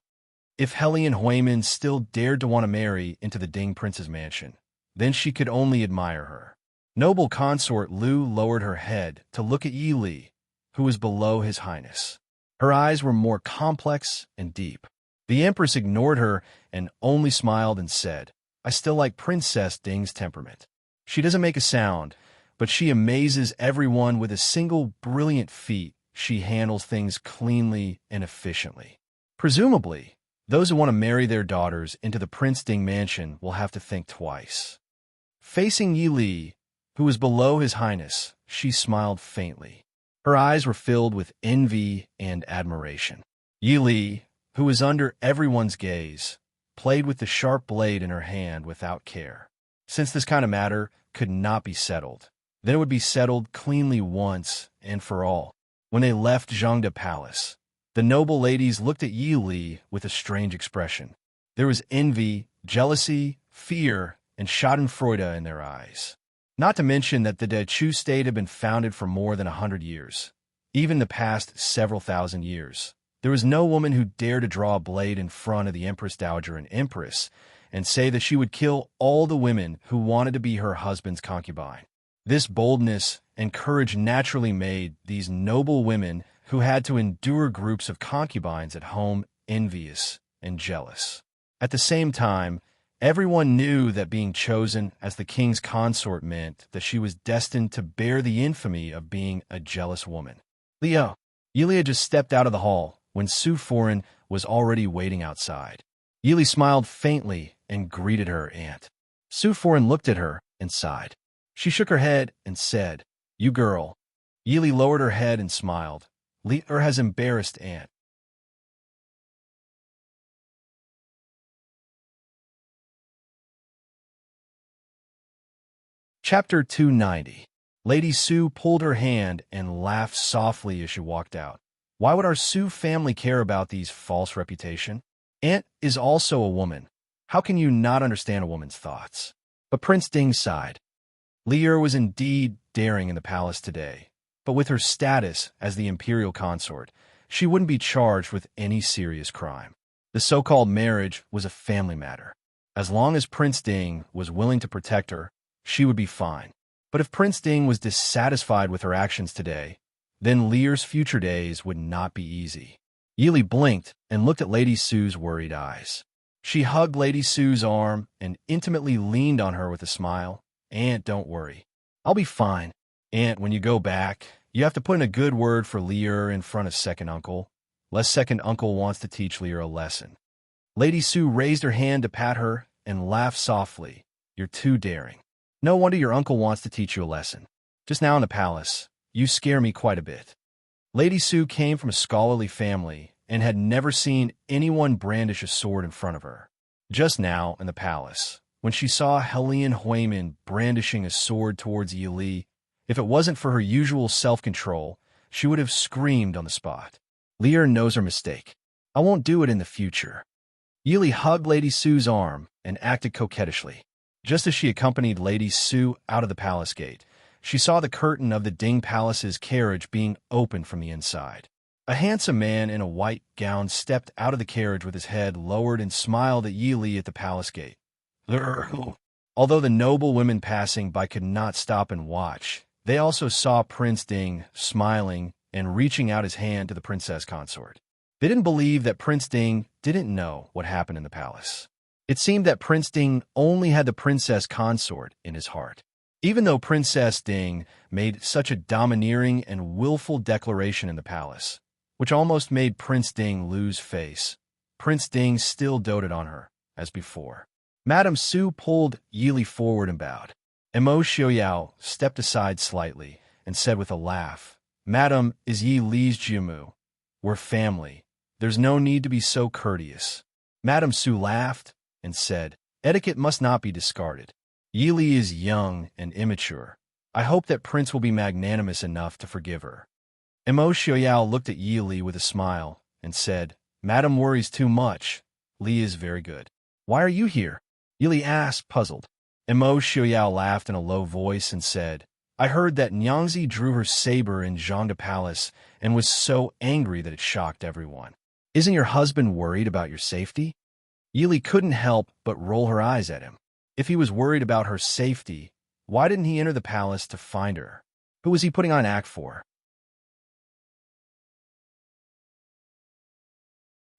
If Helion Huimin still dared to want to marry into the Ding Prince's mansion, then she could only admire her. Noble consort Lu lowered her head to look at Yi Li, who was below His Highness. Her eyes were more complex and deep. The Empress ignored her and only smiled and said, "I still like Princess Ding's temperament. She doesn't make a sound, but she amazes everyone with a single brilliant feat. She handles things cleanly and efficiently. Presumably, those who want to marry their daughters into the Prince Ding mansion will have to think twice." Facing Yi Li, who was below His Highness, she smiled faintly. Her eyes were filled with envy and admiration. Yi Li, who was under everyone's gaze, played with the sharp blade in her hand without care. Since this kind of matter could not be settled, then it would be settled cleanly once and for all. When they left Zhengde Palace, the noble ladies looked at Yi Li with a strange expression. There was envy, jealousy, fear, and schadenfreude in their eyes. Not to mention that the Dechu state had been founded for more than 100 years, even the past several thousand years. There was no woman who dared to draw a blade in front of the Empress Dowager and Empress and say that she would kill all the women who wanted to be her husband's concubine. This boldness and courage naturally made these noble women who had to endure groups of concubines at home envious and jealous. At the same time, everyone knew that being chosen as the king's consort meant that she was destined to bear the infamy of being a jealous woman. Leo, Yulia just stepped out of the hall when Su Foreign was already waiting outside. Yili smiled faintly and greeted her aunt. Su Foreign looked at her and sighed. She shook her head and said, "You girl." Yili lowered her head and smiled. Lear has embarrassed aunt. Chapter 290. Lady Su pulled her hand and laughed softly as she walked out. Why would our Su family care about these false reputation? Aunt is also a woman. How can you not understand a woman's thoughts? But Prince Ding sighed. Lear was indeed daring in the palace today, but with her status as the imperial consort, she wouldn't be charged with any serious crime. The so-called marriage was a family matter. As long as Prince Ding was willing to protect her, she would be fine. But if Prince Ding was dissatisfied with her actions today, then Lear's future days would not be easy. Yili blinked and looked at Lady Su's worried eyes. She hugged Lady Su's arm and intimately leaned on her with a smile. "Aunt, don't worry. I'll be fine. Aunt, when you go back, you have to put in a good word for Lear in front of second uncle, lest second uncle wants to teach Lear a lesson." Lady Su raised her hand to pat her and laughed softly. "You're too daring. No wonder your uncle wants to teach you a lesson. Just now in the palace, you scare me quite a bit." Lady Su came from a scholarly family and had never seen anyone brandish a sword in front of her. Just now in the palace, when she saw Helion Huimin brandishing a sword towards Yili, if it wasn't for her usual self-control, she would have screamed on the spot. "Lear knows her mistake. I won't do it in the future." Yili hugged Lady Su's arm and acted coquettishly. Just as she accompanied Lady Su out of the palace gate, she saw the curtain of the Ding Palace's carriage being opened from the inside. A handsome man in a white gown stepped out of the carriage with his head lowered and smiled at Yili at the palace gate. Although the noble women passing by could not stop and watch, they also saw Prince Ding smiling and reaching out his hand to the princess consort. They didn't believe that Prince Ding didn't know what happened in the palace. It seemed that Prince Ding only had the princess consort in his heart. Even though Princess Ding made such a domineering and willful declaration in the palace, which almost made Prince Ding lose face, Prince Ding still doted on her, as before. Madame Su pulled Yili forward and bowed. Mo Xiaoyao stepped aside slightly and said with a laugh, "Madam is Yi Li's Jiamu. We're family. There's no need to be so courteous." Madame Su laughed and said, "Etiquette must not be discarded. Yi Li is young and immature. I hope that Prince will be magnanimous enough to forgive her." Mo Xiaoyao looked at Yi Li with a smile and said, "Madam worries too much. Li is very good." "Why are you here?" Yi Li asked, puzzled. Mo Xiaoyao laughed in a low voice and said, "I heard that Nyangzi drew her saber in Zhangde Palace and was so angry that it shocked everyone. Isn't your husband worried about your safety?" Yi Li couldn't help but roll her eyes at him. If he was worried about her safety, why didn't he enter the palace to find her? Who was he putting on an act for?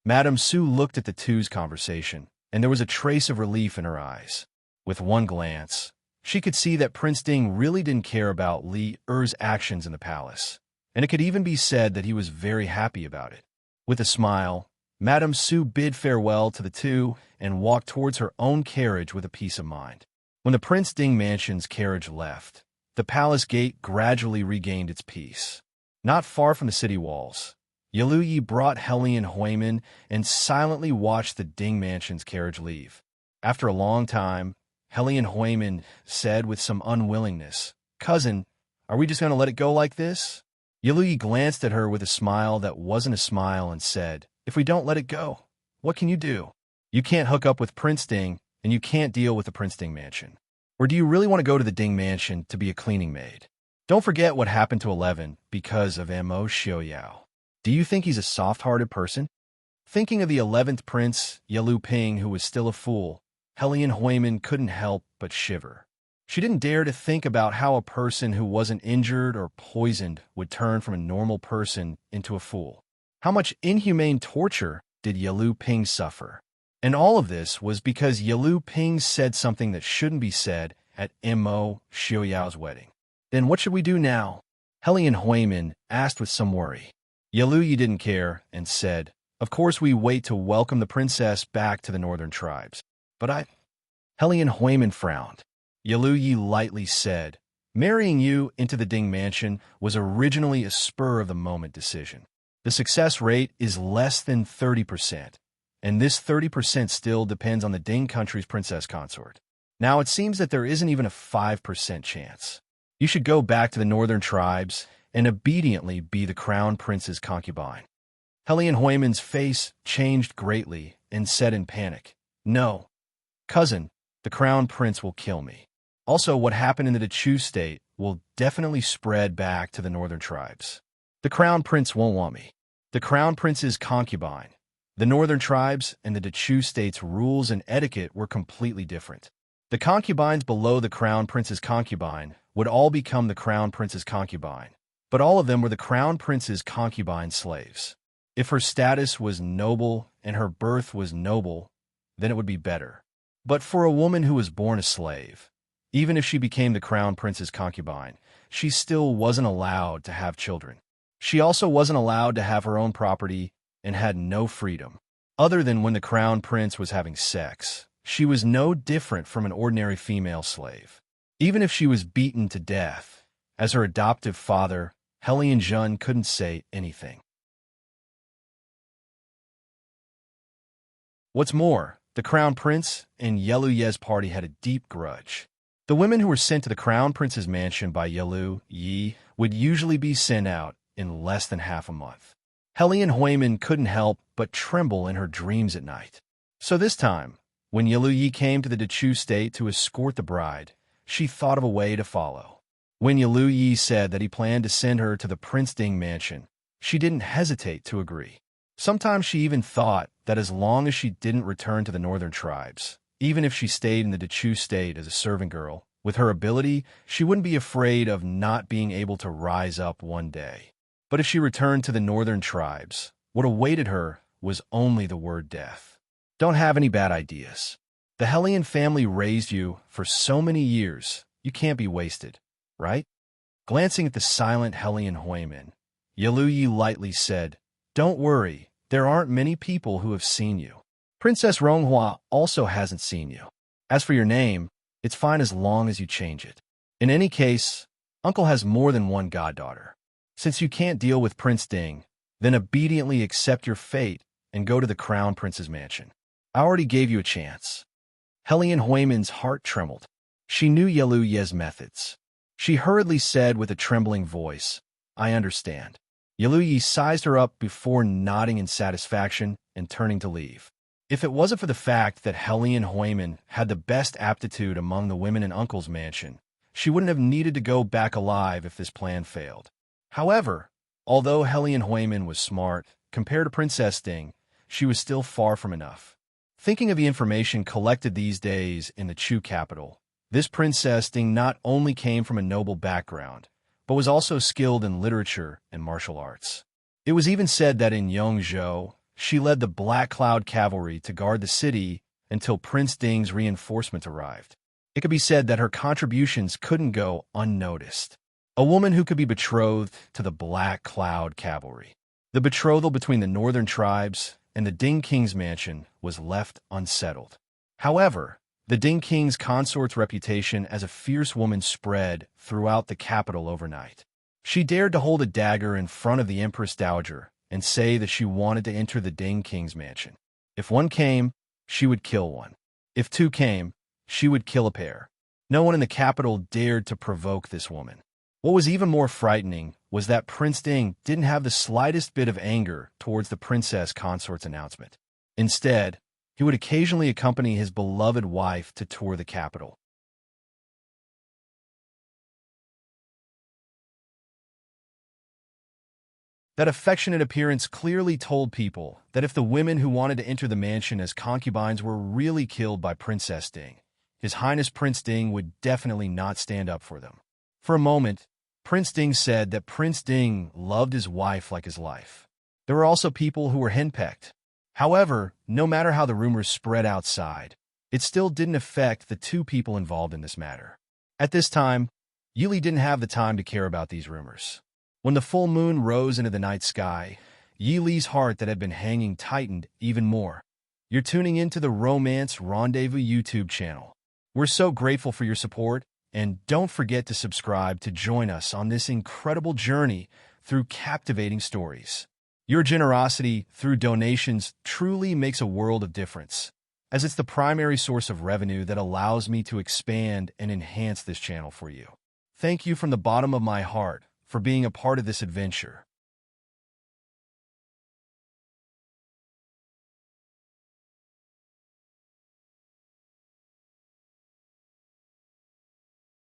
Madame Su looked at the two's conversation, and there was a trace of relief in her eyes. With one glance, she could see that Prince Ding really didn't care about Li Er's actions in the palace, and it could even be said that he was very happy about it. With a smile, Madame Su bid farewell to the two and walked towards her own carriage with a peace of mind. When the Prince Ding mansion's carriage left, the palace gate gradually regained its peace. Not far from the city walls, Yalu Yi brought Helian Huimin and silently watched the Ding mansion's carriage leave. After a long time, Helian Huimin said with some unwillingness, "Cousin, are we just going to let it go like this?" Yalu Yi glanced at her with a smile that wasn't a smile and said, "If we don't let it go, what can you do? You can't hook up with Prince Ding, and you can't deal with the Prince Ding mansion. Or do you really want to go to the Ding mansion to be a cleaning maid? Don't forget what happened to 11 because of Mo Xiaoyao. Do you think he's a soft-hearted person?" Thinking of the 11th prince, Yalu Ping, who was still a fool, Helian Huimin couldn't help but shiver. She didn't dare to think about how a person who wasn't injured or poisoned would turn from a normal person into a fool. How much inhumane torture did Yalu Ping suffer? And all of this was because Yalu Ping said something that shouldn't be said at Mo Xiaoyao's wedding. "Then what should we do now?" Helian Huimin asked with some worry. Yalu Yi didn't care and said, "Of course we wait to welcome the princess back to the northern tribes. But Helian Huimin frowned. Yalu Yi lightly said, "Marrying you into the Ding mansion was originally a spur-of-the-moment decision. The success rate is less than 30%, and this 30% still depends on the Ding country's princess consort. Now it seems that there isn't even a 5% chance. You should go back to the northern tribes and obediently be the crown prince's concubine." Helian Huimin's face changed greatly and said in panic, "No, cousin, the crown prince will kill me. Also, what happened in the Dechu state will definitely spread back to the northern tribes. The crown prince won't want me. The crown prince's concubine. The northern tribes and the Dechu state's rules and etiquette were completely different. The concubines below the crown prince's concubine would all become the crown prince's concubine, but all of them were the crown prince's concubine slaves. If her status was noble and her birth was noble, then it would be better. But for a woman who was born a slave, even if she became the crown prince's concubine, she still wasn't allowed to have children. She also wasn't allowed to have her own property and had no freedom. Other than when the crown prince was having sex, she was no different from an ordinary female slave. Even if she was beaten to death, as her adoptive father, Helian Jun, couldn't say anything. What's more, the crown prince and Yelu Ye's party had a deep grudge. The women who were sent to the crown prince's mansion by Yelu Yi would usually be sent out in less than half a month. Helian Huimin couldn't help but tremble in her dreams at night. So this time, when Yi came to the Dechu state to escort the bride, she thought of a way to follow. When Yi said that he planned to send her to the Prince Ding mansion, she didn't hesitate to agree. Sometimes she even thought that as long as she didn't return to the northern tribes, even if she stayed in the Dechu state as a servant girl, with her ability, she wouldn't be afraid of not being able to rise up one day. But if she returned to the northern tribes, what awaited her was only the word death. Don't have any bad ideas. The Hellion family raised you for so many years, you can't be wasted, right? Glancing at the silent Hellion Huimin, Yi lightly said, "Don't worry, there aren't many people who have seen you. Princess Ronghua also hasn't seen you. As for your name, it's fine as long as you change it. In any case, Uncle has more than one goddaughter. Since you can't deal with Prince Ding, then obediently accept your fate and go to the Crown Prince's mansion. I already gave you a chance." Hellion Huimin's heart trembled. She knew Ye's methods. She hurriedly said with a trembling voice, "I understand." Yi sized her up before nodding in satisfaction and turning to leave. If it wasn't for the fact that Hellion Huimin had the best aptitude among the women in Uncle's mansion, she wouldn't have needed to go back alive if this plan failed. However, although Hellion Huimin was smart, compared to Princess Ding, she was still far from enough. Thinking of the information collected these days in the Chu capital, this Princess Ding not only came from a noble background, but was also skilled in literature and martial arts. It was even said that in Yongzhou, she led the Black Cloud Cavalry to guard the city until Prince Ding's reinforcements arrived. It could be said that her contributions couldn't go unnoticed. A woman who could be betrothed to the Black Cloud Cavalry. The betrothal between the northern tribes and the Ding King's mansion was left unsettled. However, the Ding King's consort's reputation as a fierce woman spread throughout the capital overnight. She dared to hold a dagger in front of the Empress Dowager and say that she wanted to enter the Ding King's mansion. If one came, she would kill one. If two came, she would kill a pair. No one in the capital dared to provoke this woman. What was even more frightening was that Prince Ding didn't have the slightest bit of anger towards the princess consort's announcement. Instead, he would occasionally accompany his beloved wife to tour the capital. That affectionate appearance clearly told people that if the women who wanted to enter the mansion as concubines were really killed by Princess Ding, His Highness Prince Ding would definitely not stand up for them. For a moment, Prince Ding said that Prince Ding loved his wife like his life. There were also people who were henpecked. However, no matter how the rumors spread outside, it still didn't affect the two people involved in this matter. At this time, Yuli didn't have the time to care about these rumors. When the full moon rose into the night sky, Yi Li's heart that had been hanging tightened even more. You're tuning into the Romance Rendezvous YouTube channel. We're so grateful for your support, and don't forget to subscribe to join us on this incredible journey through captivating stories. Your generosity through donations truly makes a world of difference, as it's the primary source of revenue that allows me to expand and enhance this channel for you. Thank you from the bottom of my heart for being a part of this adventure.